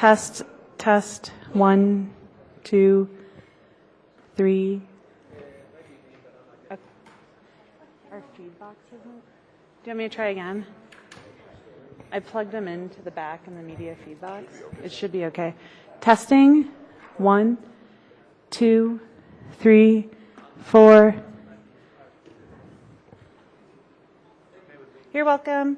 Test, test, 1, 2, 3. Our feed box isn't. Do you want me to try again? I plugged them into the back in the media feed box. It should be okay. Testing, 1, 2, 3, 4. You're welcome.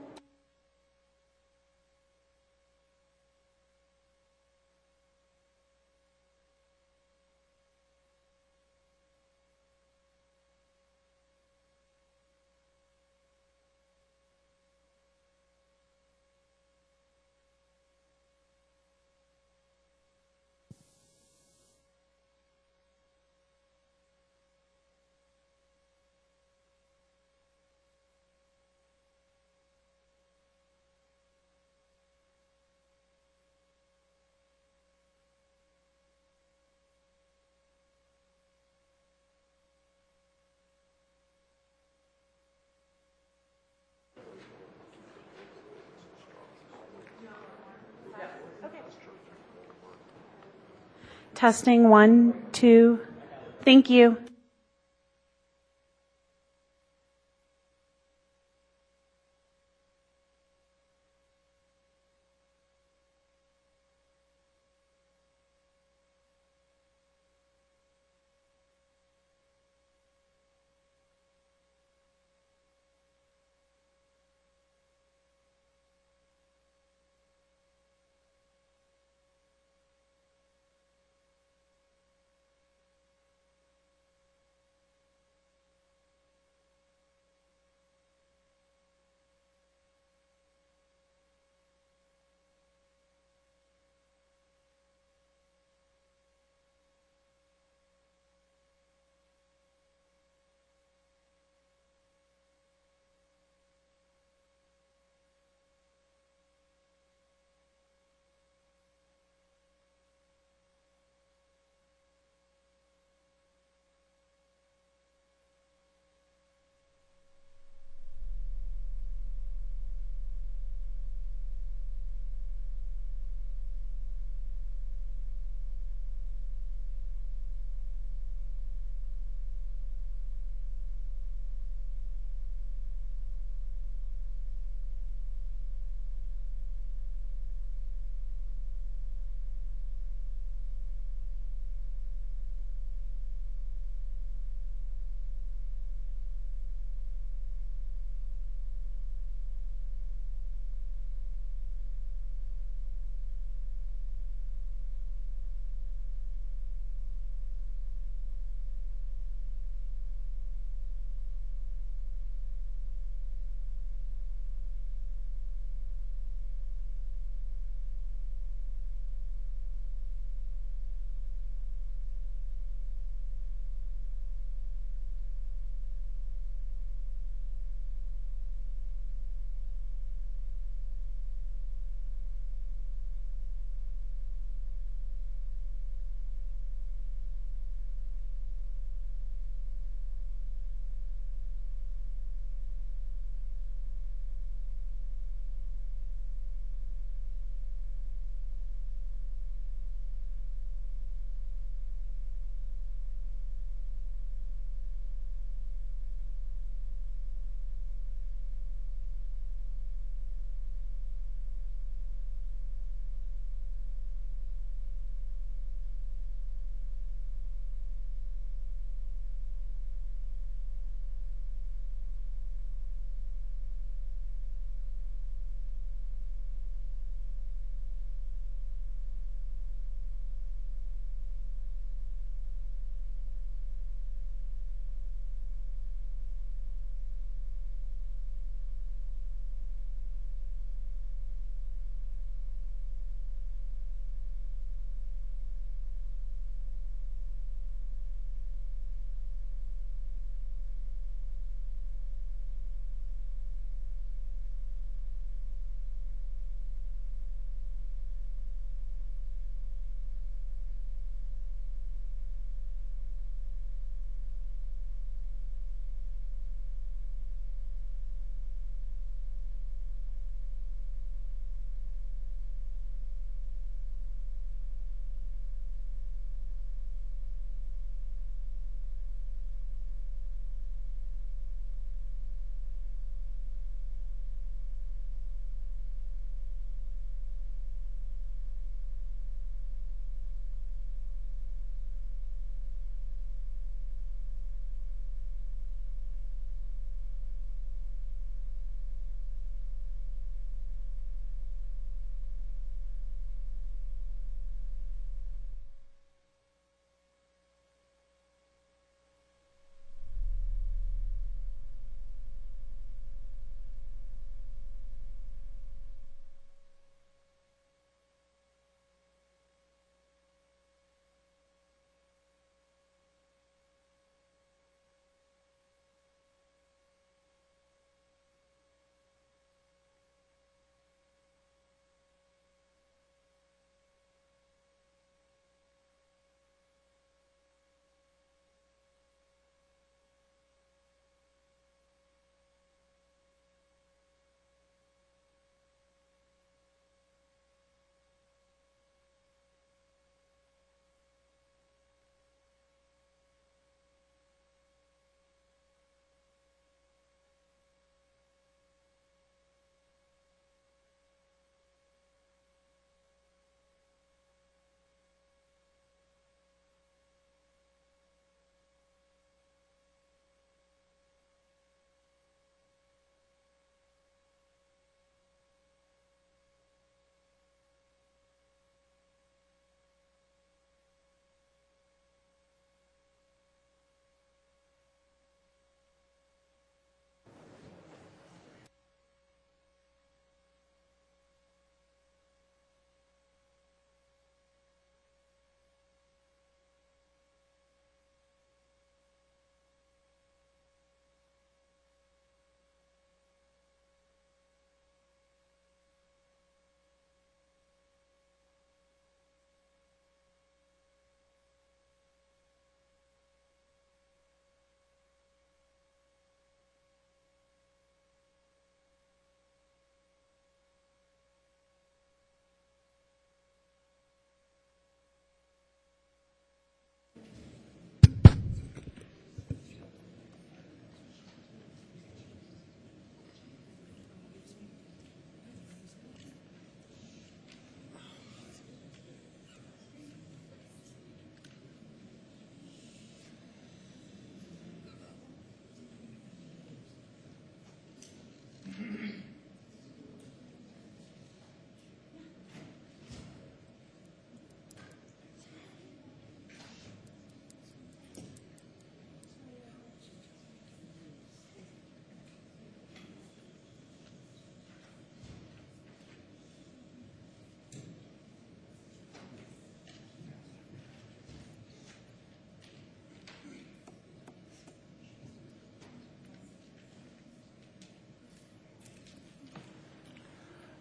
Testing, 1, 2. Thank you.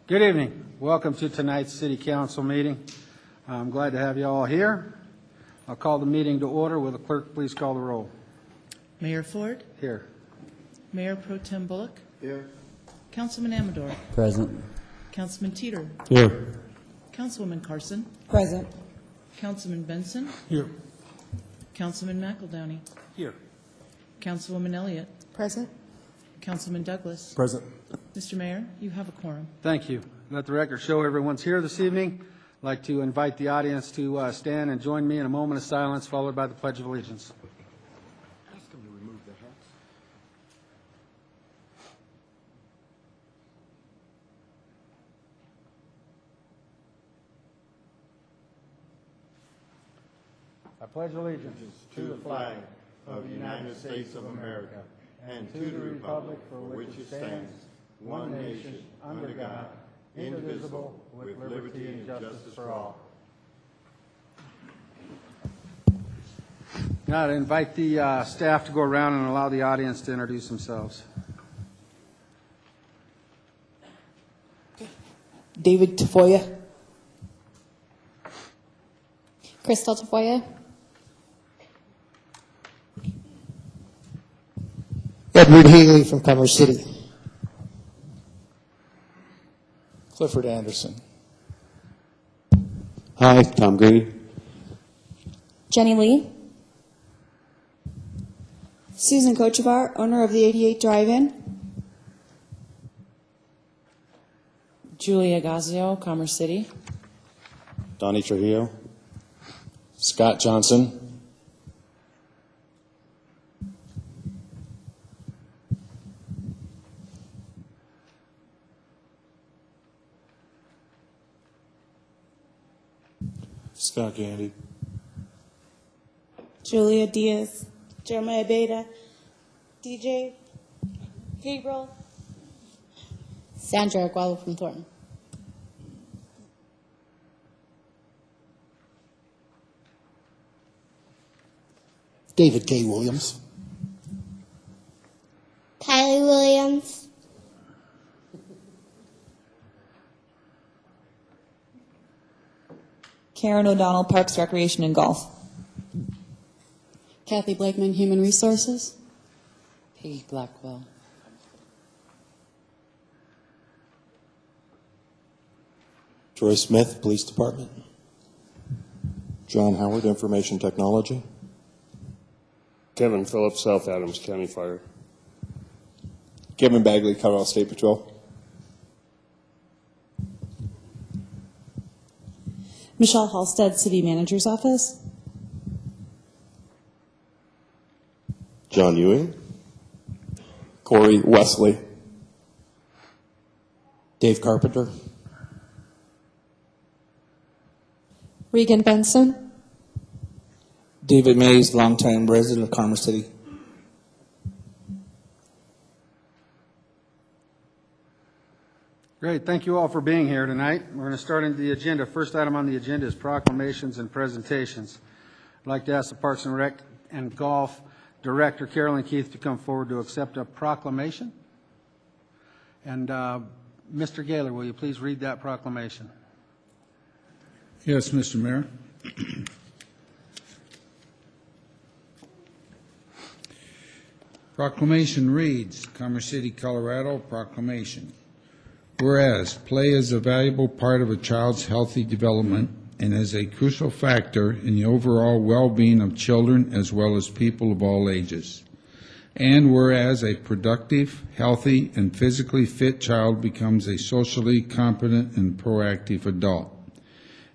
Good evening. Welcome to tonight's City Council meeting. I'm glad to have you all here. I'll call the meeting to order. Will the clerk please call the roll? Mayor Ford, Here. Mayor Pro Tem Bullock, Here. Councilman Amador, Present. Councilman Teeter, Here. Councilwoman Carson, Present. Councilman Benson, Here. Councilman McEldowney, Here. Councilwoman Elliott, Present. Councilman Douglas. Present. Mr. Mayor, you have a quorum. Thank you. Let the record show everyone's here this evening. I'd like to invite the audience to stand and join me in a moment of silence, followed by the Pledge of Allegiance. I pledge allegiance to the flag of the United States of America and to the republic for which it stands, one nation, under God, indivisible, with liberty and justice for all. Now, I invite the staff to go around and allow the audience to introduce themselves. David Tafoya. Crystal Tafoya. Edward Haley from Commerce City. Clifford Anderson. Hi, Tom Green. Jenny Lee. Susan Kochevar, owner of the 88 Drive-In. Julia Gazio, Commerce City. Donnie Trujillo. Scott Johnson. Scott Gandy. Julia Diaz, Jeremiah Beta, DJ Gabriel. Sandra Agualo from Thornton. David K. Williams. Kylie Williams. Karen O'Donnell, Parks, Recreation, and Golf. Kathy Blakeman, Human Resources. Peggy Blackwell. Troy Smith, Police Department. John Howard, Information Technology. Kevin Phillips, South Adams County Fire. Kevin Bagley, Colorado State Patrol. Michelle Halstead, City Manager's Office. John Ewing. Corey Wesley. Dave Carpenter. Regan Benson. David Mays, longtime resident of Commerce City. Great. Thank you all for being here tonight. We're going to start into the agenda. First item on the agenda is proclamations and presentations. I'd like to ask the Parks and Rec and Golf Director, Carolyn Keith, to come forward to accept a proclamation. And Mr. Gaylor, will you please read that proclamation? Yes, Mr. Mayor. Proclamation reads, Commerce City, Colorado, proclamation. Whereas play is a valuable part of a child's healthy development and is a crucial factor in the overall well-being of children as well as people of all ages. And whereas a productive, healthy, and physically fit child becomes a socially competent and proactive adult.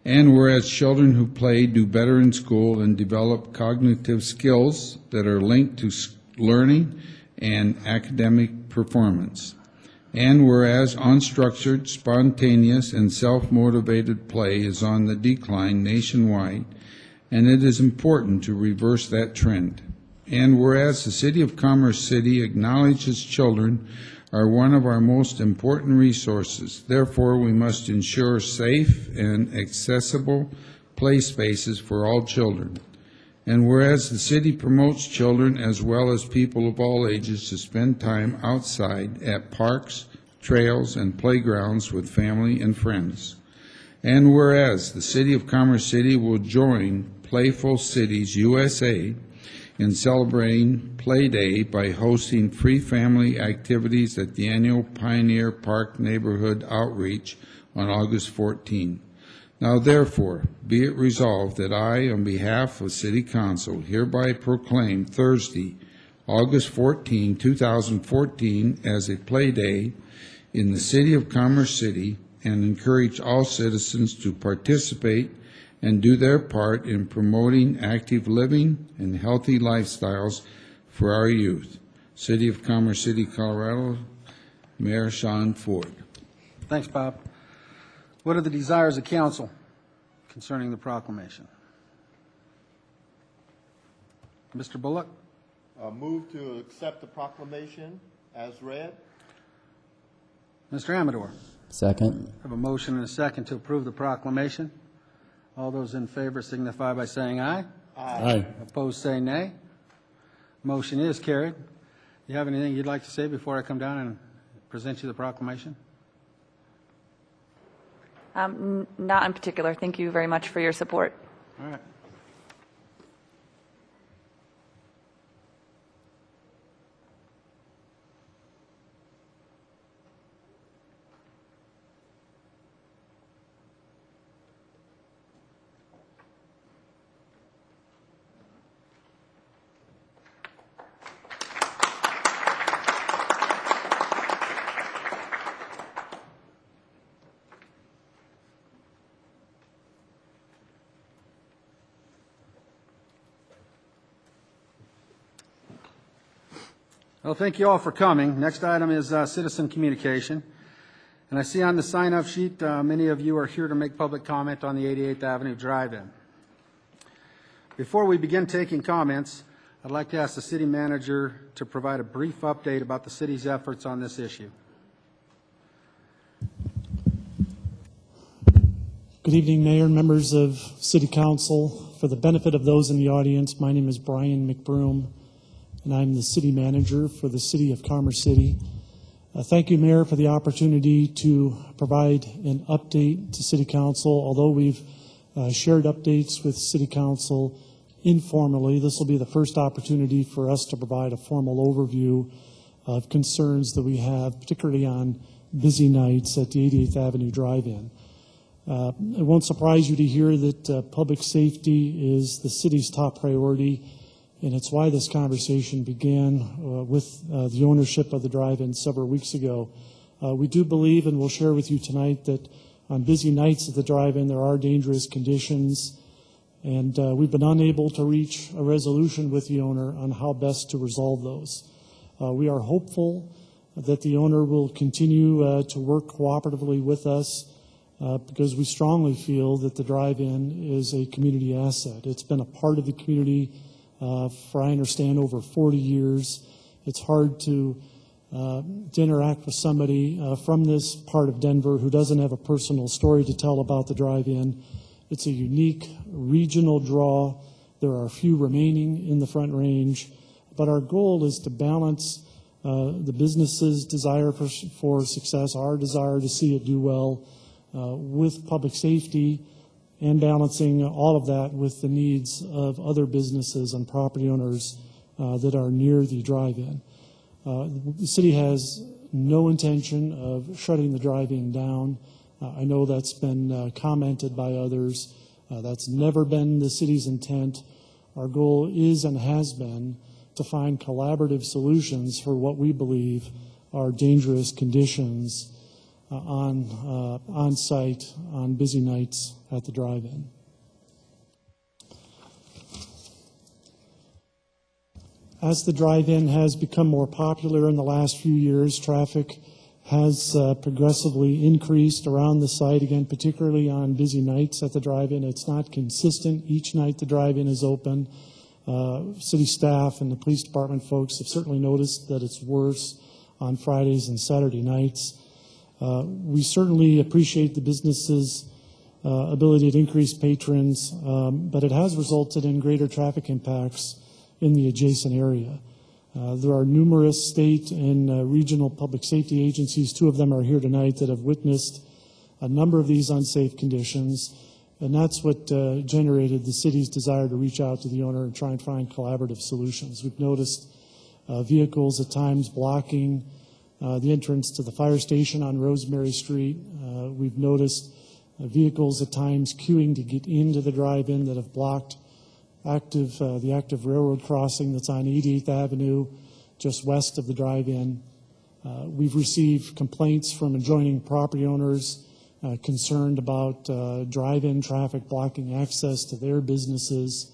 And whereas children who play do better in school and develop cognitive skills that are linked to learning and academic performance. And whereas unstructured, spontaneous, and self-motivated play is on the decline nationwide, and it is important to reverse that trend. And whereas the City of Commerce City acknowledges children are one of our most important resources, therefore we must ensure safe and accessible play spaces for all children. And whereas the city promotes children as well as people of all ages to spend time outside at parks, trails, and playgrounds with family and friends. And whereas the City of Commerce City will join Playful Cities USA in celebrating Play Day by hosting free family activities at the annual Pioneer Park Neighborhood Outreach on August 14. Now therefore, be it resolved that I, on behalf of City Council, hereby proclaim Thursday, August 14, 2014, as a Play Day in the City of Commerce City, and encourage all citizens to participate and do their part in promoting active living and healthy lifestyles for our youth. City of Commerce City, Colorado, Mayor Sean Ford. Thanks, Bob. What are the desires of council concerning the proclamation? Mr. Bullock? Move to accept the proclamation as read. Mr. Amador? Second. I have a motion and a second to approve the proclamation. All those in favor signify by saying aye. Aye. Opposed, say nay. Motion is carried. Do you have anything you'd like to say before I come down and present you the proclamation? Not in particular. Thank you very much for your support. All right. Well, thank you all for coming. Next item is citizen communication. And I see on the sign-up sheet, many of you are here to make public comment on the 88th Avenue Drive-In. Before we begin taking comments, I'd like to ask the city manager to provide a brief update about the city's efforts on this issue. Good evening, Mayor and members of City Council. For the benefit of those in the audience, my name is Brian McBroom, and I'm the city manager for the City of Commerce City. Thank you, Mayor, for the opportunity to provide an update to City Council. Although we've shared updates with City Council informally, this will be the first opportunity for us to provide a formal overview of concerns that we have, particularly on busy nights at the 88th Avenue Drive-In. It won't surprise you to hear that public safety is the city's top priority, and it's why this conversation began with the ownership of the drive-in several weeks ago. We do believe, and we'll share with you tonight, that on busy nights at the drive-in there are dangerous conditions, and we've been unable to reach a resolution with the owner on how best to resolve those. We are hopeful that the owner will continue to work cooperatively with us because we strongly feel that the drive-in is a community asset. It's been a part of the community for, I understand, over 40 years. It's hard to interact with somebody from this part of Denver who doesn't have a personal story to tell about the drive-in. It's a unique regional draw. There are a few remaining in the Front Range, but our goal is to balance the business's desire for success, our desire to see it do well, with public safety, and balancing all of that with the needs of other businesses and property owners that are near the drive-in. The city has no intention of shutting the drive-in down. I know that's been commented by others. That's never been the city's intent. Our goal is and has been to find collaborative solutions for what we believe are dangerous conditions on site on busy nights at the drive-in. As the drive-in has become more popular in the last few years, traffic has progressively increased around the site, again, particularly on busy nights at the drive-in. It's not consistent each night the drive-in is open. City staff and the police department folks have certainly noticed that it's worse on Fridays and Saturday nights. We certainly appreciate the business's ability to increase patrons, but it has resulted in greater traffic impacts in the adjacent area. There are numerous state and regional public safety agencies, 2 of them are here tonight, that have witnessed a number of these unsafe conditions, and that's what generated the city's desire to reach out to the owner and try and find collaborative solutions. We've noticed vehicles at times blocking the entrance to the fire station on Rosemary Street. We've noticed vehicles at times queuing to get into the drive-in that have blocked the active railroad crossing that's on 88th Avenue, just west of the drive-in. We've received complaints from adjoining property owners concerned about drive-in traffic blocking access to their businesses.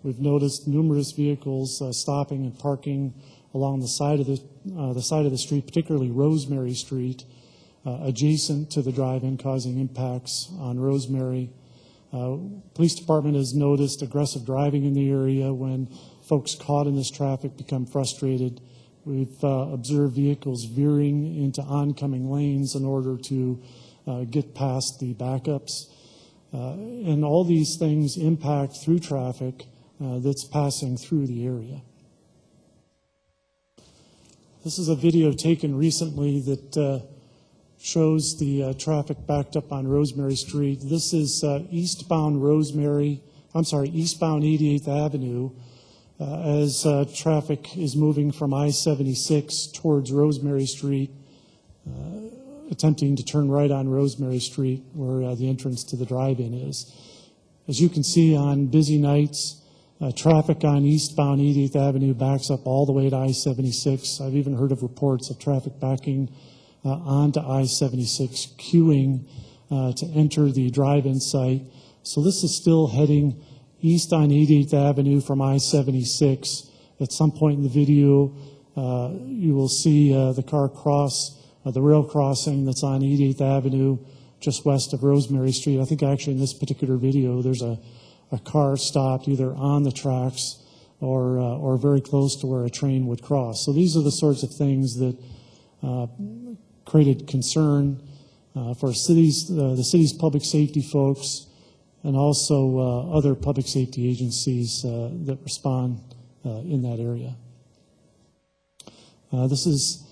We've noticed numerous vehicles stopping and parking along the side of the street, particularly Rosemary Street, adjacent to the drive-in, causing impacts on Rosemary. Police department has noticed aggressive driving in the area when folks caught in this traffic become frustrated. We've observed vehicles veering into oncoming lanes in order to get past the backups. And all these things impact through traffic that's passing through the area. This is a video taken recently that shows the traffic backed up on Rosemary Street. This is eastbound 88th Avenue as traffic is moving from I-76 towards Rosemary Street, attempting to turn right on Rosemary Street where the entrance to the drive-in is. As you can see on busy nights, traffic on eastbound 88th Avenue backs up all the way to I-76. I've even heard of reports of traffic backing onto I-76, queuing to enter the drive-in site. So this is still heading east on 88th Avenue from I-76. At some point in the video, you will see the car cross the rail crossing that's on 88th Avenue, just west of Rosemary Street. I think actually in this particular video, there's a car stopped either on the tracks or very close to where a train would cross. So these are the sorts of things that created concern for the city's public safety folks and also other public safety agencies that respond in that area. This is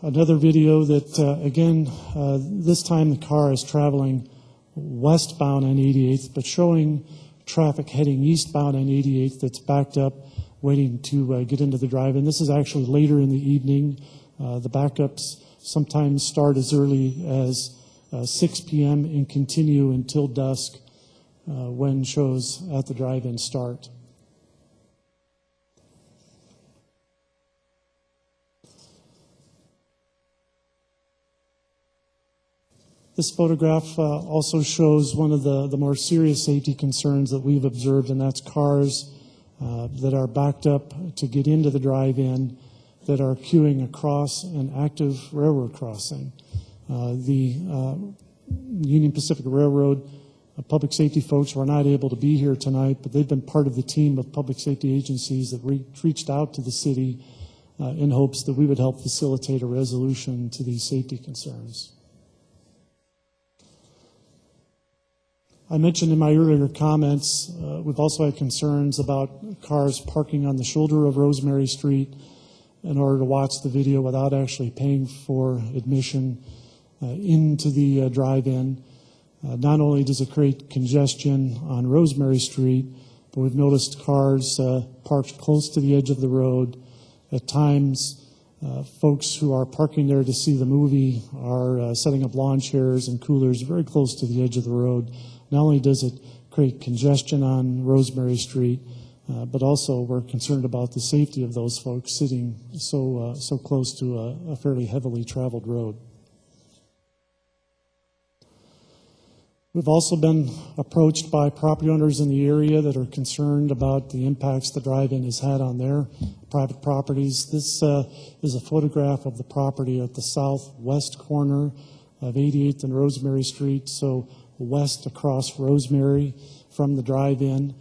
another video that, again, this time the car is traveling westbound on 88th, but showing traffic heading eastbound on 88th that's backed up, waiting to get into the drive-in. This is actually later in the evening. The backups sometimes start as early as 6 p.m. and continue until dusk when shows at the drive-in start. This photograph also shows one of the more serious safety concerns that we've observed, and that's cars that are backed up to get into the drive-in that are queuing across an active railroad crossing. The Union Pacific Railroad public safety folks were not able to be here tonight, but they've been part of the team of public safety agencies that reached out to the city in hopes that we would help facilitate a resolution to these safety concerns. I mentioned in my earlier comments, we've also had concerns about cars parking on the shoulder of Rosemary Street in order to watch the video without actually paying for admission into the drive-in. Not only does it create congestion on Rosemary Street, but we've noticed cars parked close to the edge of the road. At times, folks who are parking there to see the movie are setting up lawn chairs and coolers very close to the edge of the road. Not only does it create congestion on Rosemary Street, but also we're concerned about the safety of those folks sitting so close to a fairly heavily traveled road. We've also been approached by property owners in the area that are concerned about the impacts the drive-in has had on their private properties. This is a photograph of the property at the southwest corner of 88th and Rosemary Street, so west across Rosemary from the drive-in.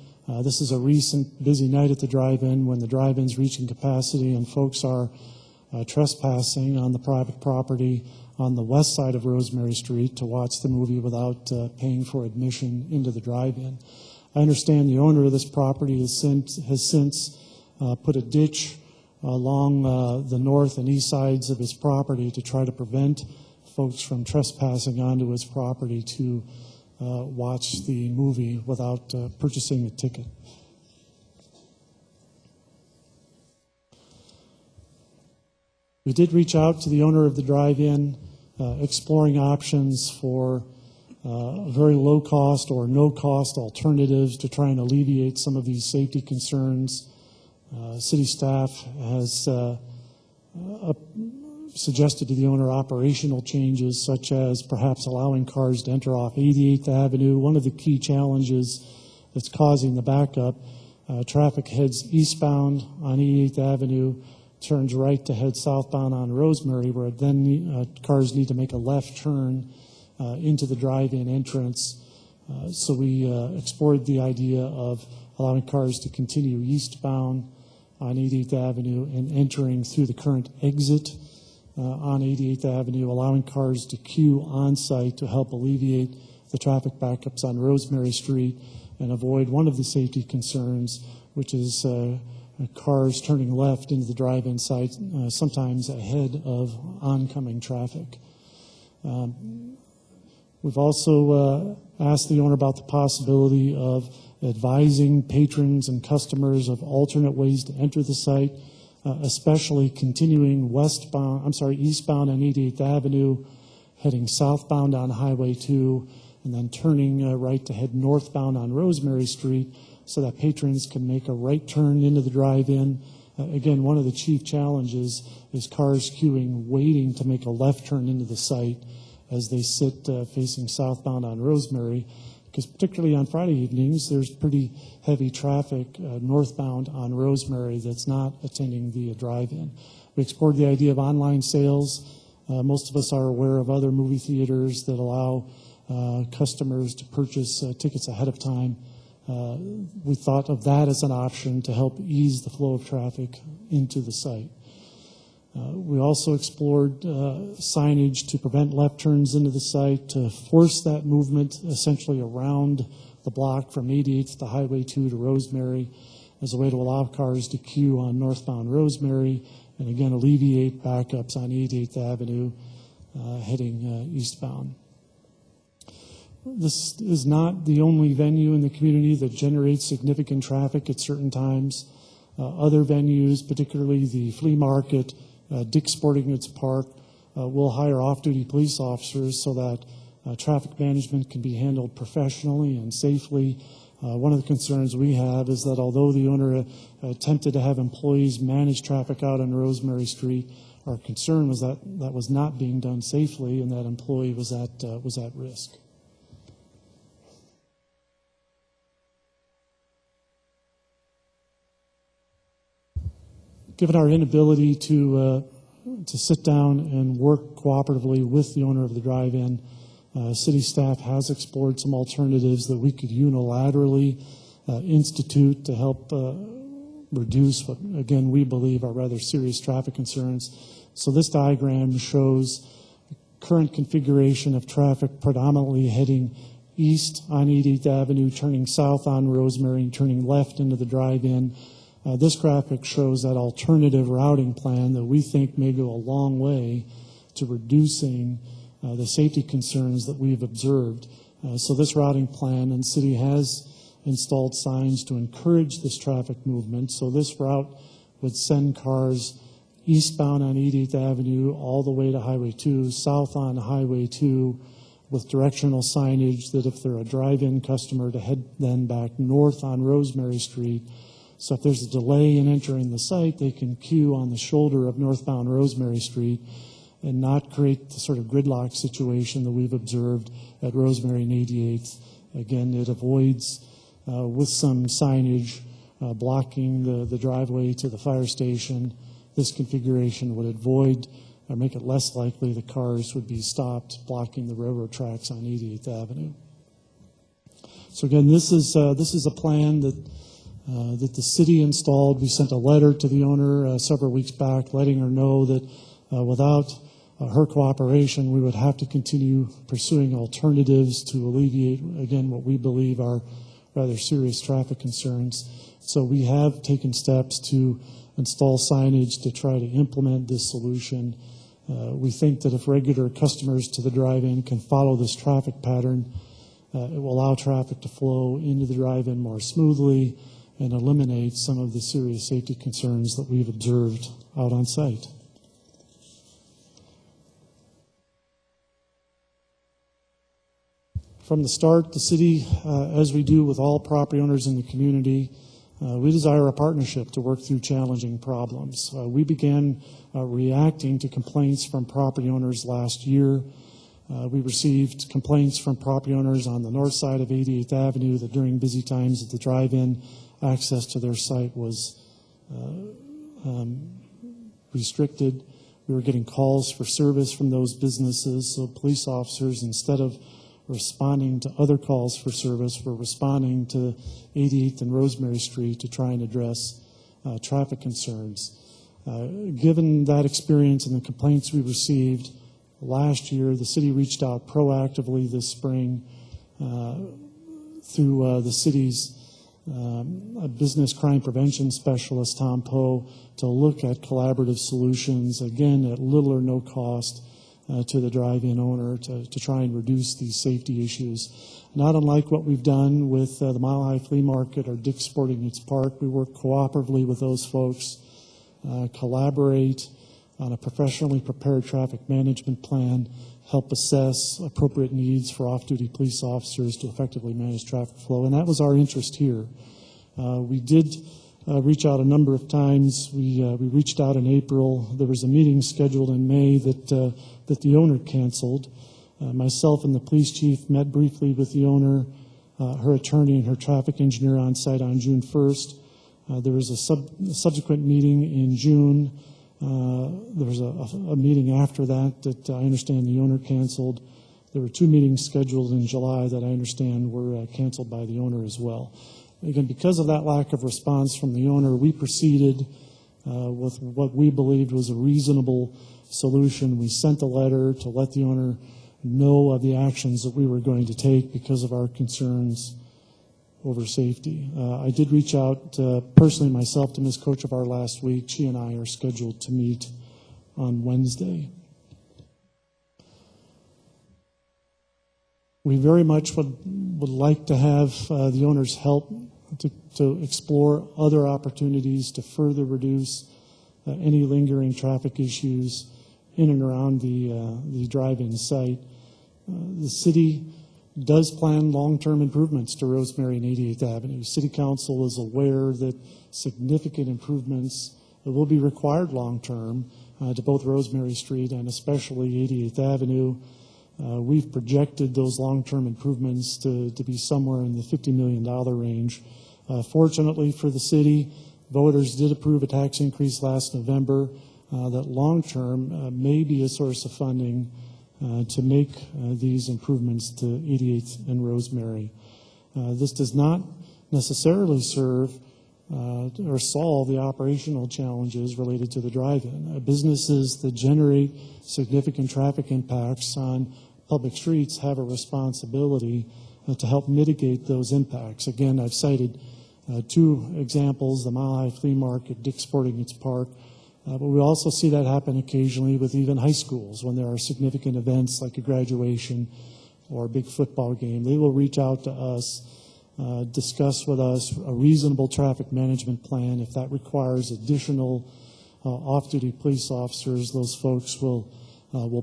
This is a recent busy night at the drive-in when the drive-in's reaching capacity and folks are trespassing on the private property on the west side of Rosemary Street to watch the movie without paying for admission into the drive-in. I understand the owner of this property has since put a ditch along the north and east sides of his property to try to prevent folks from trespassing onto his property to watch the movie without purchasing a ticket. We did reach out to the owner of the drive-in, exploring options for very low-cost or no-cost alternatives to try and alleviate some of these safety concerns. City staff has suggested to the owner operational changes, such as perhaps allowing cars to enter off 88th Avenue. One of the key challenges that's causing the backup, traffic heads eastbound on 88th Avenue, turns right to head southbound on Rosemary, where then cars need to make a left turn into the drive-in entrance. So we explored the idea of allowing cars to continue eastbound on 88th Avenue and entering through the current exit on 88th Avenue, allowing cars to queue on-site to help alleviate the traffic backups on Rosemary Street and avoid one of the safety concerns, which is cars turning left into the drive-in site, sometimes ahead of oncoming traffic. We've also asked the owner about the possibility of advising patrons and customers of alternate ways to enter the site, especially continuing eastbound on 88th Avenue, heading southbound on Highway 2, and then turning right to head northbound on Rosemary Street so that patrons can make a right turn into the drive-in. Again, one of the chief challenges is cars queuing, waiting to make a left turn into the site as they sit facing southbound on Rosemary, because particularly on Friday evenings, there's pretty heavy traffic northbound on Rosemary that's not attending the drive-in. We explored the idea of online sales. Most of us are aware of other movie theaters that allow customers to purchase tickets ahead of time. We thought of that as an option to help ease the flow of traffic into the site. We also explored signage to prevent left turns into the site, to force that movement essentially around the block from 88th to Highway 2 to Rosemary as a way to allow cars to queue on northbound Rosemary and again alleviate backups on 88th Avenue heading eastbound. This is not the only venue in the community that generates significant traffic at certain times. Other venues, particularly the flea market, Dick's Sporting Goods Park, will hire off-duty police officers so that traffic management can be handled professionally and safely. One of the concerns we have is that although the owner attempted to have employees manage traffic out on Rosemary Street, our concern was that that was not being done safely and that employee was at risk. Given our inability to sit down and work cooperatively with the owner of the drive-in, city staff has explored some alternatives that we could unilaterally institute to help reduce what, again, we believe are rather serious traffic concerns. So this diagram shows current configuration of traffic predominantly heading east on 88th Avenue, turning south on Rosemary, and turning left into the drive-in. This graphic shows that alternative routing plan that we think may go a long way to reducing the safety concerns that we've observed. So this routing plan, and the city has installed signs to encourage this traffic movement. So this route would send cars eastbound on 88th Avenue all the way to Highway 2, south on Highway 2, with directional signage that if they're a drive-in customer to head then back north on Rosemary Street. So if there's a delay in entering the site, they can queue on the shoulder of northbound Rosemary Street and not create the sort of gridlock situation that we've observed at Rosemary and 88th. Again, it avoids, with some signage blocking the driveway to the fire station, this configuration would avoid or make it less likely the cars would be stopped blocking the railroad tracks on 88th Avenue. So again, this is a plan that the city installed. We sent a letter to the owner several weeks back letting her know that without her cooperation, we would have to continue pursuing alternatives to alleviate, again, what we believe are rather serious traffic concerns. So we have taken steps to install signage to try to implement this solution. We think that if regular customers to the drive-in can follow this traffic pattern, it will allow traffic to flow into the drive-in more smoothly and eliminate some of the serious safety concerns that we've observed out on site. From the start, the city, as we do with all property owners in the community, we desire a partnership to work through challenging problems. We began reacting to complaints from property owners last year. We received complaints from property owners on the north side of 88th Avenue that during busy times at the drive-in, access to their site was restricted. We were getting calls for service from those businesses, so police officers, instead of responding to other calls for service, were responding to 88th and Rosemary Street to try and address traffic concerns. Given that experience and the complaints we received last year, the city reached out proactively this spring through the city's business crime prevention specialist, Tom Poe, to look at collaborative solutions, again, at little or no cost to the drive-in owner to try and reduce these safety issues. Not unlike what we've done with the Mile High Flea Market or Dick's Sporting Goods Park, we work cooperatively with those folks, collaborate on a professionally prepared traffic management plan, help assess appropriate needs for off-duty police officers to effectively manage traffic flow, and that was our interest here. We did reach out a number of times. We reached out in April. There was a meeting scheduled in May that the owner canceled. Myself and the police chief met briefly with the owner, her attorney, and her traffic engineer on site on June 1st. There was a subsequent meeting in June. There was a meeting after that I understand the owner canceled. There were 2 meetings scheduled in July that I understand were canceled by the owner as well. Again, because of that lack of response from the owner, we proceeded with what we believed was a reasonable solution. We sent a letter to let the owner know of the actions that we were going to take because of our concerns over safety. I did reach out personally myself to Ms. Kochevar last week. She and I are scheduled to meet on Wednesday. We very much would like to have the owner's help to explore other opportunities to further reduce any lingering traffic issues in and around the drive-in site. The city does plan long-term improvements to Rosemary and 88th Avenue. City Council is aware that significant improvements will be required long-term to both Rosemary Street and especially 88th Avenue. We've projected those long-term improvements to be somewhere in the $50 million range. Fortunately for the city, voters did approve a tax increase last November that long-term may be a source of funding to make these improvements to 88th and Rosemary. This does not necessarily serve or solve the operational challenges related to the drive-in. Businesses that generate significant traffic impacts on public streets have a responsibility to help mitigate those impacts. Again, I've cited 2 examples, the Mile High Flea Market, Dick's Sporting Goods Park, but we also see that happen occasionally with even high schools when there are significant events like a graduation or a big football game. They will reach out to us, discuss with us a reasonable traffic management plan. If that requires additional off-duty police officers, those folks will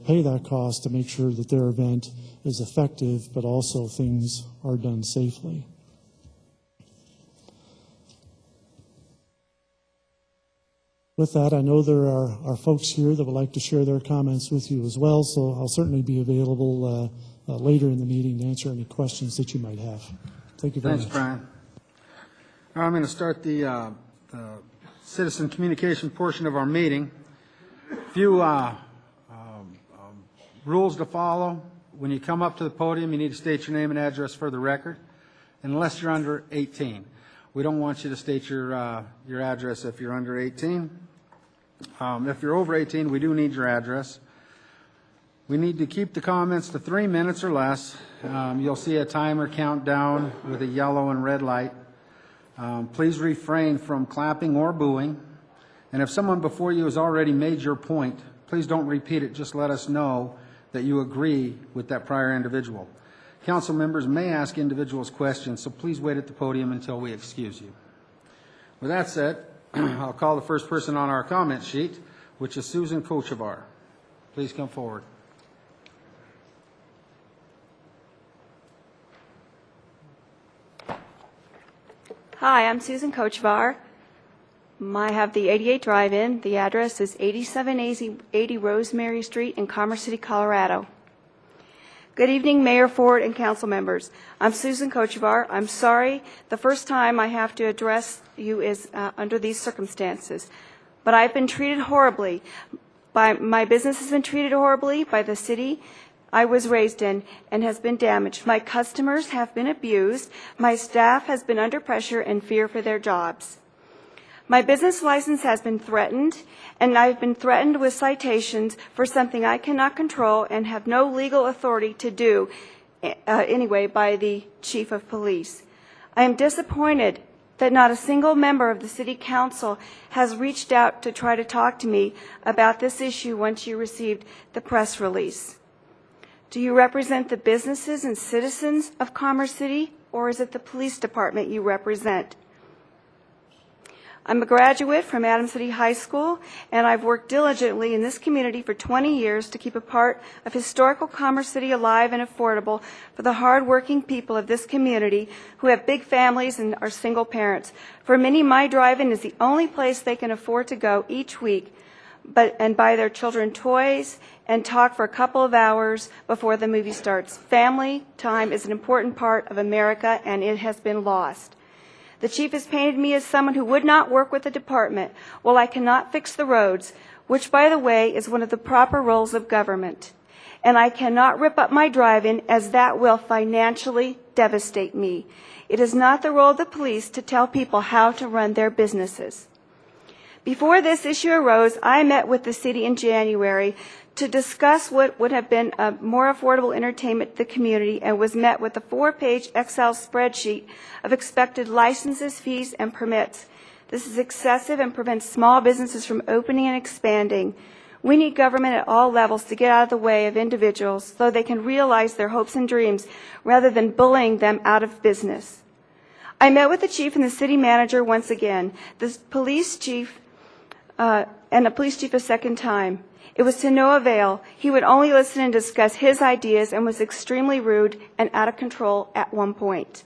pay that cost to make sure that their event is effective, but also things are done safely. With that, I know there are folks here that would like to share their comments with you as well, so I'll certainly be available later in the meeting to answer any questions that you might have. Thank you very much. Thanks, Brian. I'm going to start the citizen communication portion of our meeting. A few rules to follow. When you come up to the podium, you need to state your name and address for the record, unless you're under 18. We don't want you to state your address if you're under 18. If you're over 18, we do need your address. We need to keep the comments to 3 minutes or less. You'll see a timer countdown with a yellow and red light. Please refrain from clapping or booing. And if someone before you has already made your point, please don't repeat it. Just let us know that you agree with that prior individual. Council members may ask individuals questions, so please wait at the podium until we excuse you. With that said, I'll call the first person on our comment sheet, which is Susan Kochevar. Please come forward. Hi, I'm Susan Kochevar. I have the 88 Drive-In. The address is 8780 Rosemary Street in Commerce City, Colorado. Good evening, Mayor Ford and council members. I'm Susan Kochevar. I'm sorry the first time I have to address you is under these circumstances, but I've been treated horribly. My business has been treated horribly by the city I was raised in and has been damaged. My customers have been abused. My staff has been under pressure and fear for their jobs. My business license has been threatened, and I've been threatened with citations for something I cannot control and have no legal authority to do anyway by the chief of police. I am disappointed that not a single member of the city council has reached out to try to talk to me about this issue once you received the press release. Do you represent the businesses and citizens of Commerce City, or is it the police department you represent? I'm a graduate from Adams City High School, and I've worked diligently in this community for 20 years to keep a part of historical Commerce City alive and affordable for the hard-working people of this community who have big families and are single parents. For many, my drive-in is the only place they can afford to go each week and buy their children toys and talk for a couple of hours before the movie starts. Family time is an important part of America, and it has been lost. The chief has painted me as someone who would not work with the department. Well, I cannot fix the roads, which, by the way, is one of the proper roles of government. And I cannot rip up my drive-in, as that will financially devastate me. It is not the role of the police to tell people how to run their businesses. Before this issue arose, I met with the city in January to discuss what would have been a more affordable entertainment to the community, and was met with a 4-page Excel spreadsheet of expected licenses, fees, and permits. This is excessive and prevents small businesses from opening and expanding. We need government at all levels to get out of the way of individuals so they can realize their hopes and dreams rather than bullying them out of business. I met with the chief and the city manager once again, the police chief, and the police chief a second time. It was to no avail. He would only listen and discuss his ideas and was extremely rude and out of control at one point.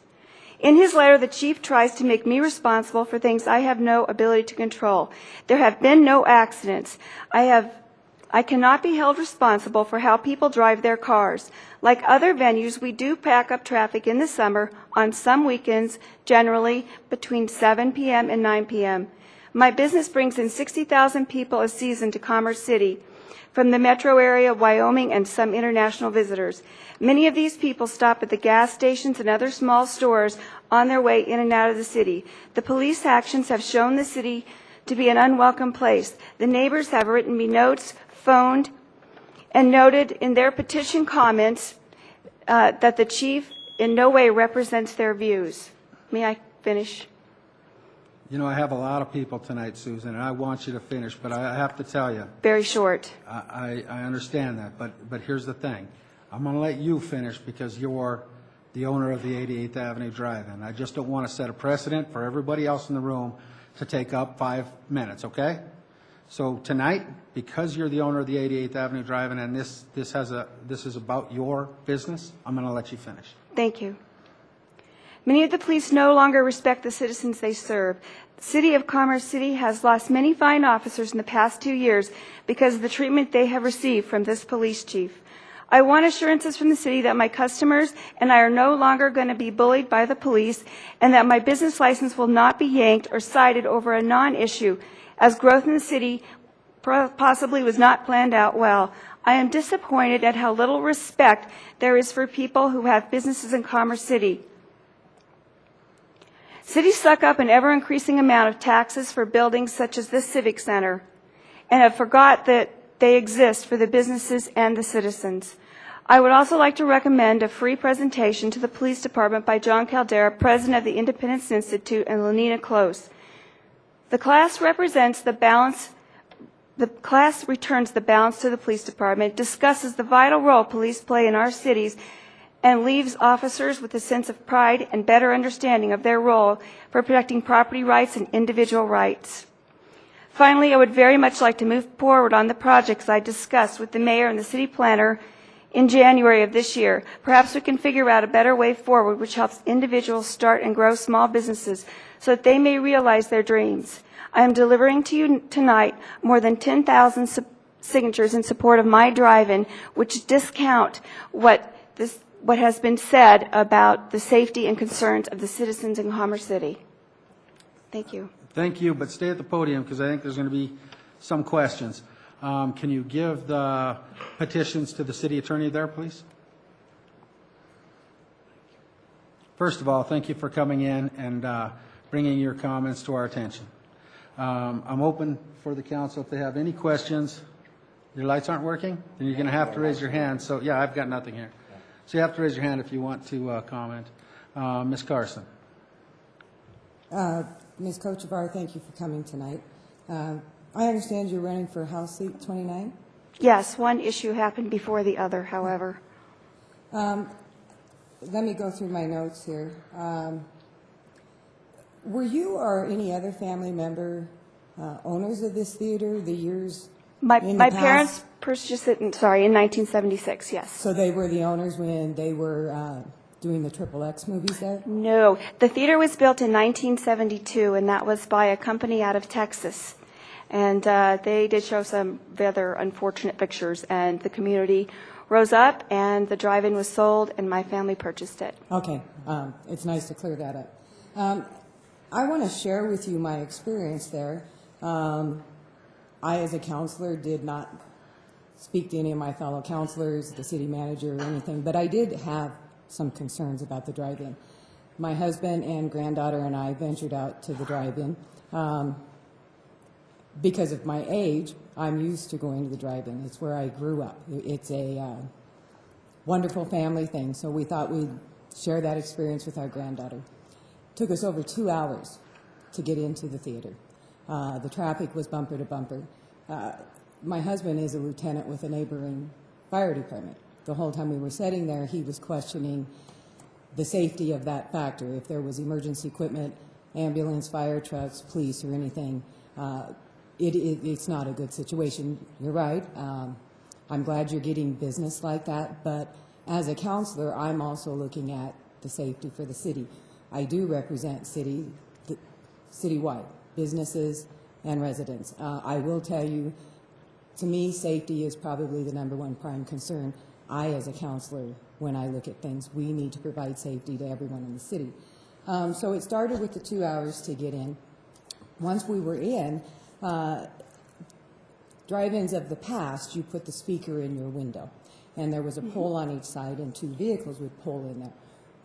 In his letter, the chief tries to make me responsible for things I have no ability to control. There have been no accidents. I cannot be held responsible for how people drive their cars. Like other venues, we do pack up traffic in the summer on some weekends, generally between 7 p.m. and 9 p.m. My business brings in 60,000 people a season to Commerce City from the metro area, Wyoming, and some international visitors. Many of these people stop at the gas stations and other small stores on their way in and out of the city. The police actions have shown the city to be an unwelcome place. The neighbors have written me notes, phoned, and noted in their petition comments that the chief in no way represents their views. May I finish? You know, I have a lot of people tonight, Susan, and I want you to finish, but I have to tell you. Very short. I understand that, but here's the thing. I'm going to let you finish because you're the owner of the 88th Avenue Drive-In. I just don't want to set a precedent for everybody else in the room to take up 5 minutes, okay? So tonight, because you're the owner of the 88th Avenue Drive-In and this is about your business, I'm going to let you finish. Thank you. Many of the police no longer respect the citizens they serve. The city of Commerce City has lost many fine officers in the past 2 years because of the treatment they have received from this police chief. I want assurances from the city that my customers and I are no longer going to be bullied by the police, and that my business license will not be yanked or cited over a non-issue, as growth in the city possibly was not planned out well. I am disappointed at how little respect there is for people who have businesses in Commerce City. Cities suck up an ever-increasing amount of taxes for buildings such as this Civic Center and have forgot that they exist for the businesses and the citizens. I would also like to recommend a free presentation to the police department by John Caldera, president of the Independence Institute, and Lenina Close. The class returns the balance to the police department, discusses the vital role police play in our cities, and leaves officers with a sense of pride and better understanding of their role for protecting property rights and individual rights. Finally, I would very much like to move forward on the projects I discussed with the mayor and the city planner in January of this year. Perhaps we can figure out a better way forward which helps individuals start and grow small businesses so that they may realize their dreams. I am delivering to you tonight more than 10,000 signatures in support of my drive-in, which discount what has been said about the safety and concerns of the citizens in Commerce City. Thank you. Thank you, but stay at the podium because I think there's going to be some questions. Can you give the petitions to the city attorney there, please? First of all, thank you for coming in and bringing your comments to our attention. I'm open for the council if they have any questions. Your lights aren't working? Then you're going to have to raise your hand. So, yeah, I've got nothing here. So you have to raise your hand if you want to comment. Ms. Carson. Ms. Kochevar, thank you for coming tonight. I understand you're running for House Seat 29? Yes, one issue happened before the other, however. Let me go through my notes here. Were you or any other family member owners of this theater the years My in the past? parents purchased it in 1976, yes. So they were the owners when they were doing the XXX movies there? No, the theater was built in 1972, and that was by a company out of Texas. And they did show some rather unfortunate pictures, and the community rose up, and the drive-in was sold, and my family purchased it. Okay, it's nice to clear that up. I want to share with you my experience there. I, as a counselor, did not speak to any of my fellow counselors, the city manager, or anything, but I did have some concerns about the drive-in. My husband and granddaughter and I ventured out to the drive-in. Because of my age, I'm used to going to the drive-in. It's where I grew up. It's a wonderful family thing, so we thought we'd share that experience with our granddaughter. It took us over 2 hours to get into the theater. The traffic was bumper to bumper. My husband is a lieutenant with a neighboring fire department. The whole time we were sitting there, he was questioning the safety of that factor. If there was emergency equipment, ambulance, fire trucks, police, or anything, it's not a good situation. You're right. I'm glad you're getting business like that, but as a counselor, I'm also looking at the safety for the city. I do represent citywide, businesses and residents. I will tell you, to me, safety is probably the #1 prime concern. I, as a counselor, when I look at things, we need to provide safety to everyone in the city. So it started with the 2 hours to get in. Once we were in, drive-ins of the past, you put the speaker in your window, and there was a pole on each side, and 2 vehicles would pull in there.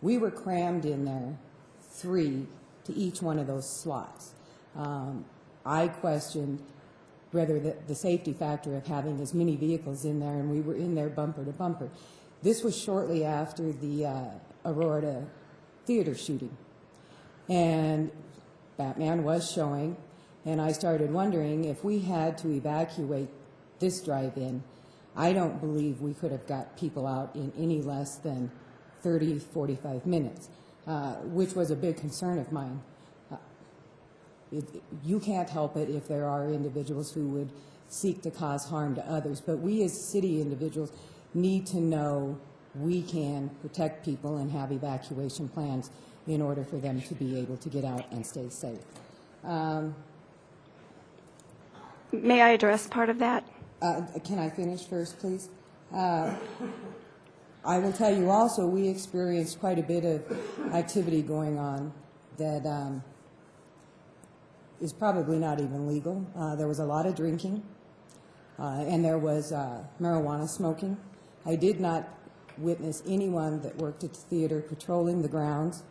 We were crammed in there, 3 to each one of those slots. I questioned whether the safety factor of having as many vehicles in there, and we were in there bumper to bumper. This was shortly after the Aurora theater shooting, and Batman was showing, and I started wondering if we had to evacuate this drive-in, I don't believe we could have got people out in any less than 30, 45 minutes, which was a big concern of mine. You can't help it if there are individuals who would seek to cause harm to others, but we as city individuals need to know we can protect people and have evacuation plans in order for them to be able to get out and stay safe. May I address part of that? Can I finish first, please? I will tell you also, we experienced quite a bit of activity going on that is probably not even legal. There was a lot of drinking, and there was marijuana smoking. I did not witness anyone that worked at the theater patrolling the grounds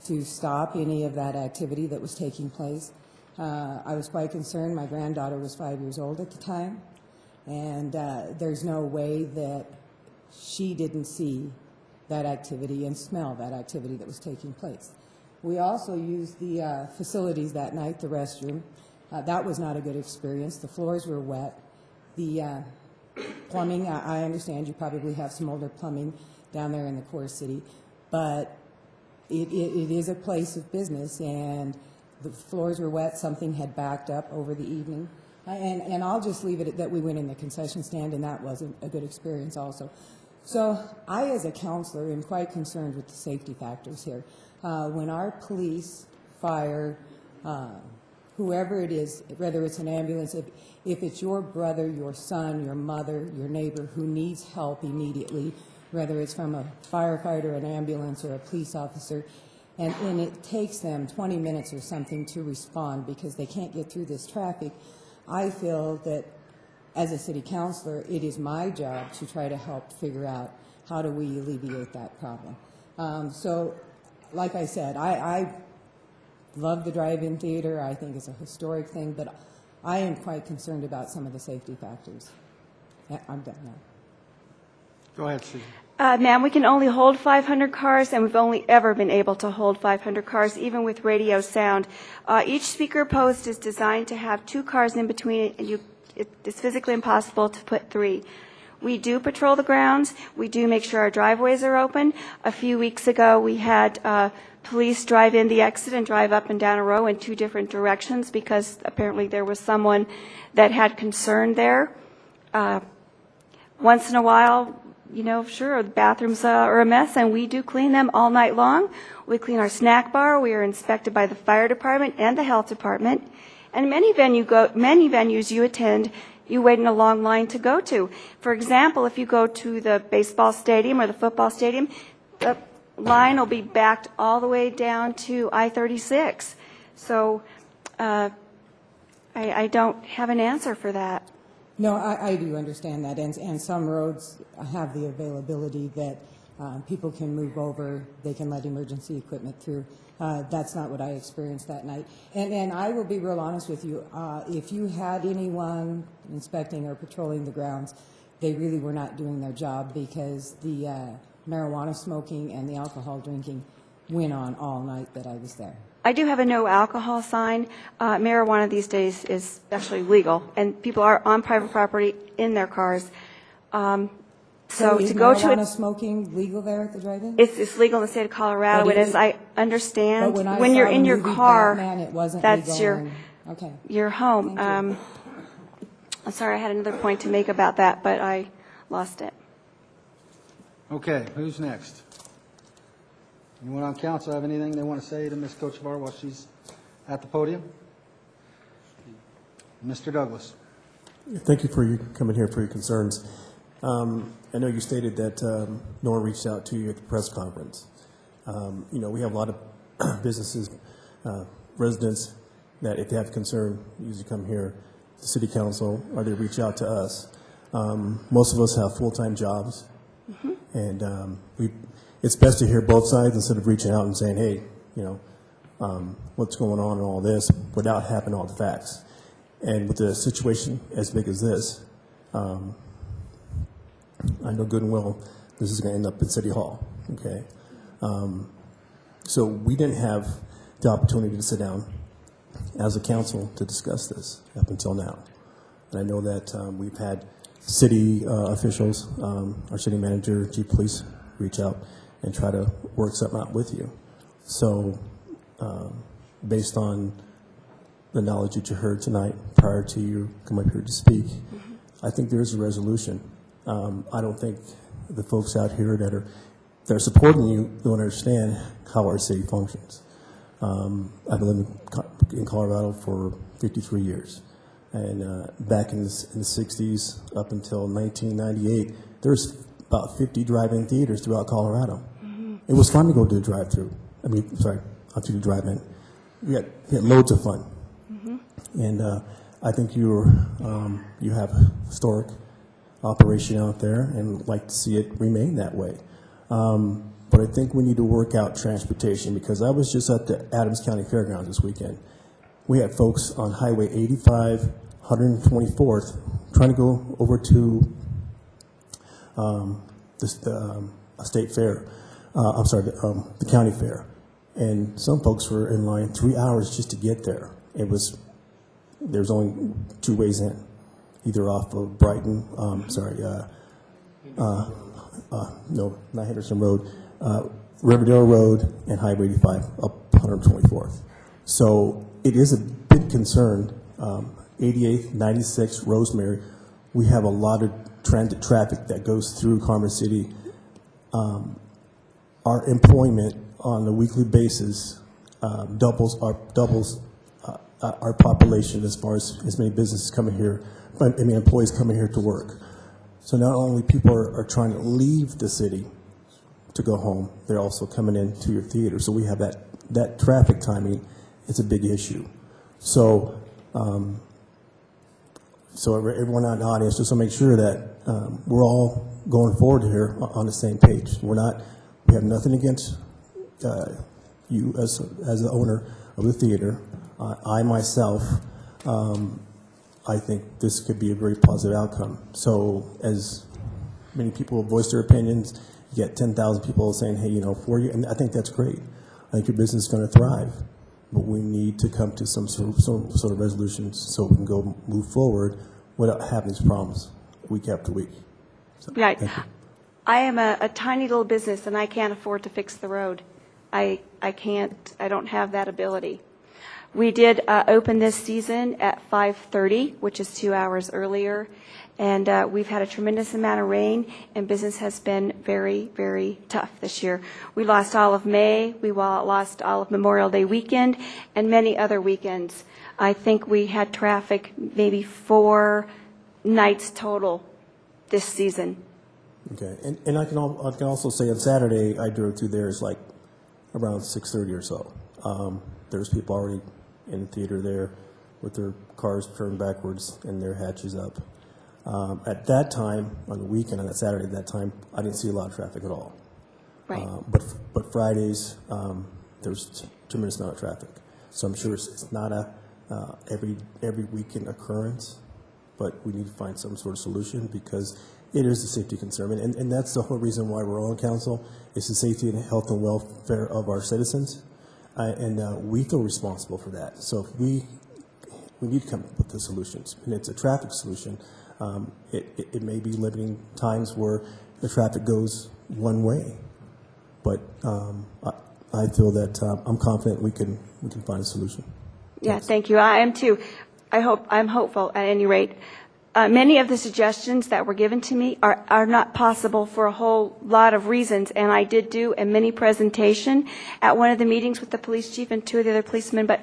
to stop any of that activity that was taking place. I was quite concerned. My granddaughter was 5 years old at the time, and there's no way that she didn't see that activity and smell that activity that was taking place. We also used the facilities that night, the restroom, That was not a good experience. The floors were wet. The plumbing, I understand you probably have some older plumbing down there in the core city, but it is a place of business, and the floors were wet. Something had backed up over the evening. And I'll just leave it at that. We went in the concession stand, and that wasn't a good experience also. So I, as a counselor, am quite concerned with the safety factors here. When our police, fire, whoever it is, whether it's an ambulance, if it's your brother, your son, your mother, your neighbor who needs help immediately, whether it's from a firefighter, an ambulance, or a police officer, and it takes them 20 minutes or something to respond because they can't get through this traffic, I feel that as a city councilor, it is my job to try to help figure out how do we alleviate that problem. So, like I said, I love the drive-in theater. I think it's a historic thing, but I am quite concerned about some of the safety factors. I'm done now. Go ahead, Susan. Ma'am, we can only hold 500 cars, and we've only ever been able to hold 500 cars, even with radio sound. Each speaker post is designed to have 2 cars in between it, and it's physically impossible to put 3. We do patrol the grounds. We do make sure our driveways are open. A few weeks ago, we had police drive in the exit and drive up and down a row in 2 different directions because apparently there was someone that had concern there. Once in a while, you know, sure, the bathrooms are a mess, and we do clean them all night long. We clean our snack bar. We are inspected by the fire department and the health department. And many venues you attend, you wait in a long line to go to. For example, if you go to the baseball stadium or the football stadium, the line will be backed all the way down to I-36. So I don't have an answer for that. No, I do understand that, and some roads have the availability that people can move over, they can let emergency equipment through. That's not what I experienced that night. And I will be real honest with you, if you had anyone inspecting or patrolling the grounds, they really were not doing their job because the marijuana smoking and the alcohol drinking went on all night that I was there. I do have a no alcohol sign. Marijuana these days is actually legal, and people are on private property in their cars. So is to go marijuana to smoking legal there at the drive-in? it's legal in the state of Colorado, But and it as I understand, But when you're saw in the your movie car, Batman, it wasn't that's legal your and- okay. your home. Thank you. I'm sorry, I had another point to make about that, but I lost it. Okay, who's next? Anyone on council have anything they want to say to Ms. Kochevar while she's at the podium? Mr. Douglas. Thank you for you coming here for your concerns. I know you stated that no one reached out to you at the press conference. You know, we have a lot of businesses, residents, that if they have concern, usually come here to City Council, or they reach out to us. Most of us have full-time jobs, and it's best to hear both sides instead of reaching out and saying, hey, you know, what's going on and all this, without having all the facts. And with a situation as big as this, I know good and well this is going to end up in City Hall, okay? So we didn't have the opportunity to sit down as a council to discuss this up until now. And I know that we've had city officials, our city manager, chief of police, reach out and try to work something out with you. So based on the knowledge that you heard tonight prior to you come up here to speak, I think there is a resolution. I don't think the folks out here that are supporting you don't understand how our city functions. I've lived in Colorado for 53 years. And back in the 60s up until 1998, there's about 50 drive-in theaters throughout Colorado. It was fun to go to a drive-through. To the drive-in. We had loads of fun. And I think you have a historic operation out there and like to see it remain that way. But I think we need to work out transportation, because I was just at the Adams County Fairgrounds this weekend. We had folks on Highway 85, 124th, trying to go over to the state fair. The county fair. And some folks were in line 3 hours just to get there. It was there's only two ways in, either off of Brighton, no, not Henderson Road, Riverdale Road and Highway 85 up 124th. So it is a big concern. 88th, 96th, Rosemary, we have a lot of transit traffic that goes through Commerce City. Our employment on a weekly basis doubles our population as far as many businesses coming here, employees coming here to work. So not only people are trying to leave the city to go home, they're also coming into your theater. So we have that traffic timing. It's a big issue. So everyone out in the audience, just to make sure that we're all going forward here on the same page. We have nothing against you as the owner of the theater. I myself, I think this could be a very positive outcome. So as many people have voiced their opinions, you get 10,000 people saying, hey, 4 years, and I think that's great. I think your business is going to thrive. But we need to come to some sort of resolutions so we can go move forward without having these problems week after week. So, Right. thank you. I am a tiny little business, and I can't afford to fix the road. I don't have that ability. We did open this season at 5:30, which is 2 hours earlier, and we've had a tremendous amount of rain, and business has been very, very tough this year. We lost all of May, we lost all of Memorial Day weekend, and many other weekends. I think we had traffic maybe 4 nights total this season. Okay, and I can also say on Saturday I drove through there. It's like around 6:30 or so. There's people already in the theater there with their cars turned backwards and their hatches up. At that time, on the weekend, on that Saturday, at that time, I didn't see a lot of traffic at all. Right. But Fridays, there's a tremendous amount of traffic. So I'm sure it's not a every weekend occurrence, but we need to find some sort of solution because it is a safety concern. And that's the whole reason why we're on council, is the safety and health and welfare of our citizens. And we feel responsible for that. So if we need to come up with the solutions, and it's a traffic solution. It may be limiting times where the traffic goes one way, but I feel that I'm confident we can find a solution. Yeah, thank you. I am too. I'm hopeful at any rate. Many of the suggestions that were given to me are not possible for a whole lot of reasons, and I did do a mini presentation at one of the meetings with the police chief and 2 of the other policemen, but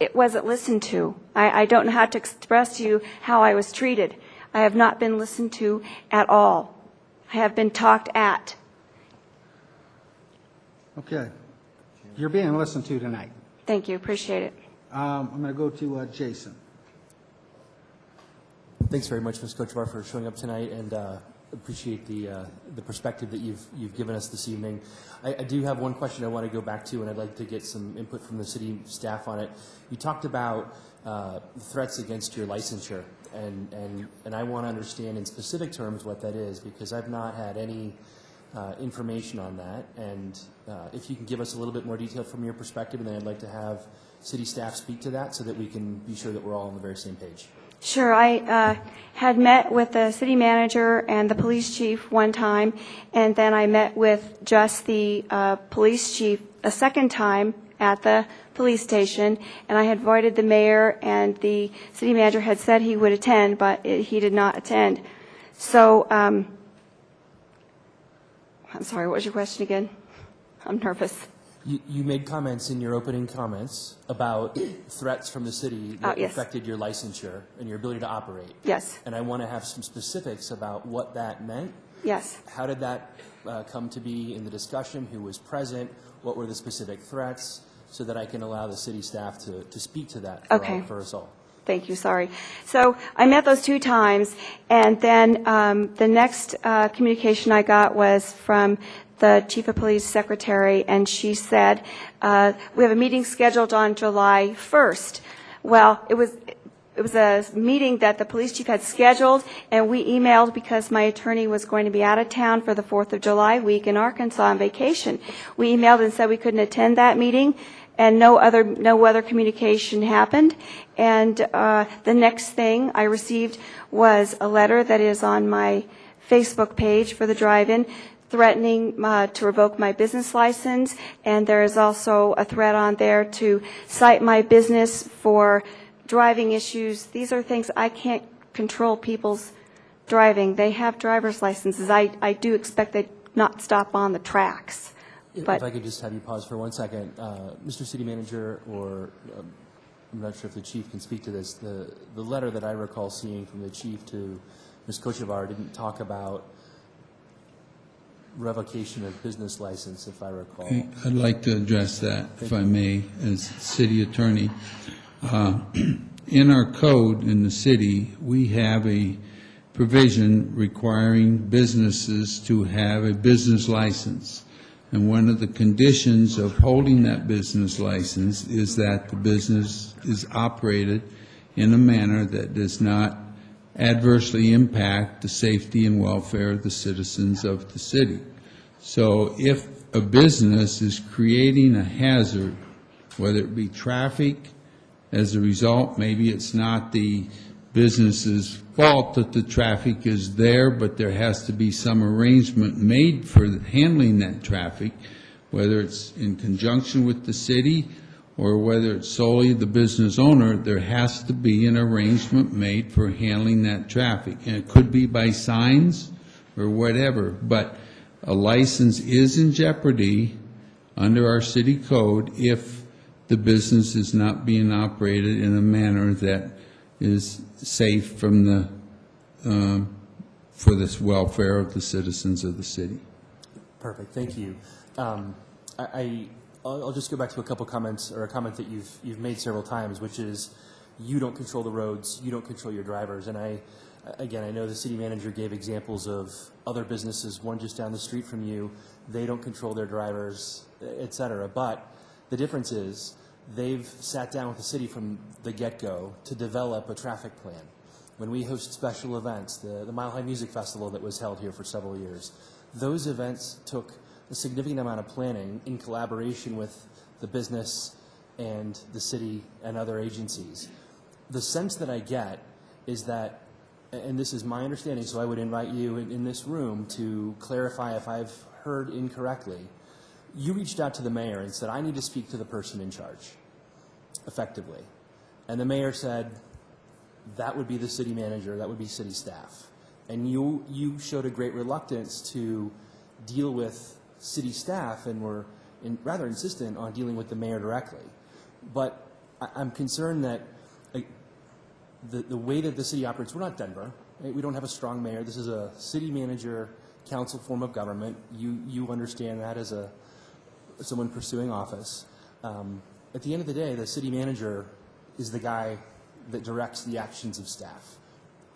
it wasn't listened to. I don't know how to express to you how I was treated. I have not been listened to at all. I have been talked at. Okay. You're being listened to tonight. Thank you. Appreciate it. I'm going to go to Jason. Thanks very much, Ms. Kochevar, for showing up tonight, and appreciate the perspective that you've given us this evening. I do have one question I want to go back to, and I'd like to get some input from the city staff on it. You talked about threats against your licensure, and I want to understand in specific terms what that is, because I've not had any information on that. And if you can give us a little bit more detail from your perspective, and then I'd like to have city staff speak to that so that we can be sure that we're all on the very same page. Sure. I had met with the city manager and the police chief one time, and then I met with just the police chief a second time at the police station, and I had voided the mayor, and the city manager had said he would attend, but he did not attend. So, I'm sorry, what was your question again? I'm nervous. You made comments in your opening comments about threats from the city that yes. affected your licensure and your ability to operate. Yes. And I want to have some specifics about what that meant. Yes. How did that come to be in the discussion? Who was present? What were the specific threats? So that I can allow the city staff to speak to that for us all. Thank you. Sorry. So I met those 2 times, and then the next communication I got was from the chief of police secretary, and she said, we have a meeting scheduled on July 1st. Well, it was a meeting that the police chief had scheduled, and we emailed because my attorney was going to be out of town for the 4th of July week in Arkansas on vacation. We emailed and said we couldn't attend that meeting, and no other communication happened. And the next thing I received was a letter that is on my Facebook page for the drive-in, threatening to revoke my business license, and there is also a threat on there to cite my business for driving issues. These are things I can't control people's driving. They have driver's licenses. I do expect they not stop on the tracks. If I could just have you pause for 1 second. Mr. City Manager, or I'm not sure if the chief can speak to this, the letter that I recall seeing from the chief to Ms. Kochevar didn't talk about revocation of business license, if I recall. I'd like to address that, if I may, as city attorney. In our code in the city, we have a provision requiring businesses to have a business license. And one of the conditions of holding that business license is that the business is operated in a manner that does not adversely impact the safety and welfare of the citizens of the city. So if a business is creating a hazard, whether it be traffic, as a result, maybe it's not the business's fault that the traffic is there, but there has to be some arrangement made for handling that traffic, whether it's in conjunction with the city or whether it's solely the business owner, there has to be an arrangement made for handling that traffic. And it could be by signs or whatever, but a license is in jeopardy under our city code if the business is not being operated in a manner that is safe from the for this welfare of the citizens of the city. Perfect, thank you. I'll just go back to a couple comments, or a comment that you've made several times, which is you don't control the roads, you don't control your drivers. And I know the city manager gave examples of other businesses, one just down the street from you, they don't control their drivers, et cetera. But the difference is they've sat down with the city from the get-go to develop a traffic plan. When we host special events, the Mile High Music Festival that was held here for several years, those events took a significant amount of planning in collaboration with the business and the city and other agencies. The sense that I get is that, and this is my understanding, so I would invite you in this room to clarify if I've heard incorrectly. You reached out to the mayor and said, I need to speak to the person in charge, effectively. And the mayor said, that would be the city manager, that would be city staff. And you showed a great reluctance to deal with city staff and were rather insistent on dealing with the mayor directly. But I'm concerned that the way that the city operates, we're not Denver, right? We don't have a strong mayor. This is a city manager council form of government. You understand that as someone pursuing office. At the end of the day, the city manager is the guy that directs the actions of staff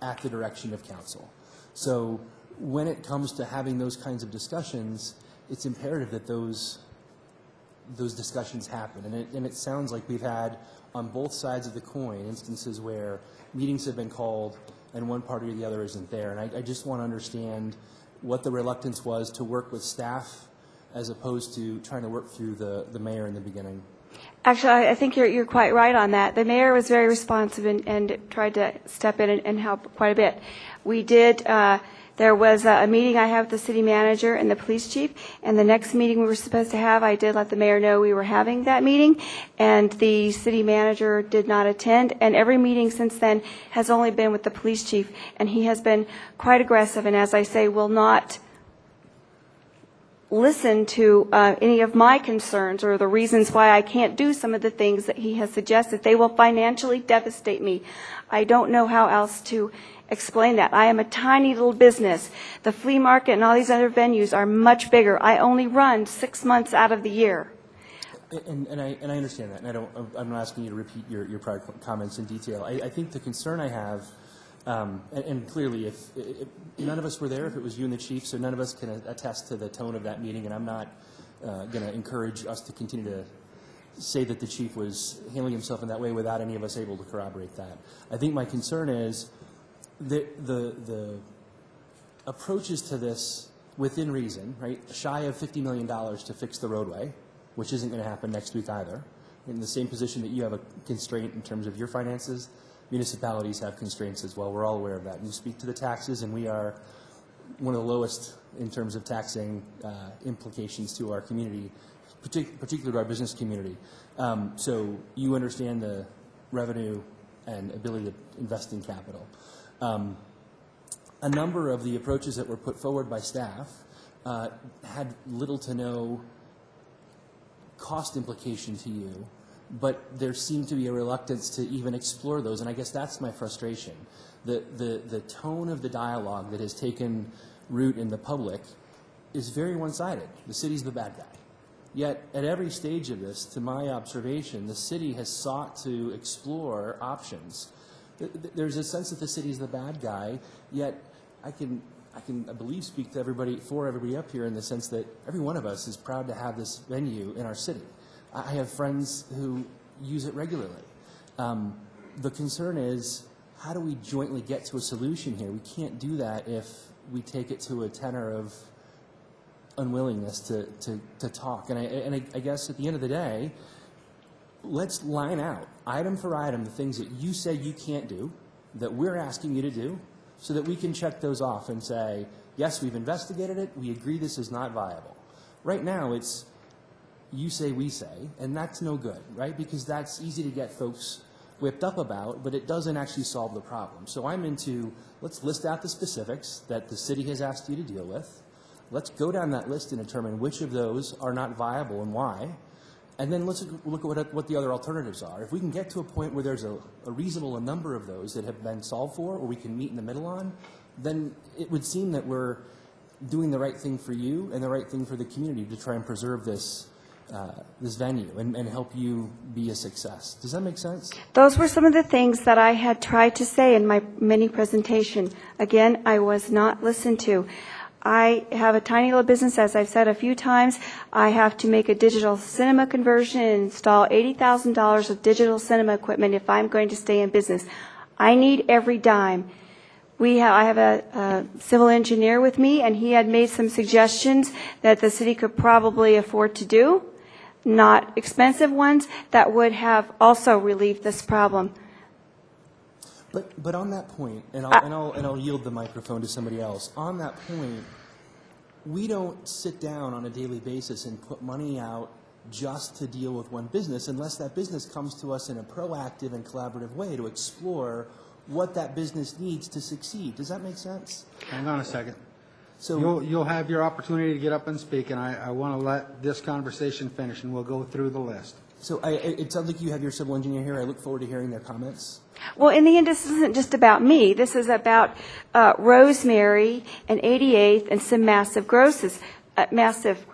at the direction of council. So when it comes to having those kinds of discussions, it's imperative that those discussions happen. And it sounds like we've had, on both sides of the coin, instances where meetings have been called and one party or the other isn't there. And I just want to understand what the reluctance was to work with staff as opposed to trying to work through the mayor in the beginning. Actually, I think you're quite right on that. The mayor was very responsive and tried to step in and help quite a bit. We did, there was a meeting I had with the city manager and the police chief, and the next meeting we were supposed to have, I did let the mayor know we were having that meeting, and the city manager did not attend, and every meeting since then has only been with the police chief, and he has been quite aggressive, and as I say, will not listen to any of my concerns or the reasons why I can't do some of the things that he has suggested. They will financially devastate me. I don't know how else to explain that. I am a tiny little business. The flea market and all these other venues are much bigger. I only run 6 months out of the year. And I understand that, and I'm not asking you to repeat your prior comments in detail. I think the concern I have, and clearly, if none of us were there, if it was you and the chief, so none of us can attest to the tone of that meeting, and I'm not going to encourage us to continue to say that the chief was handling himself in that way without any of us able to corroborate that. I think my concern is the approaches to this within reason, right? Shy of $50 million to fix the roadway, which isn't going to happen next week either, in the same position that you have a constraint in terms of your finances, municipalities have constraints as well. We're all aware of that. You speak to the taxes, and we are one of the lowest in terms of taxing implications to our community, particularly to our business community. So you understand the revenue and ability to invest in capital. A number of the approaches that were put forward by staff had little to no cost implication to you, but there seemed to be a reluctance to even explore those, and I guess that's my frustration. The tone of the dialogue that has taken root in the public is very one-sided. The city's the bad guy. Yet, at every stage of this, to my observation, the city has sought to explore options. There's a sense that the city's the bad guy, yet I believe, speak to everybody, for everybody up here in the sense that every one of us is proud to have this venue in our city. I have friends who use it regularly. The concern is, how do we jointly get to a solution here? We can't do that if we take it to a tenor of unwillingness to talk. And I guess at the end of the day, let's line out, item for item, the things that you say you can't do, that we're asking you to do, so that we can check those off and say, yes, we've investigated it, we agree this is not viable. Right now, it's you say, we say, and that's no good, right? Because that's easy to get folks whipped up about, but it doesn't actually solve the problem. So I'm into, let's list out the specifics that the city has asked you to deal with. Let's go down that list and determine which of those are not viable and why. And then let's look at what the other alternatives are. If we can get to a point where there's a reasonable number of those that have been solved for, or we can meet in the middle on, then it would seem that we're doing the right thing for you and the right thing for the community to try and preserve this venue and help you be a success. Does that make sense? Those were some of the things that I had tried to say in my mini presentation. Again, I was not listened to. I have a tiny little business, as I've said a few times. I have to make a digital cinema conversion and install $80,000 of digital cinema equipment if I'm going to stay in business. I need every dime. I have a civil engineer with me, and he had made some suggestions that the city could probably afford to do, not expensive ones, that would have also relieved this problem. But on that point, and I'll yield the microphone to somebody else. On that point, we don't sit down on a daily basis and put money out just to deal with one business unless that business comes to us in a proactive and collaborative way to explore what that business needs to succeed. Does that make sense? Hang on a second. So You'll have your opportunity to get up and speak, and I want to let this conversation finish, and we'll go through the list. So it sounds like you have your civil engineer here. I look forward to hearing their comments. Well, in the end, this isn't just about me. This is about Rosemary and 88th and some massive grosses, massive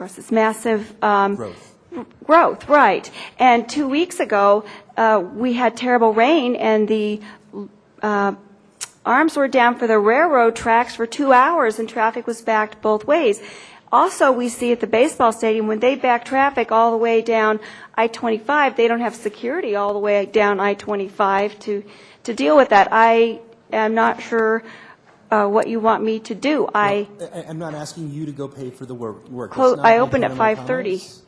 growth, right. And 2 weeks ago, we had terrible rain, and the arms were down for the railroad tracks for 2 hours, and traffic was backed both ways. Also, we see at the baseball stadium, when they back traffic all the way down I-25, they don't have security all the way down I-25 to deal with that. I am not sure what you want me to do. I'm not asking you to go pay for the work. I opened at 5:30.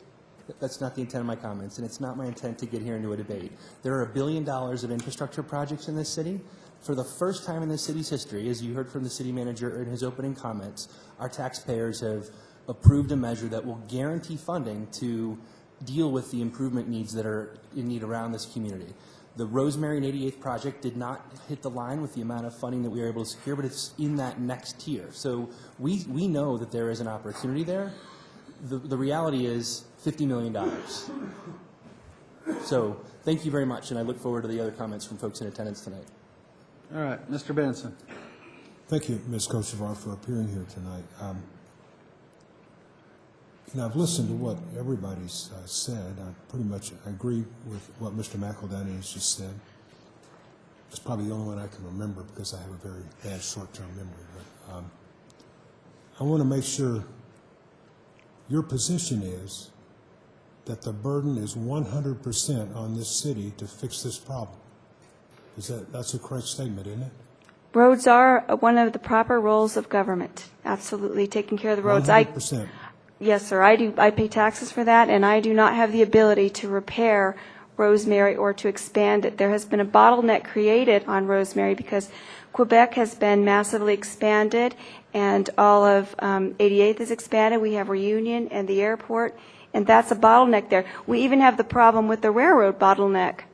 That's not the intent of my comments, and it's not my intent to get here into a debate. There are $1 billion of infrastructure projects in this city. For the first time in the city's history, as you heard from the city manager in his opening comments, our taxpayers have approved a measure that will guarantee funding to deal with the improvement needs that are in need around this community. The Rosemary and 88th project did not hit the line with the amount of funding that we were able to secure, but it's in that next tier. So we know that there is an opportunity there. The reality is $50 million. So thank you very much, and I look forward to the other comments from folks in attendance tonight. All right, Mr. Benson. Thank you, Ms. Kochevar, for appearing here tonight. I've listened to what everybody's said. I pretty much agree with what Mr. McEldowney has just said. It's probably the only one I can remember because I have a very bad short-term memory. But I want to make sure your position is that the burden is 100% on this city to fix this problem. That's a correct statement, isn't it? Roads are one of the proper roles of government. Absolutely, taking care of the roads. 100%. Yes, sir. I do. I pay taxes for that, and I do not have the ability to repair Rosemary or to expand it. There has been a bottleneck created on Rosemary because Quebec has been massively expanded, and all of 88th is expanded. We have Reunion and the airport, and that's a bottleneck there. We even have the problem with the railroad bottleneck.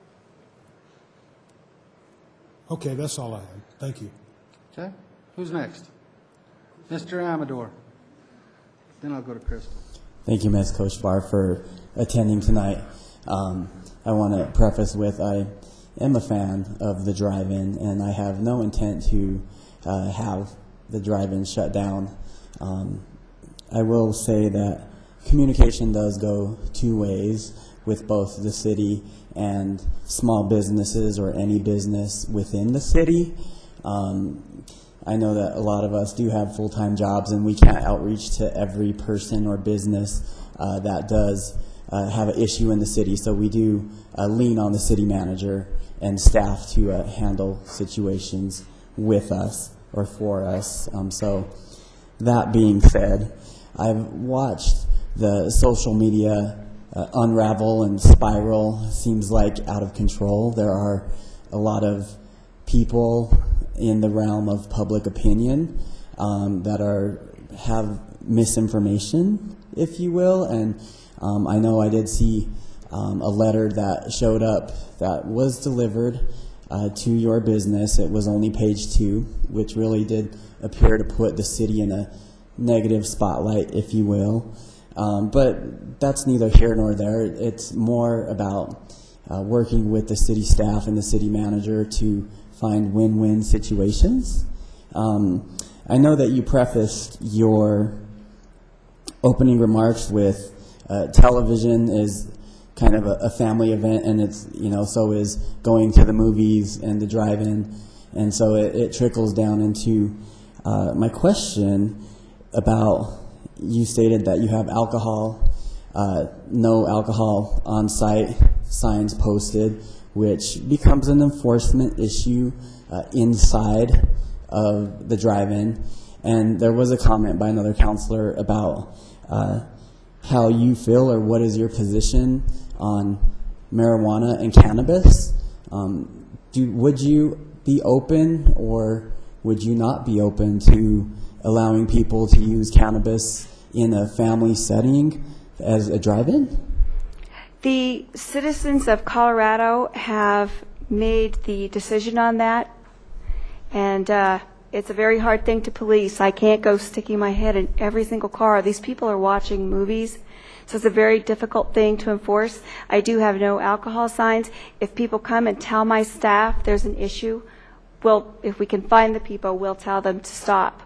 Okay, that's all I had. Thank you. Okay, who's next? Mr. Amador. Then I'll go to Crystal. Thank you, Ms. Kochvar, for attending tonight. I want to preface with I am a fan of the drive-in, and I have no intent to have the drive-in shut down. I will say that communication does go two ways with both the city and small businesses or any business within the city. I know that a lot of us do have full-time jobs, and we can't outreach to every person or business that does have an issue in the city. So we do lean on the city manager and staff to handle situations with us or for us. So that being said, I've watched the social media unravel and spiral. Seems like out of control. There are a lot of people in the realm of public opinion that have misinformation, if you will. And I know I did see a letter that showed up that was delivered to your business. It was only page 2, which really did appear to put the city in a negative spotlight, if you will. But that's neither here nor there. It's more about working with the city staff and the city manager to find win-win situations. I know that you prefaced your opening remarks with television is kind of a family event, and it's, so is going to the movies and the drive-in, and so it trickles down into my question about, you stated that you have no alcohol on site signs posted, which becomes an enforcement issue inside of the drive-in. And there was a comment by another counselor about how you feel, or what is your position on marijuana and cannabis. Would you be open, or would you not be open to allowing people to use cannabis in a family setting as a drive-in? The citizens of Colorado have made the decision on that, and it's a very hard thing to police. I can't go sticking my head in every single car. These people are watching movies, so it's a very difficult thing to enforce. I do have no alcohol signs. If people come and tell my staff there's an issue, if we can find the people, we'll tell them to stop.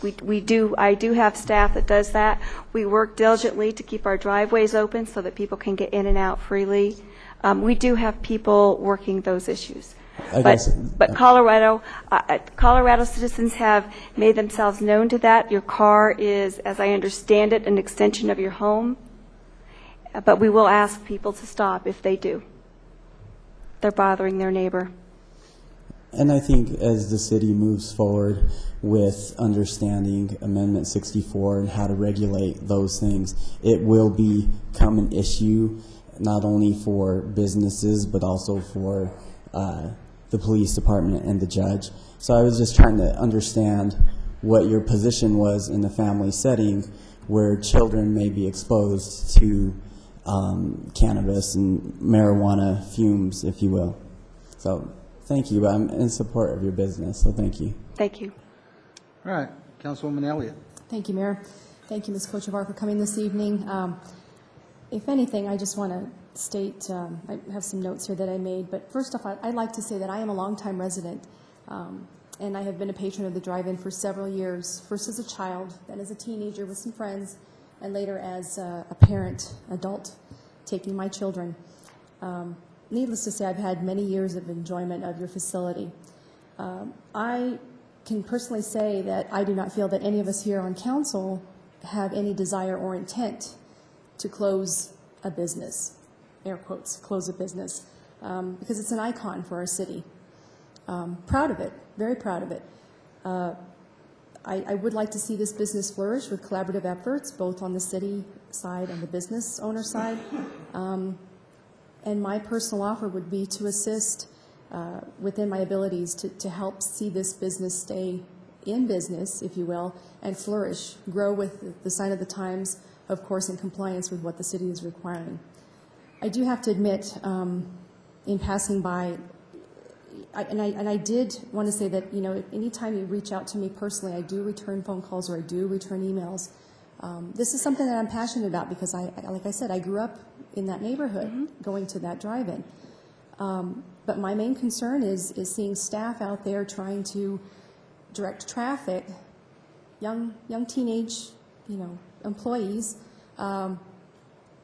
I do have staff that does that. We work diligently to keep our driveways open so that people can get in and out freely. We do have people working those issues. But Colorado citizens have made themselves known to that. Your car is, as I understand it, an extension of your home. But we will ask people to stop if they do. They're bothering their neighbor. And I think as the city moves forward with understanding Amendment 64 and how to regulate those things, it will become an issue not only for businesses but also for the police department and the judge. So I was just trying to understand what your position was in the family setting where children may be exposed to cannabis and marijuana fumes, if you will. So thank you. I'm in support of your business, so thank you. Thank you. All right, Councilwoman Elliott. Thank you, Mayor. Thank you, Ms. Kochevar, for coming this evening. If anything, I just want to state, I have some notes here that I made, but first off, I'd like to say that I am a longtime resident, and I have been a patron of the drive-in for several years, first as a child, then as a teenager with some friends, and later as a parent, adult, taking my children. Needless to say, I've had many years of enjoyment of your facility. I can personally say that I do not feel that any of us here on council have any desire or intent to close a business, air quotes, close a business, because it's an icon for our city. Proud of it, very proud of it. I would like to see this business flourish with collaborative efforts, both on the city side and the business owner side. And my personal offer would be to assist within my abilities to help see this business stay in business, if you will, and flourish, grow with the sign of the times, of course, in compliance with what the city is requiring. I do have to admit, in passing by, I did want to say that, you know, anytime you reach out to me personally, I do return phone calls or I do return emails. This is something that I'm passionate about because, like I said, I grew up in that neighborhood going to that drive-in. But my main concern is seeing staff out there trying to direct traffic, young teenage, you know, employees,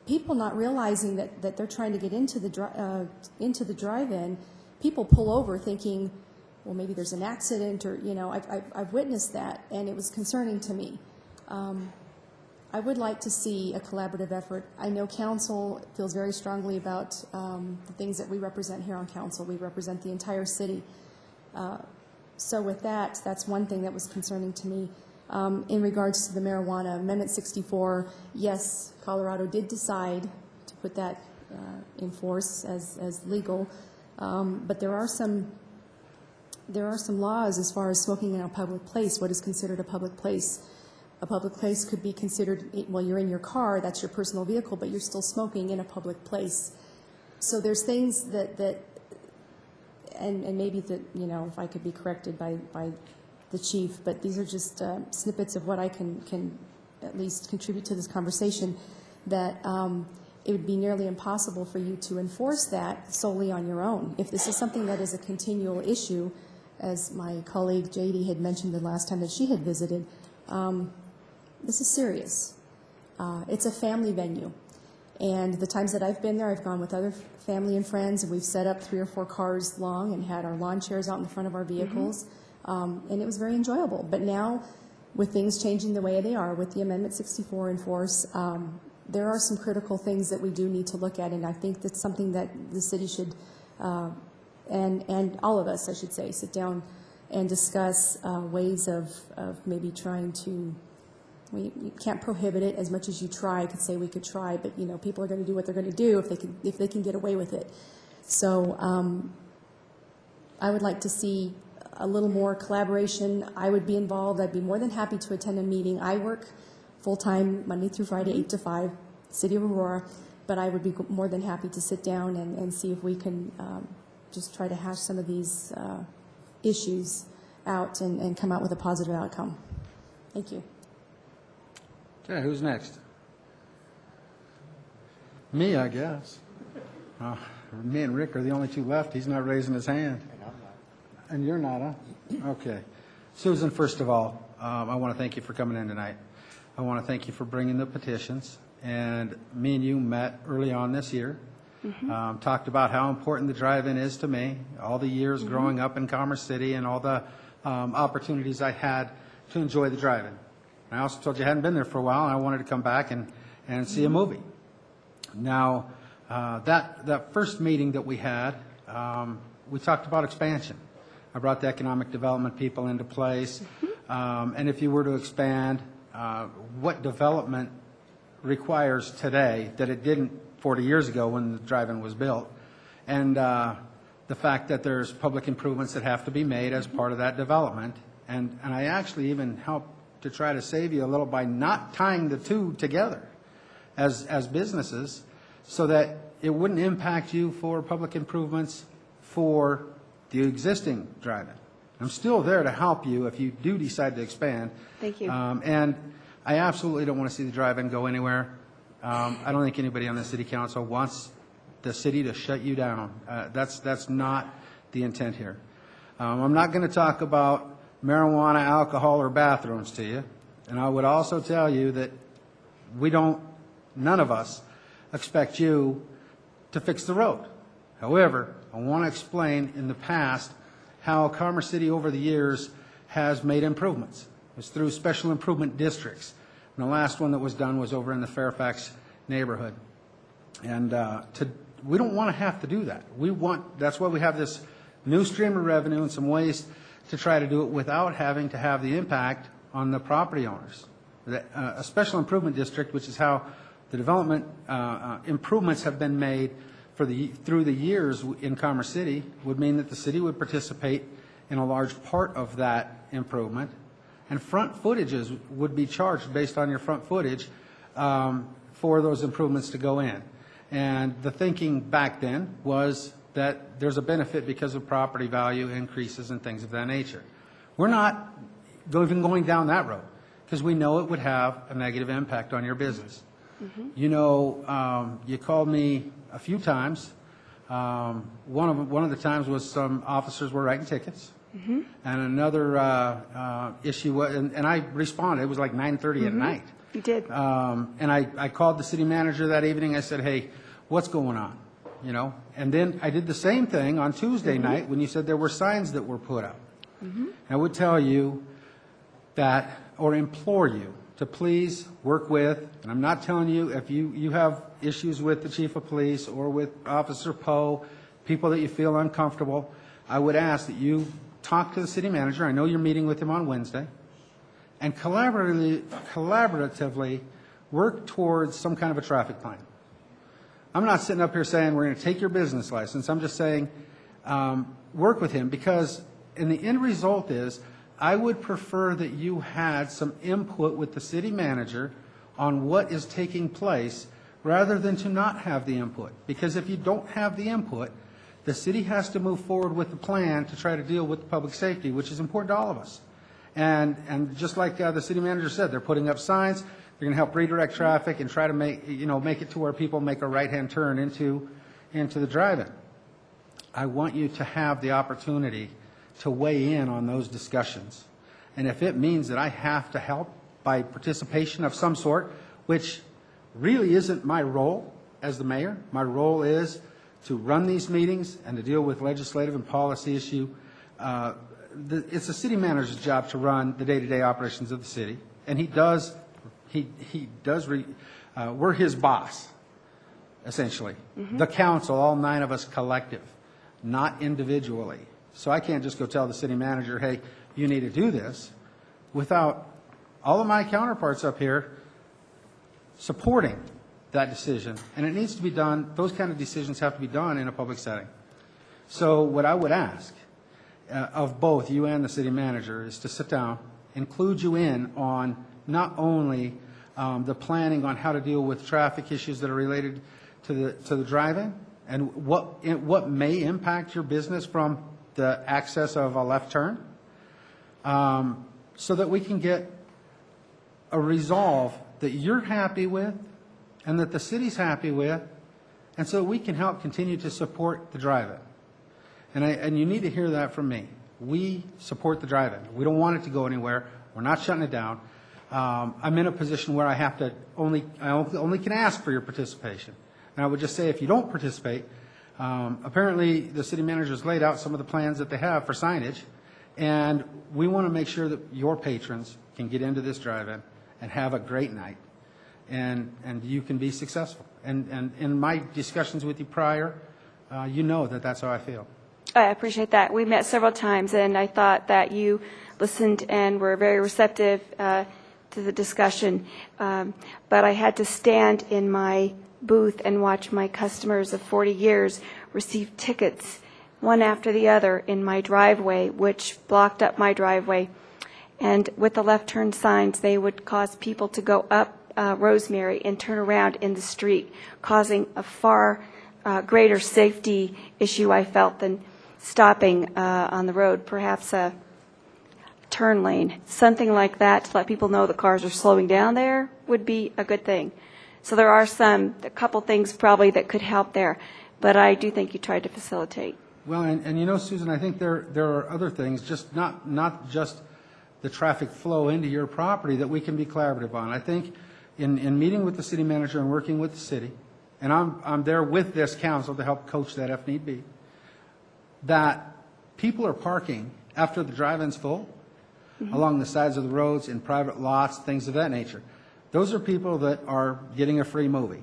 people not realizing that they're trying to get into the drive-in. People pull over thinking, well, maybe there's an accident, or, you know, I've witnessed that, and it was concerning to me. I would like to see a collaborative effort. I know council feels very strongly about the things that we represent here on council. We represent the entire city. So with that, that's one thing that was concerning to me. In regards to the marijuana, Amendment 64, yes, Colorado did decide to put that in force as legal, but there are some laws as far as smoking in a public place. What is considered a public place? A public place could be considered, well, you're in your car, that's your personal vehicle, but you're still smoking in a public place. So there's things that and maybe that, you know, if I could be corrected by the chief, but these are just snippets of what I can at least contribute to this conversation, that it would be nearly impossible for you to enforce that solely on your own. If this is something that is a continual issue, as my colleague JD had mentioned the last time that she had visited, this is serious. It's a family venue. And the times that I've been there, I've gone with other family and friends, and we've set up 3 or 4 cars long and had our lawn chairs out in front of our vehicles. And it was very enjoyable. But now, with things changing the way they are, with the Amendment 64 in force, there are some critical things that we do need to look at, and I think that's something that the city should, and all of us, I should say, sit down and discuss ways of maybe trying to. You can't prohibit it as much as you try. I could say we could try, but, you know, people are going to do what they're going to do if they can get away with it. So I would like to see a little more collaboration. I would be involved. I'd be more than happy to attend a meeting. I work full-time Monday through Friday, 8 to 5, City of Aurora, but I would be more than happy to sit down and see if we can just try to hash some of these issues out and come out with a positive outcome. Thank you. Okay, who's next? Me, I guess. Me and Rick are the only 2 left. He's not raising his hand. And you're not, huh? Okay. Susan, first of all, I want to thank you for coming in tonight. I want to thank you for bringing the petitions. And me and you met early on this year, talked about how important the drive-in is to me, all the years growing up in Commerce City and all the opportunities I had to enjoy the drive-in. I also told you I hadn't been there for a while, and I wanted to come back and see a movie. Now, that first meeting that we had, we talked about expansion. I brought the economic development people into place, and if you were to expand, what development requires today that it didn't 40 years ago when the drive-in was built, and the fact that there's public improvements that have to be made as part of that development. And I actually even helped to try to save you a little by not tying the 2 together as businesses so that it wouldn't impact you for public improvements for the existing drive-in. I'm still there to help you if you do decide to expand. Thank you. And I absolutely don't want to see the drive-in go anywhere. I don't think anybody on the city council wants the city to shut you down. That's not the intent here. I'm not going to talk about marijuana, alcohol, or bathrooms to you. And I would also tell you that none of us expect you to fix the road. However, I want to explain in the past how Commerce City over the years has made improvements. It's through special improvement districts. And the last one that was done was over in the Fairfax neighborhood. And we don't want to have to do that. That's why we have this new stream of revenue and some ways to try to do it without having to have the impact on the property owners. A special improvement district, which is how the development improvements have been made through the years in Commerce City would mean that the city would participate in a large part of that improvement, and front footages would be charged based on your front footage for those improvements to go in. And the thinking back then was that there's a benefit because of property value increases and things of that nature. We're not even going down that road because we know it would have a negative impact on your business. You know, you called me a few times. One of the times was some officers were writing tickets. And another issue was, and I responded, it was like 9:30 at night. You did. And I called the city manager that evening. I said, hey, what's going on? You know, and then I did the same thing on Tuesday night when you said there were signs that were put up. I would tell you that, or implore you, to please work with, and I'm not telling you if you have issues with the chief of police or with Officer Poe, people that you feel uncomfortable, I would ask that you talk to the city manager. I know you're meeting with him on Wednesday, and collaboratively work towards some kind of a traffic plan. I'm not sitting up here saying we're going to take your business license. I'm just saying work with him, because and the end result is I would prefer that you had some input with the city manager on what is taking place rather than to not have the input. Because if you don't have the input, the city has to move forward with the plan to try to deal with public safety, which is important to all of us. And just like the city manager said, they're putting up signs. They're going to help redirect traffic and try to make it to where people make a right-hand turn into the drive-in. I want you to have the opportunity to weigh in on those discussions. And if it means that I have to help by participation of some sort, which really isn't my role as the mayor, my role is to run these meetings and to deal with legislative and policy issue. It's the city manager's job to run the day-to-day operations of the city, and he does. We're his boss, essentially. The council, all 9 of us collective, not individually. So I can't just go tell the city manager, hey, you need to do this, without all of my counterparts up here supporting that decision. And it needs to be done, those kind of decisions have to be done in a public setting. So what I would ask of both you and the city manager is to sit down, include you in on not only the planning on how to deal with traffic issues that are related to the drive-in and what may impact your business from the access of a left turn, so that we can get a resolve that you're happy with and that the city's happy with, and so we can help continue to support the drive-in. And you need to hear that from me. We support the drive-in. We don't want it to go anywhere. We're not shutting it down. I'm in a position where I have to only can ask for your participation. And I would just say, if you don't participate, apparently the city manager has laid out some of the plans that they have for signage, and we want to make sure that your patrons can get into this drive-in and have a great night, and you can be successful. And in my discussions with you prior, you know that that's how I feel. I appreciate that. We met several times, and I thought that you listened and were very receptive to the discussion. But I had to stand in my booth and watch my customers of 40 years receive tickets, one after the other, in my driveway, which blocked up my driveway. And with the left turn signs, they would cause people to go up Rosemary and turn around in the street, causing a far greater safety issue, I felt, than stopping on the road, perhaps a turn lane. Something like that to let people know the cars are slowing down there would be a good thing. So there are a couple things probably that could help there, but I do think you tried to facilitate. Well, and you know, Susan, I think there are other things, just not just the traffic flow into your property, that we can be collaborative on. I think in meeting with the city manager and working with the city, and I'm there with this council to help coach that if need be, that people are parking after the drive-in's full along the sides of the roads, in private lots, things of that nature. Those are people that are getting a free movie,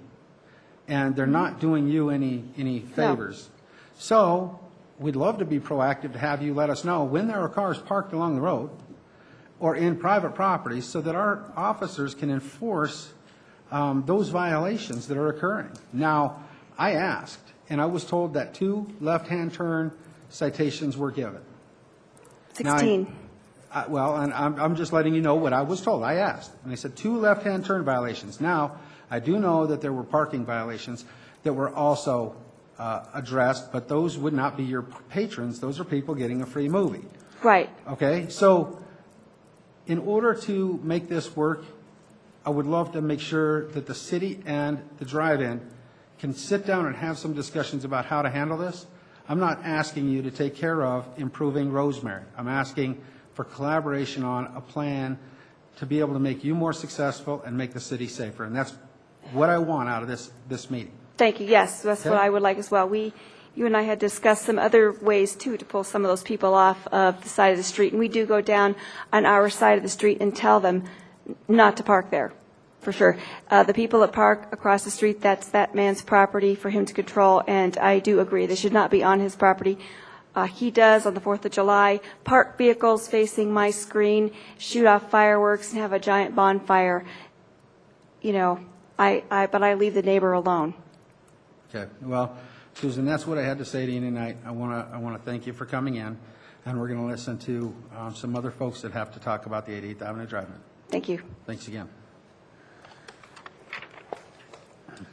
and they're not doing you any favors. No. So we'd love to be proactive to have you let us know when there are cars parked along the road or in private properties, so that our officers can enforce those violations that are occurring. Now, I asked, and I was told that 2 left-hand turn citations were given. 16. Well, and I'm just letting you know what I was told. I asked, and they said 2 left-hand turn violations. Now, I do know that there were parking violations that were also addressed, but those would not be your patrons. Those are people getting a free movie. Right. Okay? So in order to make this work, I would love to make sure that the city and the drive-in can sit down and have some discussions about how to handle this. I'm not asking you to take care of improving Rosemary. I'm asking for collaboration on a plan to be able to make you more successful and make the city safer. And that's what I want out of this meeting. Thank you. Yes, that's Okay. what I would like as well. You and I had discussed some other ways, too, to pull some of those people off of the side of the street. And we do go down on our side of the street and tell them not to park there, for sure. The people that park across the street, that's that man's property for him to control. And I do agree, they should not be on his property. He does, on the 4th of July, park vehicles facing my screen, shoot off fireworks, and have a giant bonfire. You know, but I leave the neighbor alone. Okay. Well, Susan, that's what I had to say to you tonight. I want to thank you for coming in, and we're going to listen to some other folks that have to talk about the 88th Avenue Drive-In. Thank you. Thanks again.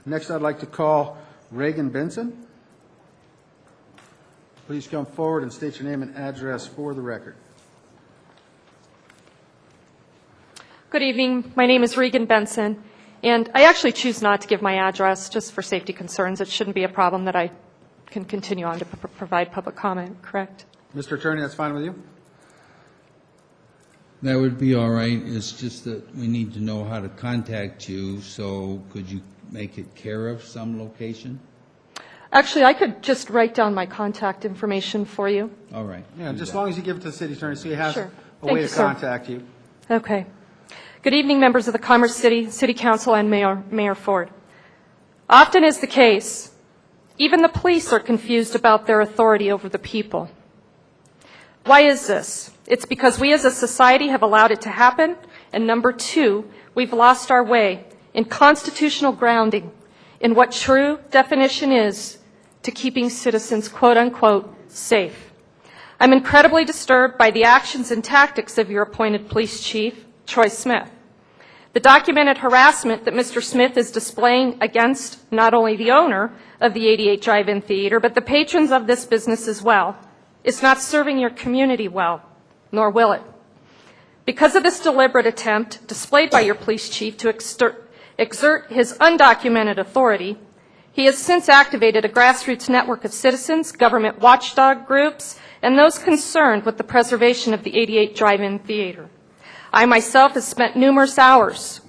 Next, I'd like to call Reagan Benson. Please come forward and state your name and address for the record. Good evening. My name is Regan Benson, and I actually choose not to give my address just for safety concerns. It shouldn't be a problem that I can continue on to provide public comment, correct? Mr. Attorney, that's fine with you? That would be all right. It's just that we need to know how to contact you, so could you make it care of some location? Actually, I could just write down my contact information for you. All right. Yeah, just as long as you give it to the city attorney so he has Sure. a Thank way you, to sir. contact you. Okay. Good evening, members of the Commerce City Council and Mayor Ford. Often is the case, even the police are confused about their authority over the people. Why is this? It's because we as a society have allowed it to happen, and number 2, we've lost our way in constitutional grounding in what true definition is to keeping citizens, quote unquote, safe. I'm incredibly disturbed by the actions and tactics of your appointed police chief, Troy Smith. The documented harassment that Mr. Smith is displaying against not only the owner of the 88 Drive-In Theater, but the patrons of this business as well, is not serving your community well, nor will it. Because of this deliberate attempt displayed by your police chief to exert his undocumented authority, he has since activated a grassroots network of citizens, government watchdog groups, and those concerned with the preservation of the 88 Drive-In Theater. I myself have spent numerous hours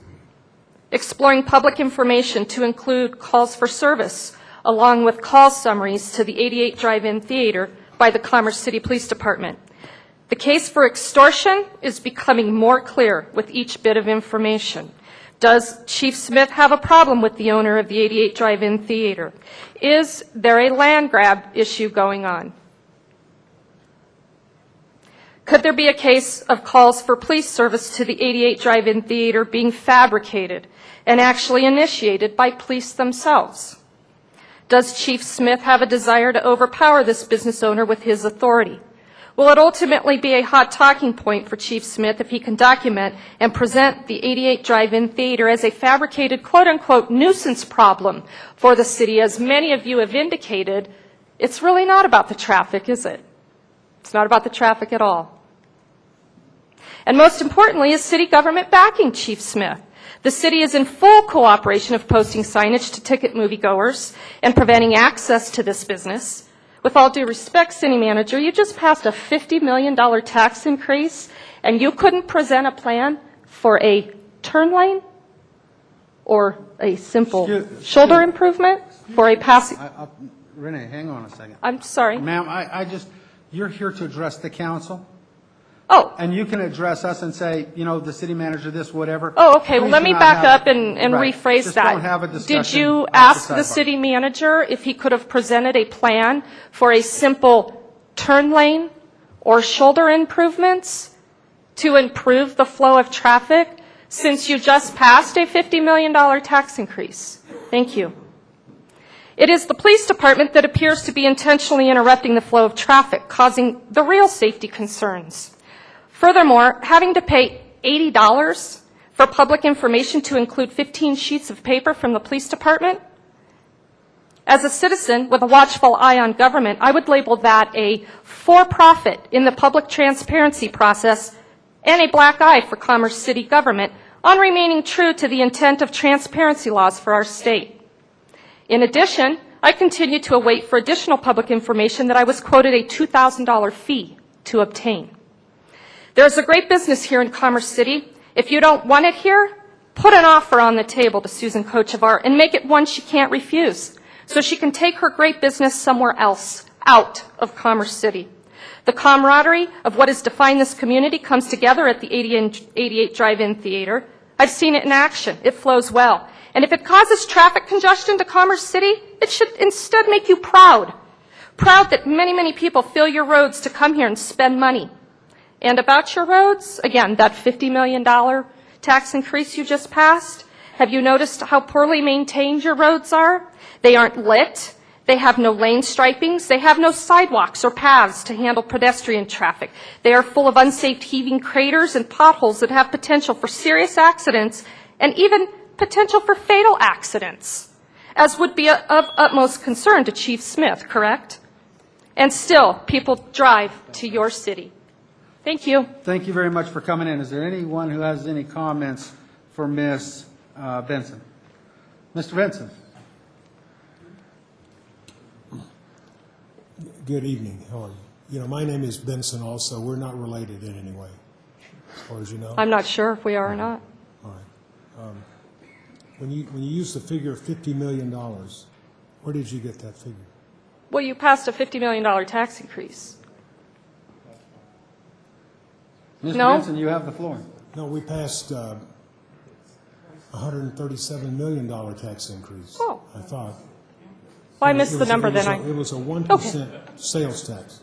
exploring public information to include calls for service, along with call summaries to the 88 Drive-In Theater by the Commerce City Police Department. The case for extortion is becoming more clear with each bit of information. Does Chief Smith have a problem with the owner of the 88 Drive-In Theater? Is there a land grab issue going on? Could there be a case of calls for police service to the 88 Drive-In Theater being fabricated and actually initiated by police themselves? Does Chief Smith have a desire to overpower this business owner with his authority? Will it ultimately be a hot talking point for Chief Smith if he can document and present the 88 Drive-In Theater as a fabricated, quote-unquote, nuisance problem for the city? As many of you have indicated, it's really not about the traffic, is it? It's not about the traffic at all. And most importantly, is city government backing Chief Smith? The city is in full cooperation of posting signage to ticket moviegoers and preventing access to this business. With all due respect, City Manager, you just passed a $50 million tax increase, and you couldn't present a plan for a turn lane or a simple shoulder improvement for a passing. Renee, hang on a second. I'm sorry. Ma'am, you're here to address the council. Oh. And you can address us and say, you know, the city manager, this, whatever. Oh, okay. Well, Please let do me not back have- up and Right. rephrase Just that. don't have a discussion Did you at ask the the sidebar. city manager if he could have presented a plan for a simple turn lane or shoulder improvements to improve the flow of traffic since you just passed a $50 million tax increase? Thank you. It is the police department that appears to be intentionally interrupting the flow of traffic, causing the real safety concerns. Furthermore, having to pay $80 for public information to include 15 sheets of paper from the police department? As a citizen with a watchful eye on government, I would label that a for-profit in the public transparency process and a black eye for Commerce City government on remaining true to the intent of transparency laws for our state. In addition, I continue to await for additional public information that I was quoted a $2,000 fee to obtain. There's a great business here in Commerce City. If you don't want it here, put an offer on the table to Susan Kochevar and make it one she can't refuse, so she can take her great business somewhere else, out of Commerce City. The camaraderie of what has defined this community comes together at the 88 Drive-In Theater. I've seen it in action. It flows well. And if it causes traffic congestion to Commerce City, it should instead make you proud. Proud that many, many people fill your roads to come here and spend money. And about your roads, again, that $50 million tax increase you just passed, have you noticed how poorly maintained your roads are? They aren't lit. They have no lane stripings. They have no sidewalks or paths to handle pedestrian traffic. They are full of unsafe heaving craters and potholes that have potential for serious accidents and even potential for fatal accidents, as would be of utmost concern to Chief Smith, correct? And still, people drive to your city. Thank you. Thank you very much for coming in. Is there anyone who has any comments for Ms. Benson? Mr. Benson. Good evening. How are you? You know, my name is Benson also. We're not related in any way, as far as you know. I'm not sure if we are or not. All right. When you use the figure of $50 million, where did you get that figure? Well, you passed a $50 million tax increase. Mr. No? Benson, you have the floor. No, we passed a $137 million tax increase, Oh. I thought. Well, I missed the number then. It was a 1% sales tax.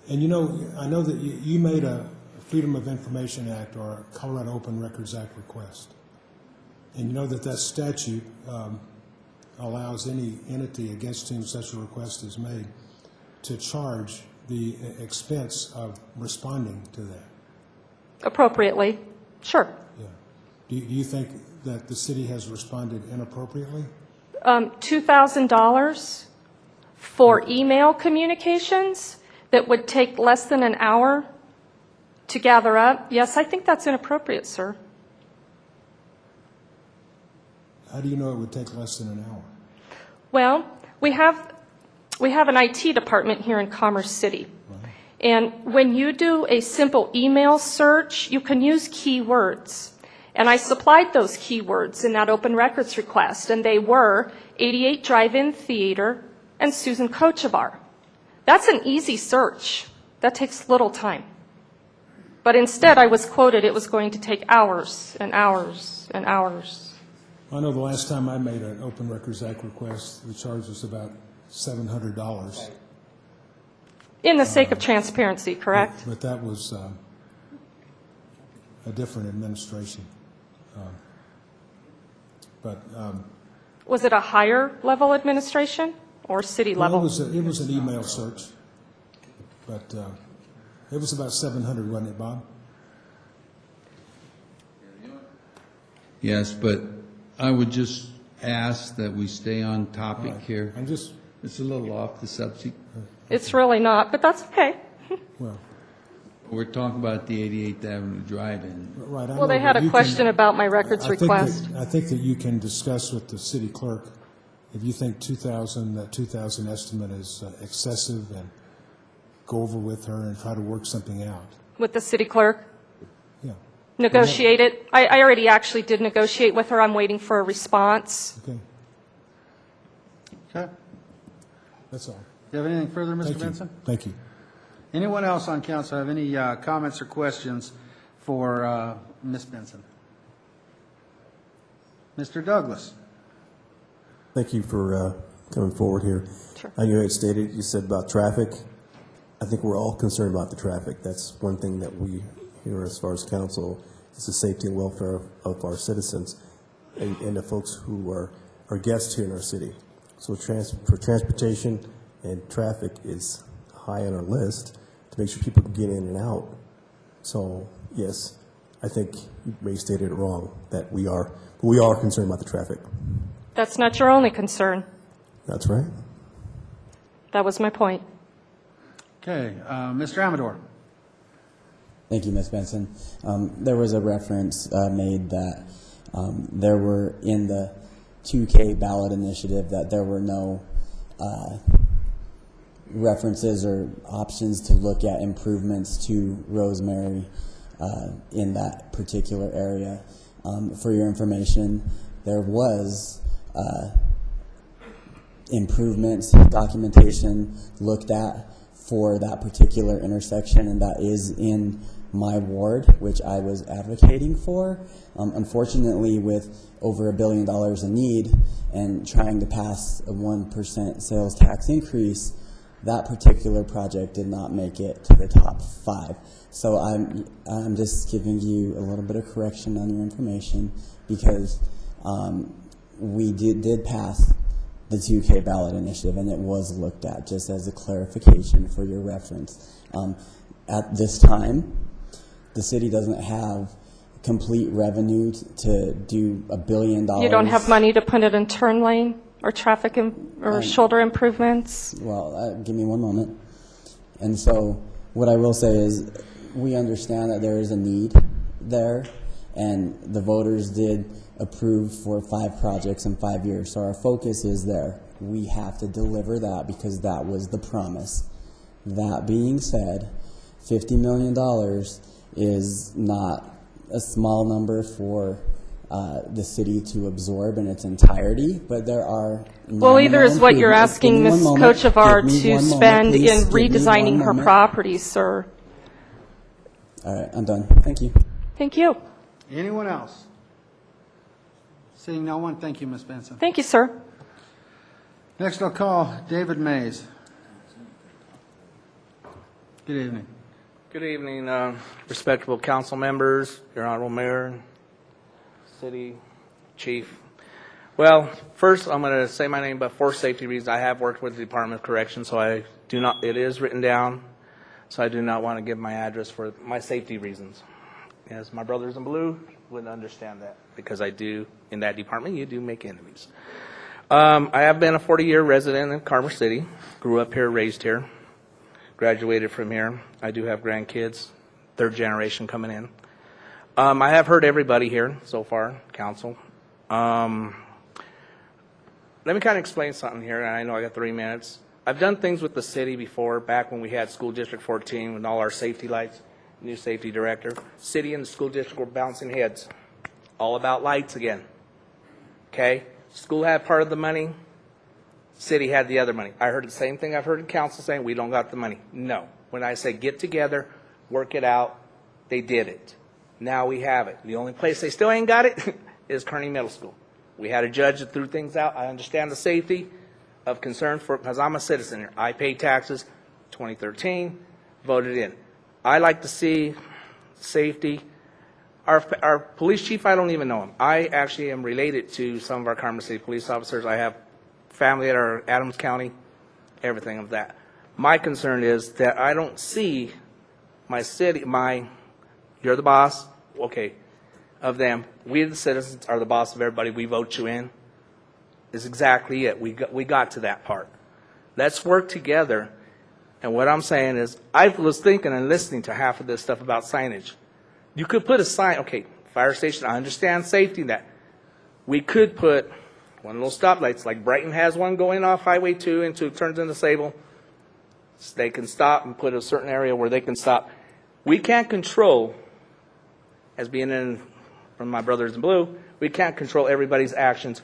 And you know, I know that you made a Freedom of Information Act or a Colorado Open Records Act request. And you know that that statute allows any entity against whom such a request is made to charge the expense of responding to that. Appropriately, sure. Yeah. Do you think that the city has responded inappropriately? $2,000 for email communications that would take less than an hour to gather up? Yes, I think that's inappropriate, sir. How do you know it would take less than an hour? Well, we have an IT department here in Commerce City. Right. And when you do a simple email search, you can use keywords. And I supplied those keywords in that open records request, and they were 88 Drive-In Theater and Susan Kochevar. That's an easy search. That takes little time. But instead, I was quoted it was going to take hours and hours and hours. I know the last time I made an Open Records Act request, the charge was about $700. In the sake of transparency, correct? But that was a different administration. Was it a higher level administration or city level? It was an email search, but it was about $700, wasn't it, Bob? Yes, but I would just ask that we stay on topic here. It's a little off the subject. It's really not, but that's okay. Well, we're talking about the 88th Avenue Drive-In. Right. Well, they had a question about my records request. I think that you can discuss with the city clerk if you think that 2,000 estimate is excessive, and go over with her and try to work something out. With the city clerk? Yeah. Negotiate it? I already actually did negotiate with her. I'm waiting for a response. Okay. Okay. That's all. Do you have anything further, Mr. Thank you. Benson? Thank you. Anyone else on council have any comments or questions for Ms. Benson? Mr. Douglas? Thank you for coming forward here. Sure. You had stated, you said about traffic. I think we're all concerned about the traffic. That's one thing that we here as far as council is the safety and welfare of our citizens and the folks who are guests here in our city. So for transportation and traffic is high on our list to make sure people can get in and out. So, yes, I think you may have stated it wrong, that we are concerned about the traffic. That's not your only concern. That's right. That was my point. Okay, Mr. Amador. Thank you, Ms. Benson. There was a reference made that there were, in the 2K ballot initiative, that there were no references or options to look at improvements to Rosemary in that particular area. For your information, there was improvements, documentation looked at for that particular intersection, and that is in my ward, which I was advocating for. Unfortunately, with over $1 billion in need and trying to pass a 1% sales tax increase, that particular project did not make it to the top 5. So I'm just giving you a little bit of correction on your information, because we did pass the 2K ballot initiative, and it was looked at, just as a clarification for your reference. At this time, the city doesn't have complete revenue to do $1 billion. You don't have money to put it in turn lane or traffic or shoulder improvements? Well, give me one moment. And so what I will say is, we understand that there is a need there, and the voters did approve for 5 projects in 5 years. So our focus is there. We have to deliver that, because that was the promise. That being said, $50 million is not a small number for the city to absorb in its entirety, but there are... Well, either is what you're asking Ms. Kochevar to spend in redesigning her properties, sir. All right, I'm done. Thank you. Thank you. Anyone else? Seeing no one, thank you, Ms. Benson. Thank you, sir. Next I'll call David Mays. Good evening. Good evening, respectable council members, your honorable mayor, city chief. Well, first I'm going to say my name, but for safety reasons, I have worked with the Department of Corrections, so I do not, it is written down, so I do not want to give my address for my safety reasons. As my brothers in blue would understand that, because I do, in that department, you do make enemies. I have been a 40-year resident in Carver City, grew up here, raised here, graduated from here. I do have grandkids, 3rd generation coming in. I have heard everybody here so far, council. Let me kind of explain something here, and I know I got 3 minutes. I've done things with the city before, back when we had School District 14 with all our safety lights, new safety director. City and the school district were bouncing heads, all about lights again. Okay? School had part of the money, city had the other money. I heard the same thing I've heard in council saying, we don't got the money. No. When I say get together, work it out, they did it. Now we have it. The only place they still ain't got it is Kearney Middle School. We had a judge that threw things out. I understand the safety of concern for, because I'm a citizen here. I pay taxes, 2013, voted in. I like to see safety. Our police chief, I don't even know him. I actually am related to some of our Carmel City police officers. I have family that are Adams County, everything of that. My concern is that I don't see my city, you're the boss, okay, of them. We the citizens are the boss of everybody. We vote you in. Is exactly it. We got to that part. Let's work together. And what I'm saying is, I was thinking and listening to half of this stuff about signage. You could put a sign, okay, fire station, I understand safety that. We could put one of those stoplights, like Brighton has one going off Highway 2 into turns into Sable. So they can stop and put a certain area where they can stop. We can't control, as being in from my brothers in blue, we can't control everybody's actions.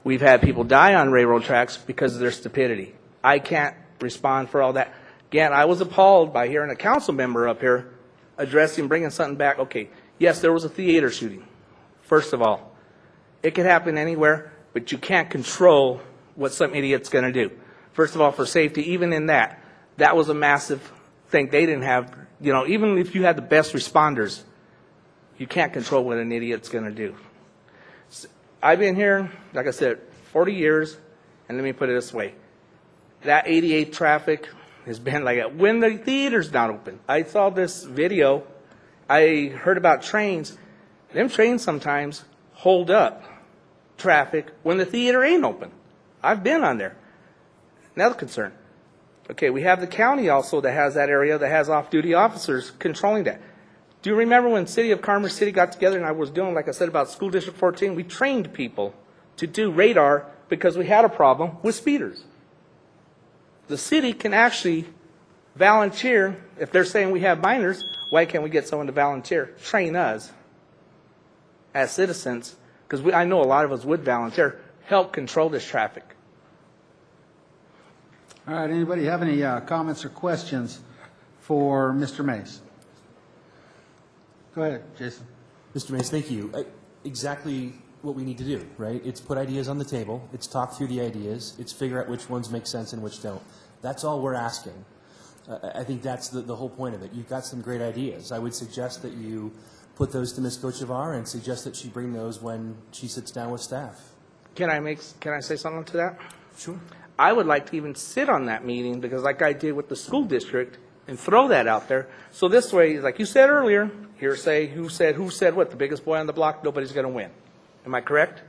We've had people die on railroad tracks because of their stupidity. I can't respond for all that. Again, I was appalled by hearing a council member up here addressing, bringing something back. Okay, yes, there was a theater shooting. First of all, it could happen anywhere, but you can't control what some idiot's going to do. First of all, for safety, even in that was a massive thing. They didn't have, even if you had the best responders, you can't control what an idiot's going to do. I've been here, like I said, 40 years, And let me put it this way. That 88 traffic has been like that. When the theater's not open. I saw this video. I heard about trains. Them trains sometimes hold up traffic when the theater ain't open. I've been on there. Another concern. Okay, we have the county also that has that area that has off-duty officers controlling that. Do you remember when City of Commerce City got together and I was doing, like I said, about School District 14? We trained people to do radar because we had a problem with speeders. The city can actually volunteer. If they're saying we have minors, why can't we get someone to volunteer? Train us as citizens, because I know a lot of us would volunteer, help control this traffic. All right, anybody have any comments or questions for Mr. Mays? Go ahead, Jason. Mr. Mays, thank you. Exactly what we need to do, right? It's put ideas on the table. It's talk through the ideas. It's figure out which ones make sense and which don't. That's all we're asking. I think that's the whole point of it. You've got some great ideas. I would suggest that you put those to Ms. Kochevar and suggest that she bring those when she sits down with staff. Can I say something to that? Sure. I would like to even sit on that meeting, because like I did with the school district, and throw that out there. So this way, like you said earlier, hearsay, who said what, the biggest boy on the block, nobody's going to win. Am I correct?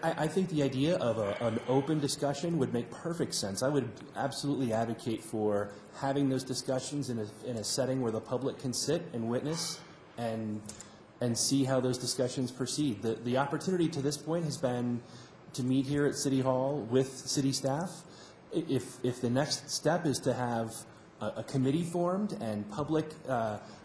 I think the idea of an open discussion would make perfect sense. I would absolutely advocate for having those discussions in a setting where the public can sit and witness and see how those discussions proceed. The opportunity to this point has been to meet here at City Hall with city staff. If the next step is to have a committee formed and public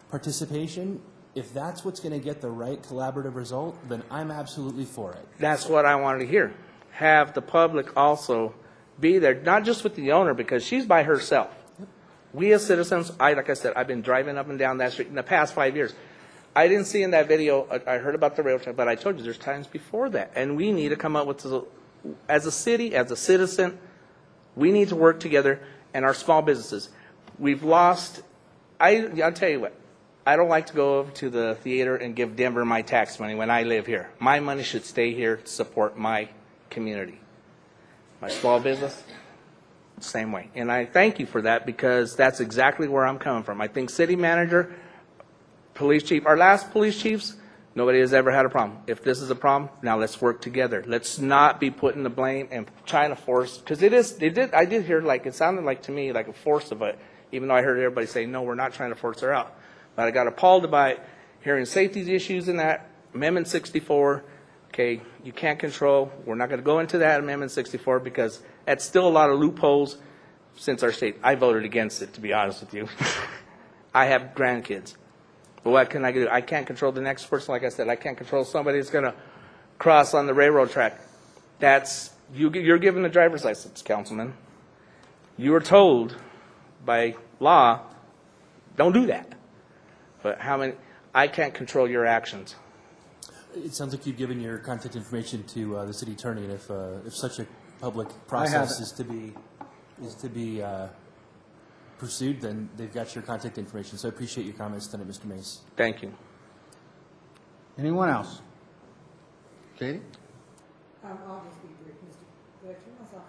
participation, if that's what's going to get the right collaborative result, then I'm absolutely for it. That's what I wanted to hear. Have the public also be there, not just with the owner, because she's by herself. Yep. We as citizens, like I said, I've been driving up and down that street in the past 5 years. I didn't see in that video, I heard about the rail track, but I told you there's times before that. And we need to come up with, as a city, as a citizen, we need to work together, and our small businesses. We've lost, I'll tell you what, I don't like to go over to the theater and give Denver my tax money when I live here. My money should stay here to support my community. My small business, same way. And I thank you for that, because that's exactly where I'm coming from. I think city manager, police chief, our last police chiefs, nobody has ever had a problem. If this is a problem, now let's work together. Let's not be putting the blame and trying to force, because I did hear, like, it sounded like to me like a force of it, even though I heard everybody say, no, we're not trying to force her out. But I got appalled by hearing safety issues in that. Amendment 64, okay, you can't control. We're not going to go into that Amendment 64, because that's still a lot of loopholes since our state. I voted against it, to be honest with you. I have grandkids. But what can I do? I can't control the next person, like I said. I can't control somebody that's going to cross on the railroad track. You're given the driver's license, Councilman. You are told by law, don't do that. But I can't control your actions. It sounds like you've given your contact information to the city attorney, and if such a public process is to be pursued, then they've got your contact information. So I appreciate your comments tonight, Mr. Mays. Thank you. Anyone else? Katie? I'll just be brief, Mr. Did I turn myself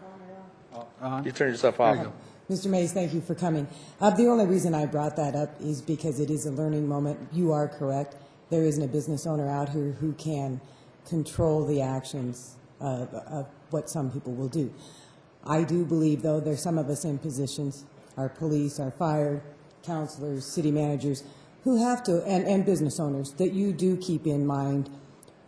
on or off? You turned yourself off. Mr. Mays, thank you for coming. The only reason I brought that up is because it is a learning moment. You are correct. There isn't a business owner out here who can control the actions of what some people will do. I do believe, though, there's some of us in positions, our police, our fire, counselors, city managers, who have to, and business owners, that you do keep in mind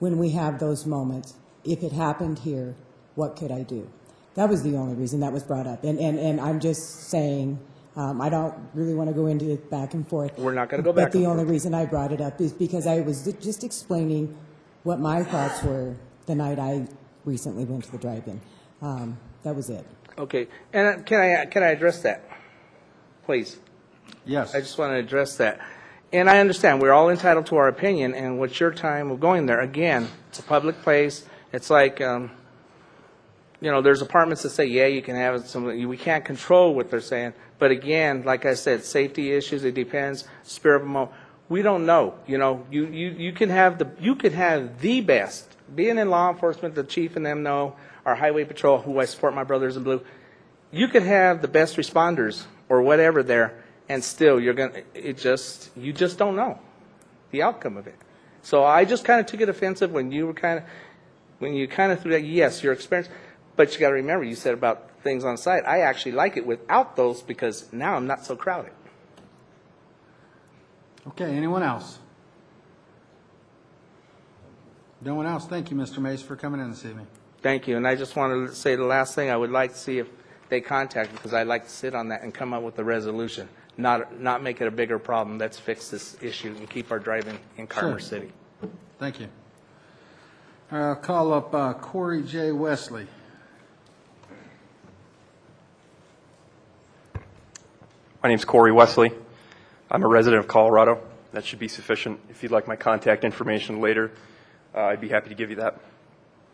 when we have those moments. If it happened here, what could I do? That was the only reason that was brought up. And I'm just saying, I don't really want to go into it back and forth. We're not going to go back But the only reason I brought it up is because I was just explaining what my thoughts were the night I recently went to the drive-in. That was it. Okay. And can I address that, please? Yes. I just want to address that. And I understand we're all entitled to our opinion, and what's your time of going there? Again, it's a public place. It's like, there's apartments that say, yeah, you can have it. We can't control what they're saying. But again, like I said, safety issues, it depends. Spirit of the moment. We don't know. You can have the best being in law enforcement, the chief and them know, our highway patrol, who I support, my brothers in blue, you could have the best responders or whatever there, and still you just don't know the outcome of it. So I just kind of took it offensive when you kind of threw that. Yes, your experience, but you got to remember, you said about things on site. I actually like it without those because now I'm not so crowded. Okay, anyone else? No one else. Thank you, Mr. Mays, for coming in this evening. Thank you. And I just wanted to say the last thing, I would like to see if they contact me, because I'd like to sit on that and come up with a resolution, not make it a bigger problem. Let's fix this issue and keep our driving in Commerce City. Thank you. I'll call up Corey J. Wesley. My name's Corey Wesley. I'm a resident of Colorado. That should be sufficient. If you'd like my contact information later, I'd be happy to give you that.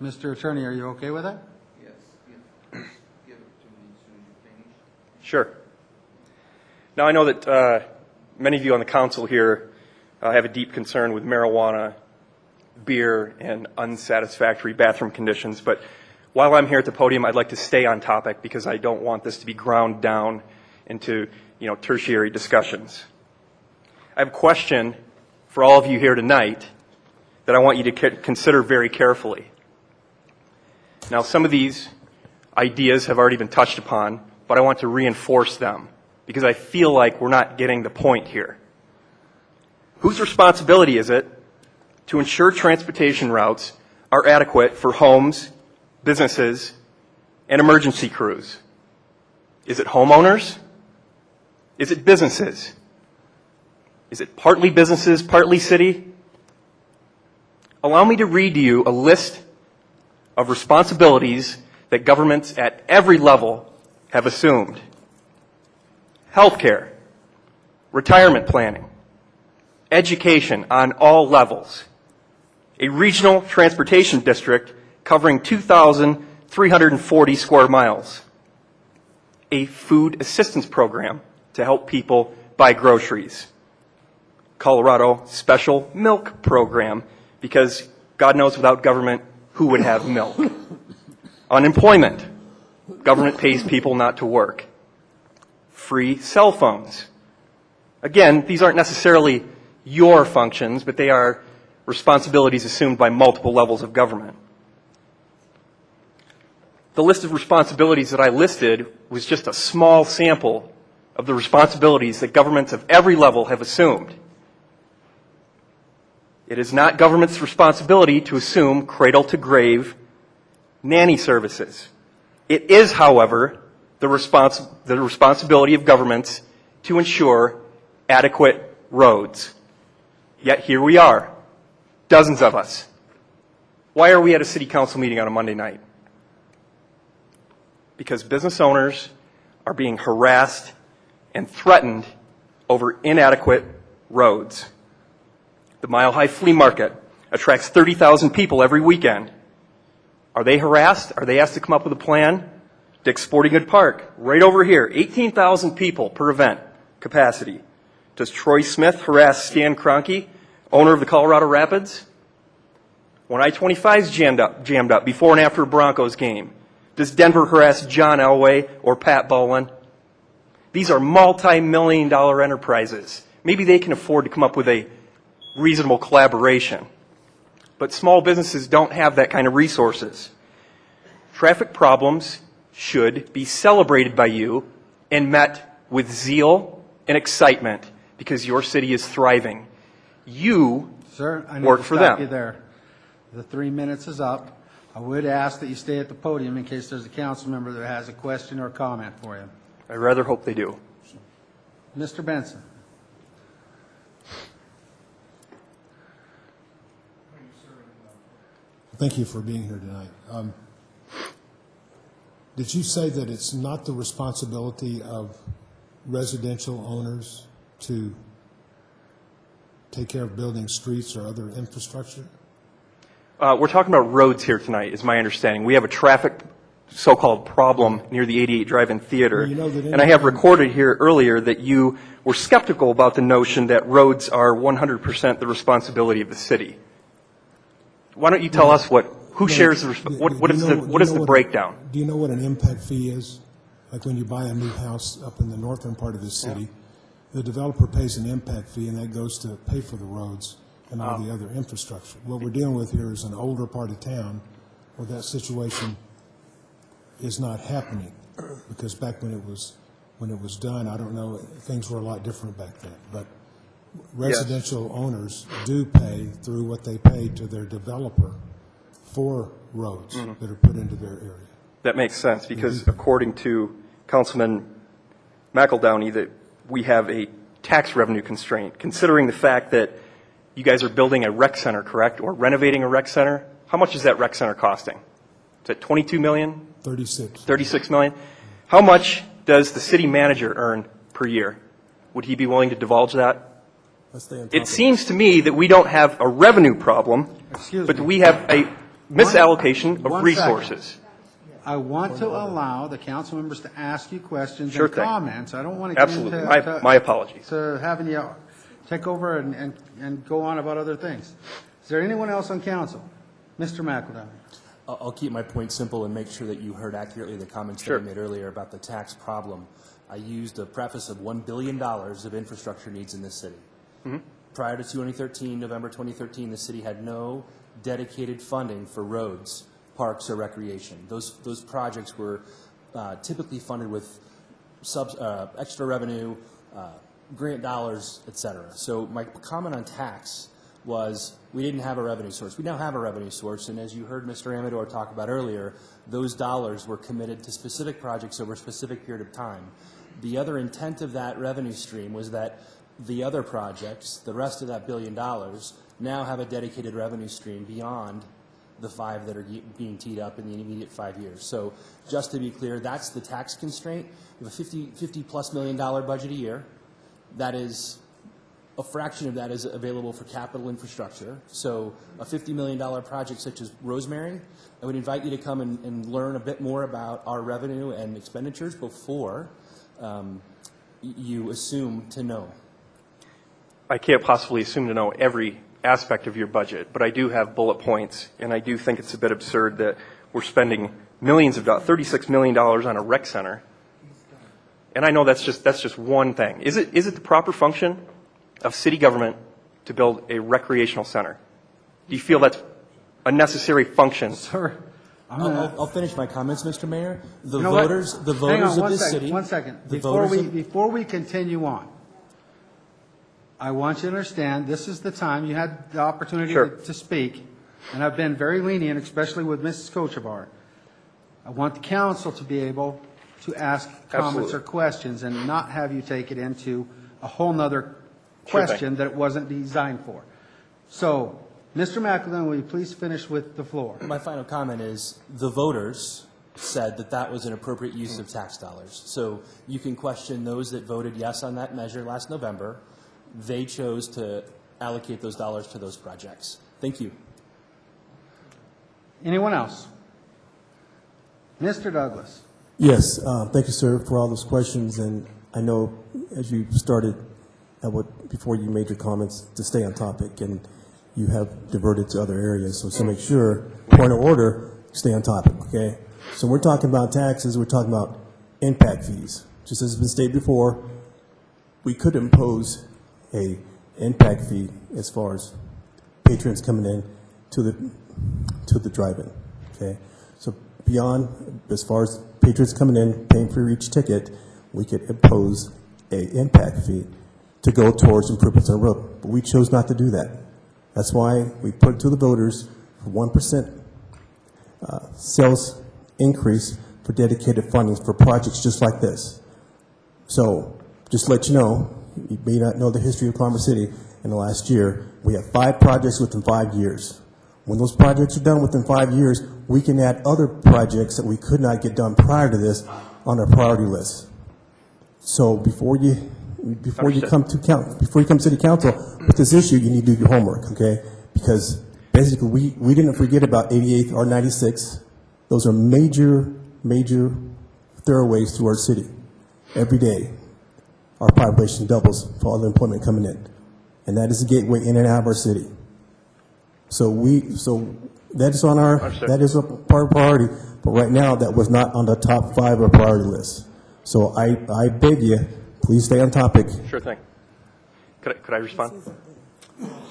Mr. Attorney, are you okay with that? Yes. Give it to me as soon as you finish. Sure. Now, I know that many of you on the council here have a deep concern with marijuana, beer, and unsatisfactory bathroom conditions, but while I'm here at the podium, I'd like to stay on topic because I don't want this to be ground down into, tertiary discussions. I have a question for all of you here tonight that I want you to consider very carefully. Now, some of these ideas have already been touched upon, but I want to reinforce them because I feel like we're not getting the point here. Whose responsibility is it to ensure transportation routes are adequate for homes, businesses, and emergency crews? Is it homeowners? Is it businesses? Is it partly businesses, partly city? Allow me to read to you a list of responsibilities that governments at every level have assumed. Healthcare, retirement planning, education on all levels, a regional transportation district covering 2,340 square miles, a food assistance program to help people buy groceries, Colorado Special Milk Program, because God knows without government, who would have milk? Unemployment. Government pays people not to work. Free cell phones. Again, these aren't necessarily your functions, but they are responsibilities assumed by multiple levels of government. The list of responsibilities that I listed was just a small sample of the responsibilities that governments of every level have assumed. It is not government's responsibility to assume cradle-to-grave nanny services. It is, however, the responsibility of governments to ensure adequate roads. Yet here we are, dozens of us. Why are we at a city council meeting on a Monday night? Because business owners are being harassed and threatened over inadequate roads. The Mile High Flea Market attracts 30,000 people every weekend. Are they harassed? Are they asked to come up with a plan? Dick's Sporting Good Park, right over here, 18,000 people per event capacity. Does Troy Smith harass Stan Kroenke, owner of the Colorado Rapids? When I-25's jammed up before and after a Broncos game, does Denver harass John Elway or Pat Bowlen? These are multi-million-dollar enterprises. Maybe they can afford to come up with a reasonable collaboration. But small businesses don't have that kind of resources. Traffic problems should be celebrated by you and met with zeal and excitement because your city is thriving. You Sir, I need work to for stop them. you there. The 3 minutes is up. I would ask that you stay at the podium in case there's a council member that has a question or comment for you. I rather hope they do. Mr. Benson. Thank you for being here tonight. Did you say that it's not the responsibility of residential owners to take care of building streets or other infrastructure? We're talking about roads here tonight, is my understanding. We have a traffic so-called problem near the 88 Drive-In Theater. Well, you know that and I have recorded here earlier that you were skeptical about the notion that roads are 100% the responsibility of the city. why don't you tell us who shares the, what is the breakdown? Do you know what an impact fee is? Like when you buy a new house up in the northern part of the city, the developer pays an impact fee, and that goes to pay for the roads and all the other infrastructure. What we're dealing with here is an older part of town where that situation is not happening, because back when it was done, I don't know, things were a lot different back then. But residential owners do pay through what they pay to their developer for roads that are put into their area. That makes sense, because according to Councilman McEldowney, that we have a tax revenue constraint, considering the fact that you guys are building a rec center, correct, or renovating a rec center. How much is that rec center costing? Is it $22 million? 36. 36 million? How much does the city manager earn per year? Would he be willing to divulge that? It seems to me that we don't have a revenue problem, but we have a misallocation of resources. I want to allow the council members to ask you questions Sure and thing. comments. I don't want to get Absolutely. into My apologies. to having you take over and go on about other things. Is there anyone else on council? Mr. McEldowney. I'll keep my point simple and make sure that you heard accurately the comments that I made earlier about the tax problem. I used a preface of $1 billion of infrastructure needs in this city. Prior to 2013, November 2013, the city had no dedicated funding for roads, parks, or recreation. Those projects were typically funded with extra revenue, grant dollars, et cetera. So my comment on tax was we didn't have a revenue source. We now have a revenue source, and as you heard Mr. Amador talk about earlier, those dollars were committed to specific projects over a specific period of time. The other intent of that revenue stream was that the other projects, the rest of that $1 billion, now have a dedicated revenue stream beyond the 5 that are being teed up in the immediate 5 years. So just to be clear, that's the tax constraint. We have a $50+ million budget a year. That is, a fraction of that is available for capital infrastructure. So a $50 million project such as Rosemary, I would invite you to come and learn a bit more about our revenue and expenditures before you assume to know. I can't possibly assume to know every aspect of your budget, but I do have bullet points, and I do think it's a bit absurd that we're spending millions of dollars, $36 million on a rec center. And I know that's just one thing. Is it the proper function of city government to build a recreational center? Do you feel that's a necessary function? Sir, I'll finish my comments, Mr. Mayor. The You know voters what? of Hang on, this city. One second. The Before voters we continue on, I want you to understand this is the time you had the opportunity to speak, and I've been very lenient, especially with Mrs. Kochevar. I want the council to be able to ask comments or questions and not have you take it into a whole nother question that it wasn't designed for. So, Mr. McEldowney, will you please finish with the floor? My final comment is the voters said that that was an appropriate use of tax dollars. So you can question those that voted yes on that measure last November. They chose to allocate those dollars to those projects. Thank you. Anyone else? Mr. Douglas. Yes, thank you, sir, for all those questions. And I know as you started, before you made your comments, to stay on topic, and you have diverted to other areas. So make sure, point of order, stay on topic, okay? So we're talking about taxes, we're talking about impact fees. Just as has been stated before, we could impose a impact fee as far as patrons coming in to the drive-in, okay? So beyond, as far as patrons coming in, paying for each ticket, we could impose a impact fee to go towards improvements on the road. But we chose not to do that. That's why we put it to the voters for 1% sales increase for dedicated funding for projects just like this. So just to let you know, you may not know the history of Commerce City. In the last year, we have 5 projects within 5 years. When those projects are done within 5 years, we can add other projects that we could not get done prior to this on our priority list. So before you come to city council with this issue, you need to do your homework, okay? Because basically we didn't forget about 88th or 96. Those are major thoroughways through our city. Every day, our population doubles for all the employment coming in. And that is a gateway in and out of our city. So that is on our, that is a part of priority, but right now, that was not on the top 5 of our priority list. So I beg you, please stay on topic. Sure thing. Could I respond?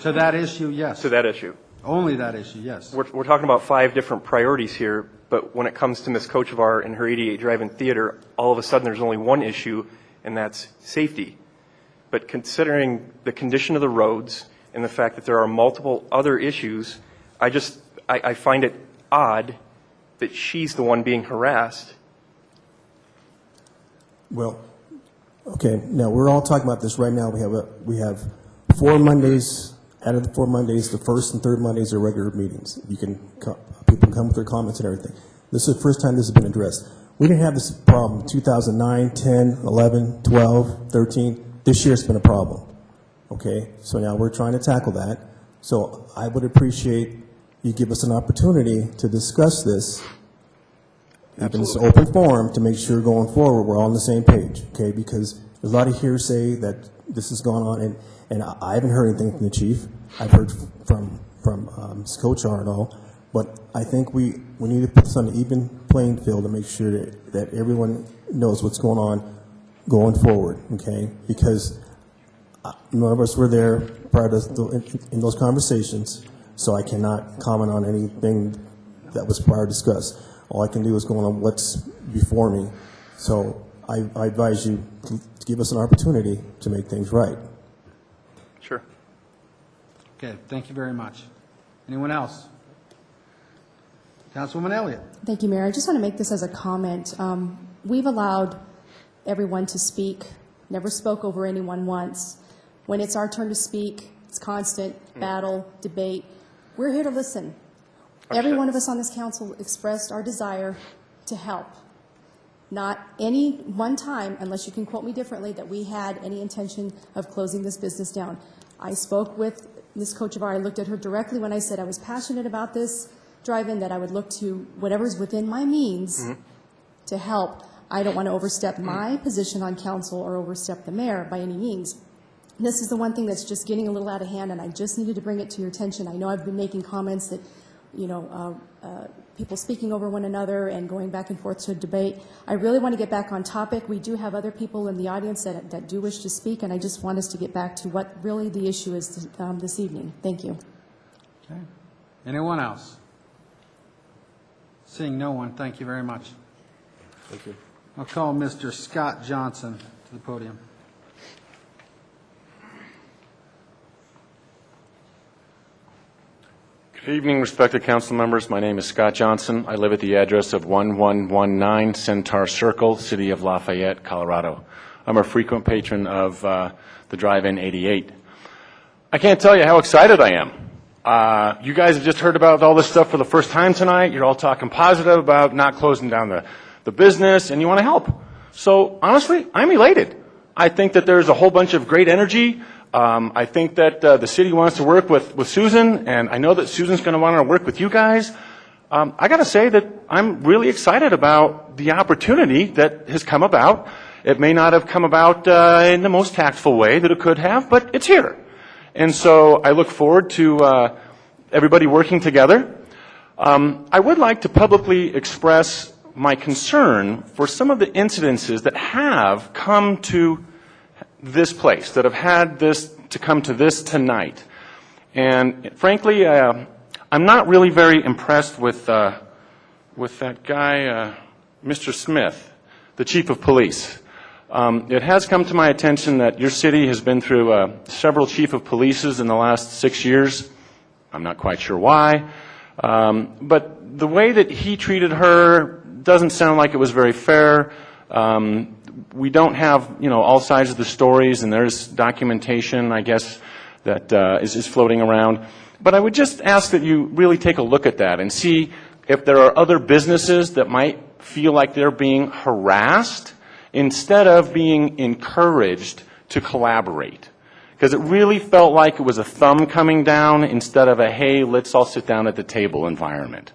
To that issue, yes. To that issue. Only that issue, yes. We're talking about 5 different priorities here, but when it comes to Ms. Kochevar and her 88 Drive-In Theater, all of a sudden there's only one issue, and that's safety. But considering the condition of the roads and the fact that there are multiple other issues, I find it odd that she's the one being harassed. Well, okay, now we're all talking about this right now. We have 4 Mondays. Out of the 4 Mondays, the first and third Mondays are regular meetings. People can come with their comments and everything. This is the first time this has been addressed. We didn't have this problem in 2009, 10, 11, 12, 13. This year it's been a problem. Okay, so now we're trying to tackle that. So I would appreciate you give us an opportunity to discuss this in this open forum to make sure going forward we're all on the same page. Okay, because there's a lot of hearsay that this has gone on, and I haven't heard anything from the chief. I've heard from Ms. Kochevar and all, but I think we need to put this on an even playing field to make sure that everyone knows what's going on going forward, okay? Because none of us were there prior to in those conversations, so I cannot comment on anything that was prior discussed. All I can do is go on what's before me. So I advise you to give us an opportunity to make things right. Sure. Okay, thank you very much. Anyone else? Councilwoman Elliott. Thank you, Mayor. I just want to make this as a comment. We've allowed everyone to speak, never spoke over anyone once. When it's our turn to speak, it's constant battle, debate. We're here to listen. Every one of us on this council expressed our desire to help. Not any one time, unless you can quote me differently, that we had any intention of closing this business down. I spoke with Ms. Kochevar. I looked at her directly when I said I was passionate about this drive-in, that I would look to whatever's within my means to help. I don't want to overstep my position on council or overstep the mayor by any means. This is the one thing that's just getting a little out of hand, and I just needed to bring it to your attention. I know I've been making comments that, you know, people speaking over one another and going back and forth to debate. I really want to get back on topic. We do have other people in the audience that do wish to speak, and I just want us to get back to what really the issue is this evening. Thank you. Okay. Anyone else? Seeing no one, thank you very much. Thank you. I'll call Mr. Scott Johnson to the podium. Good evening, respected council members. My name is Scott Johnson. I live at the address of 1119 Centaur Circle, City of Lafayette, Colorado. I'm a frequent patron of the Drive-In 88. I can't tell you how excited I am. You guys have just heard about all this stuff for the first time tonight. You're all talking positive about not closing down the business, and you want to help. So honestly, I'm elated. I think that there's a whole bunch of great energy. I think that the city wants to work with Susan, and I know that Susan's going to want to work with you guys. I got to say that I'm really excited about the opportunity that has come about. It may not have come about in the most tactful way that it could have, but it's here. And so I look forward to everybody working together. I would like to publicly express my concern for some of the incidences that have come to this place, that have had this to come to this tonight. And frankly, I'm not really very impressed with that guy, Mr. Smith, the chief of police. It has come to my attention that your city has been through several chief of polices in the last 6 years. I'm not quite sure why. But the way that he treated her doesn't sound like it was very fair. We don't have, you know, all sides of the stories, and there's documentation, I guess, that is floating around. But I would just ask that you really take a look at that and see if there are other businesses that might feel like they're being harassed instead of being encouraged to collaborate. Because it really felt like it was a thumb coming down instead of a, hey, let's all sit down at the table environment.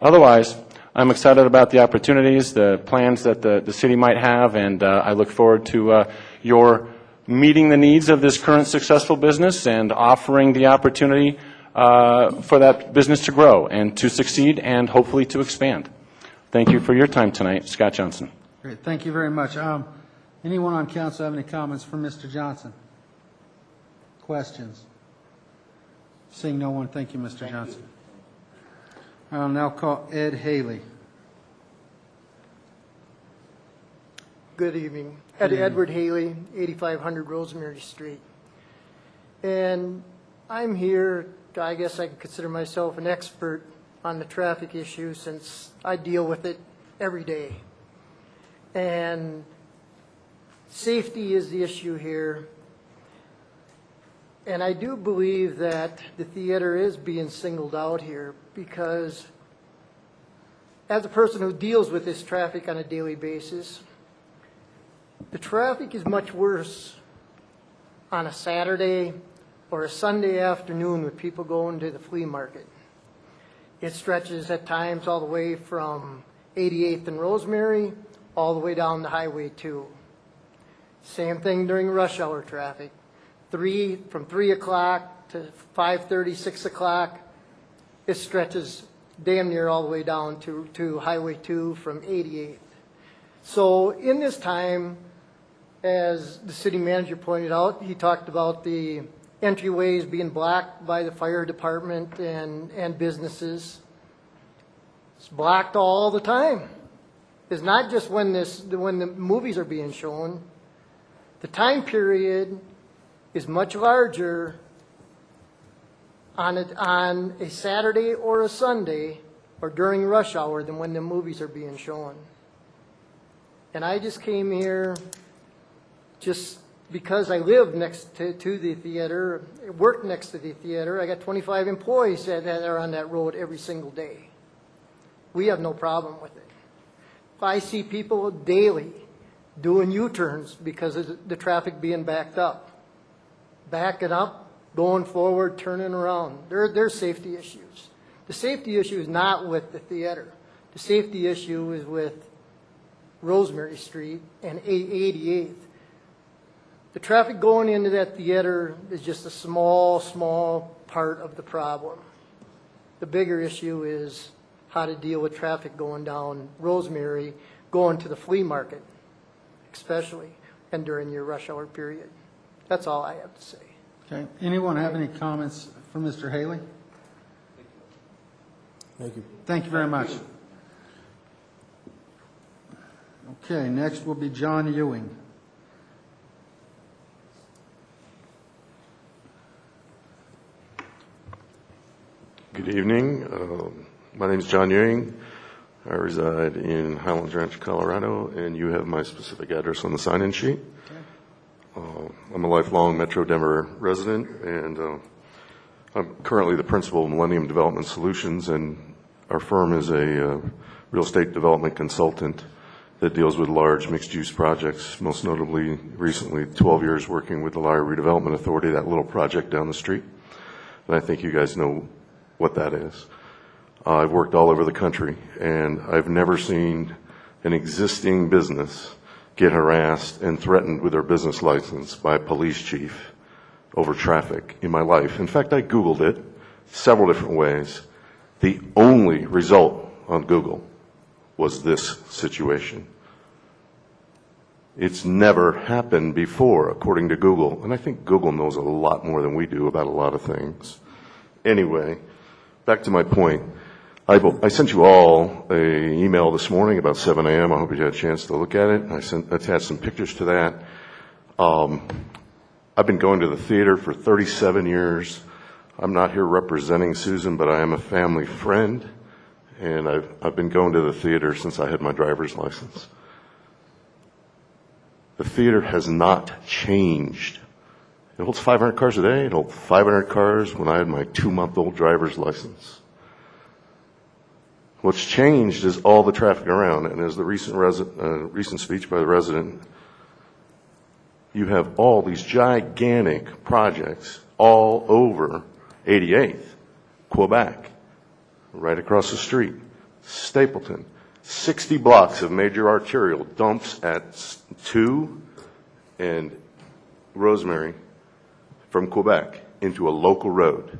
Otherwise, I'm excited about the opportunities, the plans that the city might have, and I look forward to your meeting the needs of this current successful business and offering the opportunity for that business to grow and to succeed and hopefully to expand. Thank you for your time tonight. Scott Johnson. Great, thank you very much. Anyone on council have any comments for Mr. Johnson? Questions? Seeing no one, thank you, Mr. Johnson. I'll now call Ed Haley. Good evening. Edward Haley, 8500 Rosemary Street. And I'm here, I guess I can consider myself an expert on the traffic issue since I deal with it every day. And safety is the issue here. And I do believe that the theater is being singled out here because as a person who deals with this traffic on a daily basis, the traffic is much worse on a Saturday or a Sunday afternoon with people going to the flea market. It stretches at times all the way from 88th and Rosemary all the way down to Highway 2. Same thing during rush hour traffic. From 3 o'clock to 5:30, 6 o'clock, it stretches damn near all the way down to Highway 2 from 88th. So in this time, as the city manager pointed out, he talked about the entryways being blocked by the fire department and businesses. It's blocked all the time. It's not just when the movies are being shown. The time period is much larger on a Saturday or a Sunday or during rush hour than when the movies are being shown. And I just came here just because I live next to the theater, work next to the theater. I got 25 employees that are on that road every single day. We have no problem with it. I see people daily doing U-turns because of the traffic being backed up. Backing up, going forward, turning around. There's safety issues. The safety issue is not with the theater. The safety issue is with Rosemary Street and 88th. The traffic going into that theater is just a small part of the problem. The bigger issue is how to deal with traffic going down Rosemary, going to the flea market, especially, and during your rush hour period. That's all I have to say. Okay. Anyone have any comments for Mr. Haley? Thank you. Thank you very much. Okay, next will be John Ewing. Good evening. My name is John Ewing. I reside in Highlands Ranch, Colorado, and you have my specific address on the sign-in sheet. I'm a lifelong Metro Denver resident, and I'm currently the principal of Millennium Development Solutions, and our firm is a real estate development consultant that deals with large mixed-use projects, most notably recently 12 years working with the Lowry Redevelopment Authority, that little project down the street. And I think you guys know what that is. I've worked all over the country, and I've never seen an existing business get harassed and threatened with their business license by a police chief over traffic in my life. In fact, I Googled it several different ways. The only result on Google was this situation. It's never happened before, according to Google, and I think Google knows a lot more than we do about a lot of things. Anyway, back to my point. I sent you all an email this morning about 7 a.m. I hope you had a chance to look at it. I attached some pictures to that. I've been going to the theater for 37 years. I'm not here representing Susan, but I am a family friend, and I've been going to the theater since I had my driver's license. The theater has not changed. It holds 500 cars a day. It holds 500 cars when I had my 2-month-old driver's license. What's changed is all the traffic around, and as the recent speech by the resident, you have all these gigantic projects all over 88th, Quebec, right across the street, Stapleton, 60 blocks of major arterial dumps at 2 and Rosemary from Quebec into a local road.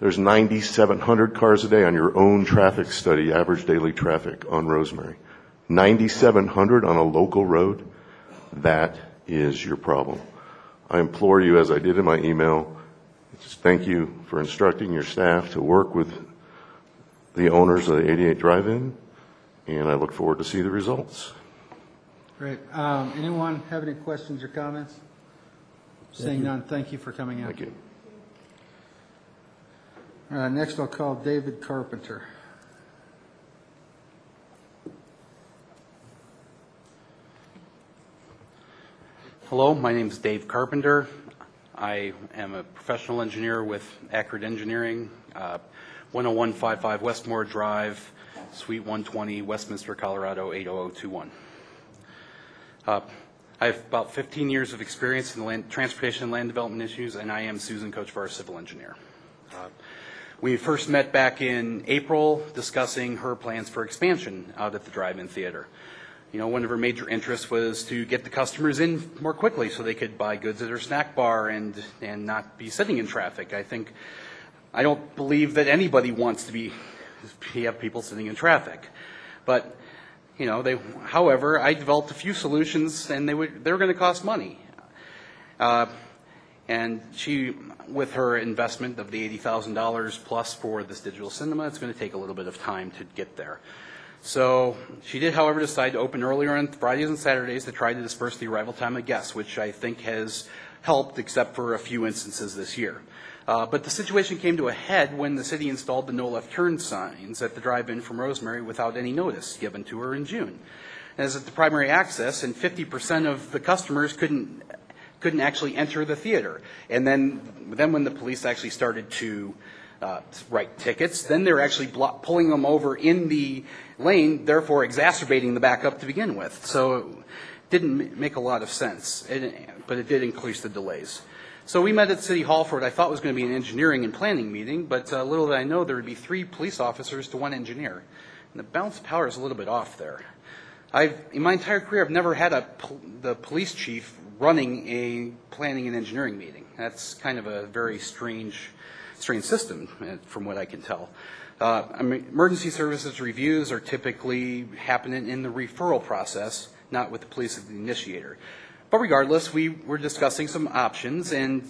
There's 9,700 cars a day on your own traffic study, average daily traffic on Rosemary. 9,700 on a local road. That is your problem. I implore you, as I did in my email, just thank you for instructing your staff to work with the owners of the 88 Drive-In, and I look forward to see the results. Great. Anyone have any questions or comments? Seeing none, thank you for coming in. Thank you. Next, I'll call David Carpenter. Hello, my name is Dave Carpenter. I am a professional engineer with Accurate Engineering, 10155 Westmore Drive, Suite 120, Westminster, Colorado 80021. I have about 15 years of experience in transportation and land development issues, and I am Susan Kochevar, civil engineer. We first met back in April discussing her plans for expansion out at the drive-in theater. You know, one of her major interests was to get the customers in more quickly so they could buy goods at her snack bar and not be sitting in traffic. I don't believe that anybody wants to have people sitting in traffic. But, you know, however, I developed a few solutions, and they were going to cost money. And she, with her investment of the $80,000 plus for this digital cinema, it's going to take a little bit of time to get there. So she did, however, decide to open earlier on Fridays and Saturdays to try to disperse the arrival time of guests, which I think has helped, except for a few instances this year. But the situation came to a head when the city installed the no left turn signs at the drive-in from Rosemary without any notice given to her in June. As at the primary access, and 50% of the customers couldn't actually enter the theater. And then when the police actually started to write tickets, then they're actually pulling them over in the lane, therefore exacerbating the backup to begin with. So it didn't make a lot of sense, but it did increase the delays. So we met at City Hall for what I thought was going to be an engineering and planning meeting, but little did I know there would be 3 police officers to 1 engineer. And the balance of power is a little bit off there. In my entire career, I've never had the police chief running a planning and engineering meeting. That's kind of a very strange system, from what I can tell. Emergency services reviews are typically happening in the referral process, not with the police as the initiator. But regardless, we were discussing some options, and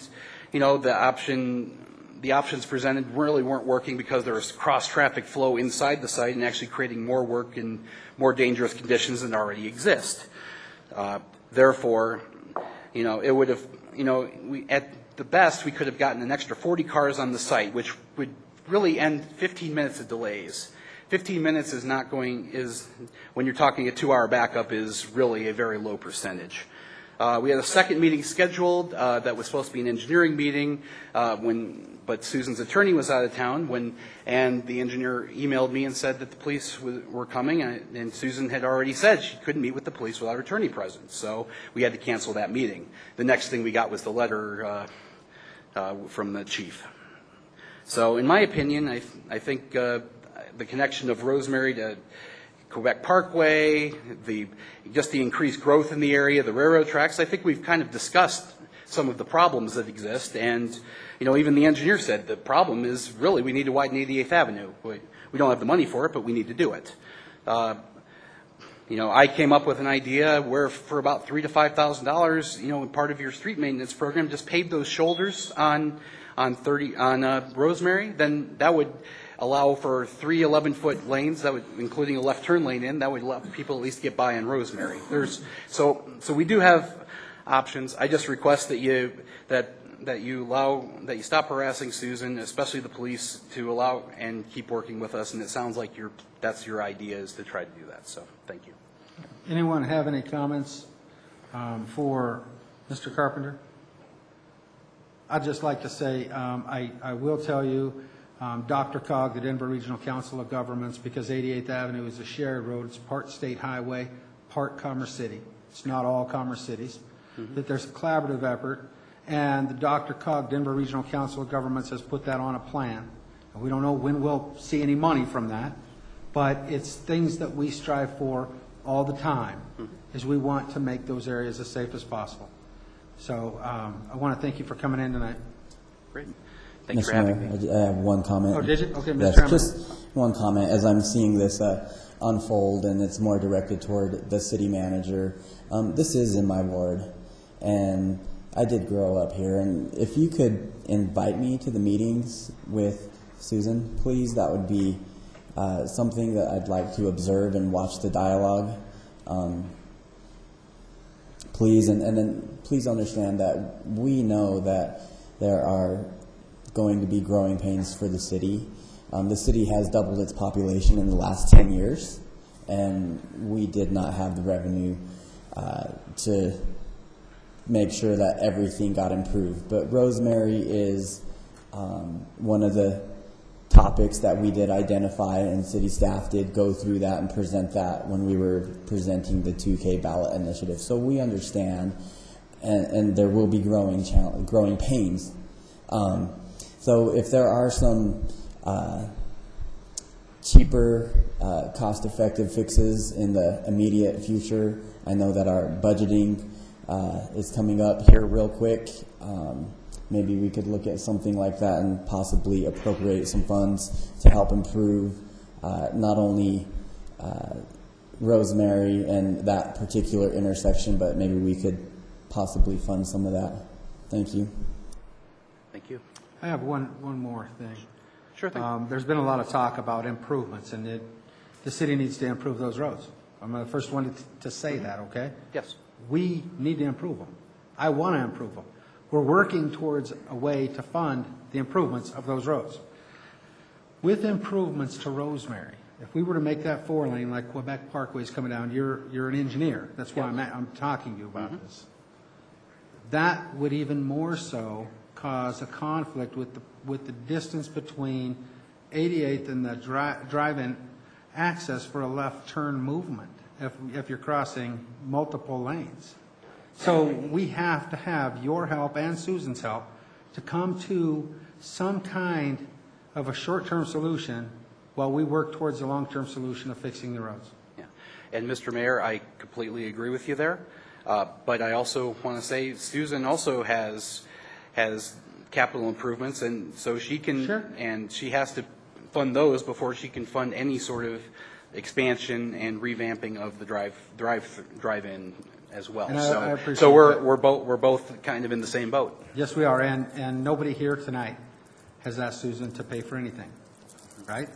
you know, the options presented really weren't working because there was cross-traffic flow inside the site and actually creating more work in more dangerous conditions than already exist. Therefore, you know, it would have, you know, at the best, we could have gotten an extra 40 cars on the site, which would really end 15 minutes of delays. 15 minutes when you're talking a 2-hour backup, is really a very low percentage. We had a second meeting scheduled that was supposed to be an engineering meeting, but Susan's attorney was out of town and the engineer emailed me and said that the police were coming, and Susan had already said she couldn't meet with the police without her attorney present, so we had to cancel that meeting. The next thing we got was the letter from the chief. So in my opinion, I think the connection of Rosemary to Quebec Parkway, just the increased growth in the area, the railroad tracks, I think we've kind of discussed some of the problems that exist. And, you know, even the engineer said the problem is really we need to widen 88th Avenue. We don't have the money for it, but we need to do it. You know, I came up with an idea where for about $3,000 to $5,000, you know, in part of your street maintenance program, just pave those shoulders on Rosemary. Then that would allow for 3 11-foot lanes, that would, including a left turn lane in, that would let people at least get by on Rosemary. So we do have options. I just request that you stop harassing Susan, especially the police, to allow and keep working with us. And it sounds like that's your idea, is to try to do that. So thank you. Anyone have any comments for Mr. Carpenter? I'd just like to say I will tell you, DRCOG, the Denver Regional Council of Governments, because 88th Avenue is a shared road, it's part state highway, part Commerce City. It's not all Commerce Cities. That there's a collaborative effort, and the DRCOG, Denver Regional Council of Governments, has put that on a plan. And we don't know when we'll see any money from that, but it's things that we strive for all the time, is we want to make those areas as safe as possible. So I want to thank you for coming in tonight. Great. Thank you for Mr. having Mayor, me. I have one comment. Oh, did you? Okay, Mr. Yes, Hammond. just one comment as I'm seeing this unfold, and it's more directed toward the city manager. This is in my ward, and I did grow up here, and if you could invite me to the meetings with Susan, please, that would be something that I'd like to observe and watch the dialogue. Please, and then please understand that we know that there are going to be growing pains for the city. The city has doubled its population in the last 10 years, and we did not have the revenue to make sure that everything got improved. But Rosemary is one of the topics that we did identify, and city staff did go through that and present that when we were presenting the 2K ballot initiative. So we understand, and there will be growing pains. So if there are some cheaper, cost-effective fixes in the immediate future, I know that our budgeting is coming up here real quick. Maybe we could look at something like that and possibly appropriate some funds to help improve not only Rosemary and that particular intersection, but maybe we could possibly fund some of that. Thank you. Thank you. I have one more thing. Sure thing. There's been a lot of talk about improvements, and the city needs to improve those roads. I'm the first one to say that, okay? Yes. We need to improve them. I want to improve them. We're working towards a way to fund the improvements of those roads. With improvements to Rosemary, if we were to make that 4-lane like Quebec Parkway is coming down, you're an engineer. That's why I'm talking to you about this. That would even more so cause a conflict with the distance between 88th and the drive-in access for a left turn movement if you're crossing multiple lanes. So we have to have your help and Susan's help to come to some kind of a short-term solution while we work towards a long-term solution of fixing the roads. Yeah. And Mr. Mayor, I completely agree with you there. But I also want to say Susan also has capital improvements, and so she can, and she has to fund those before she can fund any sort of expansion and revamping of the drive-in as well. And I appreciate so that. we're both kind of in the same boat. Yes, we are, and nobody here tonight has asked Susan to pay for anything, right?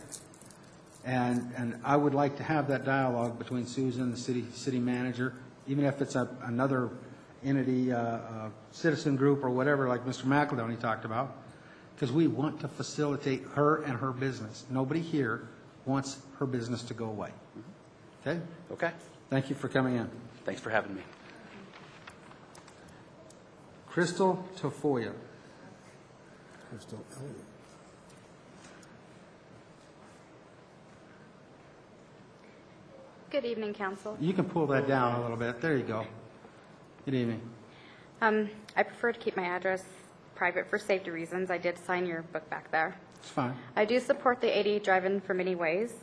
And I would like to have that dialogue between Susan, the city manager, even if it's another entity, citizen group or whatever, like Mr. McEldowney talked about, because we want to facilitate her and her business. Nobody here wants her business to go away. Okay? Okay. Thank you for coming in. Thanks for having me. Crystal Tafoya. Crystal Elliott. Good evening, Council. You can pull that down a little bit. There you go. Good evening. I prefer to keep my address private for safety reasons. I did sign your book back there. It's fine. I do support the 88 drive-in for many ways,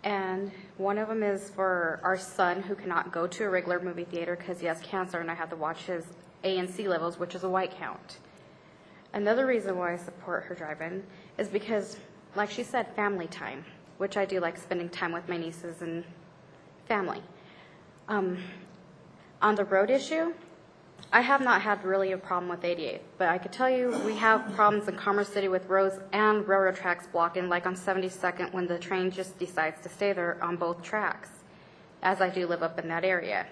and one of them is for our son who cannot go to a regular movie theater because he has cancer and I have to watch his A and C levels, which is a white count. Another reason why I support her drive-in is because, like she said, family time, which I do like spending time with my nieces and family. On the road issue, I have not had really a problem with 88, but I could tell you we have problems in Commerce City with roads and railroad tracks blocking, like on 72nd when the train just decides to stay there on both tracks, as I do live up in that area.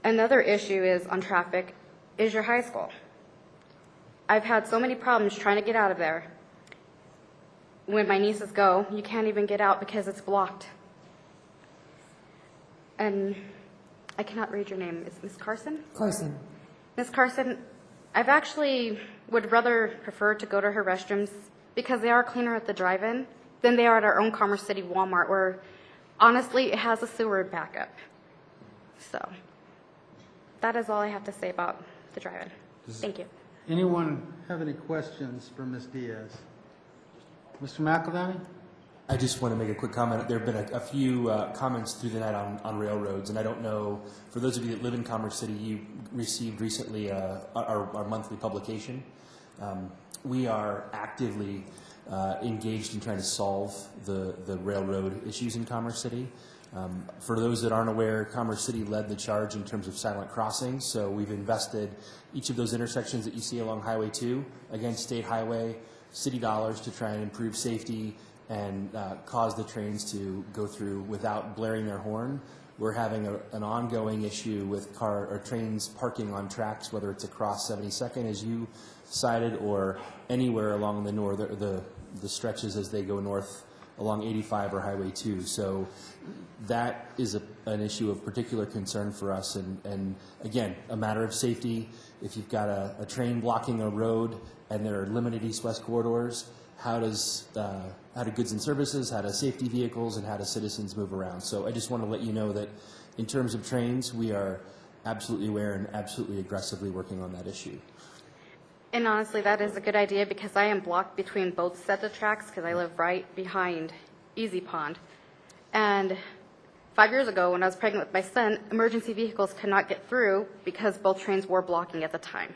Another issue is on traffic is your high school. I've had so many problems trying to get out of there. When my nieces go, you can't even get out because it's blocked. And I cannot read your name. Is Ms. Carson? Carson. Ms. Carson, I've actually would rather prefer to go to her restrooms because they are cleaner at the drive-in than they are at our own Commerce City Walmart, where honestly it has a sewer backup. So that is all I have to say about the drive-in. Thank you. Anyone have any questions for Ms. Diaz? Mr. McEldowney? I just want to make a quick comment. There have been a few comments through the night on railroads, and I don't know, for those of you that live in Commerce City, you received recently our monthly publication. We are actively engaged in trying to solve the railroad issues in Commerce City. For those that aren't aware, Commerce City led the charge in terms of silent crossings, so we've invested each of those intersections that you see along Highway 2 against State Highway, city dollars to try and improve safety and cause the trains to go through without blaring their horn. We're having an ongoing issue with trains parking on tracks, whether it's across 72nd, as you cited, or anywhere along the stretches as they go north along 85 or Highway 2. So that is an issue of particular concern for us, and again, a matter of safety. If you've got a train blocking a road and there are limited east-west corridors, how do goods and services, how do safety vehicles, and how do citizens move around? So I just want to let you know that in terms of trains, we are absolutely aware and absolutely aggressively working on that issue. And honestly, that is a good idea because I am blocked between both sets of tracks because I live right behind Easy Pond. And 5 years ago, when I was pregnant with my son, emergency vehicles could not get through because both trains were blocking at the time.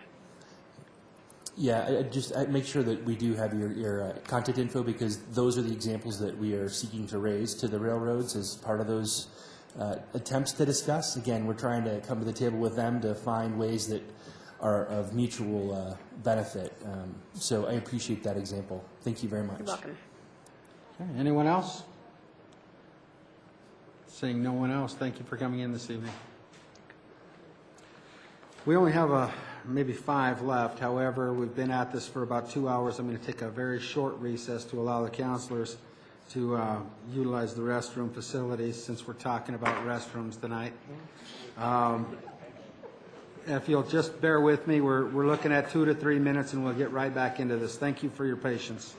Yeah, I make sure that we do have your contact info, because those are the examples that we are seeking to raise to the railroads as part of those attempts to discuss. Again, we're trying to come to the table with them to find ways that are of mutual benefit. So I appreciate that example. Thank you very much. You're welcome. Okay, anyone else? Seeing no one else, thank you for coming in this evening. We only have maybe 5 left. However, we've been at this for about 2 hours. I'm going to take a very short recess to allow the counselors to utilize the restroom facilities, since we're talking about restrooms tonight. If you'll just bear with me, we're looking at 2 to 3 minutes, and we'll get right back into this. Thank you for your patience.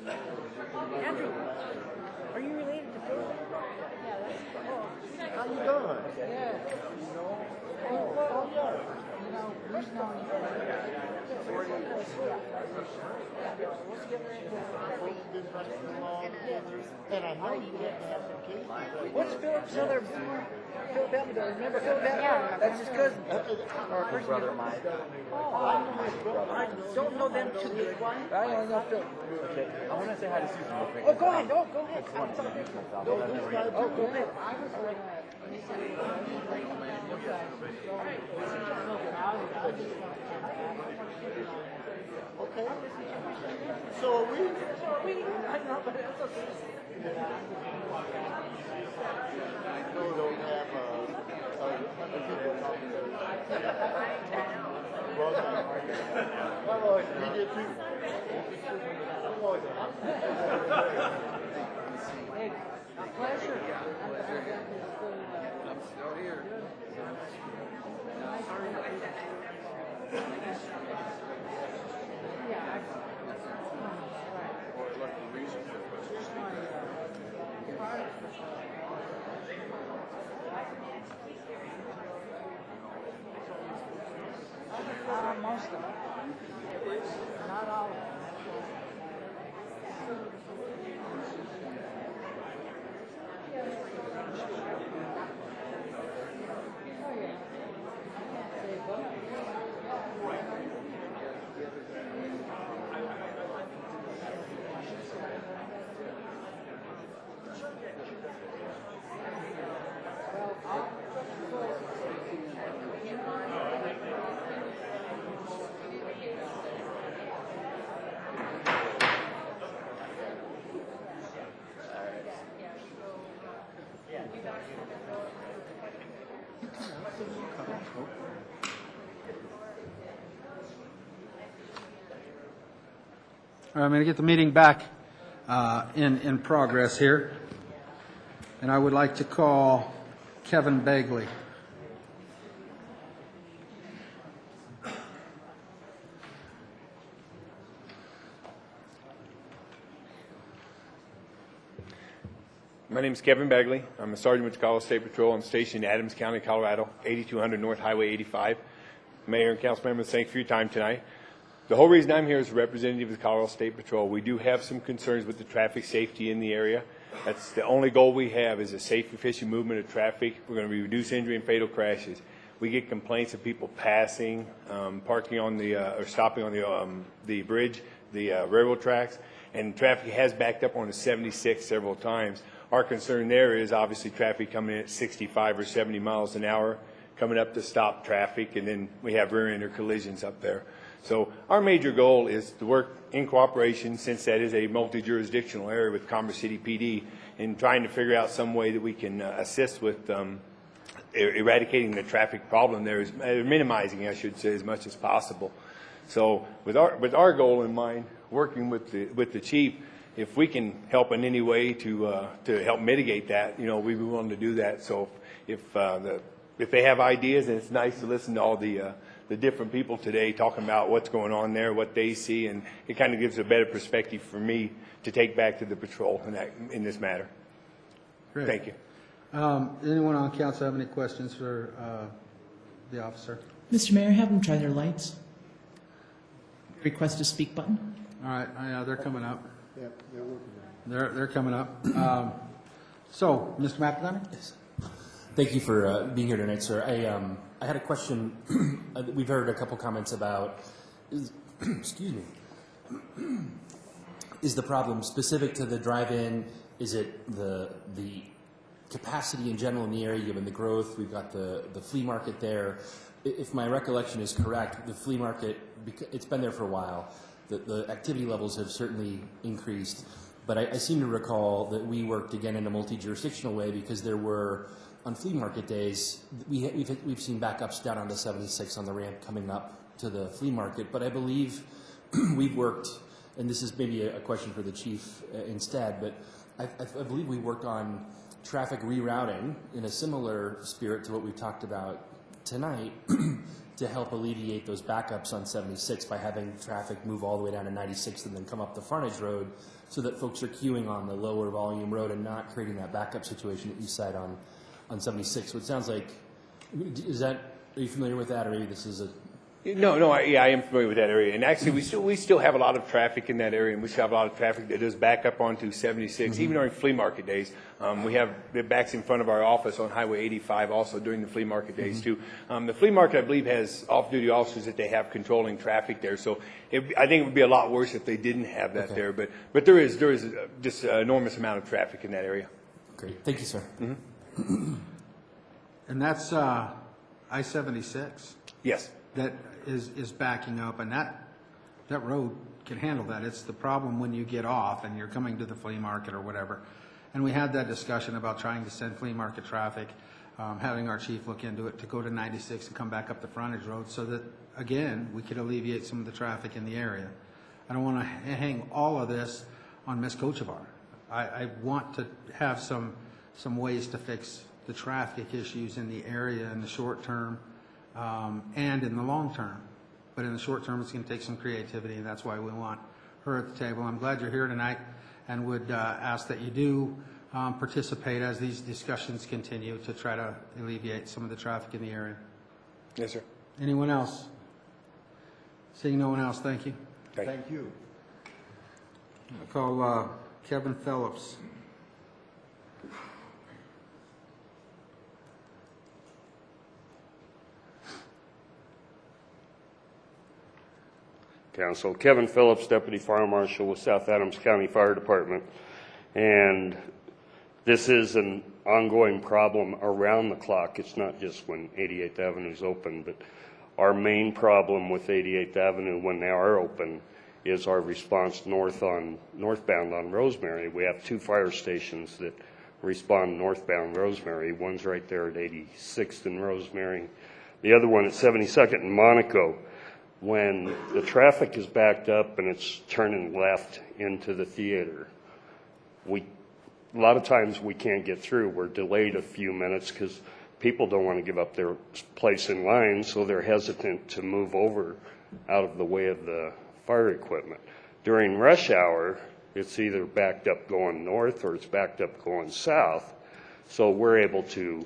Andrew, are you related to Phil? Yeah, that's cool. How you doing? Yeah. Oh, yeah. You know, who's known you? And I know you had to have some kids. What's Philip's other? Phil Bellamy. Remember Phil Bellamy? Yeah. That's his cousin. Or a brother of mine. Oh, I don't know them too good. I only know Phil. Okay. I want to say hi to Susan real quick. Oh, go ahead. Oh, go ahead. Oh, go ahead. Okay. So are we? I know, but that's okay. No, don't have other people talking to well, we did too. Hey, a pleasure. I'm still here. Most of them. Not all of them. All right, I'm going to get the meeting back in progress here. And I would like to call Kevin Bagley. My name is Kevin Bagley. I'm a sergeant with the Colorado State Patrol. I'm stationed in Adams County, Colorado, 8200 North Highway 85. Mayor and council members, thank you for your time tonight. The whole reason I'm here is a representative of the Colorado State Patrol. We do have some concerns with the traffic safety in the area. That's the only goal we have, is a safe, efficient movement of traffic. We're going to reduce injury and fatal crashes. We get complaints of people passing, parking on the or stopping on the bridge, the railroad tracks, and traffic has backed up on the 76 several times. Our concern there is obviously traffic coming in at 65 or 70 miles an hour, coming up to stop traffic, and then we have rear-ender collisions up there. So our major goal is to work in cooperation, since that is a multi-jurisdictional area, with Commerce City PD, in trying to figure out some way that we can assist with eradicating the traffic problem there, minimizing, I should say, as much as possible. So with our goal in mind, working with the chief, if we can help in any way to help mitigate that, we'd be willing to do that. So if they have ideas, and it's nice to listen to all the different people today talking about what's going on there, what they see, and it kind of gives a better perspective for me to take back to the patrol in this matter. Great. Thank you. Anyone on council have any questions for the officer? Mr. Mayor, have them try their lights. Request to speak button. All right, they're coming up. Yeah, they're working on it. They're coming up. So, Mr. McElhenney? Yes. Thank you for being here tonight, sir. I had a question. We've heard a couple comments about, excuse me, is the problem specific to the drive-in? Is it the capacity in general in the area, given the growth? We've got the flea market there. If my recollection is correct, the flea market, it's been there for a while. The activity levels have certainly increased, but I seem to recall that we worked again in a multi-jurisdictional way, because there were, on flea market days, we've seen backups down on the 76 on the ramp coming up to the flea market, but I believe we've worked, and this is maybe a question for the chief instead, but I believe we worked on traffic rerouting in a similar spirit to what we've talked about tonight to help alleviate those backups on 76 by having traffic move all the way down to 96 and then come up the frontage road, so that folks are queuing on the lower volume road and not creating that backup situation that you cite on 76. So it sounds like, are you familiar with that, or maybe this is a... No, I am familiar with that area, and actually we still have a lot of traffic in that area, and we still have a lot of traffic that does back up onto 76, even during flea market days. We have it backs in front of our office on Highway 85 also during the flea market days too. The flea market, I believe, has off-duty officers that they have controlling traffic there, so I think it would be a lot worse if they didn't have that there. But there is just an enormous amount of traffic in that area. Great, thank you, sir. And that's I-76. Yes. That is backing up, and that road can handle that. It's the problem when you get off and you're coming to the flea market or whatever. And we had that discussion about trying to send flea market traffic, having our chief look into it, to go to 96 and come back up the frontage road, so that, again, we could alleviate some of the traffic in the area. I don't want to hang all of this on Ms. Kochevar. I want to have some ways to fix the traffic issues in the area in the short term, and in the long term. But in the short term, it's going to take some creativity, and that's why we want her at the table. I'm glad you're here tonight, and would ask that you do participate as these discussions continue to try to alleviate some of the traffic in the area. Yes, sir. Anyone else? Seeing no one else, thank you. Thank you. I'll call Kevin Phillips. Council. Kevin Phillips, Deputy Fire Marshal with South Adams County Fire Department. And this is an ongoing problem around the clock. It's not just when 88th Avenue is open, but our main problem with 88th Avenue when they are open is our response northbound on Rosemary. We have two fire stations that respond northbound Rosemary. One's right there at 86th and Rosemary. The other one at 72nd and Monaco. When the traffic is backed up and it's turning left into the theater, a lot of times we can't get through. We're delayed a few minutes because people don't want to give up their place in line, so they're hesitant to move over out of the way of the fire equipment. During rush hour, it's either backed up going north or it's backed up going south, so we're able to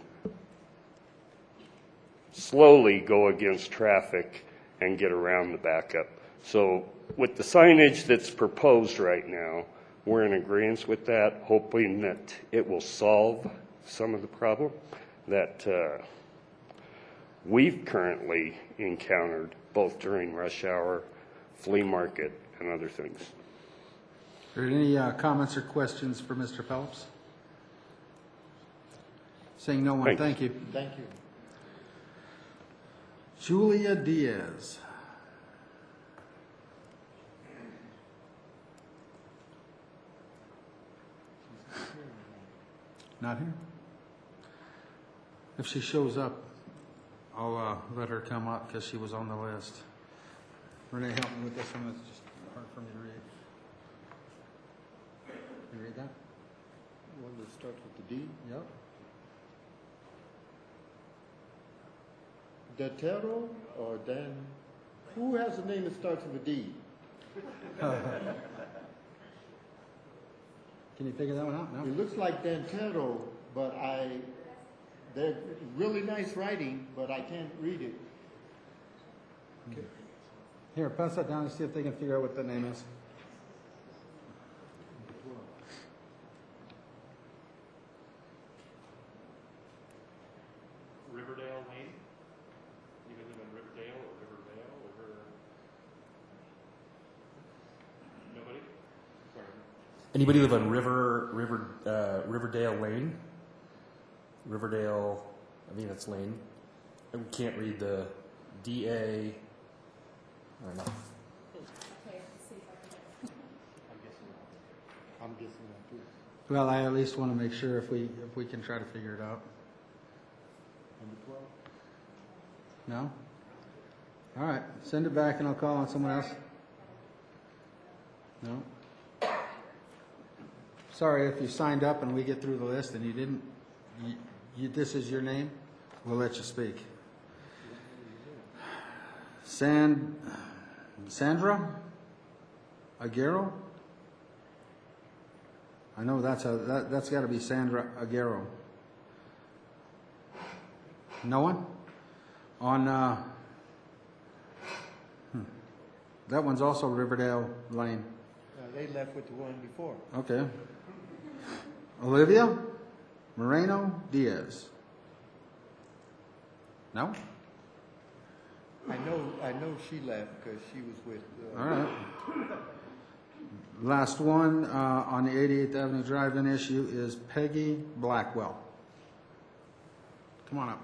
slowly go against traffic and get around the backup. So with the signage that's proposed right now, we're in agreement with that, hoping that it will solve some of the problem that we've currently encountered, both during rush hour, flea market, and other things. Are there any comments or questions for Mr. Phelps? Seeing no one, thank you. Thank you. Julia Diaz. Not here? If she shows up, I'll let her come up because she was on the list. Renee, help me with this one. It's just hard for me to read. Can you read that? One that starts with the D? Yep. Datero or Dan? Who has a name that starts with a D? Can you figure that one out? No. It looks like Dantero, but they're really nice writing, but I can't read it. Okay. Here, pass that down and see if they can figure out what the name is. Riverdale Lane? You live in Riverdale or Riverdale or nobody? Sorry. Anybody live on Riverdale Lane? Riverdale, I think that's Lane. I can't read the D-A, I don't know. I'm guessing that too. Well, I at least want to make sure if we can try to figure it out. Number 12? No? All right, send it back and I'll call on someone else. No? Sorry if you signed up and we get through the list and you didn't, this is your name, we'll let you speak. Sandra Aguero? I know that's got to be Sandra Aguero. No one? On, that one's also Riverdale Lane. They left with the one before. Okay. Olivia Moreno Diaz. No? I know she left because she was with. All right. Last one on the 88th Avenue Drive-In issue is Peggy Blackwell. Come on up.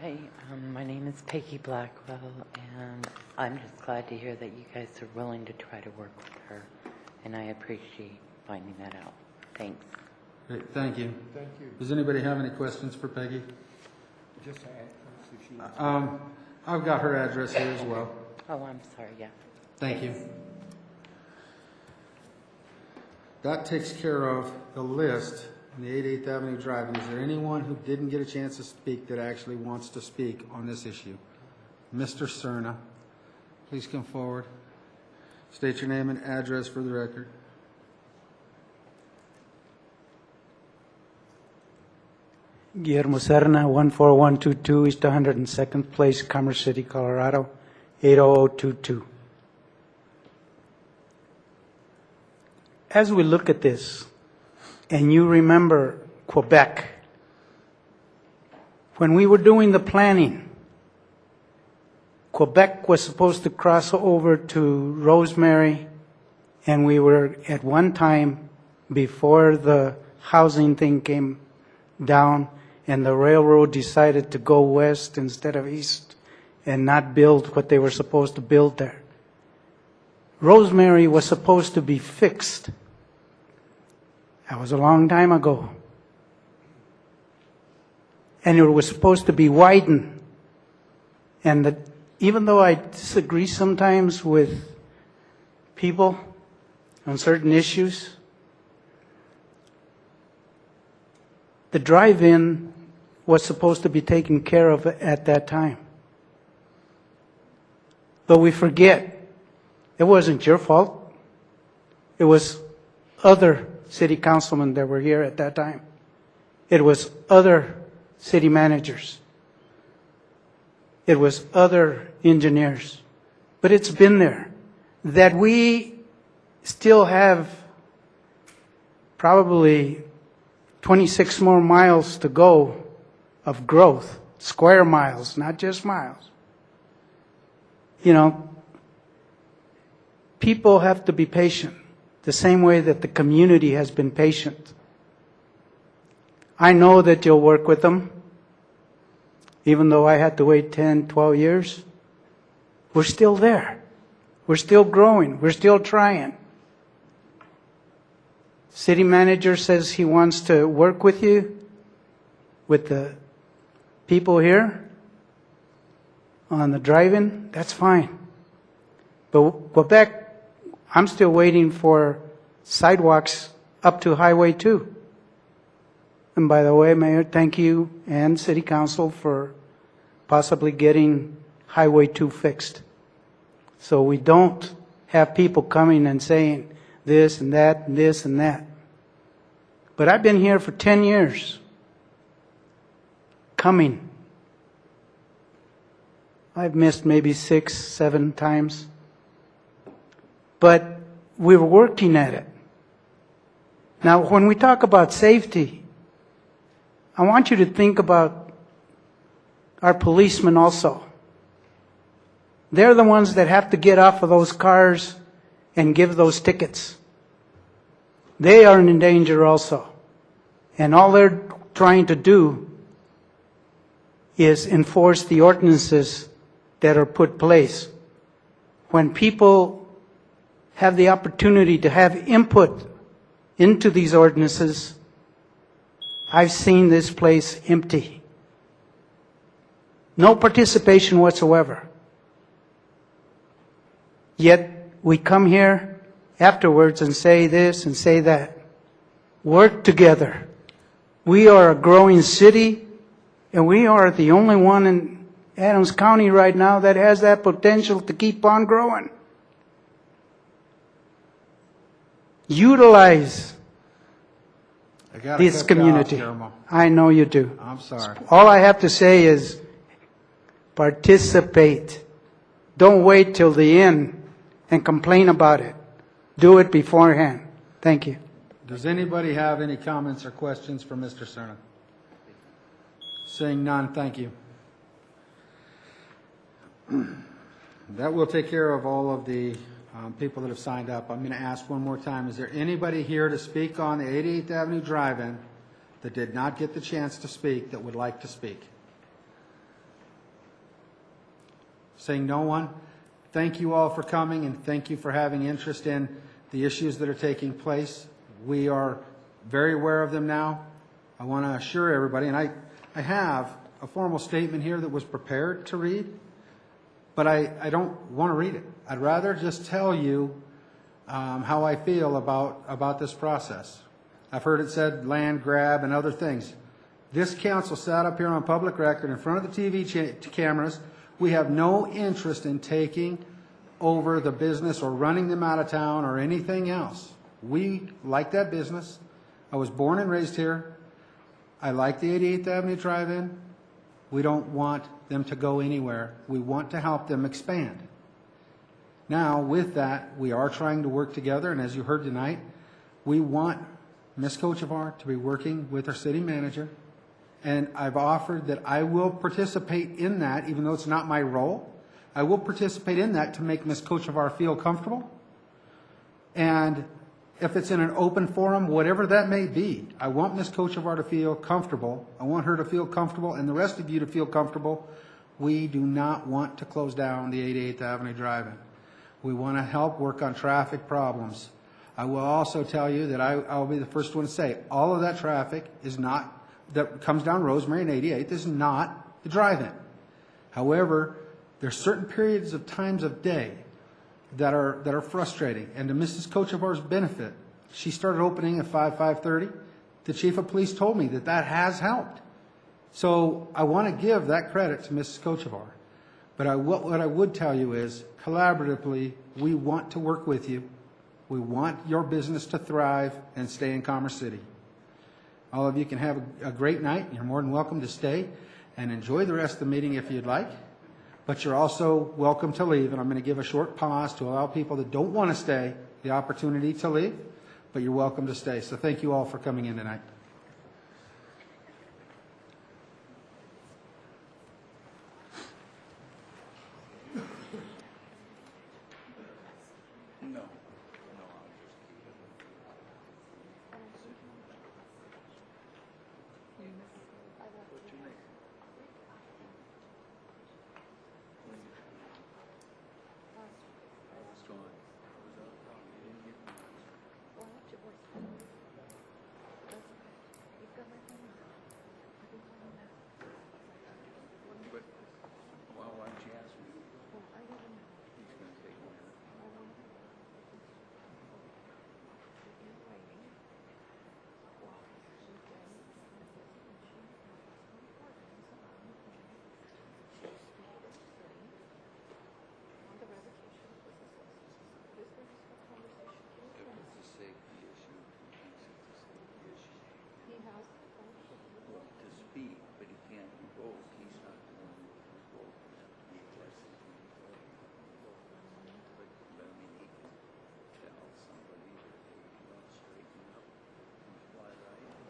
Hi, my name is Peggy Blackwell, and I'm just glad to hear that you guys are willing to try to work with her, and I appreciate finding that out. Thanks. Great, thank you. Thank you. Does anybody have any questions for Peggy? Just to add, if she I've got her address here as well. Oh, I'm sorry, yeah. Thank you. That takes care of the list in the 88th Avenue Drive. Is there anyone who didn't get a chance to speak that actually wants to speak on this issue? Mr. Cerna, please come forward. State your name and address for the record. Guillermo Serna, 14122 East 102nd Place, Commerce City, Colorado, 80022. As we look at this, and you remember Quebec, when we were doing the planning, Quebec was supposed to cross over to Rosemary, and we were at one time, before the housing thing came down, and the railroad decided to go west instead of east and not build what they were supposed to build there. Rosemary was supposed to be fixed. That was a long time ago. And it was supposed to be widened. And even though I disagree sometimes with people on certain issues, the drive-in was supposed to be taken care of at that time. But we forget, it wasn't your fault. It was other city councilmen that were here at that time. It was other city managers. it was other engineers. But it's been there. That we still have probably 26 more miles to go of growth, square miles, not just miles. You know, people have to be patient, the same way that the community has been patient. I know that you'll work with them, even though I had to wait 10, 12 years. We're still there. We're still growing. We're still trying. City manager says he wants to work with you, with the people here on the drive-in. That's fine. But Quebec, I'm still waiting for sidewalks up to Highway 2. And by the way, Mayor, thank you and City Council for possibly getting Highway 2 fixed. So we don't have people coming and saying this and that and this and that. But I've been here for 10 years. Coming. I've missed maybe 6, 7 times. But we're working at it. Now, when we talk about safety, I want you to think about our policemen also. They're the ones that have to get off of those cars and give those tickets. They are in danger also. And all they're trying to do is enforce the ordinances that are put in place. When people have the opportunity to have input into these ordinances, I've seen this place empty. No participation whatsoever. Yet we come here afterwards and say this and say that. Work together. We are a growing city, and we are the only one in Adams County right now that has that potential to keep on growing. Utilize this community. I know you do. I'm sorry. All I have to say is participate. Don't wait till the end and complain about it. Do it beforehand. Thank you. Does anybody have any comments or questions for Mr. Cerna? Seeing none, thank you. That will take care of all of the people that have signed up. I'm going to ask one more time, is there anybody here to speak on the 88th Avenue Drive-In that did not get the chance to speak that would like to speak? Saying no one, thank you all for coming and thank you for having interest in the issues that are taking place. We are very aware of them now. I want to assure everybody, and I have a formal statement here that was prepared to read, but I don't want to read it. I'd rather just tell you how I feel about this process. I've heard it said land grab and other things. This council sat up here on public record in front of the TV cameras. We have no interest in taking over the business or running them out of town or anything else. We like that business. I was born and raised here. I like the 88th Avenue Drive-In. We don't want them to go anywhere. We want to help them expand. Now, with that, we are trying to work together, and as you heard tonight, we want Ms. Kochevar to be working with our city manager, and I've offered that I will participate in that, even though it's not my role. I will participate in that to make Ms. Kochevar feel comfortable, and if it's in an open forum, whatever that may be, I want Ms. Kochevar to feel comfortable. I want her to feel comfortable and the rest of you to feel comfortable. We do not want to close down the 88th Avenue Drive-In. We want to help work on traffic problems. I will also tell you that I'll be the first one to say all of that traffic is not, that comes down Rosemary and 88th is not the drive-in. However, there's certain periods of times of day that are frustrating. And to Mrs. Kochevar's benefit, she started opening at 5:30. The chief of police told me that has helped. So I want to give that credit to Mrs. Kochevar. But what I would tell you is, collaboratively, we want to work with you. We want your business to thrive and stay in Commerce City. All of you can have a great night. You're more than welcome to stay and enjoy the rest of the meeting if you'd like. but you're also welcome to leave, and I'm going to give a short pause to allow people that don't want to stay the opportunity to leave, but you're welcome to stay. So thank you all for coming in tonight.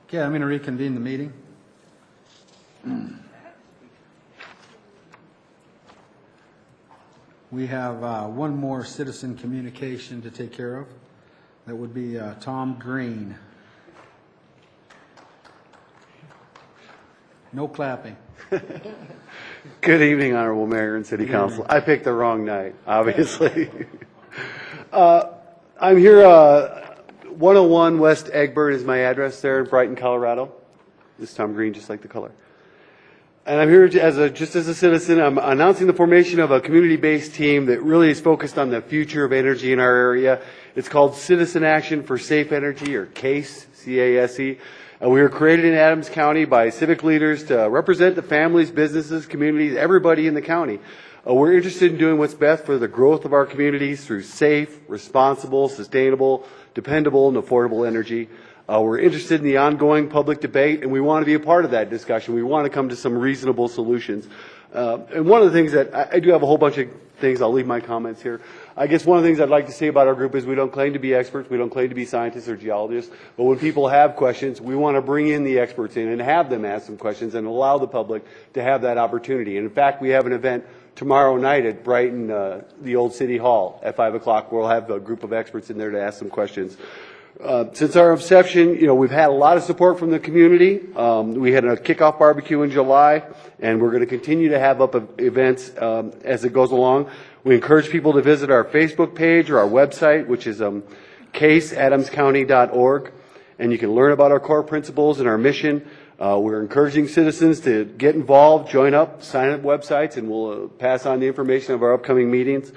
Okay, I'm going to reconvene the meeting. We have one more citizen communication to take care of. That would be Tom Green. No clapping. Good evening, Honorable Mayor and City Council. I picked the wrong night, obviously. I'm here, 101 West Egbert is my address there in Brighton, Colorado. This is Tom Green, just like the color. And I'm here just as a citizen. I'm announcing the formation of a community-based team that really is focused on the future of energy in our area. It's called Citizen Action for Safe Energy, or CASE, C-A-S-E. We were created in Adams County by civic leaders to represent the families, businesses, communities, everybody in the county. We're interested in doing what's best for the growth of our communities through safe, responsible, sustainable, dependable, and affordable energy. We're interested in the ongoing public debate, and we want to be a part of that discussion. We want to come to some reasonable solutions. And one of the things that I do have a whole bunch of things, I'll leave my comments here. I guess one of the things I'd like to say about our group is we don't claim to be experts, we don't claim to be scientists or geologists, but when people have questions, we want to bring in the experts in and have them ask some questions and allow the public to have that opportunity. And in fact, we have an event tomorrow night at Brighton, the old City Hall at 5 o'clock. We'll have a group of experts in there to ask some questions. Since our inception, we've had a lot of support from the community. We had a kickoff barbecue in July, and we're going to continue to have events as it goes along. We encourage people to visit our Facebook page or our website, which is caseadamscounty.org, and you can learn about our core principles and our mission. We're encouraging citizens to get involved, join up, sign up websites, and we'll pass on the information of our upcoming meetings.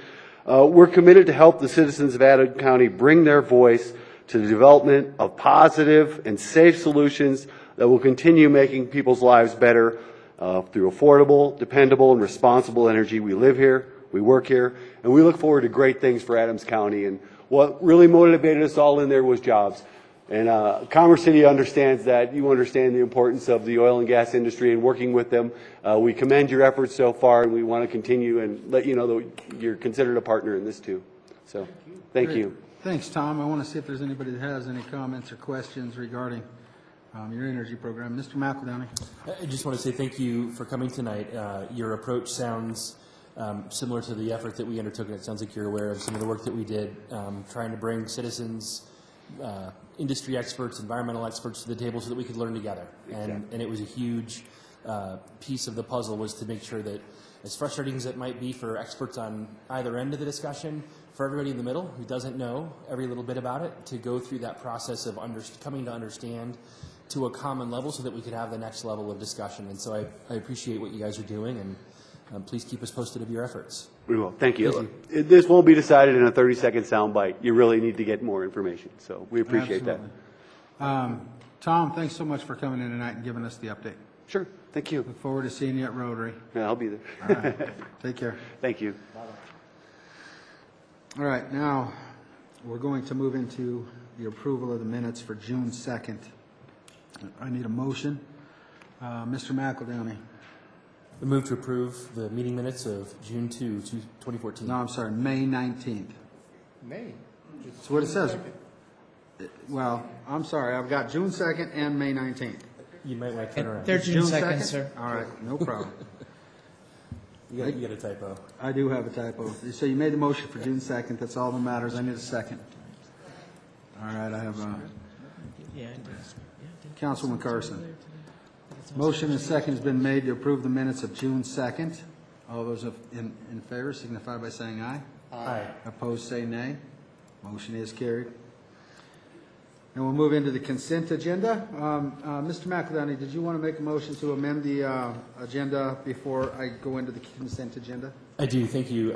We're committed to help the citizens of Adams County bring their voice to the development of positive and safe solutions that will continue making people's lives better through affordable, dependable, and responsible energy. We live here, we work here, and we look forward to great things for Adams County. And what really motivated us all in there was jobs. And Commerce City understands that. You understand the importance of the oil and gas industry and working with them. We commend your efforts so far, and we want to continue and let you know that you're considered a partner in this too. So, thank you. Thanks, Tom. I want to see if there's anybody that has any comments or questions regarding your energy program. Mr. McEldowney. I just want to say thank you for coming tonight. Your approach sounds similar to the effort that we undertook, and it sounds like you're aware of some of the work that we did, trying to bring citizens, industry experts, environmental experts to the table so that we could learn together. And it was a huge piece of the puzzle was to make sure that, as frustrating as it might be for experts on either end of the discussion, for everybody in the middle who doesn't know every little bit about it, to go through that process of coming to understand to a common level so that we could have the next level of discussion. And so I appreciate what you guys are doing, and please keep us posted of your efforts. We will. Thank you. This won't be decided in a 30-second soundbite. You really need to get more information, so we appreciate that. Tom, thanks so much for coming in tonight and giving us the update. Sure. Thank you. Look forward to seeing you at Rotary. Yeah, I'll be there. All right. Take care. Thank you. All right. Now, we're going to move into the approval of the minutes for June 2nd. I need a motion. Mr. McEldowney. I move to approve the meeting minutes of June 2, 2014. No, I'm sorry, May 19th. May. That's what it says. Well, I'm sorry, I've got June 2nd and May 19th. You might want to turn around. They're June 2nd, sir. All right, no problem. You got a typo. I do have a typo. So you made the motion for June 2nd, that's all that matters. I need a second. All right, I have Yeah, Councilwoman Carson. Motion and second has been made to approve the minutes of June 2nd. All those in favor signify by saying aye. Aye. Opposed, say nay. Motion is carried. And we'll move into the consent agenda. Mr. McEldowney, did you want to make a motion to amend the agenda before I go into the consent agenda? I do, thank you.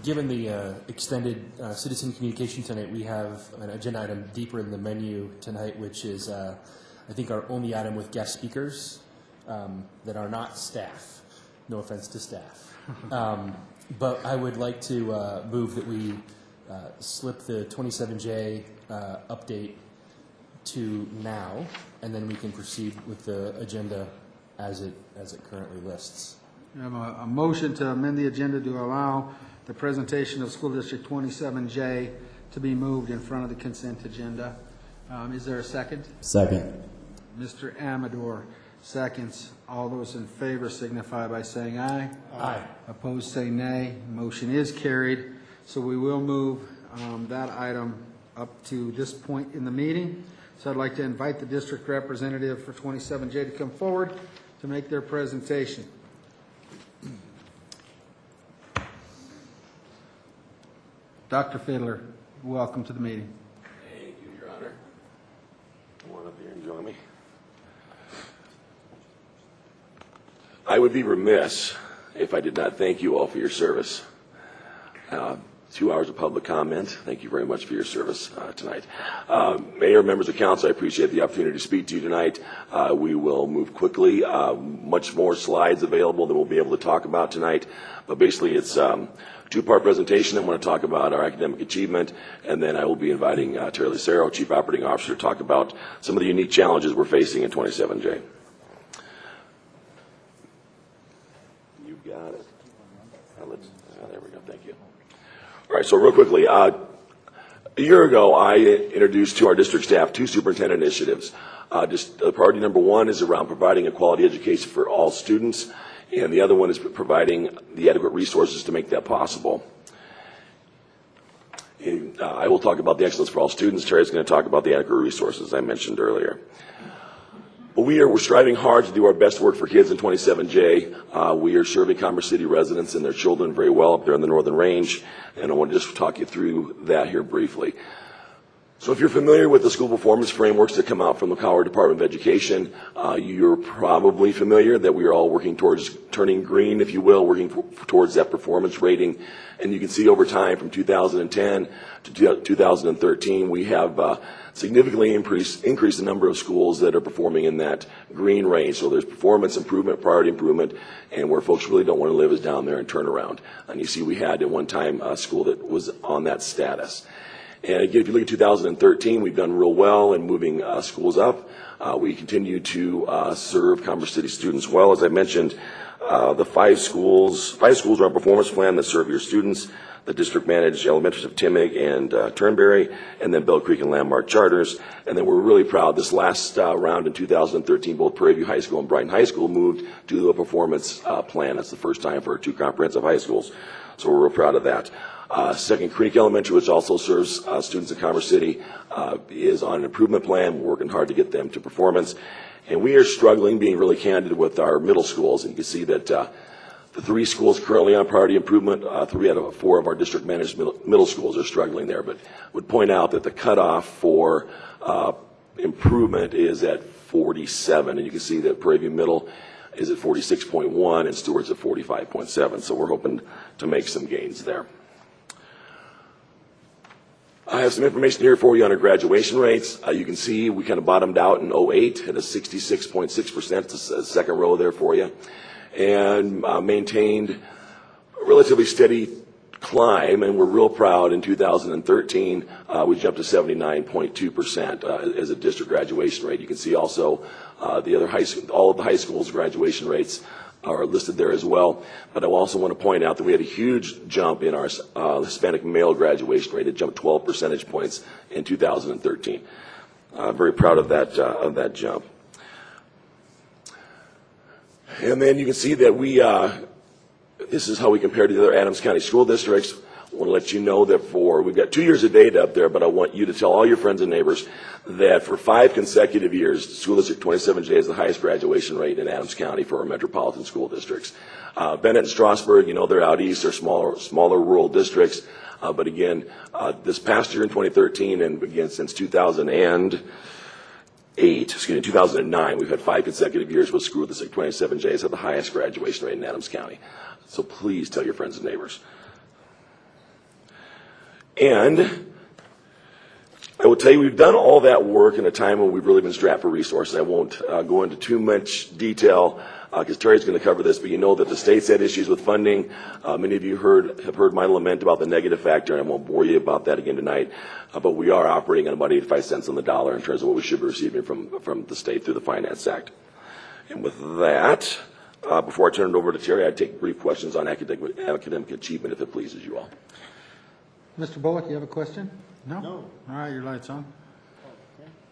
Given the extended citizen communication tonight, we have an agenda item deeper in the menu tonight, which is, I think, our only item with guest speakers that are not staff. No offense to staff. But I would like to move that we slip the 27J update to now, and then we can proceed with the agenda as it currently lists. We have a motion to amend the agenda to allow the presentation of School District 27J to be moved in front of the consent agenda. Is there a second? Second. Mr. Amador seconds. All those in favor signify by saying aye. Aye. Opposed, say nay. Motion is carried. So we will move that item up to this point in the meeting. So I'd like to invite the district representative for 27J to come forward to make their presentation. Dr. Fiddler, welcome to the meeting. Thank you, Your Honor. Come on up here and join me. I would be remiss if I did not thank you all for your service. 2 hours of public comment. Thank you very much for your service tonight. Mayor, members of council, I appreciate the opportunity to speak to you tonight. We will move quickly. Much more slides available than we'll be able to talk about tonight. But basically, it's two-part presentation. I want to talk about our academic achievement, and then I will be inviting Terry Lucero, Chief Operating Officer, to talk about some of the unique challenges we're facing in 27J. You got it. There we go. Thank you. All right, so real quickly, a year ago, I introduced to our district staff 2 superintendent initiatives. Priority number 1 is around providing a quality education for all students, and the other one is providing the adequate resources to make that possible. And, I will talk about the excellence for all students. Terry's going to talk about the adequate resources I mentioned earlier. But we're striving hard to do our best work for kids in 27J. We are serving Commerce City residents and their children very well up there in the Northern Range, and I want to just talk you through that here briefly. So if you're familiar with the school performance frameworks that come out from the Colorado Department of Education, you're probably familiar that we are all working towards turning green, if you will, working towards that performance rating. And you can see over time from 2010 to 2013, we have significantly increased the number of schools that are performing in that green range. So there's performance improvement, priority improvement, and where folks really don't want to live is down there in turnaround. And you see we had at one time a school that was on that status. And again, if you look at 2013, we've done real well in moving schools up. We continue to serve Commerce City students well. As I mentioned, the five schools are on performance plan that serve your students. The district managed elementaries of Timig and Turnberry, and then Bell Creek and Landmark charters. And then we're really proud this last round in 2013, both Prairie View High School and Brighton High School moved to a performance plan. That's the first time for 2 comprehensive high schools. So we're real proud of that. Second Creek Elementary, which also serves students in Commerce City, is on an improvement plan. We're working hard to get them to performance. And we are struggling, being really candid, with our middle schools. And you can see that the 3 schools currently on priority improvement, 3 out of 4 of our district managed middle schools are struggling there. But would point out that the cutoff for improvement is at 47. And you can see that Prairie View Middle is at 46.1 and Stewart's at 45.7. So we're hoping to make some gains there. I have some information here for you on our graduation rates. You can see we kind of bottomed out in 08 at a 66.6%, the second row there for you, and maintained a relatively steady climb, and we're real proud. In 2013, we jumped to 79.2% as a district graduation rate. You can see also the other all of the high schools' graduation rates are listed there as well. But I also want to point out that we had a huge jump in our Hispanic male graduation rate. It jumped 12 percentage points in 2013. Very proud of that jump. And then you can see that this is how we compare to the other Adams County school districts. I want to let you know that we've got 2 years of data up there, but I want you to tell all your friends and neighbors that for 5 consecutive years, School District 27J is the highest graduation rate in Adams County for our metropolitan school districts. Bennett and Strasburg, they're out east, they're smaller rural districts. But again, this past year in 2013 and again since 2009, we've had 5 consecutive years with School District 27J has had the highest graduation rate in Adams County. So please tell your friends and neighbors. And I will tell you, we've done all that work in a time when we've really been strapped for resources. I won't go into too much detail because Terry's going to cover this, but you know that the state's had issues with funding. Many of you have heard my lament about the negative factor, and I won't bore you about that again tonight. But we are operating at about 85 cents on the dollar in terms of what we should be receiving from the state through the Finance Act. And with that, before I turn it over to Terry, I'd take brief questions on academic achievement, if it pleases you all. Mr. Bullock, you have a question? No? All right, your light's on.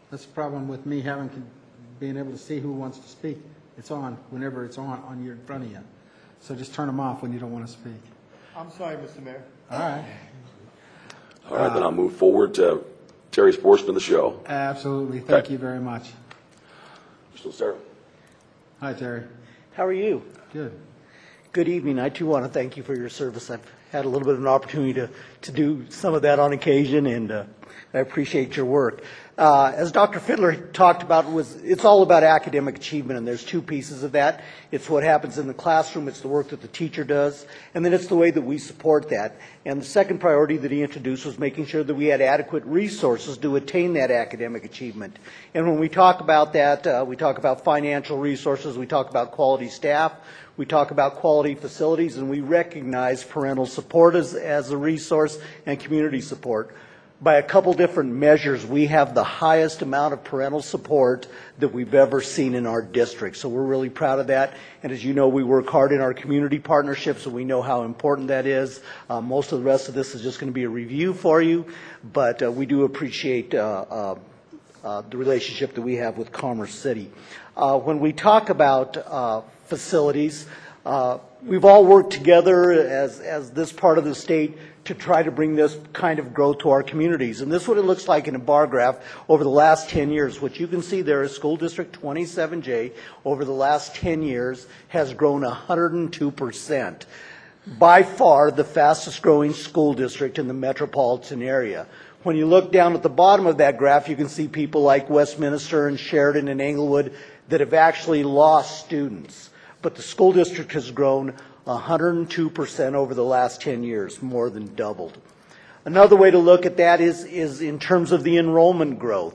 That's the problem with me being able to see who wants to speak. It's on whenever it's on your in front of you. So just turn them off when you don't want to speak. I'm sorry, Mr. Mayor. All right. All right, then I'll move forward to Terry's portion of the show. Absolutely. Thank you very much. So, sir. Hi, Terry. How are you? Good. Good evening. I too want to thank you for your service. I've had a little bit of an opportunity to do some of that on occasion, and I appreciate your work. As Dr. Fiddler talked about, it's all about academic achievement, and there's 2 pieces of that. It's what happens in the classroom, it's the work that the teacher does, and then it's the way that we support that. And the second priority that he introduced was making sure that we had adequate resources to attain that academic achievement. And when we talk about that, we talk about financial resources, we talk about quality staff, we talk about quality facilities, and we recognize parental support as a resource and community support. By a couple different measures, we have the highest amount of parental support that we've ever seen in our district. So we're really proud of that. And as you know, we work hard in our community partnerships, and we know how important that is. Most of the rest of this is just going to be a review for you, but we do appreciate the relationship that we have with Commerce City. When we talk about facilities, we've all worked together as this part of the state to try to bring this kind of growth to our communities. And this is what it looks like in a bar graph over the last 10 years. What you can see there is School District 27J over the last 10 years has grown 102%. By far the fastest growing school district in the metropolitan area. When you look down at the bottom of that graph, you can see people like Westminster and Sheridan and Englewood that have actually lost students. But the school district has grown 102% over the last 10 years, more than doubled. Another way to look at that is in terms of the enrollment growth.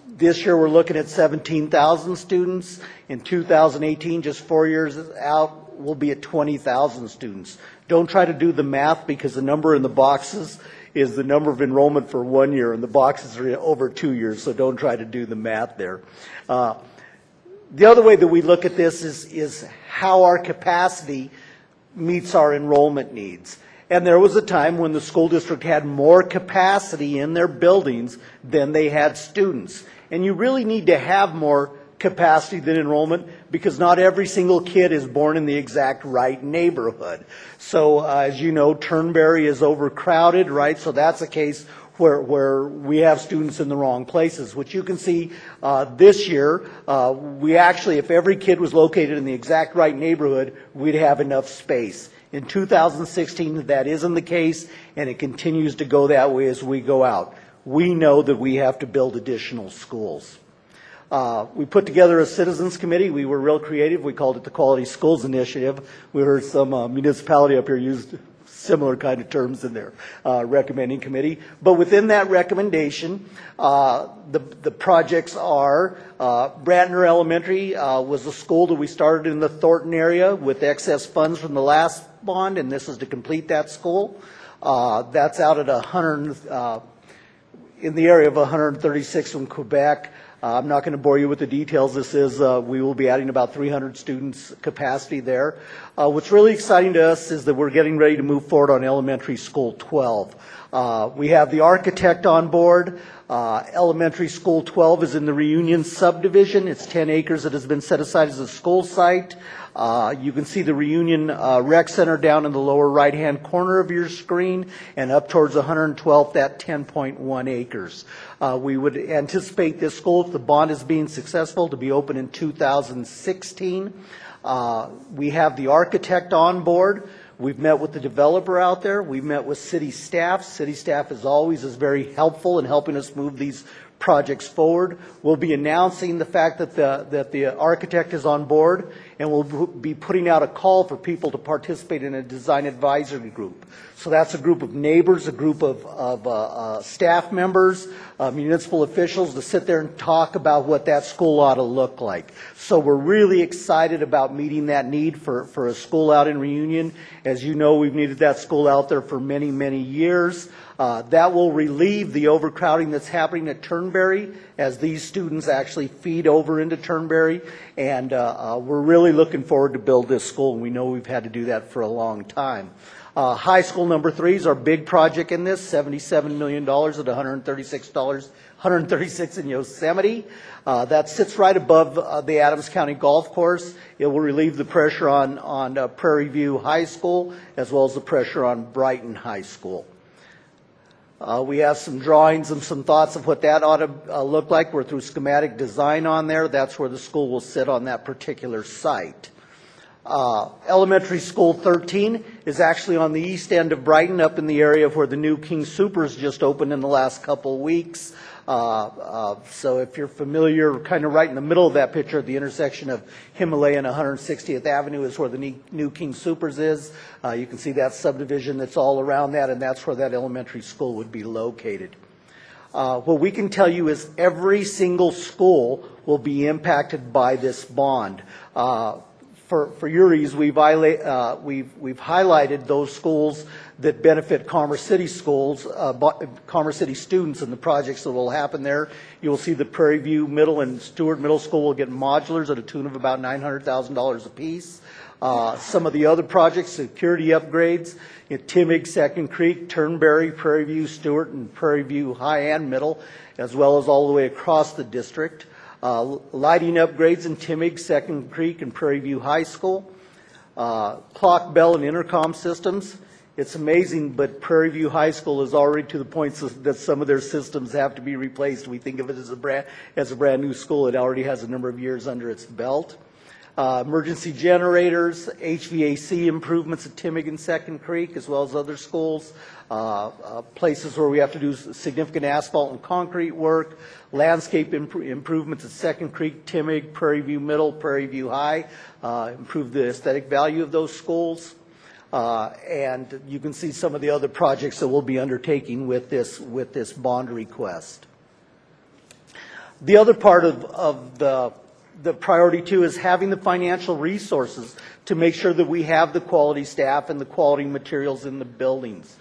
This year we're looking at 17,000 students. In 2018, just 4 years out, we'll be at 20,000 students. Don't try to do the math because the number in the boxes is the number of enrollment for 1 year, and the boxes are over 2 years, so don't try to do the math there. The other way that we look at this is how our capacity meets our enrollment needs. And there was a time when the school district had more capacity in their buildings than they had students. And you really need to have more capacity than enrollment because not every single kid is born in the exact right neighborhood. So as you know, Turnberry is overcrowded, right? So that's a case where we have students in the wrong places. Which you can see this year, we actually, if every kid was located in the exact right neighborhood, we'd have enough space. In 2016, that isn't the case, and it continues to go that way as we go out. We know that we have to build additional schools. We put together a citizens committee. We were real creative. We called it the Quality Schools Initiative. We heard some municipality up here use similar kind of terms in their recommending committee. But within that recommendation, the projects are Brantner Elementary was a school that we started in the Thornton area with excess funds from the last bond, and this is to complete that school. That's out at in the area of 136 from Quebec. I'm not going to bore you with the details. This is, we will be adding about 300 students capacity there. What's really exciting to us is that we're getting ready to move forward on Elementary School 12. We have the architect on board. Elementary School 12 is in the Reunion subdivision. It's 10 acres that has been set aside as a school site. You can see the Reunion Rec Center down in the lower right-hand corner of your screen, and up towards 112th at 10.1 acres. We would anticipate this school, if the bond is being successful, to be open in 2016. We have the architect on board. We've met with the developer out there. We've met with city staff. City staff, as always, is very helpful in helping us move these projects forward. We'll be announcing the fact that the architect is on board, and we'll be putting out a call for people to participate in a design advisory group. So that's a group of neighbors, a group of staff members, municipal officials to sit there and talk about what that school ought to look like. So we're really excited about meeting that need for a school out in Reunion. As you know, we've needed that school out there for many, many years. That will relieve the overcrowding that's happening at Turnberry as these students actually feed over into Turnberry. And we're really looking forward to build this school, and we know we've had to do that for a long time. High School number 3 is our big project in this, $77 million at $136 in Yosemite. That sits right above the Adams County Golf Course. It will relieve the pressure on Prairie View High School as well as the pressure on Brighton High School. We have some drawings and some thoughts of what that ought to look like. We're through schematic design on there. That's where the school will sit on that particular site. Elementary School 13 is actually on the east end of Brighton, up in the area of where the new King Soopers just opened in the last couple of weeks. So if you're familiar, kind of right in the middle of that picture at the intersection of Himalaya and 160th Avenue is where the new King Soopers is. You can see that subdivision that's all around that, and that's where that elementary school would be located. What we can tell you is every single school will be impacted by this bond. For your ease, we've highlighted those schools that benefit Commerce City schools, Commerce City students, and the projects that will happen there. You will see the Prairie View Middle and Stewart Middle School will get modulars at a tune of about $900,000 apiece. Some of the other projects, security upgrades, Timig, Second Creek, Turnberry, Prairie View, Stewart, and Prairie View High and Middle, as well as all the way across the district. Lighting upgrades in Timig, Second Creek, and Prairie View High School. Clock, bell, and intercom systems. It's amazing, but Prairie View High School is already to the point that some of their systems have to be replaced. We think of it as a brand new school. It already has a number of years under its belt. Emergency generators, HVAC improvements at Timig and Second Creek, as well as other schools. Places where we have to do significant asphalt and concrete work. Landscape improvements at Second Creek, Timig, Prairie View Middle, Prairie View High. Improve the aesthetic value of those schools. And you can see some of the other projects that we'll be undertaking with this bond request. The other part of the priority too is having the financial resources to make sure that we have the quality staff and the quality materials in the buildings.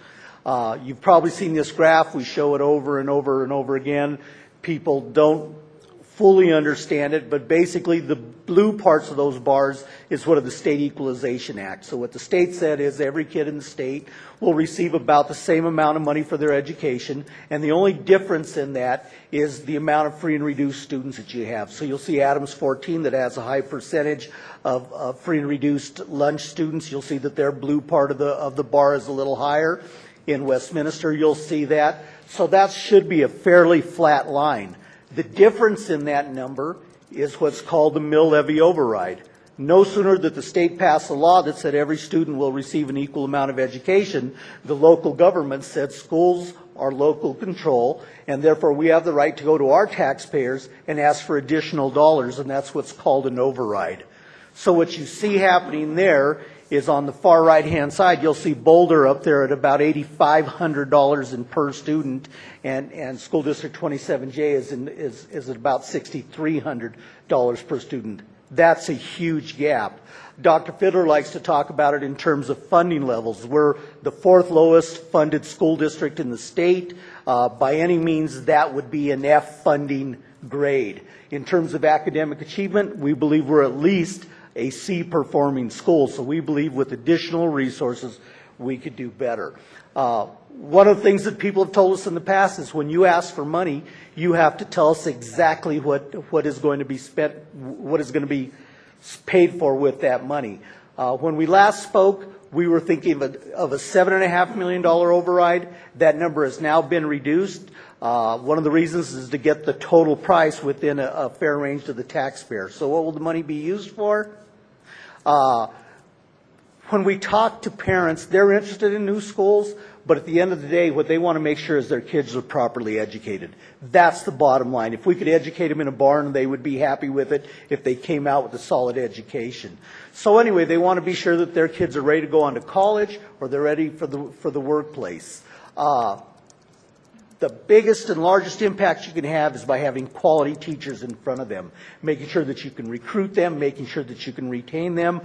You've probably seen this graph. We show it over and over and over again. People don't fully understand it, but basically the blue parts of those bars is what of the State Equalization Act. So what the state said is every kid in the state will receive about the same amount of money for their education, and the only difference in that is the amount of free and reduced students that you have. So you'll see Adams 14 that has a high percentage of free and reduced lunch students. You'll see that their blue part of the bar is a little higher. In Westminster, you'll see that. So that should be a fairly flat line. The difference in that number is what's called the mill levy override. No sooner did the state pass a law that said every student will receive an equal amount of education, the local government said schools are local control, and therefore we have the right to go to our taxpayers and ask for additional dollars, and that's what's called an override. So what you see happening there is on the far right-hand side, you'll see Boulder up there at about $8,500 in per student, and School District 27J is at about $6,300 per student. That's a huge gap. Dr. Fiddler likes to talk about it in terms of funding levels. We're the 4th lowest funded school district in the state. By any means, that would be an F funding grade. In terms of academic achievement, we believe we're at least a C performing school. So we believe with additional resources, we could do better. One of the things that people have told us in the past is when you ask for money, you have to tell us exactly what is going to be spent, what is going to be paid for with that money. When we last spoke, we were thinking of a $7.5 million override. That number has now been reduced. One of the reasons is to get the total price within a fair range to the taxpayer. So what will the money be used for? When we talk to parents, they're interested in new schools, but at the end of the day, what they want to make sure is their kids are properly educated. That's the bottom line. If we could educate them in a barn, they would be happy with it if they came out with a solid education. So anyway, they want to be sure that their kids are ready to go on to college or they're ready for the workplace. The biggest and largest impact you can have is by having quality teachers in front of them, making sure that you can recruit them, making sure that you can retain them.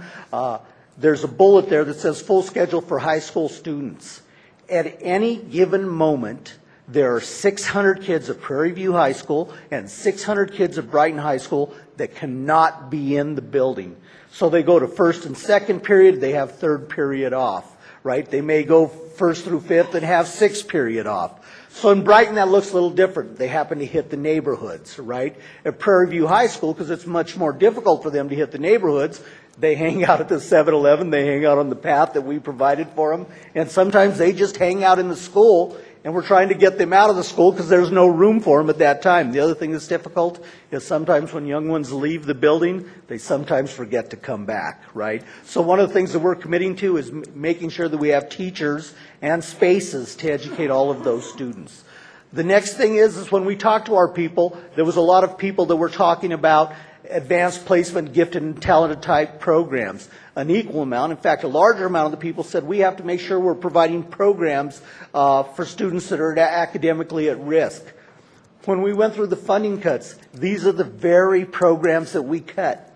There's a bullet there that says full schedule for high school students. At any given moment, there are 600 kids at Prairie View High School and 600 kids at Brighton High School that cannot be in the building. So they go to first and second period, they have third period off, right? They may go first through fifth and have sixth period off. So in Brighton, that looks a little different. They happen to hit the neighborhoods, right? At Prairie View High School, because it's much more difficult for them to hit the neighborhoods, they hang out at the 7-Eleven, they hang out on the path that we provided for them, and sometimes they just hang out in the school, and we're trying to get them out of the school because there's no room for them at that time. The other thing that's difficult is sometimes when young ones leave the building, they sometimes forget to come back, right? So one of the things that we're committing to is making sure that we have teachers and spaces to educate all of those students. The next thing is when we talk to our people, there was a lot of people that were talking about advanced placement, gifted and talented type programs. An equal amount, in fact, a larger amount of the people said we have to make sure we're providing programs for students that are academically at risk. When we went through the funding cuts, these are the very programs that we cut,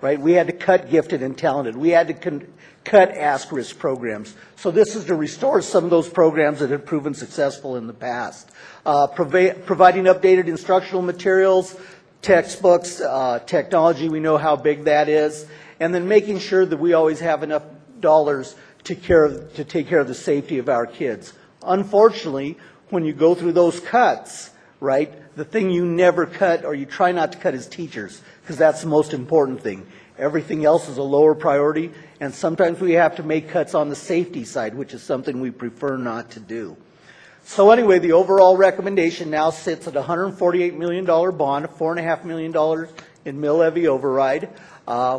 right? We had to cut gifted and talented. We had to cut ask-risk programs. So this is to restore some of those programs that had proven successful in the past. Providing updated instructional materials, textbooks, technology, we know how big that is, and then making sure that we always have enough dollars to take care of the safety of our kids. Unfortunately, when you go through those cuts, right, the thing you never cut or you try not to cut is teachers, because that's the most important thing. Everything else is a lower priority, and sometimes we have to make cuts on the safety side, which is something we prefer not to do. So anyway, the overall recommendation now sits at a $148 million bond, $4.5 million in mill levy override.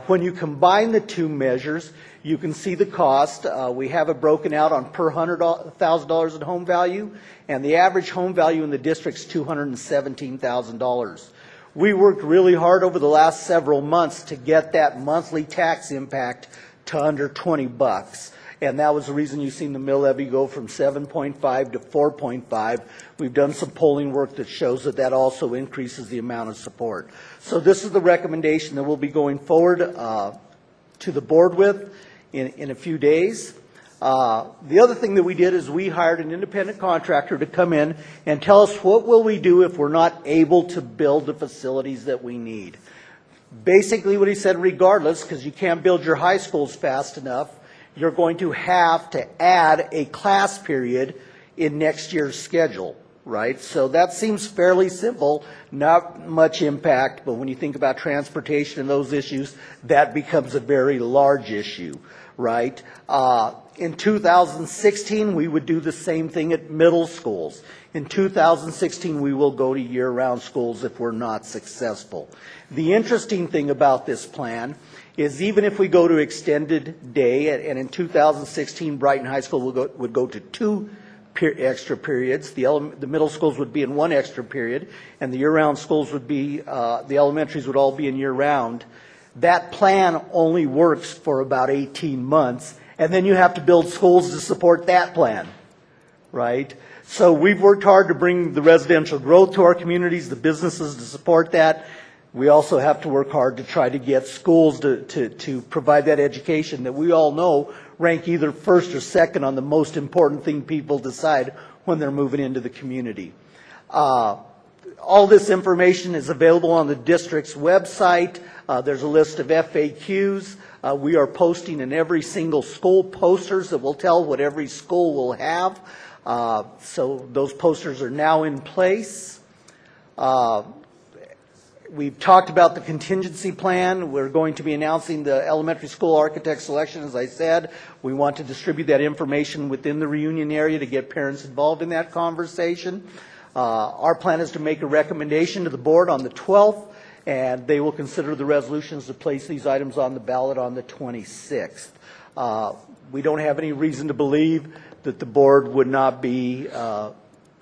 When you combine the two measures, you can see the cost. We have it broken out on per $100,000 in home value, and the average home value in the district is $217,000. We worked really hard over the last several months to get that monthly tax impact to under $20. And that was the reason you've seen the mill levy go from 7.5 to 4.5. We've done some polling work that shows that that also increases the amount of support. So this is the recommendation that we'll be going forward to the board with in a few days. The other thing that we did is we hired an independent contractor to come in and tell us what will we do if we're not able to build the facilities that we need. Basically what he said, regardless, because you can't build your high schools fast enough, you're going to have to add a class period in next year's schedule, right? So that seems fairly simple, not much impact, but when you think about transportation and those issues, that becomes a very large issue, right? In 2016, we would do the same thing at middle schools. In 2016, we will go to year-round schools if we're not successful. The interesting thing about this plan is even if we go to extended day, and in 2016, Brighton High School would go to 2 extra periods. The middle schools would be in 1 extra period, and the year-round schools would be, the elementaries would all be in year-round. That plan only works for about 18 months, and then you have to build schools to support that plan, right? So we've worked hard to bring the residential growth to our communities, the businesses to support that. We also have to work hard to try to get schools to provide that education that we all know rank either first or second on the most important thing people decide when they're moving into the community. All this information is available on the district's website. There's a list of FAQs. We are posting in every single school posters that will tell what every school will have. So those posters are now in place. We've talked about the contingency plan. We're going to be announcing the elementary school architect selection, as I said. We want to distribute that information within the reunion area to get parents involved in that conversation. Our plan is to make a recommendation to the board on the 12th, and they will consider the resolutions to place these items on the ballot on the 26th. We don't have any reason to believe that the board would not be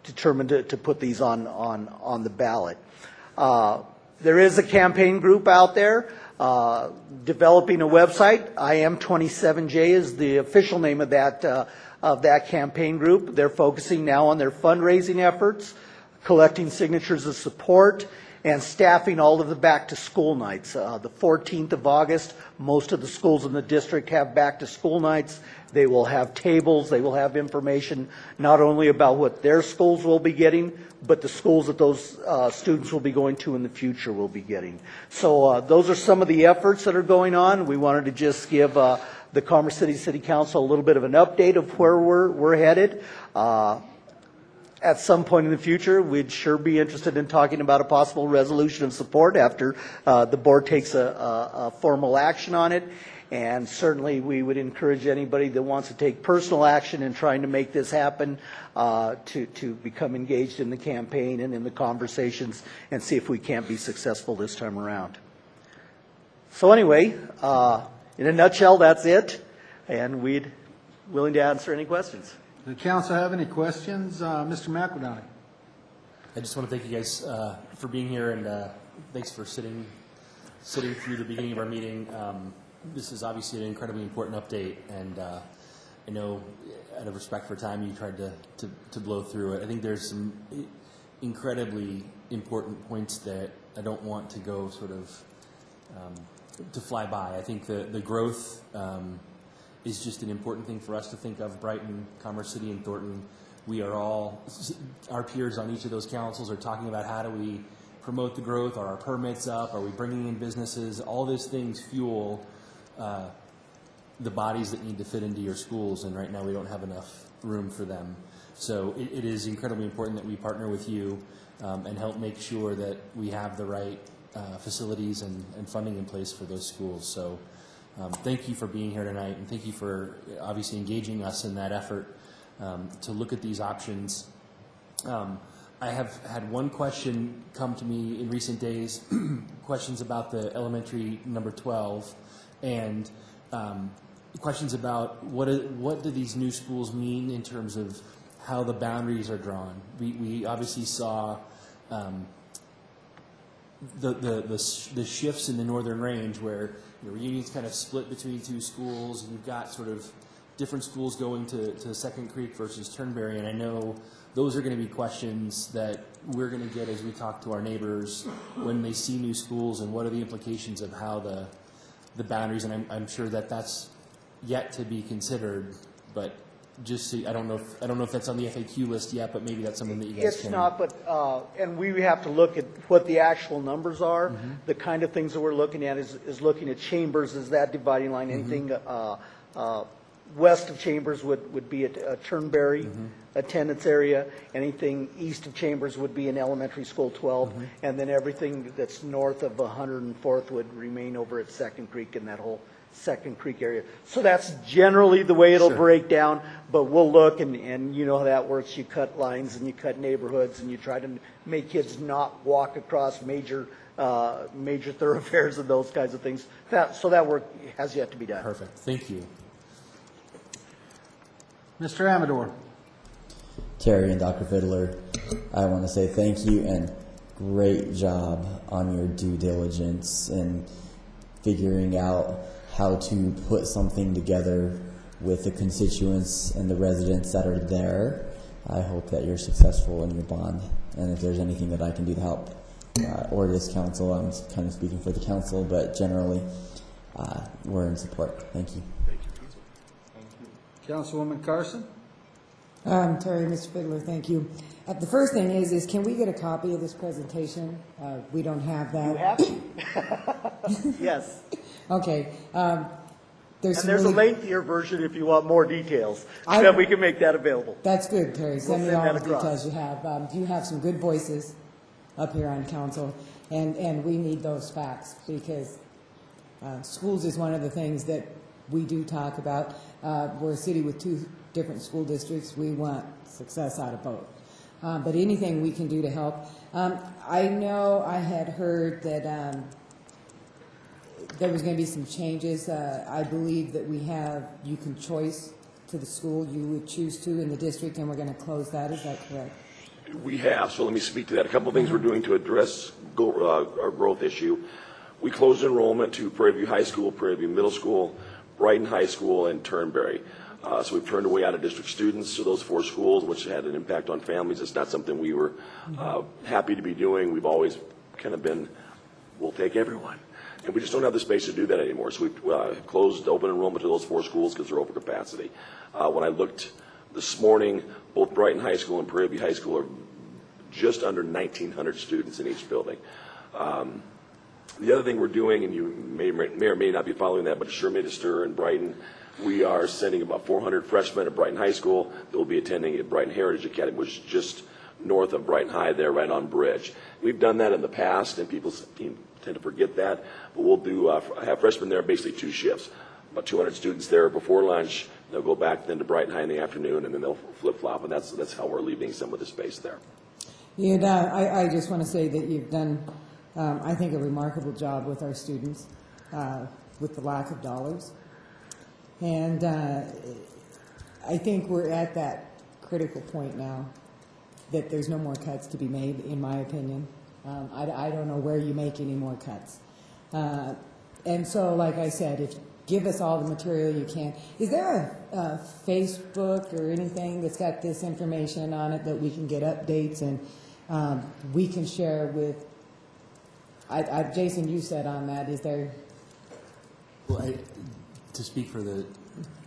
determined to put these on the ballot. There is a campaign group out there developing a website. IM27J is the official name of that campaign group. They're focusing now on their fundraising efforts, collecting signatures of support, and staffing all of the back-to-school nights. The 14th of August, most of the schools in the district have back-to-school nights. They will have tables. They will have information not only about what their schools will be getting, but the schools that those students will be going to in the future will be getting. So those are some of the efforts that are going on. We wanted to just give the Commerce City City Council a little bit of an update of where we're headed. At some point in the future, we'd sure be interested in talking about a possible resolution of support after the board takes a formal action on it. And certainly we would encourage anybody that wants to take personal action in trying to make this happen to become engaged in the campaign and in the conversations and see if we can't be successful this time around. So anyway, in a nutshell, that's it. And we'd willing to answer any questions. Does the council have any questions? Mr. McEldowney. I just want to thank you guys for being here, and thanks for sitting through the beginning of our meeting. This is obviously an incredibly important update, and I know out of respect for time you tried to blow through it. I think there's some incredibly important points that I don't want to go sort of to fly by. I think the growth is just an important thing for us to think of. Brighton, Commerce City, and Thornton, we are all, our peers on each of those councils are talking about how do we promote the growth, are our permits up, are we bringing in businesses, all those things fuel the bodies that need to fit into your schools, and right now we don't have enough room for them. So it is incredibly important that we partner with you and help make sure that we have the right facilities and funding in place for those schools. So thank you for being here tonight, and thank you for obviously engaging us in that effort to look at these options. I have had one question come to me in recent days, questions about the elementary number 12, and questions about what do these new schools mean in terms of how the boundaries are drawn. We obviously saw the shifts in the Northern Range where Reunion's kind of split between two schools, and you've got sort of different schools going to Second Creek versus Turnberry, and I know those are going to be questions that we're going to get as we talk to our neighbors when they see new schools, and what are the implications of how the boundaries, and I'm sure that that's yet to be considered, but just so, I don't know if that's on the FAQ list yet, but maybe that's something that you guys It's not, but and we have to look at what the actual numbers are. Mm-hmm. The kind of things that we're looking at is looking at Chambers as that dividing line. Anything west of Chambers would be a Turnberry attendance area. Anything east of Chambers would be an elementary school 12, and then everything that's north of 104th would remain over at Second Creek in that whole Second Creek area. So that's generally the way it'll break down, but we'll look, and you know how that works. You cut lines and you cut neighborhoods, and you try to make kids not walk across major thoroughfares and those kinds of things. So that work has yet to be done. Perfect. Thank you. Mr. Amador. Terry and Dr. Fiddler, I want to say thank you and great job on your due diligence in figuring out how to put something together with the constituents and the residents that are there. I hope that you're successful in your bond, and if there's anything that I can do to help, or this council. I'm kind of speaking for the council, but generally, we're in support. Thank you. Councilwoman Carson? Terry, Mr. Fiddler, thank you. The first thing is can we get a copy of this presentation? We don't have that. You have it? Yes. Okay. There's a lengthier version if you want more details. Then we can make that available. That's good, Terry. Send me We'll all send the that across. details you have. You have some good voices up here on council, and we need those facts because schools is one of the things that we do talk about. We're a city with 2 different school districts. We want success out of both. But anything we can do to help. I know I had heard that there was going to be some changes. I believe that you can choice to the school you would choose to in the district, and we're going to close that. Is that correct? We have, so let me speak to that. A couple of things we're doing to address our growth issue. We closed enrollment to Prairie View High School, Prairie View Middle School, Brighton High School, and Turnberry. So we've turned away out-of-district students to those 4 schools, which had an impact on families. It's not something we were happy to be doing. We've always kind of been, we'll take everyone. And we just don't have the space to do that anymore. So we've closed open enrollment to those 4 schools because they're over capacity. When I looked this morning, both Brighton High School and Prairie View High School are just under 1,900 students in each building. The other thing we're doing, and you may or may not be following that, but it sure made a stir in Brighton. We are sending about 400 freshmen at Brighton High School that will be attending at Brighton Heritage Academy, which is just north of Brighton High there, right on Bridge. We've done that in the past, and people tend to forget that. But we'll do have freshmen there basically 2 shifts. About 200 students there before lunch. They'll go back then to Brighton High in the afternoon, and then they'll flip-flop, and that's how we're leaving some of the space there. And I just want to say that you've done, I think, a remarkable job with our students with the lack of dollars. And I think we're at that critical point now that there's no more cuts to be made, in my opinion. I don't know where you make any more cuts. And so, like I said, give us all the material you can. Is there a Facebook or anything that's got this information on it that we can get updates and we can share with? Jason, you said on that. Is there? Well, to speak for the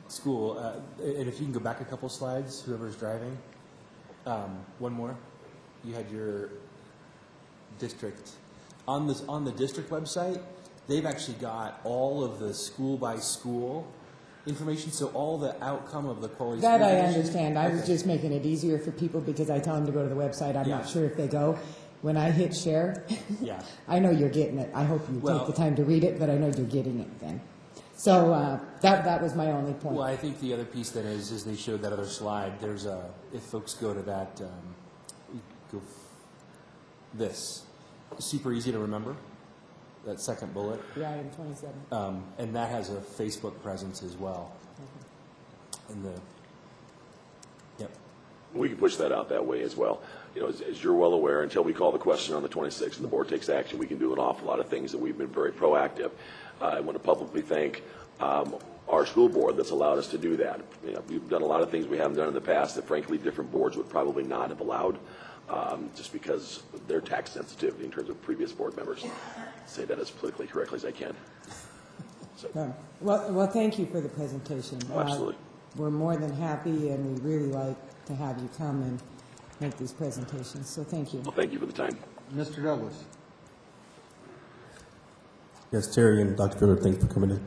school, and if you can go back a couple slides, whoever's driving. One more. You had your district on the district website. They've actually got all of the school by school information, so all the outcome of the quality. That I understand. I was just making it easier for people because I tell them to go to the website. I'm not sure if they go. When I hit share, I know you're getting it. I hope you take the time to read it, but I know you're getting it then. So that was my only point. Well, I think the other piece then is they showed that other slide. There's if folks go to that, this super easy to remember. That second bullet. Yeah, item 27. And that has a Facebook presence as well. Yep. We can push that out that way as well. You know, as you're well aware, until we call the question on the 26th and the board takes action, we can do an awful lot of things that we've been very proactive. I want to publicly thank our school board that's allowed us to do that. You know, we've done a lot of things we haven't done in the past that, frankly, different boards would probably not have allowed, just because of their tax sensitivity in terms of previous board members. Say that as politically correctly as I can. So. Well, thank you for the presentation. Absolutely. We're more than happy, and we really like to have you come and make these presentations. So thank you. Well, thank you for the time. Mr. Douglas. Yes, Terry and Dr. Fiddler, thanks for coming in.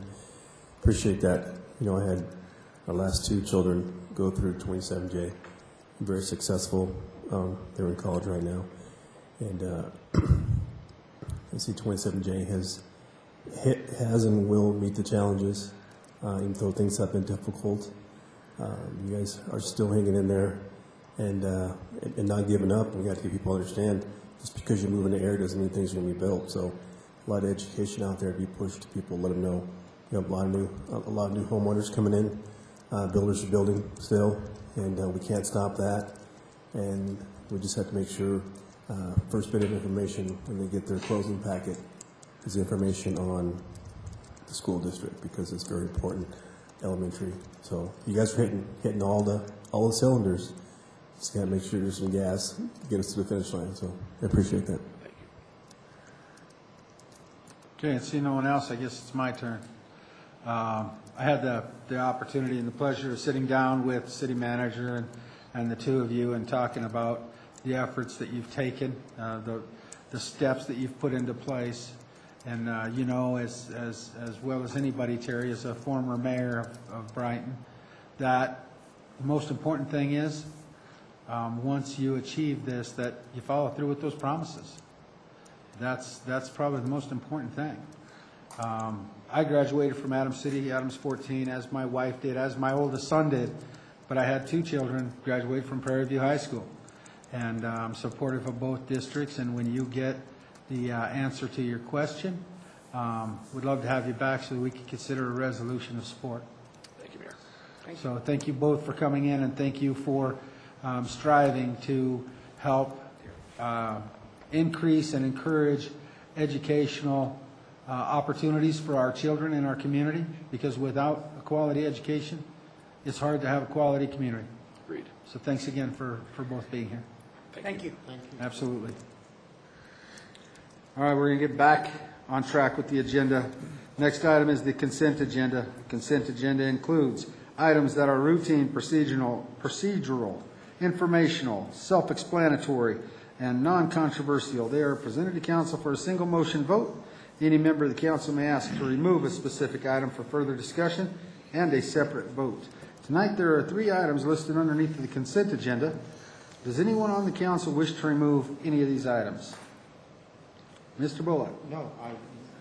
Appreciate that. You know, I had our last 2 children go through 27J. Very successful. They're in college right now. And I see 27J has and will meet the challenges, even though things have been difficult. You guys are still hanging in there and not giving up. We got to get people to understand just because you move in the area doesn't mean things are going to be built. So a lot of education out there to be pushed to people, let them know. You have a lot of new homeowners coming in. Builders are building still, and we can't stop that. And we just have to make sure first bit of information when they get their closing packet is information on the school district, because it's very important. Elementary. So you guys are hitting all the cylinders. Just got to make sure there's some gas to get us to the finish line. So I appreciate that. Okay, and see no one else, I guess it's my turn. I had the opportunity and the pleasure of sitting down with the city manager and the two of you and talking about the efforts that you've taken, the steps that you've put into place. And you know, as well as anybody, Terry, as a former mayor of Brighton, that the most important thing is once you achieve this, that you follow through with those promises. That's probably the most important thing. I graduated from Adams City, Adams 14, as my wife did, as my oldest son did, but I had two children graduate from Prairie View High School. And I'm supportive of both districts, and when you get the answer to your question, we'd love to have you back so that we can consider a resolution of support. Thank you, Mayor. So thank you both for coming in, and thank you for striving to help increase and encourage educational opportunities for our children in our community, because without a quality education, it's hard to have a quality community. Agreed. So thanks again for both being here. Thank you. Absolutely. All right, we're going to get back on track with the agenda. Next item is the consent agenda. Consent agenda includes items that are routine, procedural, informational, self-explanatory, and non-controversial. They are presented to council for a single motion vote. Any member of the council may ask to remove a specific item for further discussion and a separate vote. Tonight, there are 3 items listed underneath the consent agenda. Does anyone on the council wish to remove any of these items? Mr. Bullock? No, I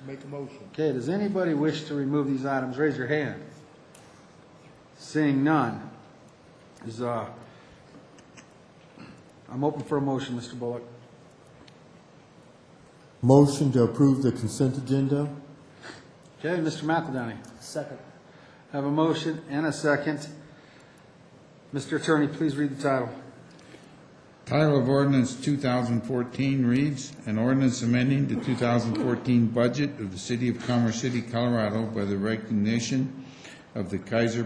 make a motion. Okay, does anybody wish to remove these items? Raise your hand. Seeing none. I'm open for a motion, Mr. Bullock. Motion to approve the consent agenda? Okay, Mr. McEldowney. Second. Have a motion and a second. Mr. Attorney, please read the title. Title of Ordinance 2014 reads, an ordinance amending the 2014 budget of the City of Commerce City, Colorado by the recognition of the Kaiser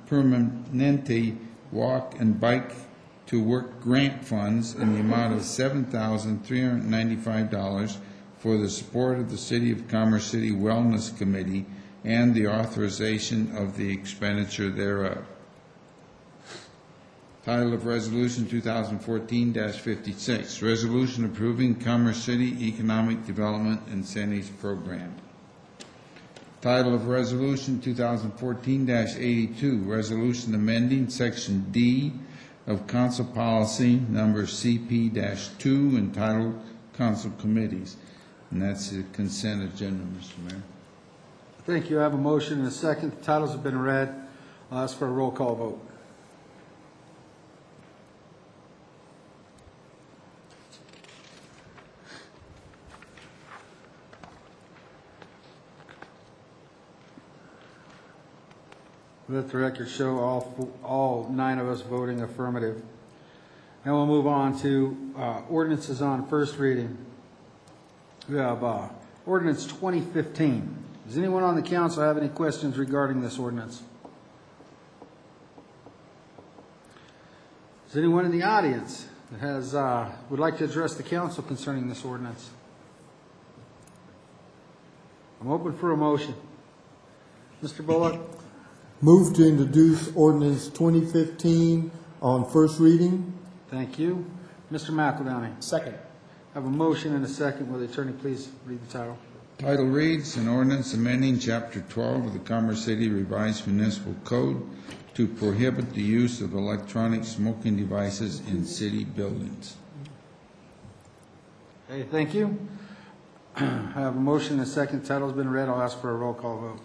Permanente Walk and Bike to Work grant funds in the amount of $7,395 for the support of the City of Commerce City Wellness Committee and the authorization of the expenditure thereof. Title of Resolution 2014-56, Resolution approving Commerce City Economic Development Incentives Program. Title of Resolution 2014-82, Resolution amending Section D of Council Policy Number CP-2 entitled Council Committees. And that's the consent agenda, Mr. Mayor. Thank you. I have a motion and a second. The titles have been read. I'll ask for a roll call vote. Let the record show all 9 of us voting affirmative. Now we'll move on to ordinances on first reading. We have ordinance 2015. Does anyone on the council have any questions regarding this ordinance? Is anyone in the audience that has would like to address the council concerning this ordinance? I'm open for a motion. Mr. Bullock? Move to introduce ordinance 2015 on first reading. Thank you. Mr. McEldowney? Second. I have a motion and a second. Will the attorney please read the title? Title reads, an ordinance amending Chapter 12 of the Commerce City Revised Municipal Code to prohibit the use of electronic smoking devices in city buildings. Okay, thank you. I have a motion and a second. The title has been read. I'll ask for a roll call vote.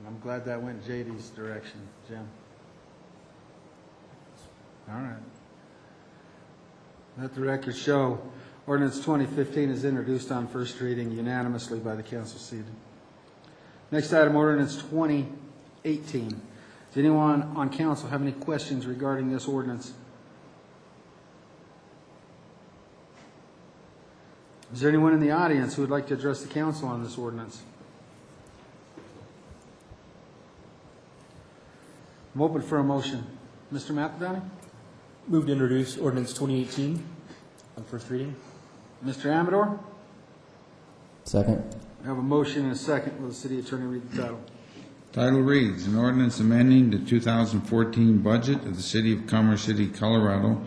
I'm glad that went JD's direction, Jim. All right. Let the record show ordinance 2015 is introduced on first reading unanimously by the council seated. Next item, ordinance 2018. Does anyone on council have any questions regarding this ordinance? Is there anyone in the audience who would like to address the council on this ordinance? I'm open for a motion. Mr. McEldowney? Move to introduce ordinance 2018 on first reading. Mr. Amador? Second. I have a motion and a second. Will the city attorney read the title? Title reads, an ordinance amending the 2014 budget of the City of Commerce City, Colorado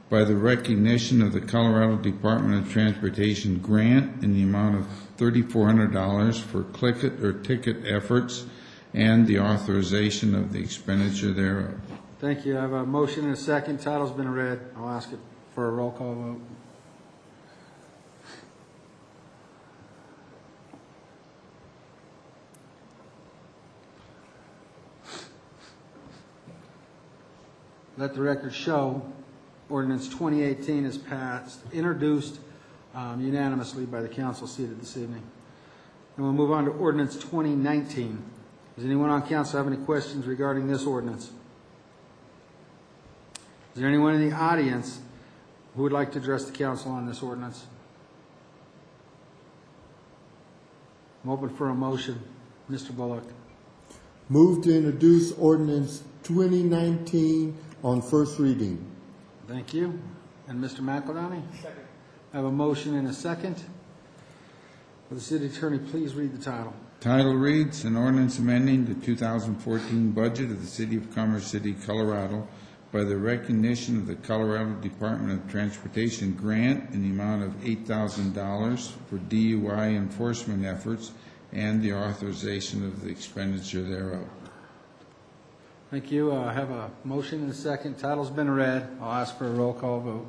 by the recognition of the Colorado Department of Transportation grant in the amount of $3,400 for click-it or ticket efforts and the authorization of the expenditure thereof. Thank you. I have a motion and a second. Title's been read. I'll ask it for a roll call vote. Let the record show ordinance 2018 is passed, introduced unanimously by the council seated this evening. And we'll move on to ordinance 2019. Does anyone on council have any questions regarding this ordinance? Is there anyone in the audience who would like to address the council on this ordinance? I'm open for a motion. Mr. Bullock. Move to introduce ordinance 2019 on first reading. Thank you. And Mr. McEldowney? Second. I have a motion and a second. Will the city attorney please read the title? Title reads, an ordinance amending the 2014 budget of the City of Commerce City, Colorado by the recognition of the Colorado Department of Transportation grant in the amount of $8,000 for DUI enforcement efforts and the authorization of the expenditure thereof. Thank you. I have a motion and a second. Title's been read. I'll ask for a roll call vote.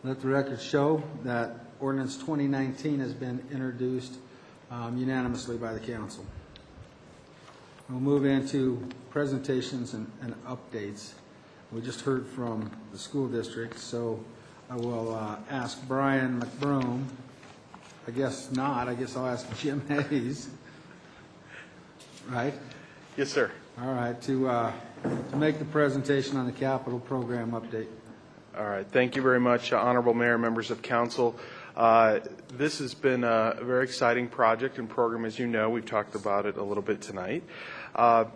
Let the record show that ordinance 2019 has been introduced unanimously by the council. We'll move into presentations and updates. We just heard from the school district, so I will ask Brian McBroom. I guess not. I guess I'll ask Jim Hayes. Right? Yes, sir. All right, to make the presentation on the capital program update. All right. Thank you very much, Honorable Mayor, members of council. This has been a very exciting project and program, as you know. We've talked about it a little bit tonight. It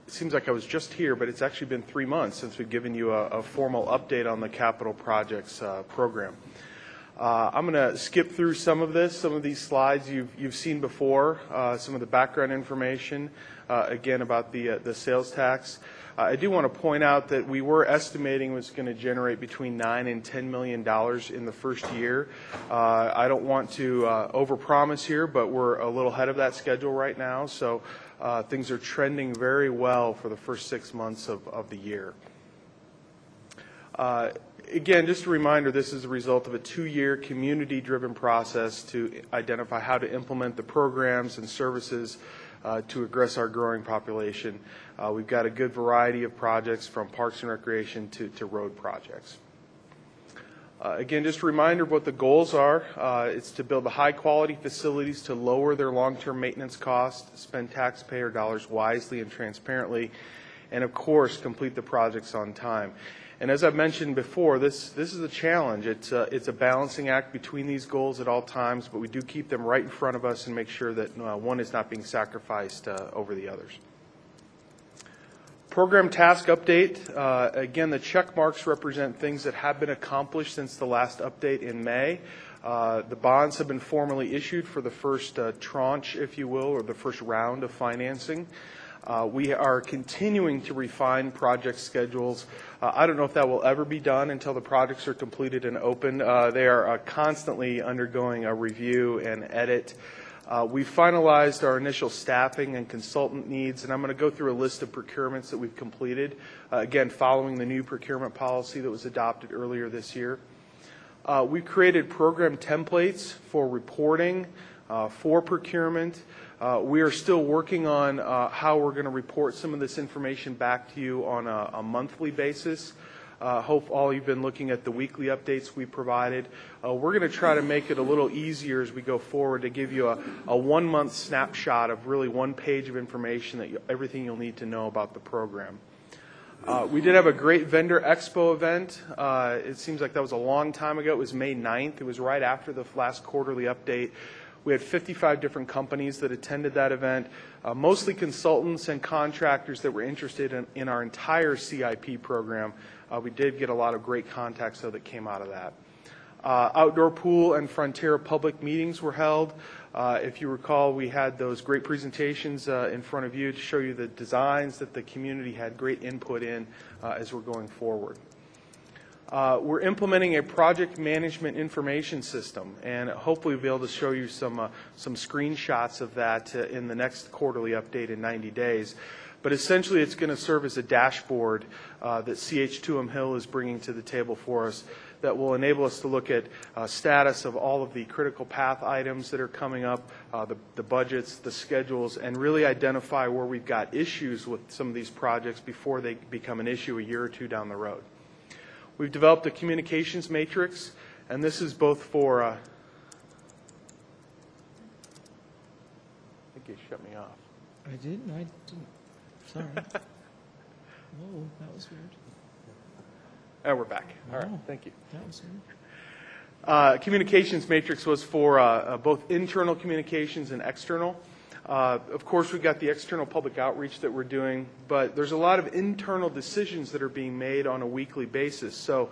seems like I was just here, but it's actually been 3 months since we've given you a formal update on the capital projects program. I'm going to skip through some of this. Some of these slides you've seen before, some of the background information, again, about the sales tax. I do want to point out that we were estimating it was going to generate between $9 and $10 million in the first year. I don't want to overpromise here, but we're a little ahead of that schedule right now. So things are trending very well for the first 6 months of the year. Again, just a reminder, this is a result of a 2-year community-driven process to identify how to implement the programs and services to address our growing population. We've got a good variety of projects from parks and recreation to road projects. Again, just a reminder of what the goals are. It's to build high-quality facilities to lower their long-term maintenance costs, spend taxpayer dollars wisely and transparently, and of course, complete the projects on time. And as I've mentioned before, this is a challenge. It's a balancing act between these goals at all times, but we do keep them right in front of us and make sure that one is not being sacrificed over the others. Program task update. Again, the check marks represent things that have been accomplished since the last update in May. The bonds have been formally issued for the first tranche, if you will, or the first round of financing. We are continuing to refine project schedules. I don't know if that will ever be done until the projects are completed and open. They are constantly undergoing a review and edit. We finalized our initial staffing and consultant needs, and I'm going to go through a list of procurements that we've completed, again, following the new procurement policy that was adopted earlier this year. We created program templates for reporting, for procurement. We are still working on how we're going to report some of this information back to you on a monthly basis. Hope all you've been looking at the weekly updates we provided. We're going to try to make it a little easier as we go forward to give you a 1-month snapshot of really one page of information that everything you'll need to know about the program. We did have a great vendor expo event. It seems like that was a long time ago. It was May 9th. It was right after the last quarterly update. We had 55 different companies that attended that event, mostly consultants and contractors that were interested in our entire CIP program. We did get a lot of great contacts, though, that came out of that. Outdoor pool and Frontera public meetings were held. If you recall, we had those great presentations in front of you to show you the designs that the community had great input in as we're going forward. We're implementing a project management information system, and hopefully we'll be able to show you some screenshots of that in the next quarterly update in 90 days. But essentially, it's going to serve as a dashboard that CH2M Hill is bringing to the table for us that will enable us to look at status of all of the critical path items that are coming up, the budgets, the schedules, and really identify where we've got issues with some of these projects before they become an issue a year or two down the road. We've developed a communications matrix, and this is both for I think you shut me off. I didn't. Sorry. Whoa, that was weird. And we're back. All right, thank you. That was weird. Communications matrix was for both internal communications and external. Of course, we've got the external public outreach that we're doing, but there's a lot of internal decisions that are being made on a weekly basis. So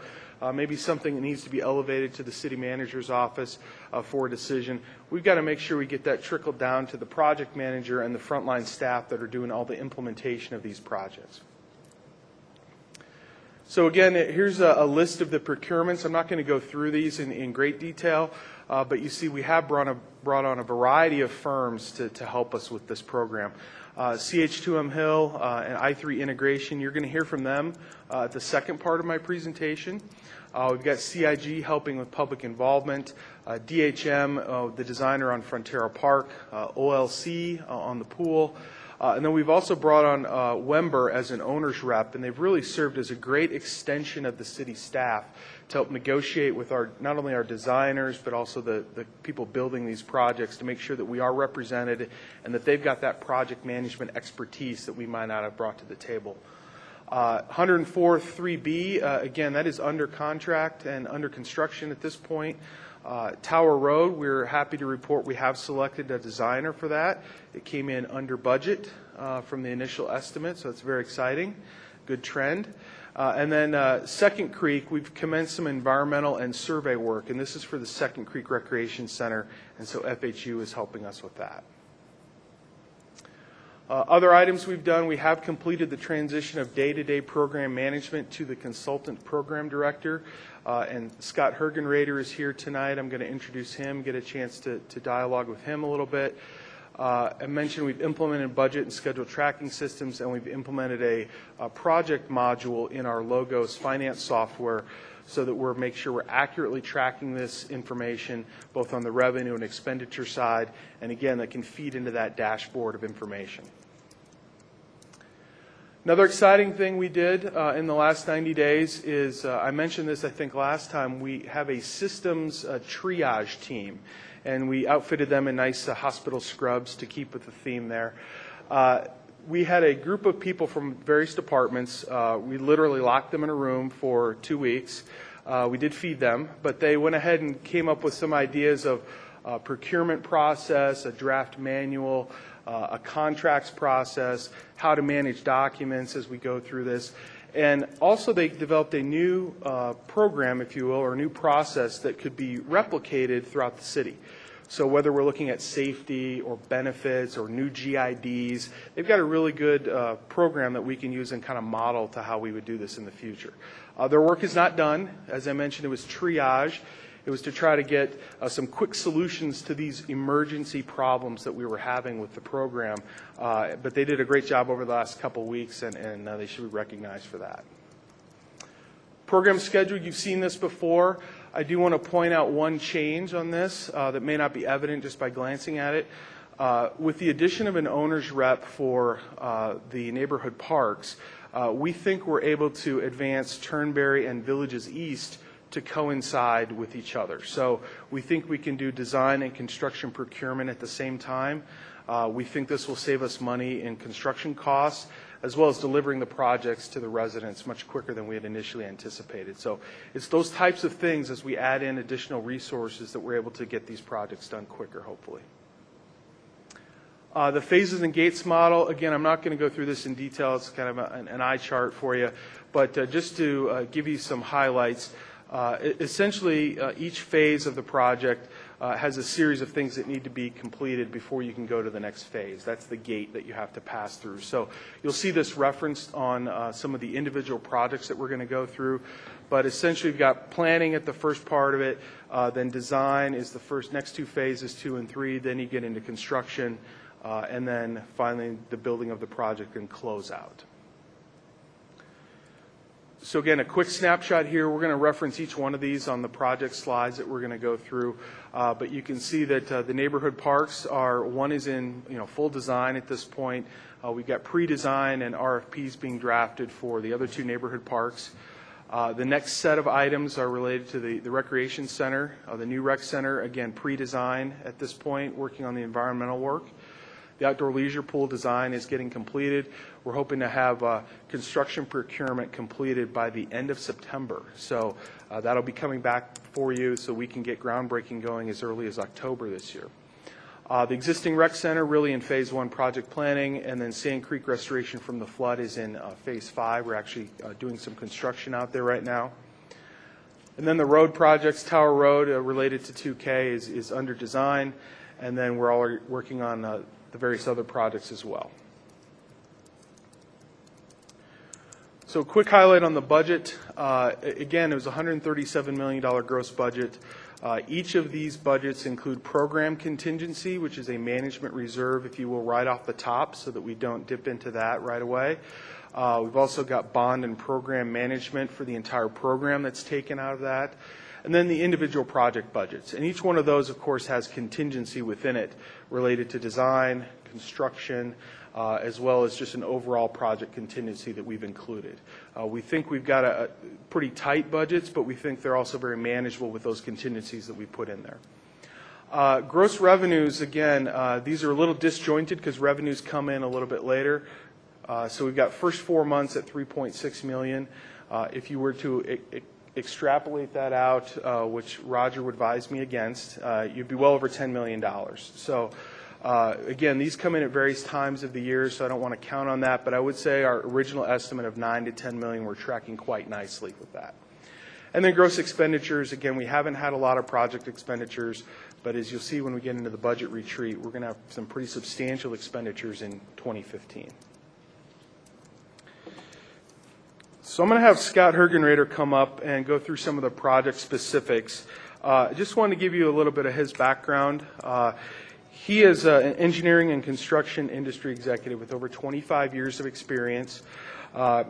maybe something that needs to be elevated to the city manager's office for a decision. We've got to make sure we get that trickled down to the project manager and the frontline staff that are doing all the implementation of these projects. So again, here's a list of the procurements. I'm not going to go through these in great detail, but you see we have brought on a variety of firms to help us with this program. CH2M Hill and I3 Integration, you're going to hear from them at the second part of my presentation. We've got CIG helping with public involvement, DHM, the designer on Frontera Park, OLC on the pool, and then we've also brought on Wember as an owner's rep, and they've really served as a great extension of the city staff to help negotiate with not only our designers, but also the people building these projects to make sure that we are represented and that they've got that project management expertise that we might not have brought to the table. 104 3B, again, that is under contract and under construction at this point. Tower Road, we're happy to report we have selected a designer for that. It came in under budget from the initial estimate, so it's very exciting. Good trend. And then Second Creek, we've commenced some environmental and survey work, and this is for the Second Creek Recreation Center, and so FHU is helping us with that. Other items we've done, we have completed the transition of day-to-day program management to the consultant program director. And Scott Hergenrader is here tonight. I'm going to introduce him, get a chance to dialogue with him a little bit. I mentioned we've implemented budget and schedule tracking systems, and we've implemented a project module in our Logos finance software so that we're make sure we're accurately tracking this information both on the revenue and expenditure side, and again, that can feed into that dashboard of information. Another exciting thing we did in the last 90 days is, I mentioned this I think last time, we have a systems triage team, and we outfitted them in nice hospital scrubs to keep with the theme there. We had a group of people from various departments. We literally locked them in a room for 2 weeks. We did feed them, but they went ahead and came up with some ideas of a procurement process, a draft manual, a contracts process, how to manage documents as we go through this. And also they developed a new program, if you will, or a new process that could be replicated throughout the city. So whether we're looking at safety or benefits or new GIDs, they've got a really good program that we can use and kind of model to how we would do this in the future. Their work is not done. As I mentioned, it was triage. It was to try to get some quick solutions to these emergency problems that we were having with the program. But they did a great job over the last couple of weeks, and they should be recognized for that. Program schedule, you've seen this before. I do want to point out one change on this that may not be evident just by glancing at it. With the addition of an owner's rep for the neighborhood parks, we think we're able to advance Turnberry and Villages East to coincide with each other. So we think we can do design and construction procurement at the same time. We think this will save us money in construction costs, as well as delivering the projects to the residents much quicker than we had initially anticipated. So it's those types of things as we add in additional resources that we're able to get these projects done quicker, hopefully. The phases and gates model, again, I'm not going to go through this in detail. It's kind of an eye chart for you. But just to give you some highlights, essentially each phase of the project has a series of things that need to be completed before you can go to the next phase. That's the gate that you have to pass through. So you'll see this referenced on some of the individual projects that we're going to go through. But essentially, we've got planning at the first part of it, then design is the next two phases, 2 and 3. Then you get into construction, and then finally the building of the project and close out. So again, a quick snapshot here. We're going to reference each one of these on the project slides that we're going to go through. But you can see that the neighborhood parks one is in full design at this point. We've got pre-design and RFPs being drafted for the other 2 neighborhood parks. The next set of items are related to the recreation center, the new rec center. Again, pre-design at this point, working on the environmental work. The outdoor leisure pool design is getting completed. We're hoping to have construction procurement completed by the end of September. So that'll be coming back for you so we can get groundbreaking going as early as October this year. The existing rec center really in phase 1 project planning, and then Sand Creek restoration from the flood is in phase 5. We're actually doing some construction out there right now. And then the road projects, Tower Road related to 2K is under design, and then we're all working on the various other projects as well. So quick highlight on the budget. Again, it was a $137 million gross budget. Each of these budgets include program contingency, which is a management reserve, if you will, right off the top so that we don't dip into that right away. We've also got bond and program management for the entire program that's taken out of that. And then the individual project budgets. And each one of those, of course, has contingency within it related to design, construction, as well as just an overall project contingency that we've included. We think we've got a pretty tight budgets, but we think they're also very manageable with those contingencies that we put in there. Gross revenues, again, these are a little disjointed because revenues come in a little bit later. So we've got first 4 months at $3.6 million. If you were to extrapolate that out, which Roger would advise me against, you'd be well over $10 million. So again, these come in at various times of the year, so I don't want to count on that, but I would say our original estimate of $9 to $10 million, we're tracking quite nicely with that. And then gross expenditures, again, we haven't had a lot of project expenditures, but as you'll see when we get into the budget retreat, we're going to have some pretty substantial expenditures in 2015. So I'm going to have Scott Hergenrader come up and go through some of the project specifics. I just wanted to give you a little bit of his background. He is an engineering and construction industry executive with over 25 years of experience.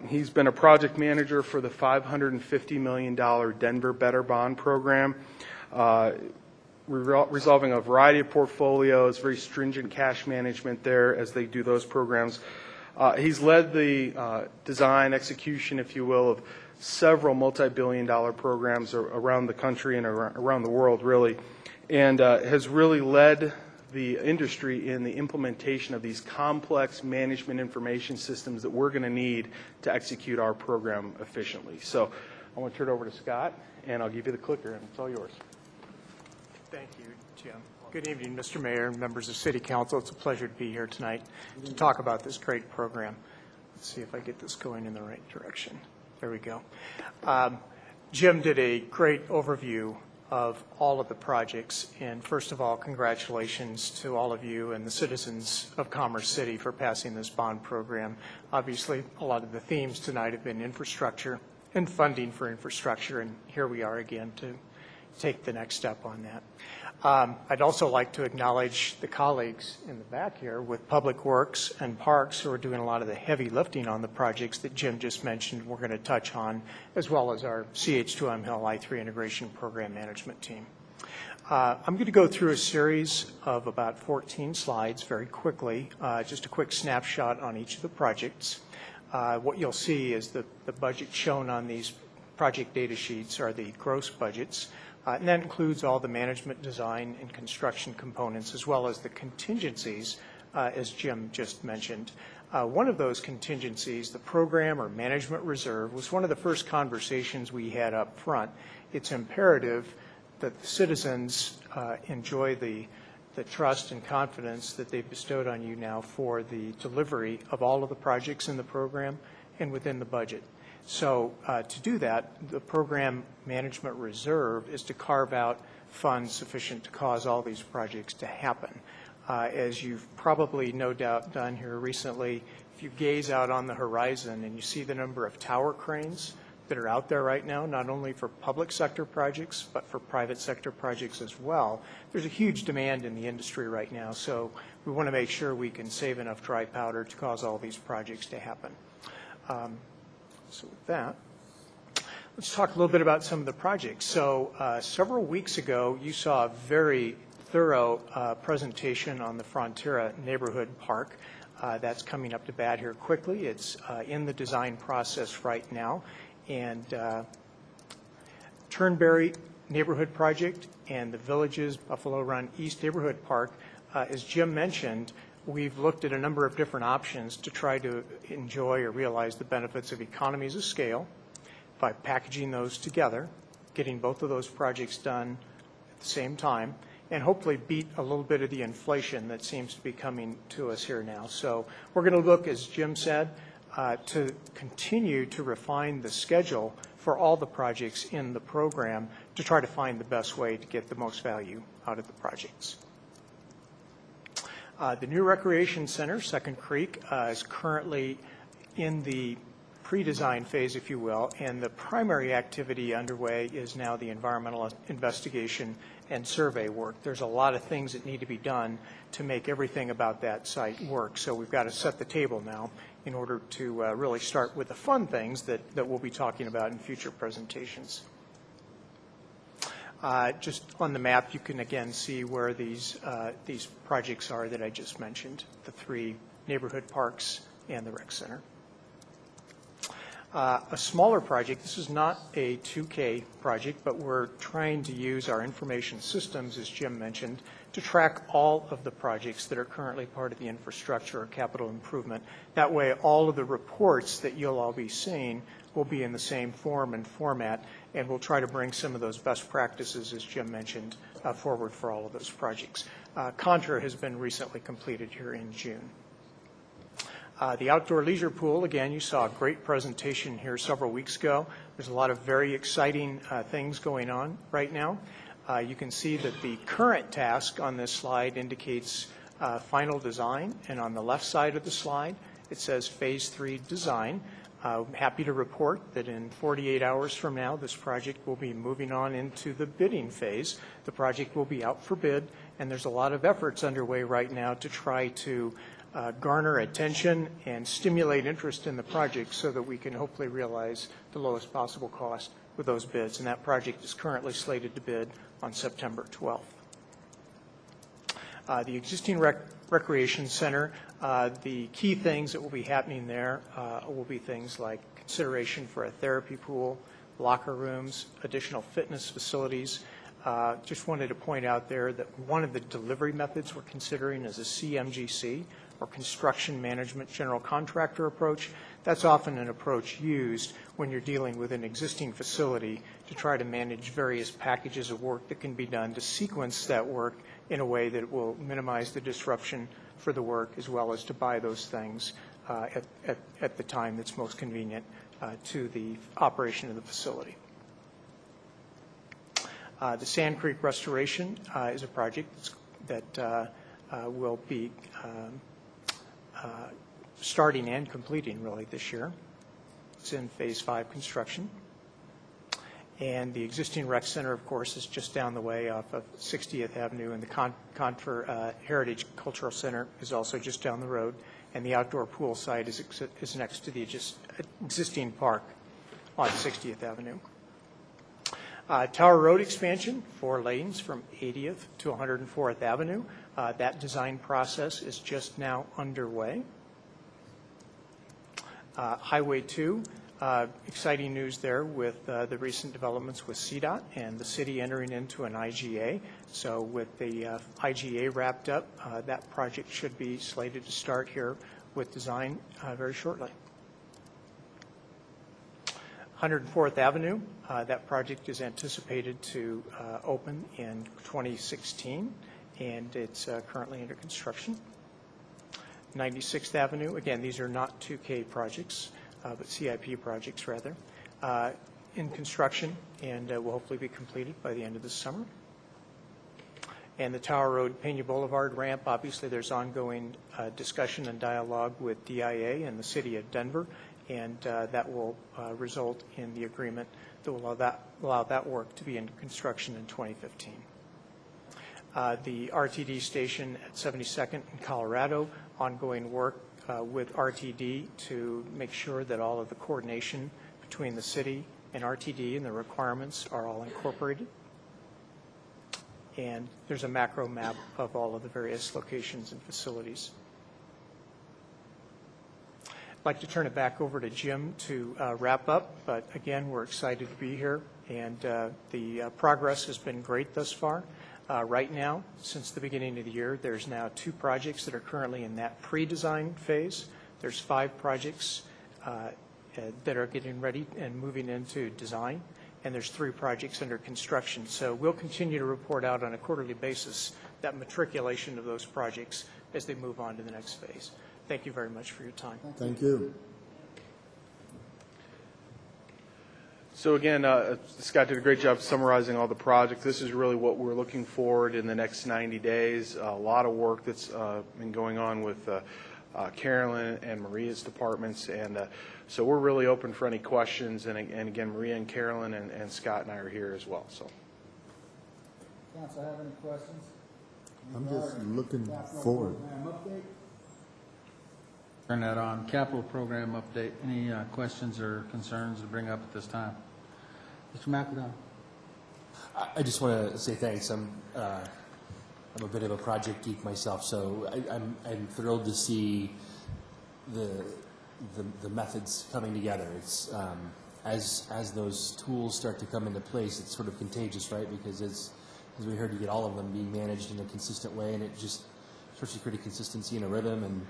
He's been a project manager for the $550 million Denver Better Bond program, resolving a variety of portfolios, very stringent cash management there as they do those programs. He's led the design, execution, if you will, of several multi-billion-dollar programs around the country and around the world, really, and has really led the industry in the implementation of these complex management information systems that we're going to need to execute our program efficiently. So I want to turn it over to Scott, and I'll give you the clicker, and it's all yours. Thank you, Jim. Good evening, Mr. Mayor and members of City Council. It's a pleasure to be here tonight to talk about this great program. Let's see if I get this going in the right direction. There we go. Jim did a great overview of all of the projects. And first of all, congratulations to all of you and the citizens of Commerce City for passing this bond program. Obviously, a lot of the themes tonight have been infrastructure and funding for infrastructure, and here we are again to take the next step on that. I'd also like to acknowledge the colleagues in the back here with Public Works and Parks who are doing a lot of the heavy lifting on the projects that Jim just mentioned we're going to touch on, as well as our CH2M Hill I3 Integration Program Management team. I'm going to go through a series of about 14 slides very quickly, just a quick snapshot on each of the projects. What you'll see is the budget shown on these project data sheets are the gross budgets. And that includes all the management, design, and construction components, as well as the contingencies, as Jim just mentioned. One of those contingencies, the program or management reserve, was one of the first conversations we had up front. It's imperative that the citizens enjoy the trust and confidence that they've bestowed on you now for the delivery of all of the projects in the program and within the budget. So to do that, the program management reserve is to carve out funds sufficient to cause all these projects to happen. As you've probably no doubt done here recently, if you gaze out on the horizon and you see the number of tower cranes that are out there right now, not only for public sector projects, but for private sector projects as well, there's a huge demand in the industry right now. So we want to make sure we can save enough dry powder to cause all these projects to happen. So with that, let's talk a little bit about some of the projects. So several weeks ago, you saw a very thorough presentation on the Frontera Neighborhood Park. That's coming up to bat here quickly. It's in the design process right now. And Turnberry Neighborhood Project and the Villages Buffalo Run East Neighborhood Park, as Jim mentioned, we've looked at a number of different options to try to enjoy or realize the benefits of economies of scale by packaging those together, getting both of those projects done at the same time, and hopefully beat a little bit of the inflation that seems to be coming to us here now. So we're going to look, as Jim said, to continue to refine the schedule for all the projects in the program to try to find the best way to get the most value out of the projects. The new recreation center, Second Creek, is currently in the pre-design phase, if you will, and the primary activity underway is now the environmental investigation and survey work. There's a lot of things that need to be done to make everything about that site work. So we've got to set the table now in order to really start with the fun things that we'll be talking about in future presentations. Just on the map, you can again see where these projects are that I just mentioned, the 3 neighborhood parks and the rec center. A smaller project, this is not a 2K project, but we're trying to use our information systems, as Jim mentioned, to track all of the projects that are currently part of the infrastructure or capital improvement. That way, all of the reports that you'll all be seeing will be in the same form and format, and we'll try to bring some of those best practices, as Jim mentioned, forward for all of those projects. Contour has been recently completed here in June. The outdoor leisure pool, again, you saw a great presentation here several weeks ago. There's a lot of very exciting things going on right now. You can see that the current task on this slide indicates final design, and on the left side of the slide, it says Phase 3 design. I'm happy to report that in 48 hours from now, this project will be moving on into the bidding phase. The project will be out for bid, and there's a lot of efforts underway right now to try to garner attention and stimulate interest in the project so that we can hopefully realize the lowest possible cost with those bids. And that project is currently slated to bid on September 12th. The existing recreation center, the key things that will be happening there will be things like consideration for a therapy pool, locker rooms, additional fitness facilities. Just wanted to point out there that one of the delivery methods we're considering is a CMGC, or construction management general contractor approach. That's often an approach used when you're dealing with an existing facility to try to manage various packages of work that can be done to sequence that work in a way that will minimize the disruption for the work, as well as to buy those things at the time that's most convenient to the operation of the facility. The Sand Creek Restoration is a project that will be starting and completing really this year. It's in Phase 5 construction. And the existing rec center, of course, is just down the way off of 60th Avenue, and the Confer Heritage Cultural Center is also just down the road, and the outdoor pool site is next to the existing park on 60th Avenue. Tower Road expansion, 4 lanes from 80th to 104th Avenue. That design process is just now underway. Highway 2, exciting news there with the recent developments with CDOT and the city entering into an IGA. So with the IGA wrapped up, that project should be slated to start here with design very shortly. 104th Avenue, that project is anticipated to open in 2016, and it's currently under construction. 96th Avenue, again, these are not 2K projects, but CIP projects rather, in construction, and will hopefully be completed by the end of this summer. And the Tower Road Pena Boulevard ramp, obviously there's ongoing discussion and dialogue with DIA and the City of Denver, and that will result in the agreement that will allow that work to be in construction in 2015. The RTD station at 72nd in Colorado, ongoing work with RTD to make sure that all of the coordination between the city and RTD and the requirements are all incorporated. And there's a macro map of all of the various locations and facilities. I'd like to turn it back over to Jim to wrap up, but again, we're excited to be here, and the progress has been great thus far. Right now, since the beginning of the year, there's now 2 projects that are currently in that pre-design phase. There's 5 projects that are getting ready and moving into design, and there's 3 projects under construction. So we'll continue to report out on a quarterly basis that matriculation of those projects as they move on to the next phase. Thank you very much for your time. Thank you. So again, Scott did a great job summarizing all the projects. This is really what we're looking forward in the next 90 days. A lot of work that's been going on with Carolyn and Maria's departments, and so we're really open for any questions. And again, Maria and Carolyn and Scott and I are here as well. So, Council, have any questions? I'm just looking forward. Turn that on. Capital program update. Any questions or concerns to bring up at this time? Mr. McEldown. I just want to say thanks. I'm a bit of a project geek myself, so I'm thrilled to see the methods coming together. It's as those tools start to come into place, it's sort of contagious, right? Because as we heard, you get all of them being managed in a consistent way, and it just starts to create a consistency and a rhythm, and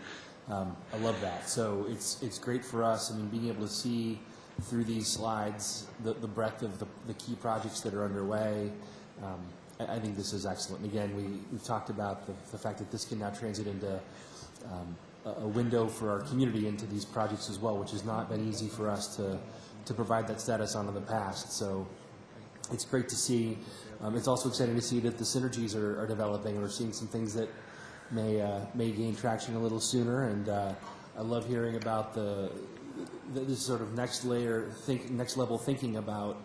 I love that. So it's great for us. I mean, being able to see through these slides the breadth of the key projects that are underway. I think this is excellent. And again, we've talked about the fact that this can now transit into a window for our community into these projects as well, which has not been easy for us to provide that status on in the past. So it's great to see. It's also exciting to see that the synergies are developing, and we're seeing some things that may gain traction a little sooner. And I love hearing about this sort of next level thinking about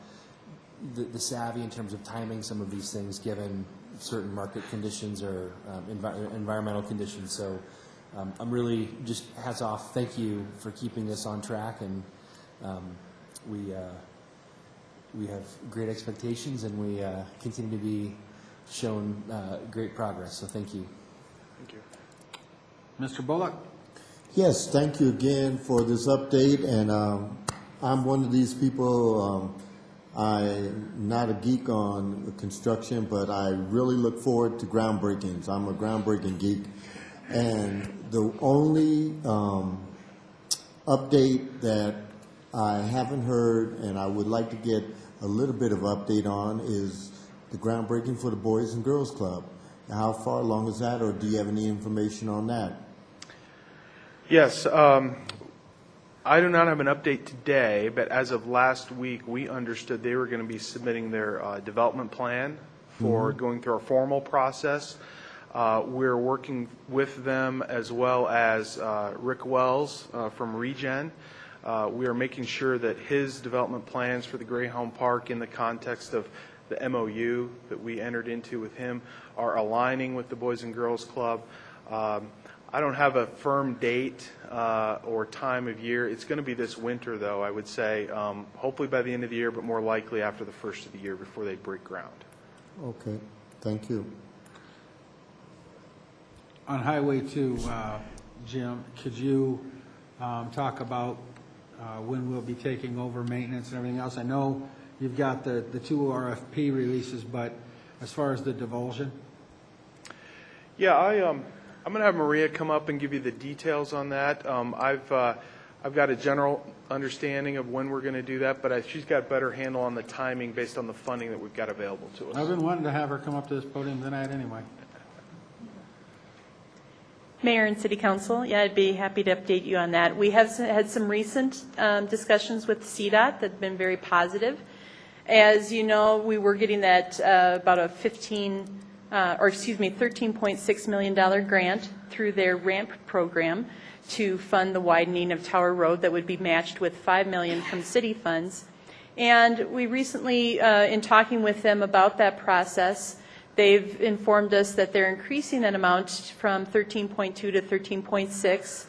the savvy in terms of timing some of these things given certain market conditions or environmental conditions. So I'm really just hats off. Thank you for keeping this on track, and we have great expectations, and we continue to be shown great progress. So thank you. Thank you. Mr. Bullock. Yes, thank you again for this update, and I'm one of these people, I'm not a geek on construction, but I really look forward to groundbreakings. I'm a groundbreaking geek, and the only update that I haven't heard and I would like to get a little bit of update on is the groundbreaking for the Boys and Girls Club. How far along is that, or do you have any information on that? Yes, I do not have an update today, but as of last week, we understood they were going to be submitting their development plan for going through our formal process. We're working with them as well as Rick Wells from Regen. We are making sure that his development plans for the Greyhound Park in the context of the MOU that we entered into with him are aligning with the Boys and Girls Club. I don't have a firm date or time of year. It's going to be this winter, though, I would say, hopefully by the end of the year, but more likely after the first of the year before they break ground. Okay, thank you. On Highway 2, Jim, could you talk about when we'll be taking over maintenance and everything else? I know you've got the 2 RFP releases, but as far as the divulsion? Yeah, I'm going to have Maria come up and give you the details on that. I've got a general understanding of when we're going to do that, but she's got a better handle on the timing based on the funding that we've got available to us. I've been wanting to have her come up to this podium tonight anyway. Mayor and City Council, yeah, I'd be happy to update you on that. We have had some recent discussions with CDOT that have been very positive. As you know, we were getting that about a $13.6 million grant through their RAMP program to fund the widening of Tower Road that would be matched with $5 million from city funds. And we recently, in talking with them about that process, they've informed us that they're increasing that amount from 13.2 to 13.6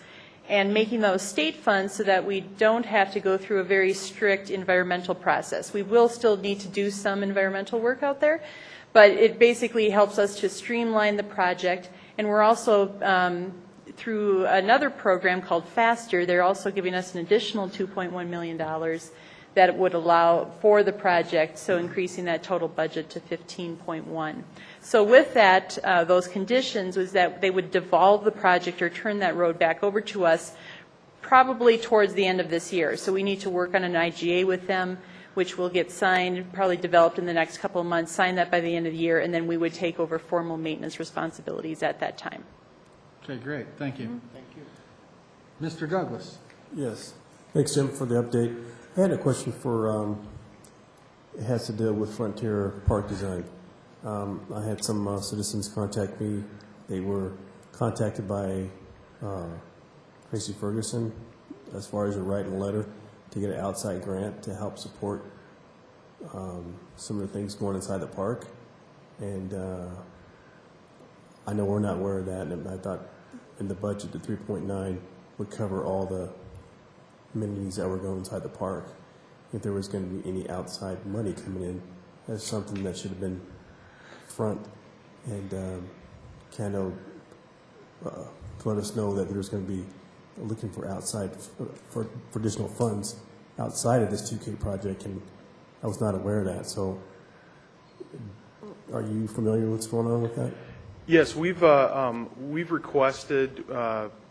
and making those state funds so that we don't have to go through a very strict environmental process. We will still need to do some environmental work out there, but it basically helps us to streamline the project. And we're also, through another program called FASTER, they're also giving us an additional $2.1 million that would allow for the project, so increasing that total budget to 15.1. So with that, those conditions was that they would devolve the project or turn that road back over to us probably towards the end of this year. So we need to work on an IGA with them, which will get signed, probably developed in the next couple of months, sign that by the end of the year, and then we would take over formal maintenance responsibilities at that time. Okay, great. Thank you. Thank you. Mr. Douglas. Yes. Thanks, Jim, for the update. I had a question for, it has to do with Frontier Park design. I had some citizens contact me. They were contacted by Tracy Ferguson as far as writing a letter to get an outside grant to help support some of the things going inside the park. And I know we're not aware of that, and I thought in the budget, the 3.9 would cover all the amenities that were going inside the park. If there was going to be any outside money coming in, that's something that should have been front and kind of let us know that there's going to be looking for outside for additional funds outside of this 2K project, and I was not aware of that. So are you familiar with what's going on with that? Yes, we've requested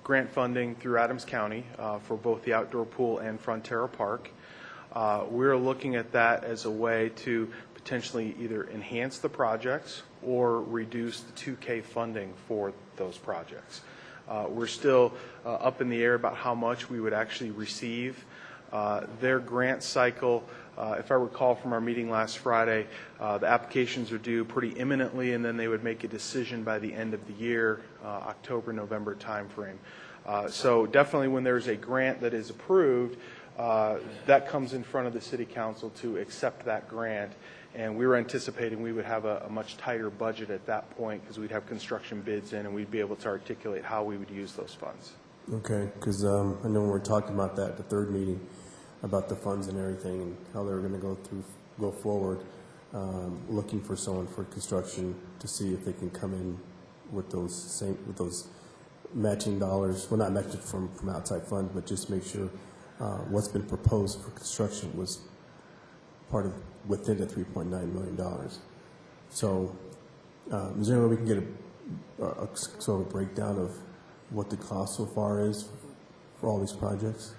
grant funding through Adams County for both the outdoor pool and Frontera Park. We're looking at that as a way to potentially either enhance the projects or reduce the 2K funding for those projects. We're still up in the air about how much we would actually receive. Their grant cycle, if I recall from our meeting last Friday, the applications are due pretty imminently, and then they would make a decision by the end of the year, October, November timeframe. So definitely when there's a grant that is approved, that comes in front of the City Council to accept that grant. And we were anticipating we would have a much tighter budget at that point because we'd have construction bids in and we'd be able to articulate how we would use those funds. Okay, because I know when we were talking about that at the third meeting, about the funds and everything and how they were going to go forward, looking for someone for construction to see if they can come in with those matching dollars. Well, not matching from outside funds, but just make sure what's been proposed for construction was part of within the $3.9 million. So is there any way we can get a sort of a breakdown of what the cost so far is for all these projects?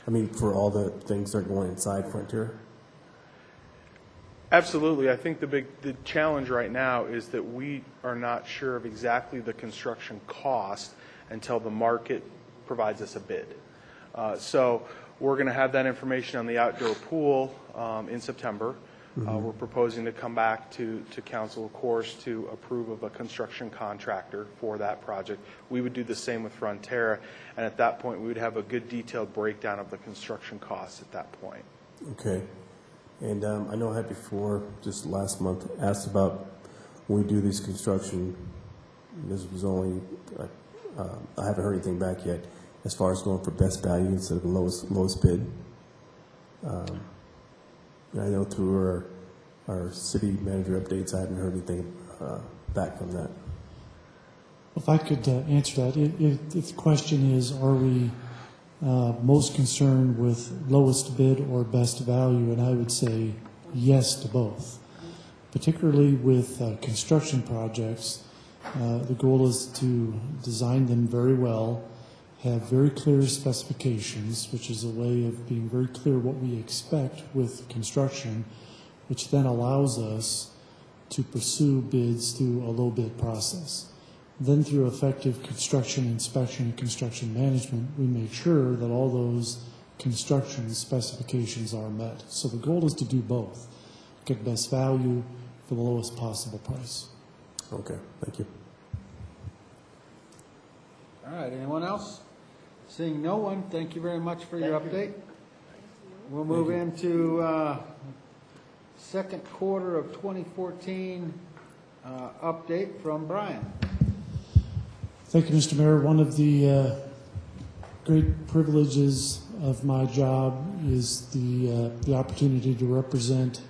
I mean, for all the things that are going inside Frontier? Absolutely. I think the challenge right now is that we are not sure of exactly the construction cost until the market provides us a bid. So we're going to have that information on the outdoor pool in September. We're proposing to come back to council, of course, to approve of a construction contractor for that project. We would do the same with Frontera, and at that point, we would have a good detailed breakdown of the construction costs at that point. Okay. And I know I had before, just last month, asked about when we do these construction, this was only, I haven't heard anything back yet, as far as going for best value instead of the lowest bid. I know through our city manager updates, I haven't heard anything back from that. If I could answer that, if the question is, are we most concerned with lowest bid or best value, and I would say yes to both. Particularly with construction projects, The goal is to design them very well, have very clear specifications, which is a way of being very clear what we expect with construction, which then allows us to pursue bids through a low bid process. Then through effective construction inspection and construction management, we make sure that all those construction specifications are met. So the goal is to do both, get best value for the lowest possible price. Okay, thank you. All right, anyone else? Seeing no one, thank you very much for your update. We'll move into second quarter of 2014 update from Brian. Thank you, Mr. Mayor. One of the great privileges of my job is the opportunity to represent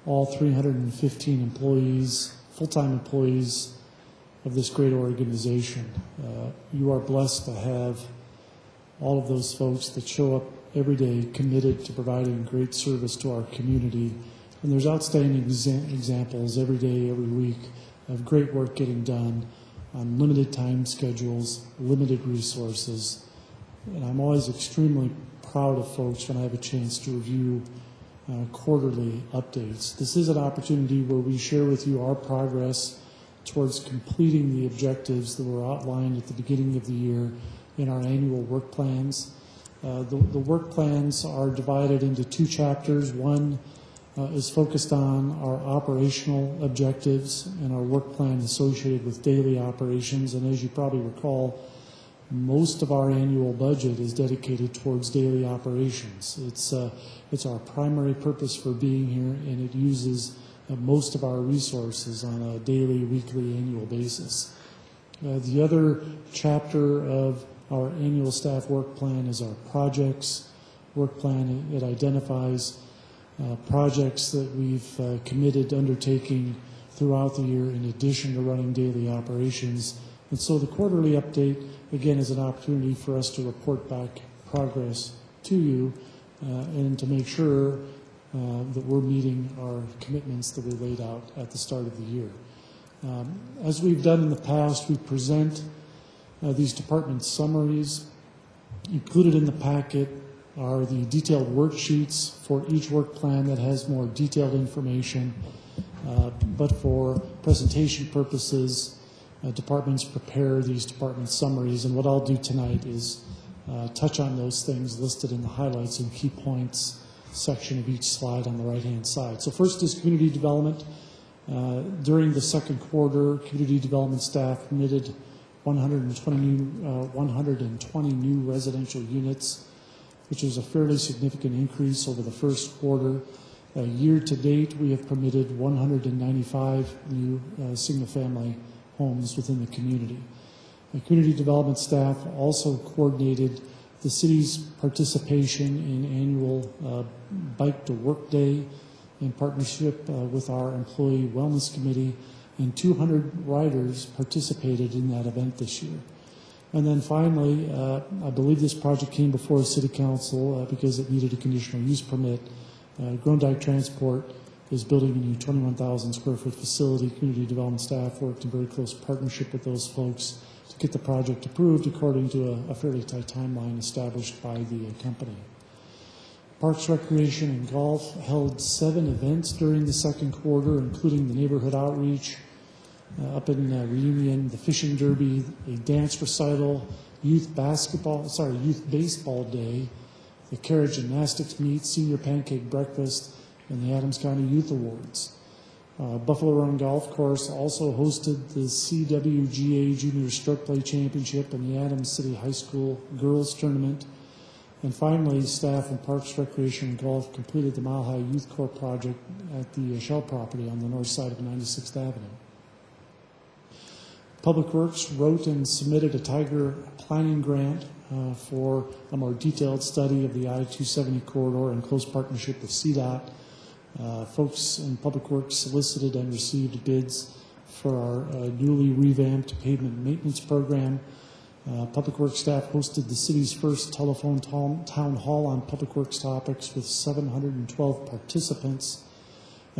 all 315 employees, full-time employees of this great organization. You are blessed to have all of those folks that show up every day committed to providing great service to our community. And there's outstanding examples every day, every week of great work getting done on limited time schedules, limited resources. And I'm always extremely proud of folks when I have a chance to review quarterly updates. This is an opportunity where we share with you our progress towards completing the objectives that were outlined at the beginning of the year in our annual work plans. The work plans are divided into two chapters. One is focused on our operational objectives and our work plan associated with daily operations. And as you probably recall, most of our annual budget is dedicated towards daily operations. It's our primary purpose for being here, and it uses most of our resources on a daily, weekly, annual basis. The other chapter of our annual staff work plan is our projects work plan. It identifies projects that we've committed to undertaking throughout the year in addition to running daily operations. And so the quarterly update, again, is an opportunity for us to report back progress to you and to make sure that we're meeting our commitments that we laid out at the start of the year. As we've done in the past, we present these department summaries. Included in the packet are the detailed worksheets for each work plan that has more detailed information. But for presentation purposes, departments prepare these department summaries. And what I'll do tonight is touch on those things listed in the highlights and key points section of each slide on the right-hand side. So first is community development. During the second quarter, community development staff permitted 120 new residential units, which is a fairly significant increase over the first quarter. Year to date, we have permitted 195 new single-family homes within the community. The community development staff also coordinated the city's participation in annual Bike to Work Day in partnership with our Employee Wellness Committee, and 200 riders participated in that event this year. And then finally, I believe this project came before City Council because it needed a conditional use permit. Grondike Transport is building a new 21,000 square foot facility. Community development staff worked in very close partnership with those folks to get the project approved according to a fairly tight timeline established by the company. Parks, Recreation, and Golf held 7 events during the second quarter, including the neighborhood outreach up in Reunion, the fishing derby, a dance recital, youth baseball day, the carriage gymnastics meet, senior pancake breakfast, and the Adams County Youth Awards. Buffalo Run Golf Course also hosted the CWGA Junior Stroke Play Championship and the Adams City High School Girls Tournament. And finally, staff in Parks, Recreation, and Golf completed the Mile High Youth Corps project at the Shell property on the north side of 96th Avenue. Public Works wrote and submitted a Tiger planning grant for a more detailed study of the I-270 corridor in close partnership with CDOT. Folks in Public Works solicited and received bids for our newly revamped pavement maintenance program. Public Works staff hosted the city's first telephone town hall on Public Works topics with 712 participants.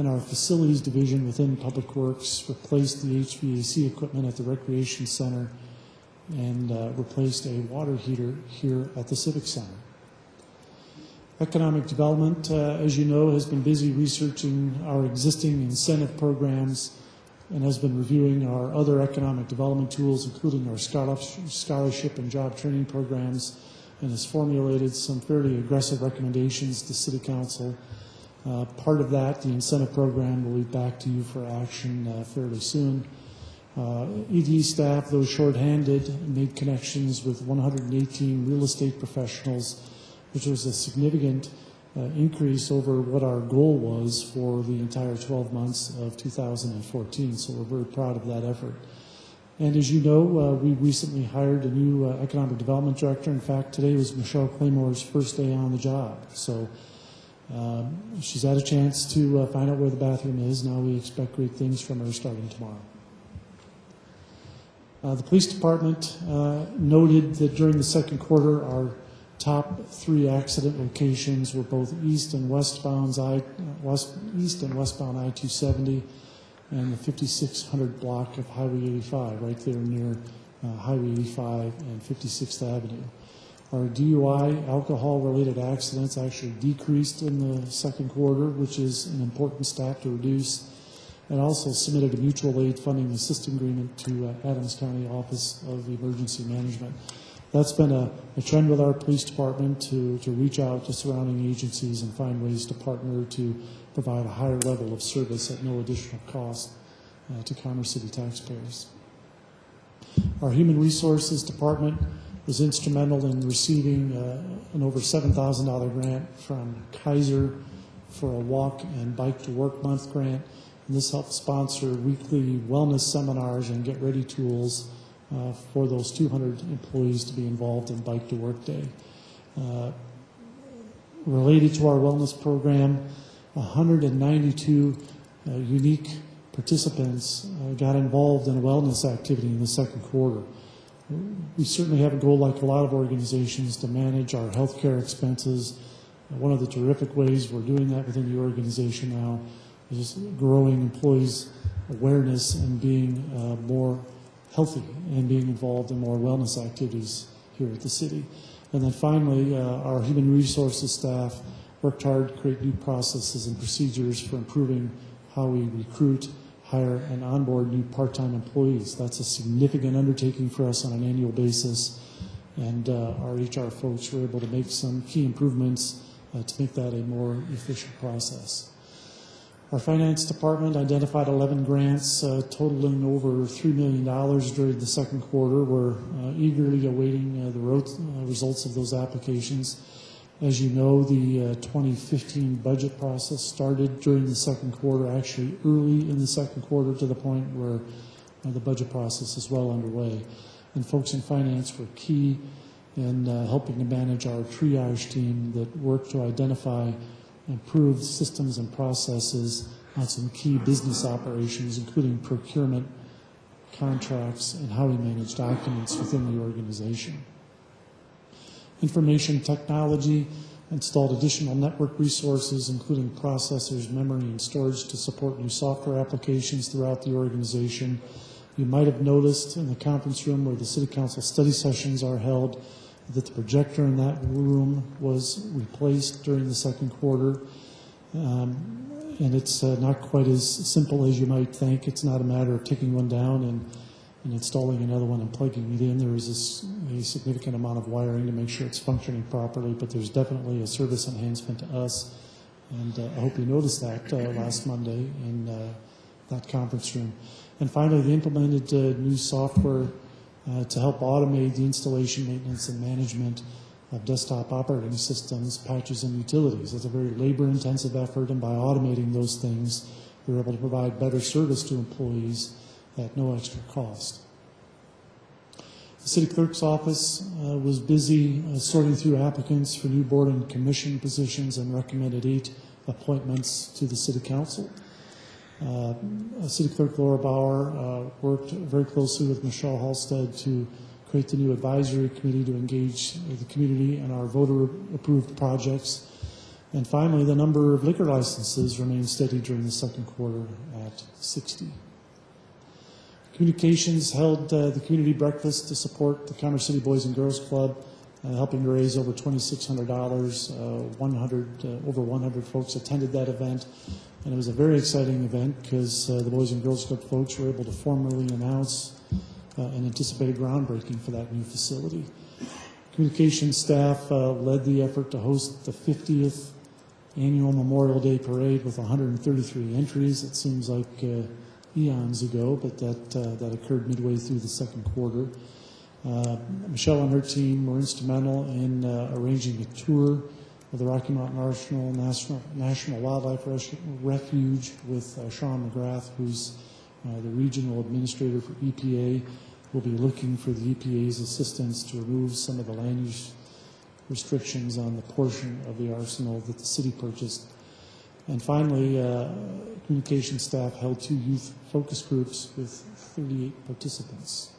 and our facilities division within Public Works replaced the HVAC equipment at the Recreation Center and replaced a water heater here at the Civic Center. Economic Development, as you know, has been busy researching our existing incentive programs and has been reviewing our other economic development tools, including our scholarship and job training programs, and has formulated some fairly aggressive recommendations to City Council. Part of that, the incentive program, will be back to you for action fairly soon. ED staff, though shorthanded, made connections with 118 real estate professionals, which was a significant increase over what our goal was for the entire 12 months of 2014. So we're very proud of that effort. And as you know, we recently hired a new economic development director. In fact, today was Michelle Claymore's first day on the job. So she's had a chance to find out where the bathroom is. Now we expect great things from her starting tomorrow. The police department noted that during the second quarter, our top 3 accident locations were both east and westbound I-270 and the 5600 block of Highway 85, right there near Highway 85 and 56th Avenue. Our DUI alcohol-related accidents actually decreased in the second quarter, which is an important stat to reduce, and also submitted a mutual aid funding assistance agreement to Adams County Office of Emergency Management. That's been a trend with our police department to reach out to surrounding agencies and find ways to partner to provide a higher level of service at no additional cost to Commerce City taxpayers. Our Human Resources Department was instrumental in receiving an over $7,000 grant from Kaiser for a Walk and Bike to Work Month grant. And this helped sponsor weekly wellness seminars and get ready tools for those 200 employees to be involved in Bike to Work Day. Related to our wellness program, 192 unique participants got involved in a wellness activity in the second quarter. We certainly have a goal, like a lot of organizations, to manage our healthcare expenses. One of the terrific ways we're doing that within the organization now is growing employees' awareness and being more healthy and being involved in more wellness activities here at the city. And then finally, our human resources staff worked hard to create new processes and procedures for improving how we recruit, hire, and onboard new part-time employees. That's a significant undertaking for us on an annual basis, and our HR folks were able to make some key improvements to make that a more efficient process. Our finance department identified 11 grants totaling over $3 million during the second quarter. We're eagerly awaiting the results of those applications. As you know, the 2015 budget process started during the second quarter, actually early in the second quarter, to the point where the budget process is well underway. And folks in finance were key in helping to manage our triage team that worked to identify improved systems and processes on some key business operations, including procurement, contracts, and how we manage documents within the organization. Information technology installed additional network resources, including processors, memory, and storage to support new software applications throughout the organization. You might have noticed in the conference room where the City Council study sessions are held that the projector in that room was replaced during the second quarter. And it's not quite as simple as you might think. It's not a matter of taking one down and installing another one and plugging it in. There is a significant amount of wiring to make sure it's functioning properly, but there's definitely a service enhancement to us. And I hope you noticed that last Monday in that conference room. And finally, they implemented new software to help automate the installation, maintenance, and management of desktop operating systems, patches, and utilities. It's a very labor-intensive effort, and by automating those things, we're able to provide better service to employees at no extra cost. The City Clerk's office was busy sorting through applicants for new board and commission positions and recommended 8 appointments to the City Council. City Clerk Laura Bauer worked very closely with Michelle Halstead to create the new advisory committee to engage the community in our voter-approved projects. And finally, the number of liquor licenses remained steady during the second quarter at 60. Communications held the community breakfast to support the Commerce City Boys and Girls Club, helping to raise over $2,600. Over 100 folks attended that event, and it was a very exciting event because the Boys and Girls Club folks were able to formally announce an anticipated groundbreaking for that new facility. Communications staff led the effort to host the 50th annual Memorial Day Parade with 133 entries. It seems like eons ago, but that occurred midway through the second quarter. Michelle and her team were instrumental in arranging a tour of the Rocky Mountain Arsenal National Wildlife Refuge with Sean McGrath, who's the regional administrator for EPA. Will be looking for the EPA's assistance to remove some of the land use restrictions on the portion of the arsenal that the city purchased. And finally, communication staff held 2 youth focus groups with 38 participants.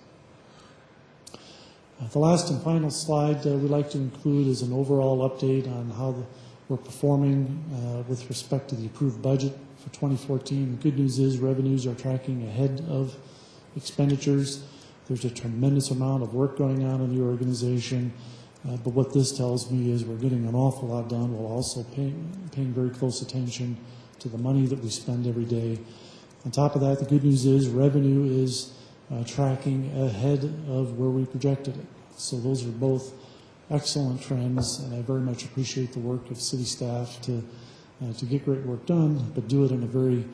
The last and final slide we'd like to include is an overall update on how we're performing with respect to the approved budget for 2014. The good news is revenues are tracking ahead of expenditures. There's a tremendous amount of work going on in the organization, but what this tells me is we're getting an awful lot done while also paying very close attention to the money that we spend every day. On top of that, the good news is revenue is tracking ahead of where we projected it. So those are both excellent trends, and I very much appreciate the work of city staff to get great work done, but do it in a very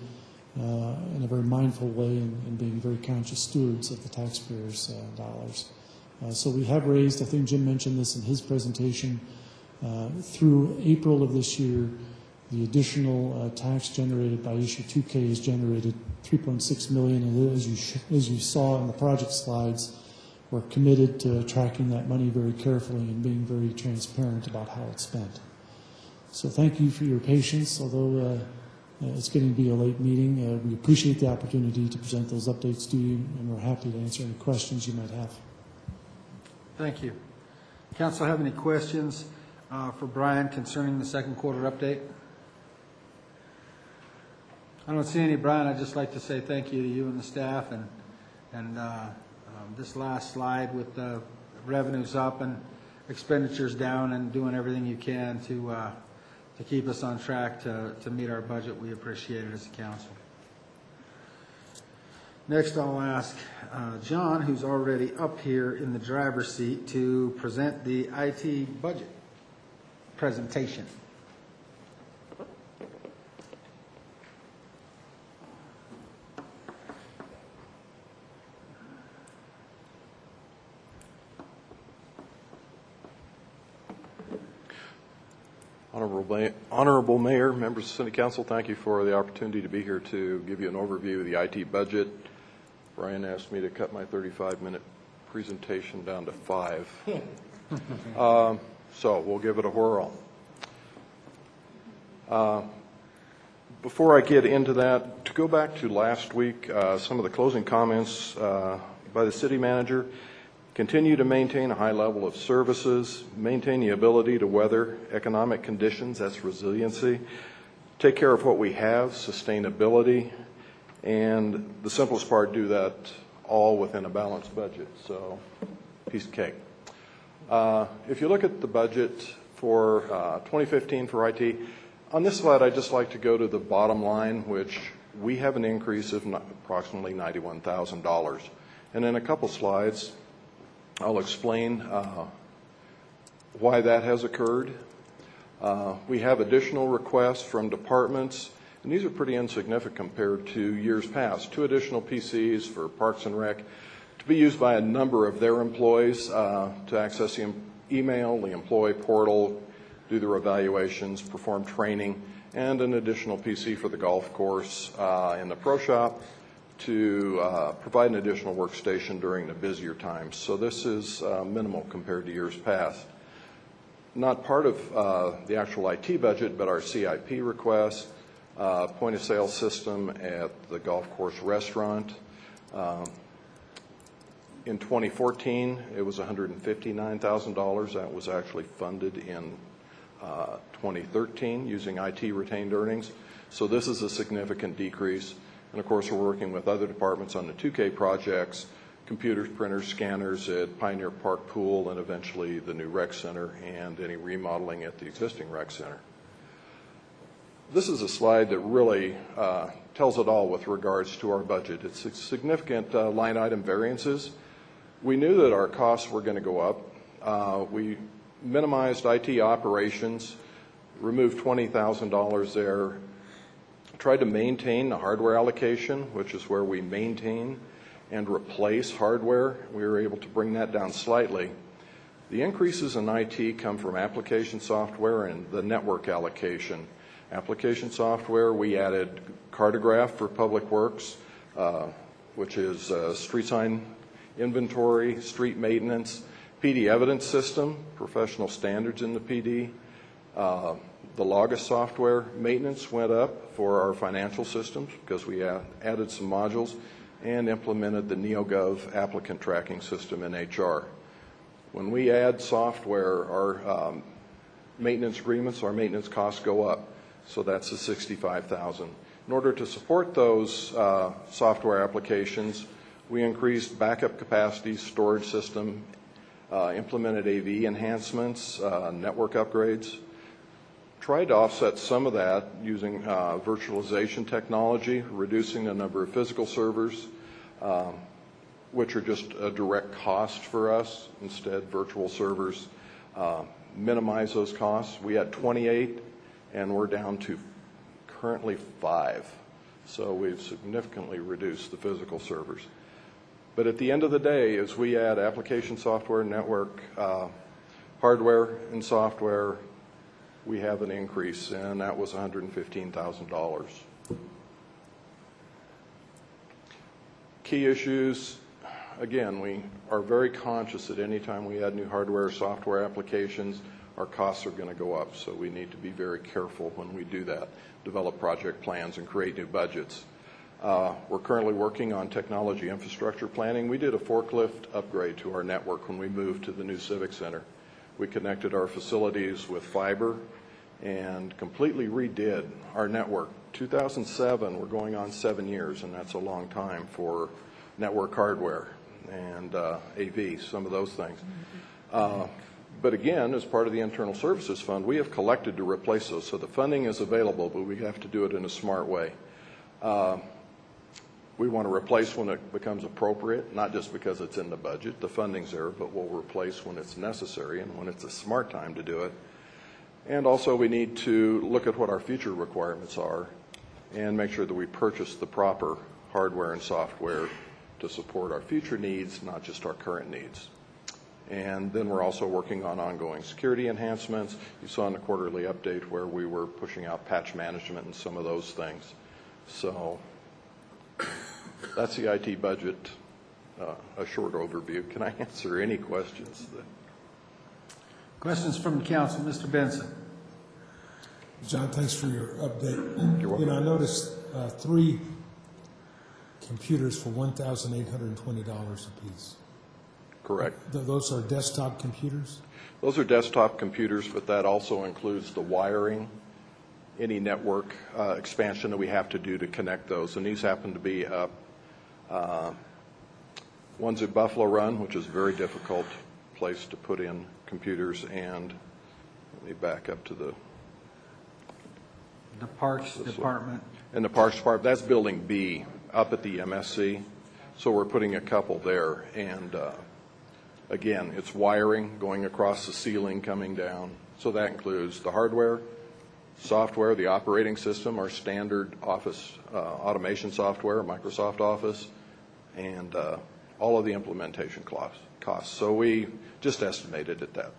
mindful way and being very conscious stewards of the taxpayers' dollars. So we have raised, I think Jim mentioned this in his presentation, through April of this year, the additional tax generated by Issue 2K has generated $3.6 million, and as you saw in the project slides, we're committed to tracking that money very carefully and being very transparent about how it's spent. So thank you for your patience, although it's getting to be a late meeting. We appreciate the opportunity to present those updates to you, and we're happy to answer any questions you might have. Thank you. Council have any questions for Brian concerning the second quarter update? I don't see any, Brian. I'd just like to say thank you to you and the staff, and this last slide with the revenues up and expenditures down and doing everything you can to keep us on track to meet our budget. We appreciate it as a council. Next, I'll ask John, who's already up here in the driver's seat, to present the IT budget presentation. Honorable Mayor, members of the City Council, thank you for the opportunity to be here to give you an overview of the IT budget. Brian asked me to cut my 35-minute presentation down to 5. So we'll give it a whirl. Before I get into that, to go back to last week, some of the closing comments by the city manager: continue to maintain a high level of services, maintain the ability to weather economic conditions, that's resiliency, take care of what we have, sustainability, and the simplest part, do that all within a balanced budget. So, piece of cake. If you look at the budget for 2015 for IT, on this slide I'd just like to go to the bottom line, which we have an increase of approximately $91,000. And in a couple slides, I'll explain why that has occurred. We have additional requests from departments, and these are pretty insignificant compared to years past. 2 additional PCs for Parks and Rec to be used by a number of their employees to access the email, the employee portal, do their evaluations, perform training, and an additional PC for the golf course in the pro shop to provide an additional workstation during the busier times. So this is minimal compared to years past. Not part of the actual IT budget, but our CIP request, point of sale system at the golf course restaurant. In 2014, it was $159,000. That was actually funded in 2013 using IT retained earnings. So this is a significant decrease. And of course, we're working with other departments on the 2K projects, computers, printers, scanners at Pioneer Park Pool, and eventually the new rec center and any remodeling at the existing rec center. This is a slide that really tells it all with regards to our budget. It's significant line item variances. We knew that our costs were going to go up. We minimized IT operations, removed $20,000 there, tried to maintain the hardware allocation, which is where we maintain and replace hardware. We were able to bring that down slightly. The increases in IT come from application software and the network allocation. Application software, we added Cartograph for Public Works, which is street sign inventory, street maintenance, PD evidence system, professional standards in the PD. The Logos software maintenance went up for our financial systems because we added some modules and implemented the NeoGov applicant tracking system in HR. When we add software, our maintenance agreements, our maintenance costs go up. So that's the $65,000. In order to support those software applications, we increased backup capacity, storage system, implemented AV enhancements, network upgrades. Tried to offset some of that using virtualization technology, reducing the number of physical servers, which are just a direct cost for us. Instead, virtual servers minimize those costs. We had 28, and we're down to currently 5. So we've significantly reduced the physical servers. But at the end of the day, as we add application software, network, hardware, and software, we have an increase, and that was $115,000. Key issues, again, we are very conscious that any time we add new hardware or software applications, our costs are going to go up, so we need to be very careful when we do that, develop project plans and create new budgets. We're currently working on technology infrastructure planning. We did a forklift upgrade to our network when we moved to the new Civic Center. We connected our facilities with fiber and completely redid our network. 2007, we're going on 7 years, and that's a long time for network hardware and AV, some of those things. But again, as part of the Internal Services Fund, we have collected to replace those. So the funding is available, but we have to do it in a smart way. We want to replace when it becomes appropriate, not just because it's in the budget. The funding's there, but we'll replace when it's necessary and when it's a smart time to do it. And also we need to look at what our future requirements are and make sure that we purchase the proper hardware and software to support our future needs, not just our current needs. And then we're also working on ongoing security enhancements. You saw in the quarterly update where we were pushing out patch management and some of those things. So that's the IT budget, a short overview. Can I answer any questions? Questions from the council. Mr. Benson. John, thanks for your update. You're welcome. I noticed 3 computers for $1,820 apiece. Correct. Those are desktop computers? Those are desktop computers, but that also includes the wiring, any network expansion that we have to do to connect those. And these happen to be one's at Buffalo Run, which is a very difficult place to put in computers, and let me back up to the Parks Department. And the Parks Department, that's Building B up at the MSC. So we're putting a couple there, and again, it's wiring going across the ceiling, coming down. So that includes the hardware, software, the operating system, our standard office automation software, Microsoft Office, and all of the implementation costs. So we just estimated at that.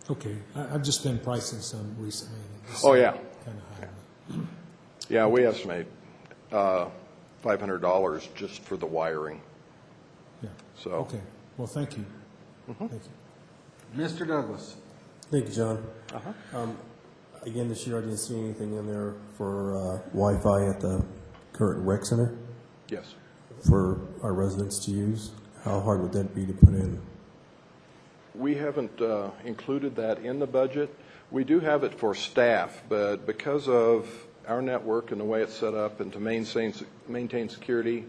Okay. I've just been pricing some recently. Oh, yeah. Kind of high. Yeah, we estimate $500 just for the wiring. Yeah. So. Okay. Well, thank you. Mm-hmm. Thank you. Mr. Douglas. Thank you, John. Again, this year I didn't see anything in there for Wi-Fi at the current rec center. Yes. For our residents to use. How hard would that be to put in? We haven't included that in the budget. We do have it for staff, but because of our network and the way it's set up and to maintain security,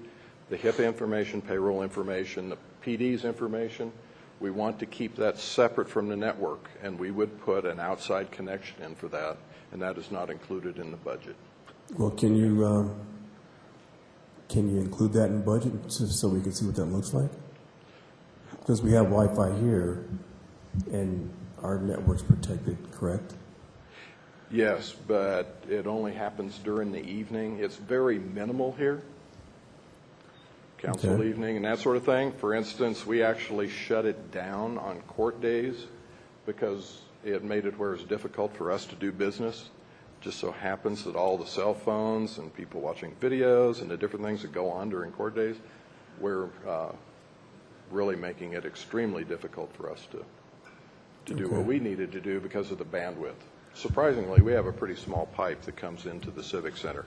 the HIPAA information, payroll information, the PD's information, we want to keep that separate from the network, and we would put an outside connection in for that, and that is not included in the budget. Well, can you include that in budget so we can see what that looks like? Because we have Wi-Fi here, and our network's protected, correct? Yes, but it only happens during the evening. It's very minimal here. Council Okay. evening and that sort of thing. For instance, we actually shut it down on court days because it made it where it's difficult for us to do business. Just so happens that all the cell phones and people watching videos and the different things that go on during court days, we're really making it extremely difficult for us to do what we needed to do because of the bandwidth. Surprisingly, we have a pretty small pipe that comes into the Civic Center.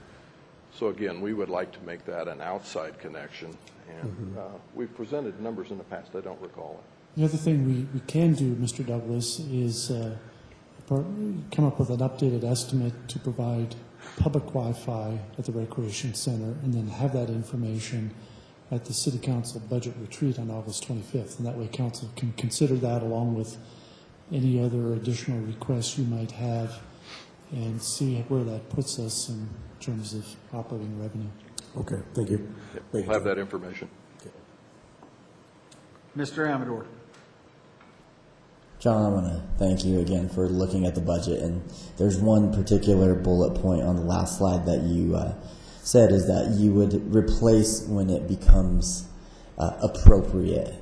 So again, we would like to make that an outside connection, and we've presented numbers in the past. I don't recall it. The other thing we can do, Mr. Douglas, is come up with an updated estimate to provide public Wi-Fi at the Recreation Center, and then have that information at the City Council budget retreat on August 25th. And that way Council can consider that along with any other additional requests you might have and see where that puts us in terms of operating revenue. Okay, thank you. We'll have that information. Mr. Amador. John, I want to thank you again for looking at the budget. And there's one particular bullet point on the last slide that you said is that you would replace when it becomes appropriate.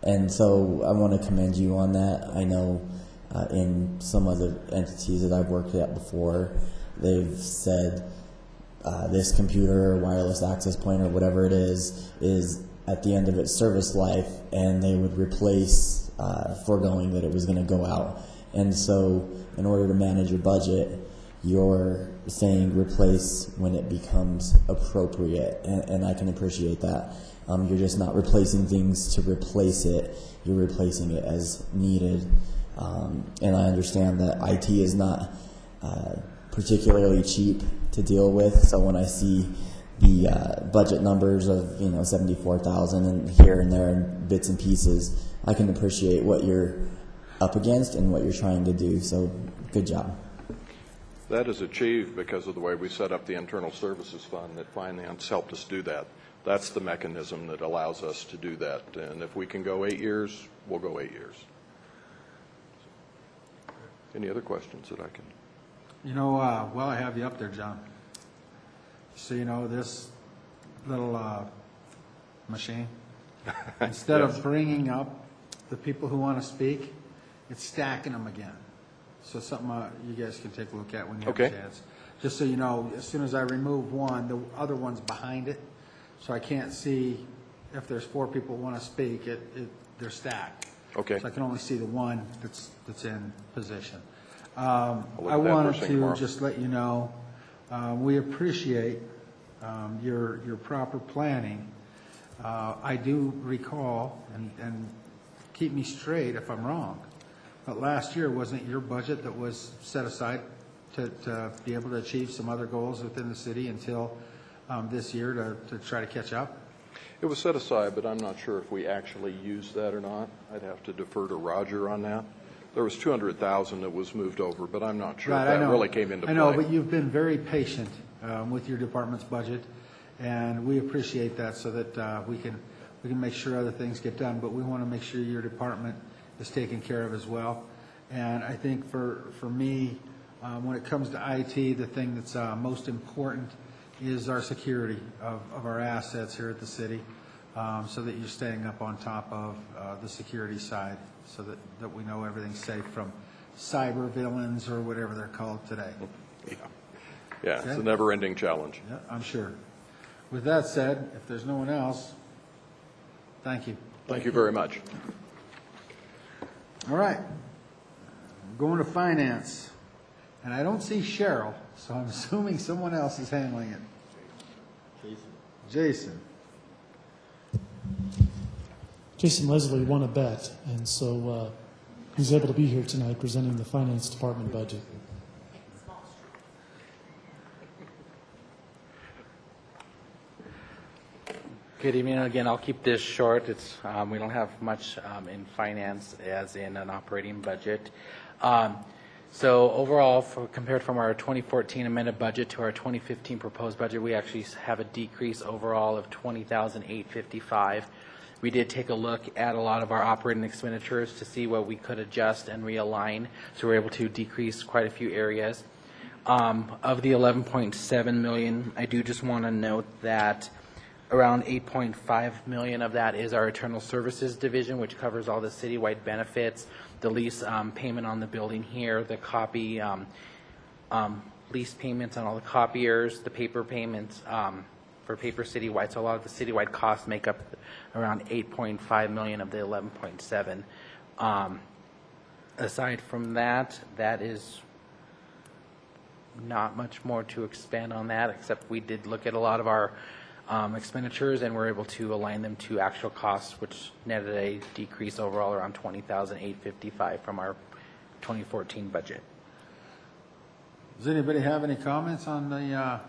And so I want to commend you on that. I know in some other entities that I've worked at before, they've said this computer or wireless access point or whatever it is at the end of its service life, and they would replace foregoing that it was going to go out. And so in order to manage your budget, you're saying replace when it becomes appropriate, and I can appreciate that. You're just not replacing things to replace it, you're replacing it as needed. And I understand that IT is not particularly cheap to deal with, so when I see the budget numbers of $74,000 and here and there and bits and pieces, I can appreciate what you're up against and what you're trying to do, so good job. That is achieved because of the way we set up the Internal Services Fund that finance helped us do that. That's the mechanism that allows us to do that. And if we can go 8 years, we'll go 8 years. Any other questions that I can? While I have you up there, John, so this little machine, instead of bringing up the people who want to speak, it's stacking them again. So something you guys can take a look at when you have a chance. Just so you know, as soon as I remove one, the other one's behind it, so I can't see if there's 4 people who want to speak. They're stacked. Okay. So I can only see the one that's in position. I wanted to just let you know we appreciate your proper planning. I do recall, and keep me straight if I'm wrong, but last year wasn't it your budget that was set aside to be able to achieve some other goals within the city until this year to try to catch up? It was set aside, but I'm not sure if we actually used that or not. I'd have to defer to Roger on that. There was $200,000 that was moved over, but I'm not sure if that really came into play. I know, but you've been very patient with your department's budget, and we appreciate that so that we can make sure other things get done, but we want to make sure your department is taken care of as well. And I think for me, when it comes to IT, the thing that's most important is our security of our assets here at the city, so that you're staying up on top of the security side, so that we know everything's safe from cyber villains or whatever they're called today. Yeah, it's a never-ending challenge. Yeah, I'm sure. With that said, if there's no one else, thank you. Thank you very much. All right. We're going to finance. And I don't see Cheryl, so I'm assuming someone else is handling it. Jason. Jason Leslie won a bet, and so who's able to be here tonight presenting the Finance Department budget. Good evening. Again, I'll keep this short. It's, we don't have much in finance as in an operating budget. So overall, compared from our 2014 amended budget to our 2015 proposed budget, we actually have a decrease overall of $20,855. We did take a look at a lot of our operating expenditures to see what we could adjust and realign, so we're able to decrease quite a few areas. Of the $11.7 million, I do just want to note that around $8.5 million of that is our Internal Services Division, which covers all the citywide benefits, the lease payment on the building here, the copy lease payments on all the copiers, the paper payments for paper citywide. So a lot of the citywide costs make up around $8.5 million of the $11.7. Aside from that, that is not much more to expand on that, except we did look at a lot of our expenditures, and we're able to align them to actual costs, which netted a decrease overall around $20,855 from our 2014 budget. Does anybody have any comments on the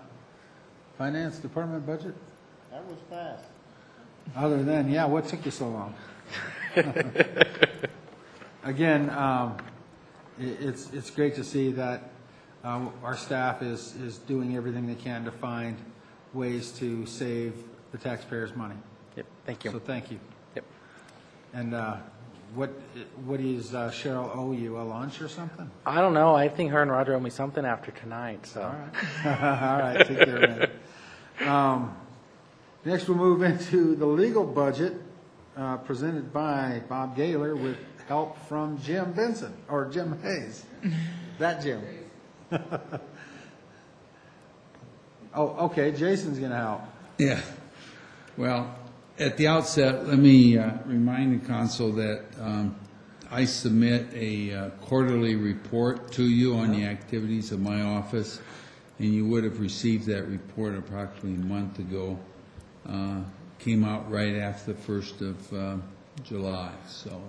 Finance Department budget? That was fast. Other than, yeah, what took you so long? Again, it's great to see that our staff is doing everything they can to find ways to save the taxpayers' money. Yep, thank you. So thank you. Yep. And what does Cheryl owe you, a lunch or something? I don't know. I think her and Roger owe me something after tonight. So. All right. All right, take care of it. Next, we'll move into the legal budget presented by Bob Gaylor with help from Jim Benson, or Jim Hayes. That Jim. Oh, okay, Jason's going to help. Yeah. Well, at the outset, let me remind the council that I submit a quarterly report to you on the activities of my office, and you would have received that report approximately a month ago. Came out right after the 1st of July. So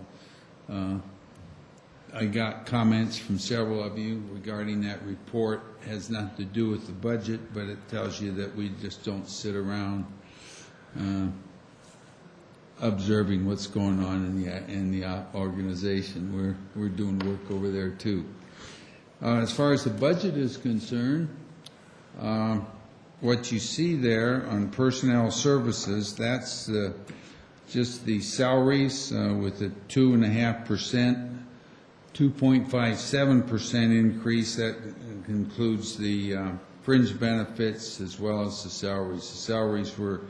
I got comments from several of you regarding that report. It has nothing to do with the budget, but it tells you that we just don't sit around observing what's going on in the organization. We're doing work over there too. As far as the budget is concerned, what you see there on personnel services, that's just the salaries with a 2.5%. 2.57% increase. That includes the fringe benefits as well as the salaries. The salaries were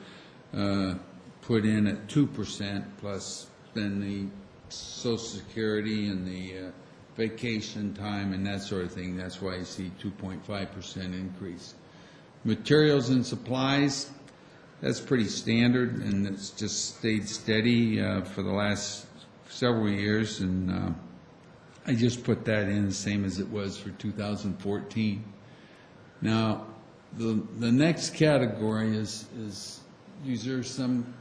put in at 2%, plus then the Social Security and the vacation time and that sort of thing. That's why you see 2.5% increase. Materials and supplies, that's pretty standard, and it's just stayed steady for the last several years, and I just put that in the same as it was for 2014. Now, the next category is these are some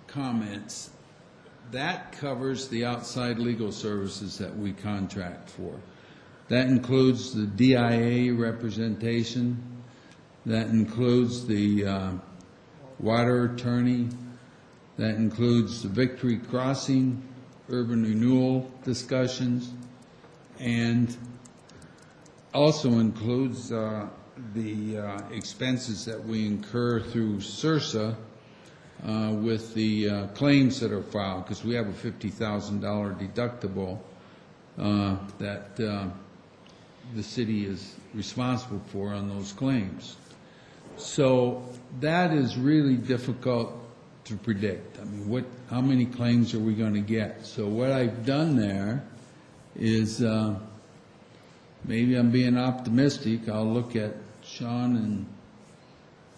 comments. That covers the outside legal services that we contract for. That includes the DIA representation. That includes the water attorney. That includes the Victory Crossing, urban renewal discussions, and also includes the expenses that we incur through CIRSA with the claims that are filed, because we have a $50,000 deductible that the city is responsible for on those claims. So that is really difficult to predict. I mean, how many claims are we going to get? So what I've done there is, maybe I'm being optimistic. I'll look at Sean and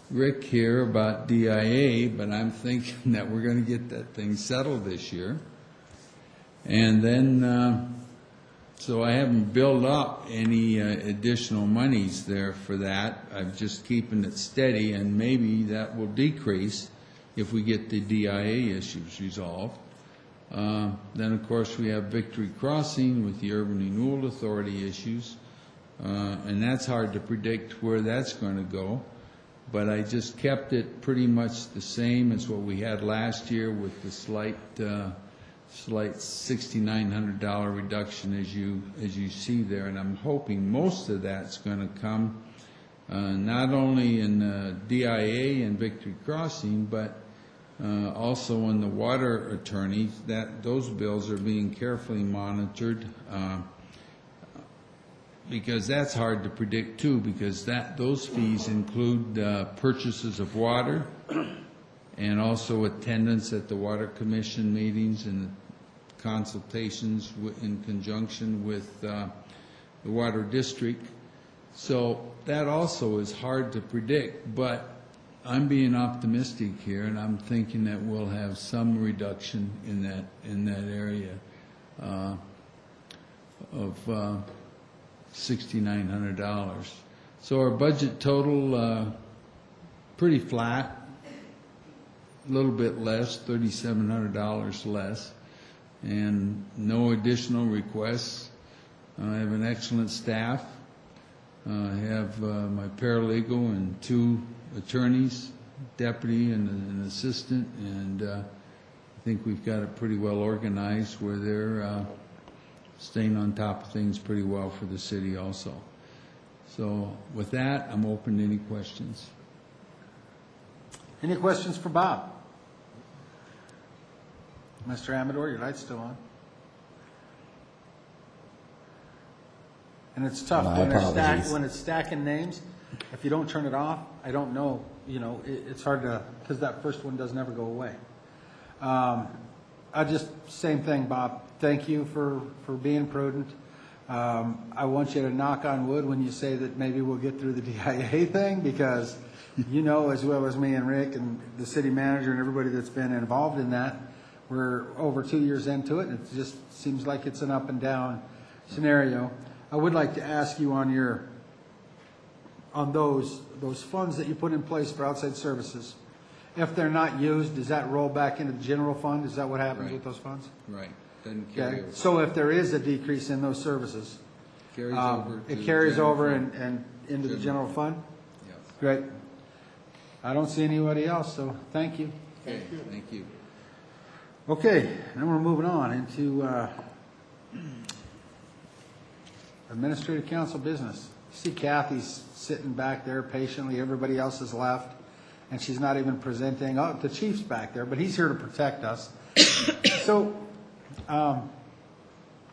Rick here about DIA, but I'm thinking that we're going to get that thing settled this year. And then, so I haven't built up any additional monies there for that. I'm just keeping it steady, and maybe that will decrease if we get the DIA issues resolved. Then, of course, we have Victory Crossing with the Urban Renewal Authority issues, and that's hard to predict where that's going to go. But I just kept it pretty much the same as what we had last year with the slight $6,900 reduction as you see there. And I'm hoping most of that's going to come not only in DIA and Victory Crossing, but also in the water attorneys. Those bills are being carefully monitored. Because that's hard to predict too, because those fees include purchases of water and also attendance at the Water Commission meetings and consultations in conjunction with the Water District. So that also is hard to predict, but I'm being optimistic here, and I'm thinking that we'll have some reduction in that area of $6,900. So our budget total, pretty flat, a little bit less, $3,700 less, and no additional requests. I have an excellent staff. I have my paralegal and 2 attorneys, deputy and an assistant, and I think we've got it pretty well organized where they're staying on top of things pretty well for the city also. So with that, I'm open to any questions. Any questions for Bob? Mr. Amador, your light's still on. And it's tough when it's stacking names. If you don't turn it off, I don't know, it's hard to, because that first one doesn't ever go away. Same thing, Bob. Thank you for being prudent. I want you to knock on wood when you say that maybe we'll get through the DIA thing, because you know as well as me and Rick and the city manager and everybody that's been involved in that, we're over 2 years into it, and it just seems like it's an up and down scenario. I would like to ask you on those funds that you put in place for outside services. If they're not used, does that roll back into the general fund? Is that what happens with those funds? Right. Doesn't carry over. So if there is a decrease in those services, it carries over and into the general fund? Yes. Great. I don't see anybody else, so thank you. Okay, thank you. Okay, now we're moving on into administrative council business. See Kathy's sitting back there patiently. Everybody else has left, and she's not even presenting. Oh, the chief's back there, but he's here to protect us. So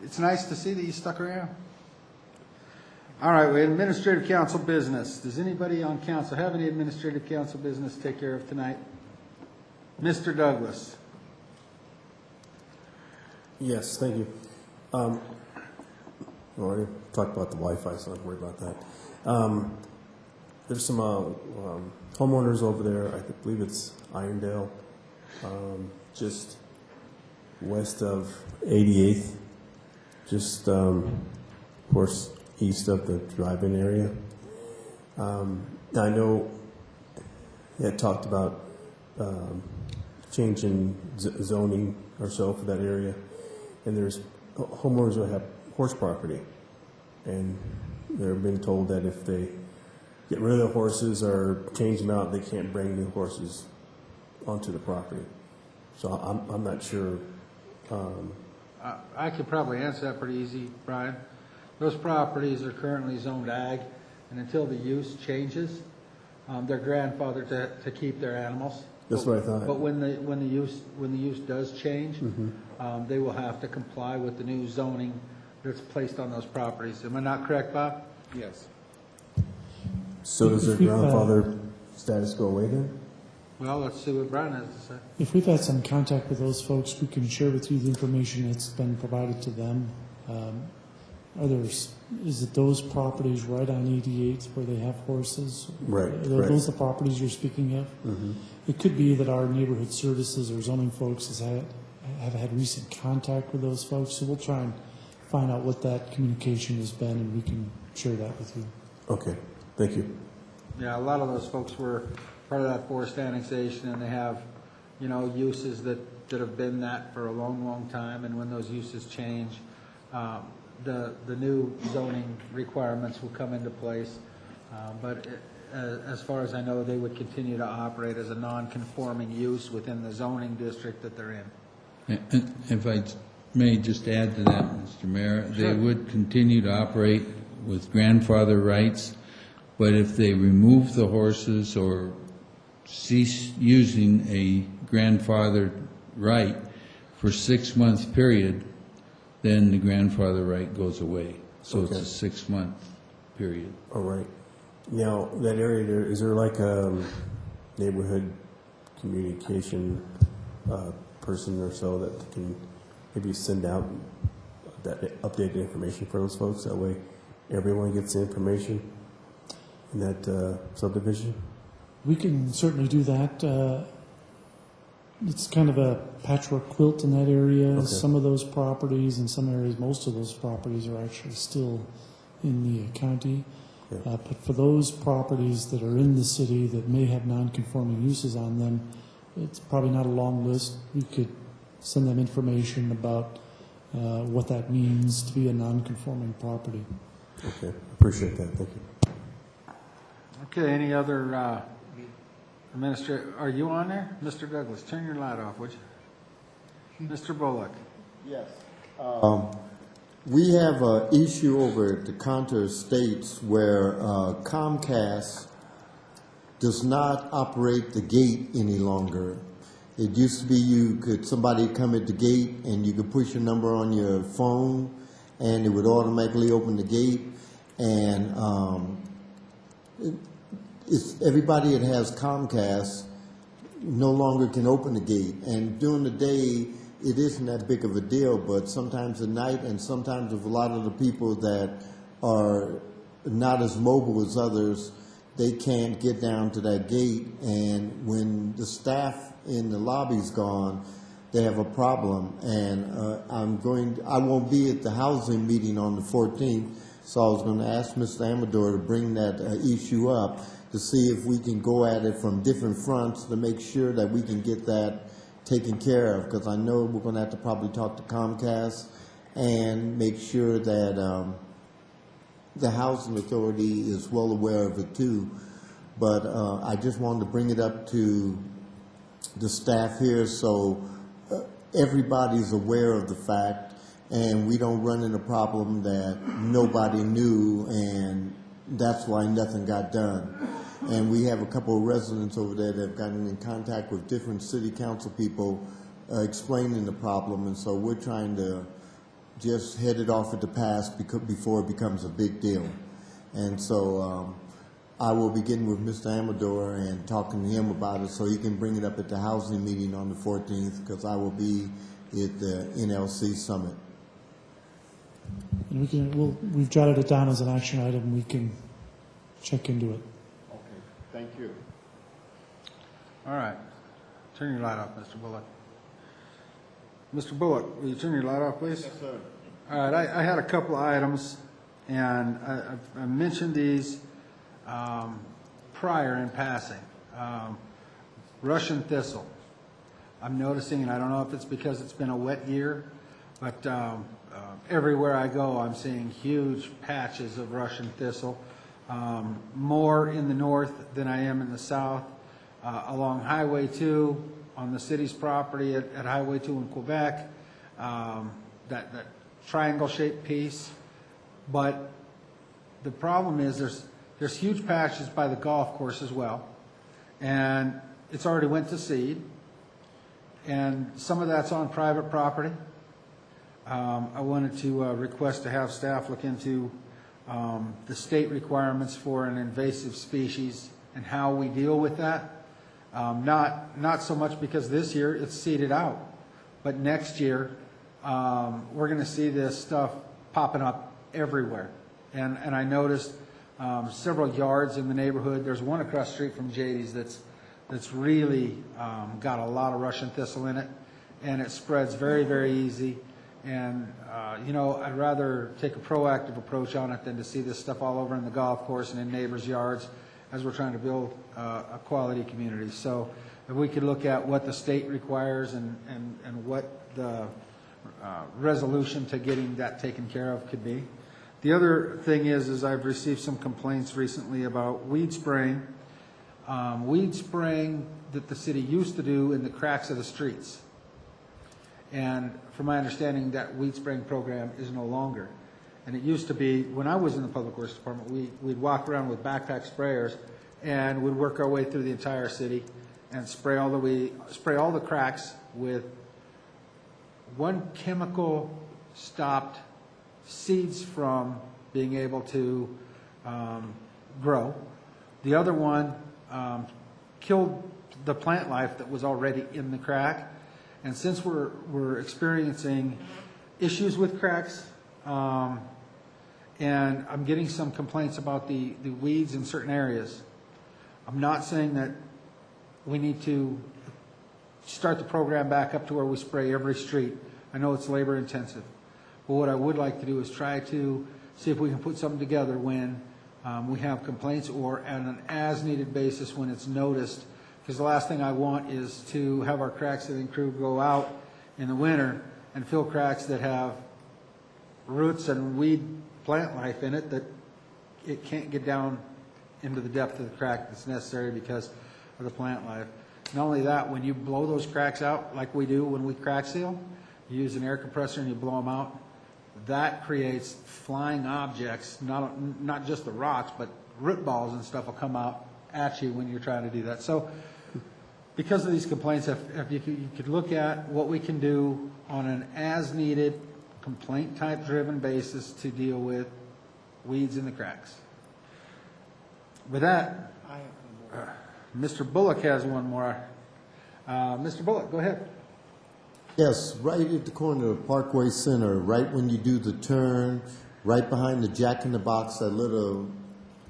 it's nice to see that you stuck around. All right, we have administrative council business. Does anybody on council have any administrative council business to take care of tonight? Mr. Douglas. Yes, thank you. I already talked about the Wi-Fi, so don't worry about that. There's some homeowners over there. I believe it's Irondale, just west of 88th, just of course east of the drive-in area. I know they had talked about changing zoning or so for that area, and there's homeowners who have horse property, and they're being told that if they get rid of the horses or change them out, they can't bring new horses onto the property. So I'm not sure. I could probably answer that pretty easy, Brian. Those properties are currently zoned ag, and until the use changes, they're grandfathered to keep their animals. That's what I thought. But when the use does change, they will have to comply with the new zoning that's placed on those properties. Am I not correct, Bob? Yes. So does their grandfather status go away then? Well, let's see what Brian has to say. If we've had some contact with those folks, we can share with you the information that's been provided to them. Is it those properties right on 88 where they have horses? Right. Are those the properties you're speaking of? Mm-hmm. It could be that our neighborhood services or zoning folks have had recent contact with those folks, so we'll try and find out what that communication has been, and we can share that with you. Okay, thank you. Yeah, a lot of those folks were part of that forced annexation, and they have, uses that have been that for a long, long time, and when those uses change, the new zoning requirements will come into place. But as far as I know, they would continue to operate as a non-conforming use within the zoning district that they're in. And if I may just add to that, Mr. Mayor, they Sure. would continue to operate with grandfather rights, but if they remove the horses or cease using a grandfather right for 6-month period, then the grandfather right goes away. So Okay. it's a 6-month period. All right. Now, that area there, is there like a neighborhood communication person or so that can maybe send out that updated information for those folks? That way everyone gets the information in that subdivision? We can certainly do that. It's kind of a patchwork quilt in that area. Okay. Some of those properties, in some areas, most of those properties are actually still in the county. Yeah. But for those properties that are in the city that may have non-conforming uses on them, it's probably not a long list. We could send them information about what that means to be a non-conforming property. Okay, appreciate that. Thank you. Okay, any other administrator, are you on there? Mr. Douglas, turn your light off, would you? Mr. Bullock. Yes. We have an issue over at the Contour Estates where Comcast does not operate the gate any longer. It used to be somebody come at the gate and you could push a number on your phone and it would automatically open the gate. And everybody that has Comcast no longer can open the gate. And during the day, it isn't that big of a deal, but sometimes at night and sometimes with a lot of the people that are not as mobile as others, they can't get down to that gate. And when the staff in the lobby's gone, they have a problem. And I won't be at the housing meeting on the 14th, so I was going to ask Mr. Amador to bring that issue up to see if we can go at it from different fronts to make sure that we can get that taken care of, because I know we're going to have to probably talk to Comcast and make sure that the housing authority is well aware of it too. But I just wanted to bring it up to the staff here so everybody's aware of the fact and we don't run into a problem that nobody knew and that's why nothing got done. And we have a couple of residents over there that have gotten in contact with different city council people explaining the problem, and so we're trying to just head it off at the pass before it becomes a big deal. And so I will be getting with Mr. Amador and talking to him about it so he can bring it up at the housing meeting on the 14th, because I will be at the NLC Summit. And we've jotted it down as an action item. We can check into it. Okay, thank you. All right. Turn your light off, Mr. Bullock. Mr. Bullock, will you turn your light off, please? Yes, sir. All right, I had a couple of items, and I mentioned these prior in passing. Russian thistle. I'm noticing, and I don't know if it's because it's been a wet year, but everywhere I go, I'm seeing huge patches of Russian thistle, more in the north than I am in the south. Along Highway 2, on the city's property at Highway 2 in Quebec, that triangle-shaped piece. But the problem is there's huge patches by the golf course as well, and it's already went to seed, and some of that's on private property. I wanted to request to have staff look into the state requirements for an invasive species and how we deal with that. Not so much because this year it's seeded out, but next year we're going to see this stuff popping up everywhere. And I noticed several yards in the neighborhood. There's one across the street from JD's that's really got a lot of Russian thistle in it, and it spreads very, very easy. And I'd rather take a proactive approach on it than to see this stuff all over in the golf course and in neighbors' yards. as we're trying to build a quality community. So if we could look at what the state requires and what the resolution to getting that taken care of could be. The other thing is I've received some complaints recently about weed spraying. Weed spraying that the city used to do in the cracks of the streets. And from my understanding, that weed spraying program is no longer. And it used to be, when I was in the Public Works Department, we'd walk around with backpack sprayers and we'd work our way through the entire city and spray all the cracks with one chemical stopped seeds from being able to grow. The other one killed the plant life that was already in the crack. And since we're experiencing issues with cracks, and I'm getting some complaints about the weeds in certain areas, I'm not saying that we need to start the program back up to where we spray every street. I know it's labor intensive. But what I would like to do is try to see if we can put something together when we have complaints or on an as-needed basis when it's noticed. Because the last thing I want is to have our crack sealing crew go out in the winter and fill cracks that have roots and weed plant life in it that it can't get down into the depth of the crack that's necessary because of the plant life. Not only that, when you blow those cracks out like we do when we crack seal, you use an air compressor and you blow them out, that creates flying objects, not just the rocks, but root balls and stuff will come out at you when you're trying to do that. So because of these complaints, if you could look at what we can do on an as-needed, complaint-type driven basis to deal with weeds in the cracks. With that, Mr. Bullock has one more. Mr. Bullock, go ahead. Yes, right at the corner of Parkway Center, right when you do the turn, right behind the Jack in the Box, that little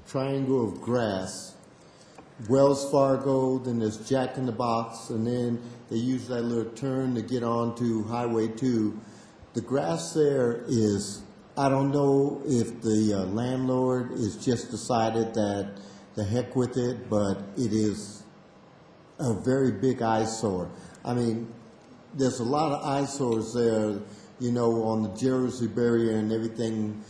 triangle of grass. Wells Fargo, then there's Jack in the Box, and then they use that little turn to get onto Highway 2. The grass there is, I don't know if the landlord has just decided that the heck with it, but it is a very big eyesore. I mean, there's a lot of eyesores there, you know, on the Jersey barrier and everything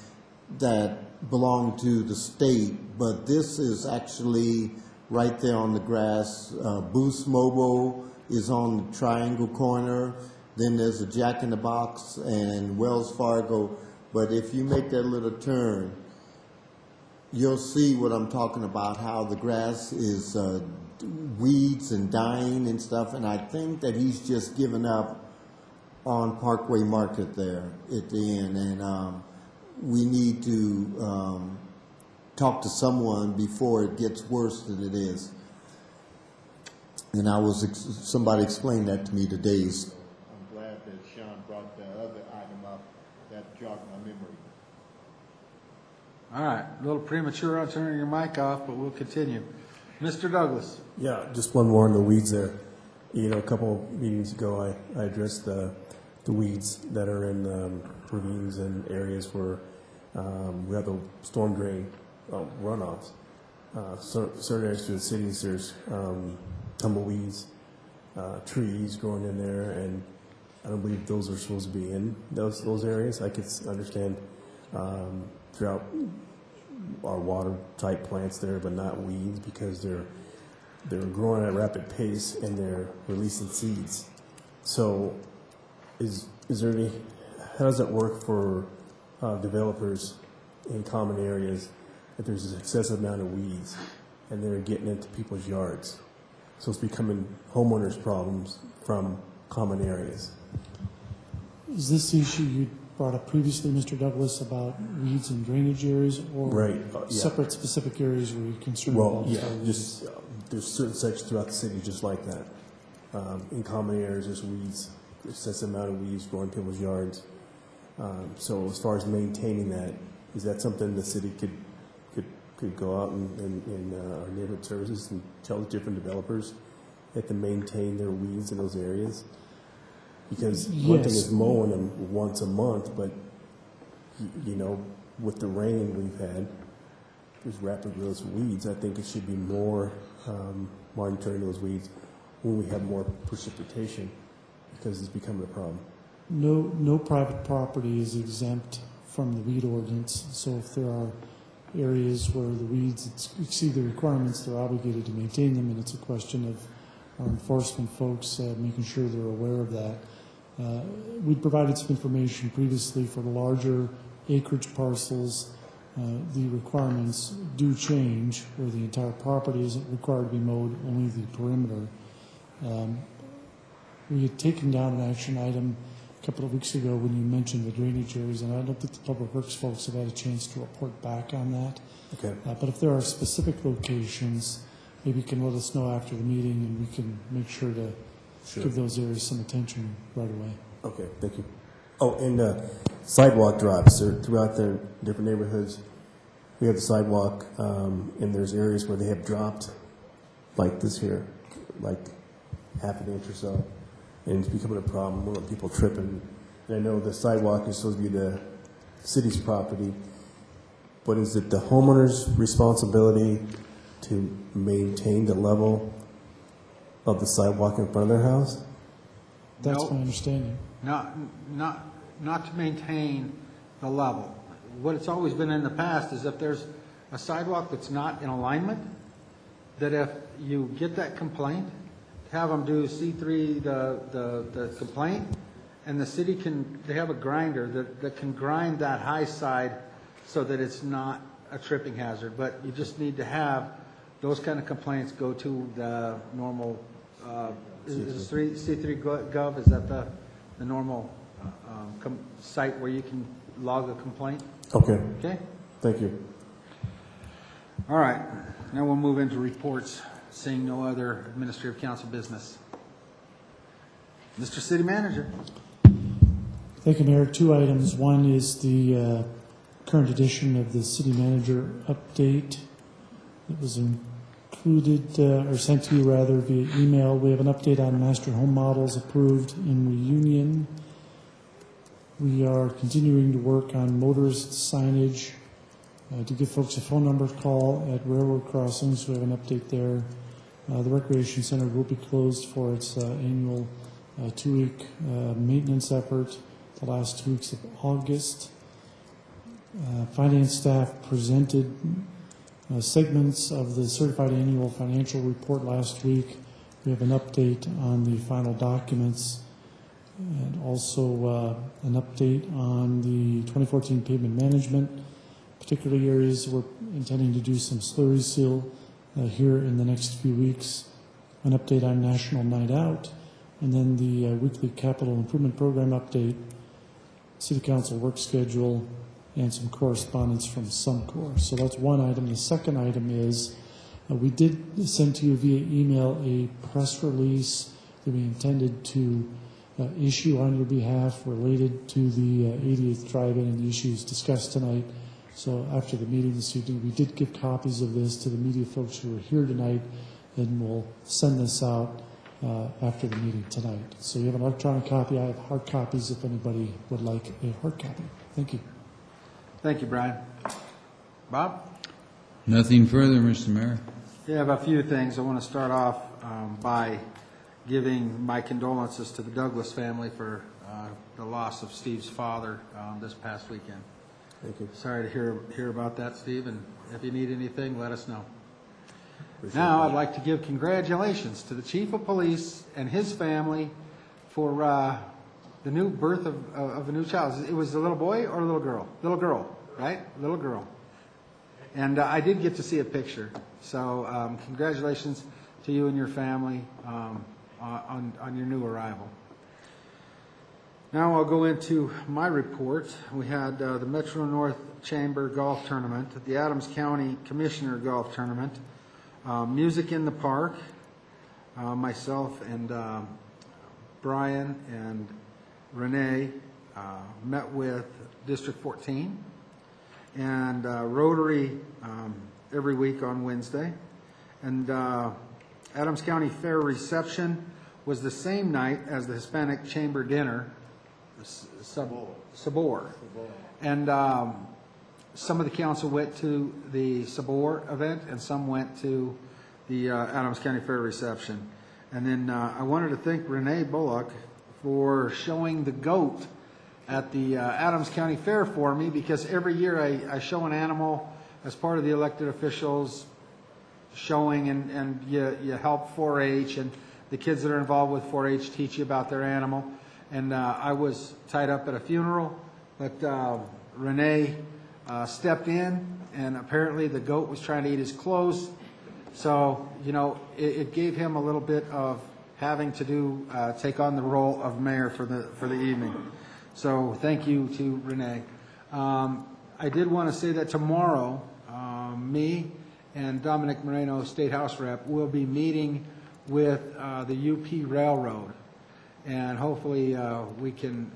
that belong to the state, but this is actually right there on the grass. Boost Mobile is on the triangle corner. Then there's a Jack in the Box and Wells Fargo. But if you make that little turn, you'll see what I'm talking about, how the grass is weeds and dying and stuff. And I think that he's just given up on Parkway Market there at the end. And we need to talk to someone before it gets worse than it is. And somebody explained that to me today. I'm glad that Sean brought the other item up that jogged my memory. All right, a little premature on turning your mic off, but we'll continue. Mr. Douglas. Yeah, just one more on the weeds there. You know, a couple meetings ago, I addressed the weeds that are in ravines and areas where we have the storm drain runoffs. Certain areas through the cities, there's tumbleweeds, trees growing in there, and I don't believe those are supposed to be in those areas. I could understand throughout our water-type plants there, but not weeds, because they're growing at a rapid pace and they're releasing seeds. So, is there any? How does that work for developers in common areas if there's an excessive amount of weeds and they're getting into people's yards? So it's becoming homeowners' problems from common areas. Is this the issue you brought up previously, Mr. Douglas, about weeds in drainage areas, or right, yeah. Separate specific areas where you're concerned well, about? Yeah, just there's certain sections throughout the city just like that. In common areas, there's weeds, excessive amount of weeds growing in people's yards. So as far as maintaining that, is that something the city could go out and our neighborhood services and tell the different developers that to maintain their weeds in those areas? Because one thing is mowing them once a month, but you know, with the rain we've had, there's rapid growth of weeds, I think it should be more monitoring those weeds when we have more precipitation, because it's becoming a problem. No private property is exempt from the weed ordinance, so if there are areas where the weeds exceed the requirements, they're obligated to maintain them, and it's a question of our enforcement folks making sure they're aware of that. We provided some information previously for the larger acreage parcels. The requirements do change, where the entire property isn't required to be mowed, only the perimeter. We had taken down an action item a couple of weeks ago when you mentioned the drainage areas, and I don't think the Public Works folks have had a chance to report back on that. Okay. But if there are specific locations, maybe you can let us know after the meeting, and we can make sure to give those areas some attention right away. Okay, thank you. Oh, and sidewalk drops throughout the different neighborhoods. We have the sidewalk, and there's areas where they have dropped, like this here, like half an inch or so, and it's becoming a problem. We're letting people tripping. And I know the sidewalk is supposed to be the city's property, but is it the homeowner's responsibility to maintain the level of the sidewalk in front of their house? That's No. my understanding. Not to maintain the level. What it's always been in the past is if there's a sidewalk that's not in alignment, that if you get that complaint, have them do C3 the complaint, and the city they have a grinder that can grind that high side so that it's not a tripping hazard. But you just need to have those kind of complaints go to the normal, is C3 Gov, is that the normal site where you can log a complaint? Okay. Okay? Thank you. All right. Now we'll move into reports, seeing no other administrative council business. Mr. City Manager. Thank you, Mayor. Two items. One is the current edition of the city manager update. It was included, or sent to you rather, via email. We have an update on master home models approved in Reunion. We are continuing to work on motorist signage to give folks a phone number call at railroad crossings. We have an update there. The Recreation Center will be closed for its annual 2-week maintenance effort the last 2 weeks of August. Finance staff presented segments of the certified annual financial report last week. We have an update on the final documents and also an update on the 2014 pavement management. Particularly areas we're intending to do some slurry seal here in the next few weeks. An update on National Night Out, and then the weekly capital improvement program update, city council work schedule, and some correspondence from Suncor. So that's one item. The second item is we did send to you via email a press release that we intended to issue on your behalf related to the 88th Drive-In and the issues discussed tonight. So after the meeting this evening, we did give copies of this to the media folks who are here tonight, and we'll send this out after the meeting tonight. So you have an electronic copy. I have hard copies if anybody would like a hard copy. Thank you. Thank you, Brian. Bob? Nothing further, Mr. Mayor. Yeah, I have a few things. I want to start off by giving my condolences to the Douglas family for the loss of Steve's father this past weekend. Thank you. Sorry to hear about that, Steve, and if you need anything, let us know. Now, I'd like to give congratulations to the Chief of Police and his family for the new birth of a new child. It was a little boy or a little girl? Little girl, right? Little girl. And I did get to see a picture. So congratulations to you and your family on your new arrival. Now I'll go into my report. We had the Metro North Chamber Golf Tournament, the Adams County Commissioner Golf Tournament, Music in the Park. Myself and Brian and Renee met with District 14 and Rotary every week on Wednesday. And Adams County Fair Reception was the same night as the Hispanic Chamber Dinner, Sabor. And some of the council went to the Sabor event, and some went to the Adams County Fair reception. And then I wanted to thank Renee Bullock for showing the goat at the Adams County Fair for me, because every year I show an animal as part of the elected officials showing, and you help 4-H, and the kids that are involved with 4-H teach you about their animal. And I was tied up at a funeral, but Renee stepped in, and apparently the goat was trying to eat his clothes. So, you know, it gave him a little bit of having to do, take on the role of mayor for the evening. So thank you to Renee. I did want to say that tomorrow, me and Dominic Moreno, State House Rep, will be meeting with the UP Railroad. And hopefully we can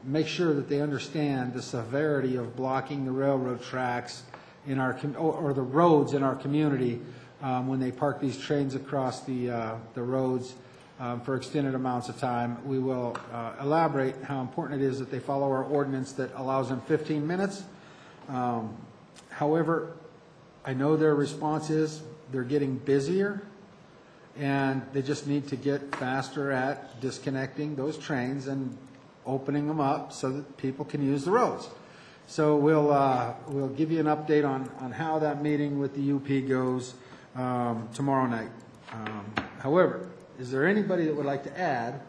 make sure that they understand the severity of blocking the railroad tracks in our or the roads in our community when they park these trains across the roads for extended amounts of time. We will elaborate how important it is that they follow our ordinance that allows them 15 minutes. However, I know their response is they're getting busier, and they just need to get faster at disconnecting those trains and opening them up so that people can use the roads. So we'll give you an update on how that meeting with the UP goes tomorrow night. However, is there anybody that would like to add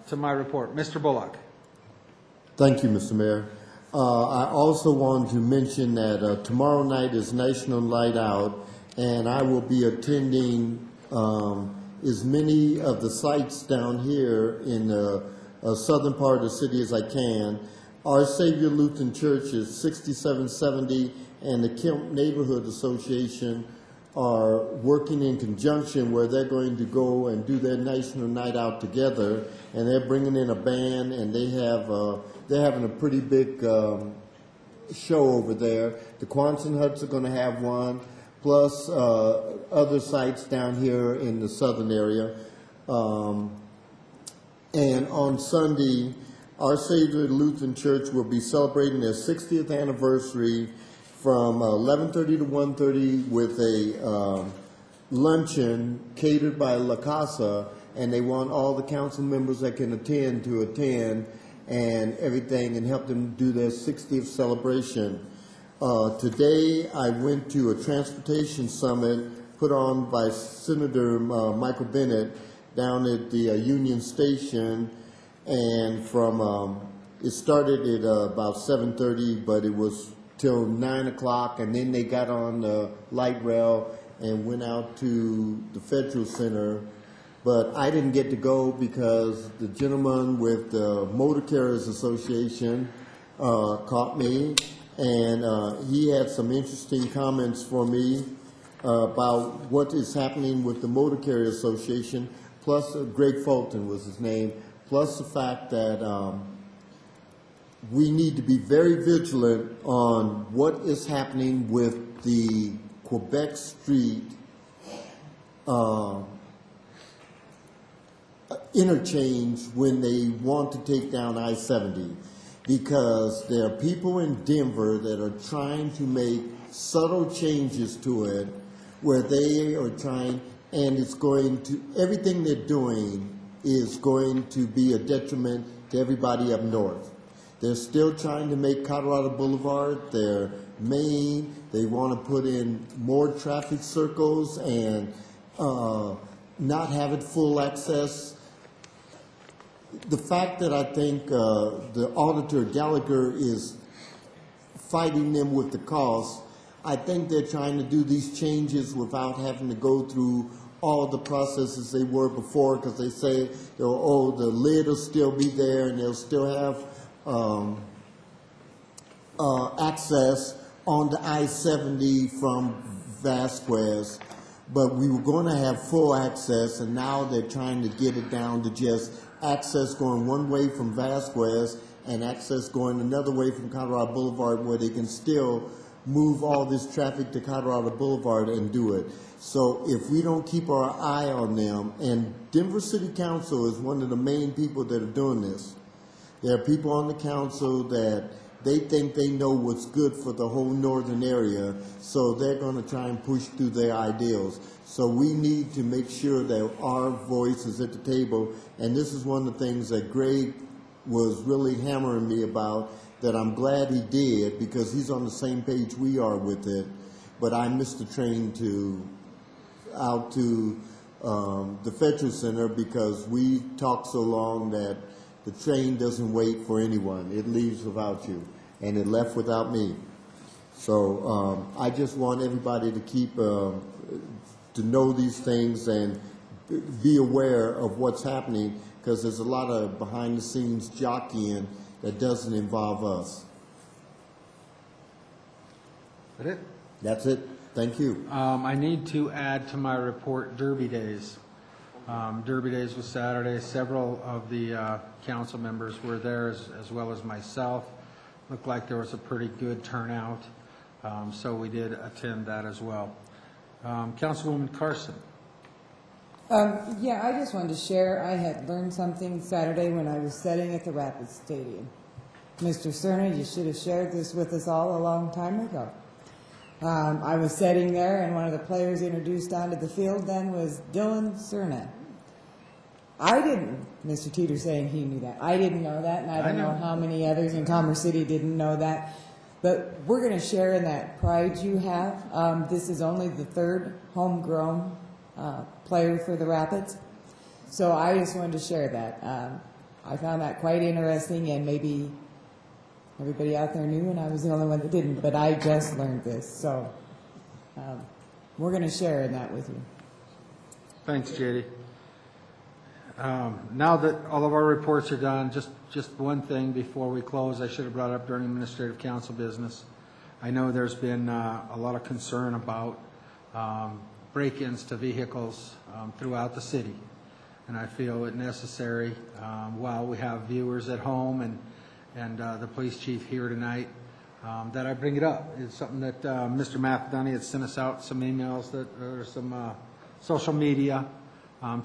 to my report? Mr. Bullock. Thank you, Mr. Mayor. I also want to mention that tomorrow night is National Night Out, and I will be attending as many of the sites down here in the southern part of the city as I can. Our Savior Lutheran Church is 6770, and the Kemp Neighborhood Association are working in conjunction where they're going to go and do their National Night Out together, and they're bringing in a band, and they're having a pretty big show over there. The Quonset Huts are going to have one, plus other sites down here in the southern area. And on Sunday, Our Savior Lutheran Church will be celebrating their 60th anniversary from 11:30 to 1:30 with a luncheon catered by La Casa, and they want all the council members that can attend to attend and everything and help them do their 60th celebration. Today I went to a transportation summit put on by Senator Michael Bennett down at the Union Station, and from it started at about 7:30, but it was till 9 o'clock, and then they got on the light rail and went out to the Federal Center. But I didn't get to go because the gentleman with the Motor Carriers Association caught me, and he had some interesting comments for me about what is happening with the Motor Carriers Association, plus Greg Fulton was his name, plus the fact that we need to be very vigilant on what is happening with the Quebec Street interchange when they want to take down I-70, because there are people in Denver that are trying to make subtle changes to it where they are trying, and it's going to, everything they're doing is going to be a detriment to everybody up north. They're still trying to make Colorado Boulevard their main. They want to put in more traffic circles and not have it full access. The fact that I think the Auditor Gallagher is fighting them with the cost, I think they're trying to do these changes without having to go through all the processes they were before, because they say, oh, the lid will still be there and they'll still have access on the I-70 from Vasquez. But we were going to have full access, and now they're trying to get it down to just access going one way from Vasquez and access going another way from Colorado Boulevard, where they can still move all this traffic to Colorado Boulevard and do it. So if we don't keep our eye on them, and Denver City Council is one of the main people that are doing this. There are people on the council that they think they know what's good for the whole northern area, so they're going to try and push through their ideals. So we need to make sure that our voice is at the table, and this is one of the things that Greg was really hammering me about, that I'm glad he did, because he's on the same page we are with it, but I missed the train out to the Fetcher Center because we talked so long that the train doesn't wait for anyone. It leaves without you, and it left without me. So I just want everybody to keep to know these things and be aware of what's happening, because there's a lot of behind-the-scenes jockeying that doesn't involve us. That it? That's it. Thank you. I need to add to my report Derby Days. Derby Days was Saturday. Several of the council members were there, as well as myself. Looked like there was a pretty good turnout, so we did attend that as well. Councilwoman Carson. Yeah, I just wanted to share, I had learned something Saturday when I was sitting at the Rapids Stadium. Mr. Cerna, you should have shared this with us all a long time ago. I was sitting there, and one of the players introduced onto the field then was Dylan Cerna. I didn't, Mr. Teeter saying he knew that. I didn't know that, and I don't know how many others in Commerce City didn't know that. But we're going to share in that pride you have. This is only the third homegrown player for the Rapids. So I just wanted to share that. I found that quite interesting, and maybe everybody out there knew and I was the only one that didn't, but I just learned this. So we're going to share in that with you. Thanks, JD. Now that all of our reports are done, just one thing before we close I should have brought up during administrative council business. I know there's been a lot of concern about break-ins to vehicles throughout the city, and I feel it necessary while we have viewers at home and the police chief here tonight that I bring it up. It's something that Mr. Mathedoni had sent us out some emails that or some social media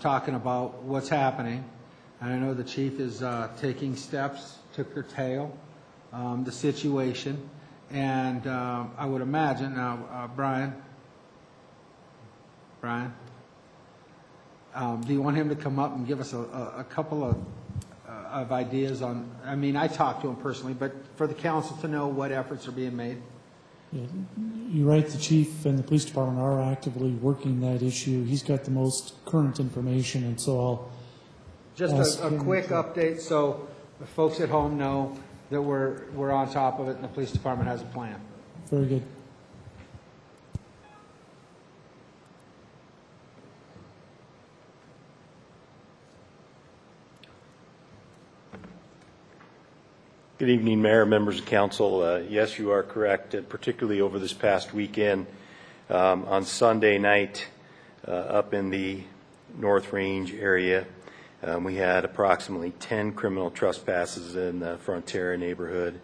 talking about what's happening. And I know the chief is taking steps to curtail the situation. And I would imagine, now, Brian, do you want him to come up and give us a couple of ideas on, I mean, I talked to him personally, but for the council to know what efforts are being made? Yeah, you're right, the chief and the police department are actively working that issue. He's got the most current information, and so I'll just a quick update so the folks at home know that we're on top of it and the police department has a plan. Very good. Good evening, Mayor, members of council. Yes, you are correct, particularly over this past weekend. On Sunday night, up in the North Range area, we had approximately 10 criminal trespasses in the Frontera neighborhood.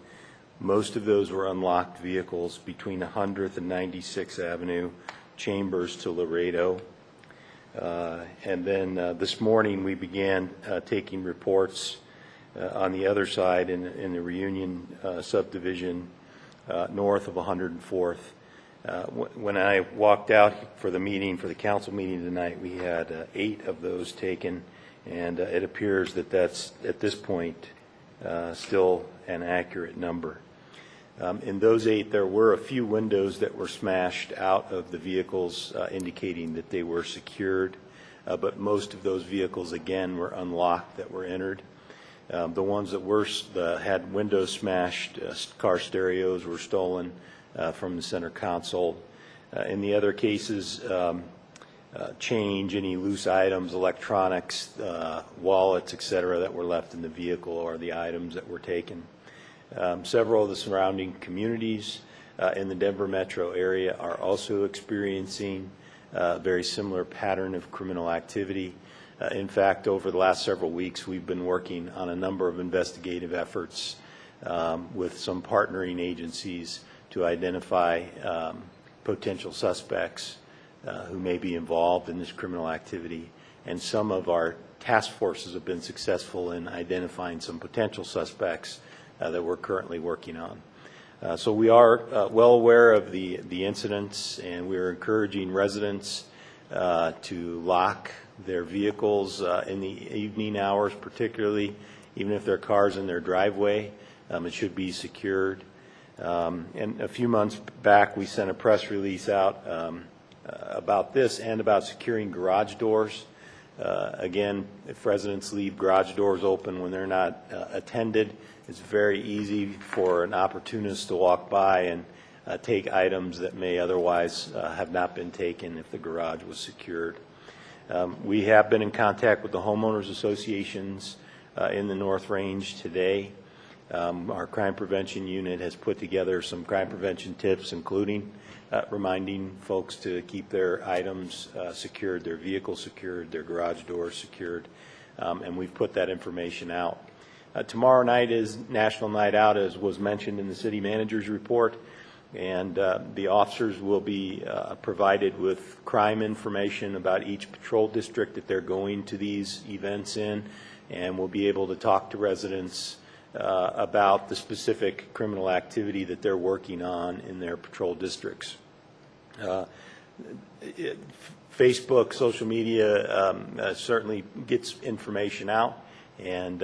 Most of those were unlocked vehicles between 100th and 96th Avenue, Chambers to Laredo. And then this morning, we began taking reports on the other side in the Reunion subdivision north of 104th. When I walked out for the meeting, for the council meeting tonight, we had 8 of those taken, and it appears that that's, at this point, still an accurate number. In those 8, there were a few windows that were smashed out of the vehicles, indicating that they were secured, but most of those vehicles, again, were unlocked that were entered. The ones that had windows smashed, car stereos were stolen from the center console. In the other cases, change, any loose items, electronics, wallets, etc., that were left in the vehicle or the items that were taken. Several of the surrounding communities in the Denver metro area are also experiencing a very similar pattern of criminal activity. In fact, over the last several weeks, we've been working on a number of investigative efforts with some partnering agencies to identify potential suspects who may be involved in this criminal activity. And some of our task forces have been successful in identifying some potential suspects that we're currently working on. So we are well aware of the incidents, and we are encouraging residents to lock their vehicles in the evening hours, particularly, even if their car's in their driveway. It should be secured. And a few months back, we sent a press release out about this and about securing garage doors. Again, if residents leave garage doors open when they're not attended, it's very easy for an opportunist to walk by and take items that may otherwise have not been taken if the garage was secured. We have been in contact with the homeowners associations in the North Range today. Our crime prevention unit has put together some crime prevention tips, including reminding folks to keep their items secured, their vehicles secured, their garage doors secured, and we've put that information out. Tomorrow night is National Night Out, as was mentioned in the city manager's report, and the officers will be provided with crime information about each patrol district that they're going to these events in, and will be able to talk to residents about the specific criminal activity that they're working on in their patrol districts. Facebook, social media certainly gets information out, and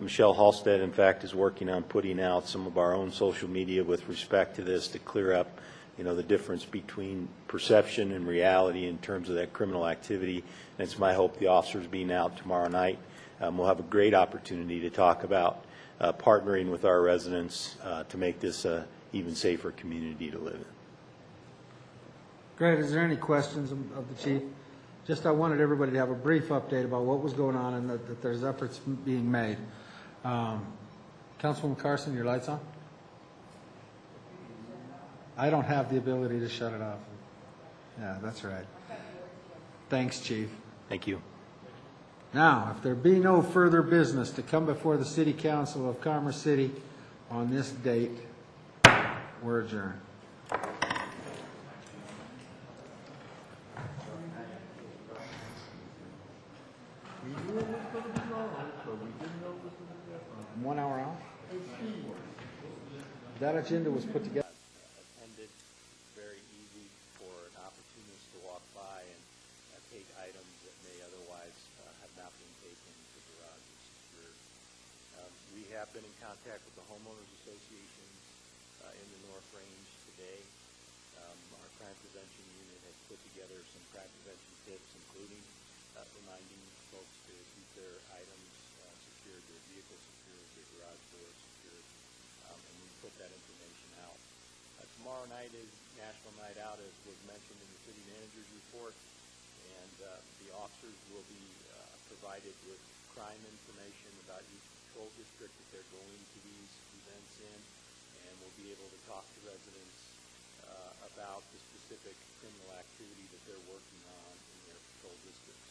Michelle Halstead, in fact, is working on putting out some of our own social media with respect to this to clear up, the difference between perception and reality in terms of that criminal activity. And it's my hope the officers being out tomorrow night will have a great opportunity to talk about partnering with our residents to make this an even safer community to live in. Great. Is there any questions of the chief? I wanted everybody to have a brief update about what was going on and that there's efforts being made. Councilwoman Carson, your light's on? I don't have the ability to shut it off. Yeah, that's right. Thanks, Chief. Thank you. Now, if there be no further business to come before the City Council of Commerce City on this date, we're adjourned. One hour out? That agenda was put together. Attended, very easy for an opportunist to walk by and take items that may otherwise have not been taken to garages secured. We have been in contact with the homeowners associations in the North Range today. Our crime prevention unit has put together some crime prevention tips, including reminding folks to keep their items secured, their vehicles secured, their garage doors secured, and we put that information out. Tomorrow night is National Night Out, as was mentioned in the city manager's report, and the officers will be provided with crime information about each patrol district that they're going to these events in, and will be able to talk to residents about the specific criminal activity that they're working on in their patrol districts.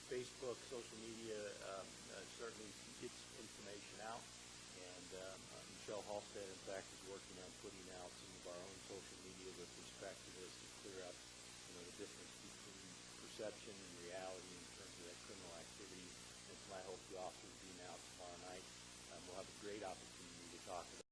Facebook, social media certainly gets information out, and Michelle Halstead, in fact, is working on putting out some of our own social media with respect to this to clear up, the difference between perception and reality in terms of that criminal activity. It's my hope the officers being out tomorrow night will have a great opportunity to talk about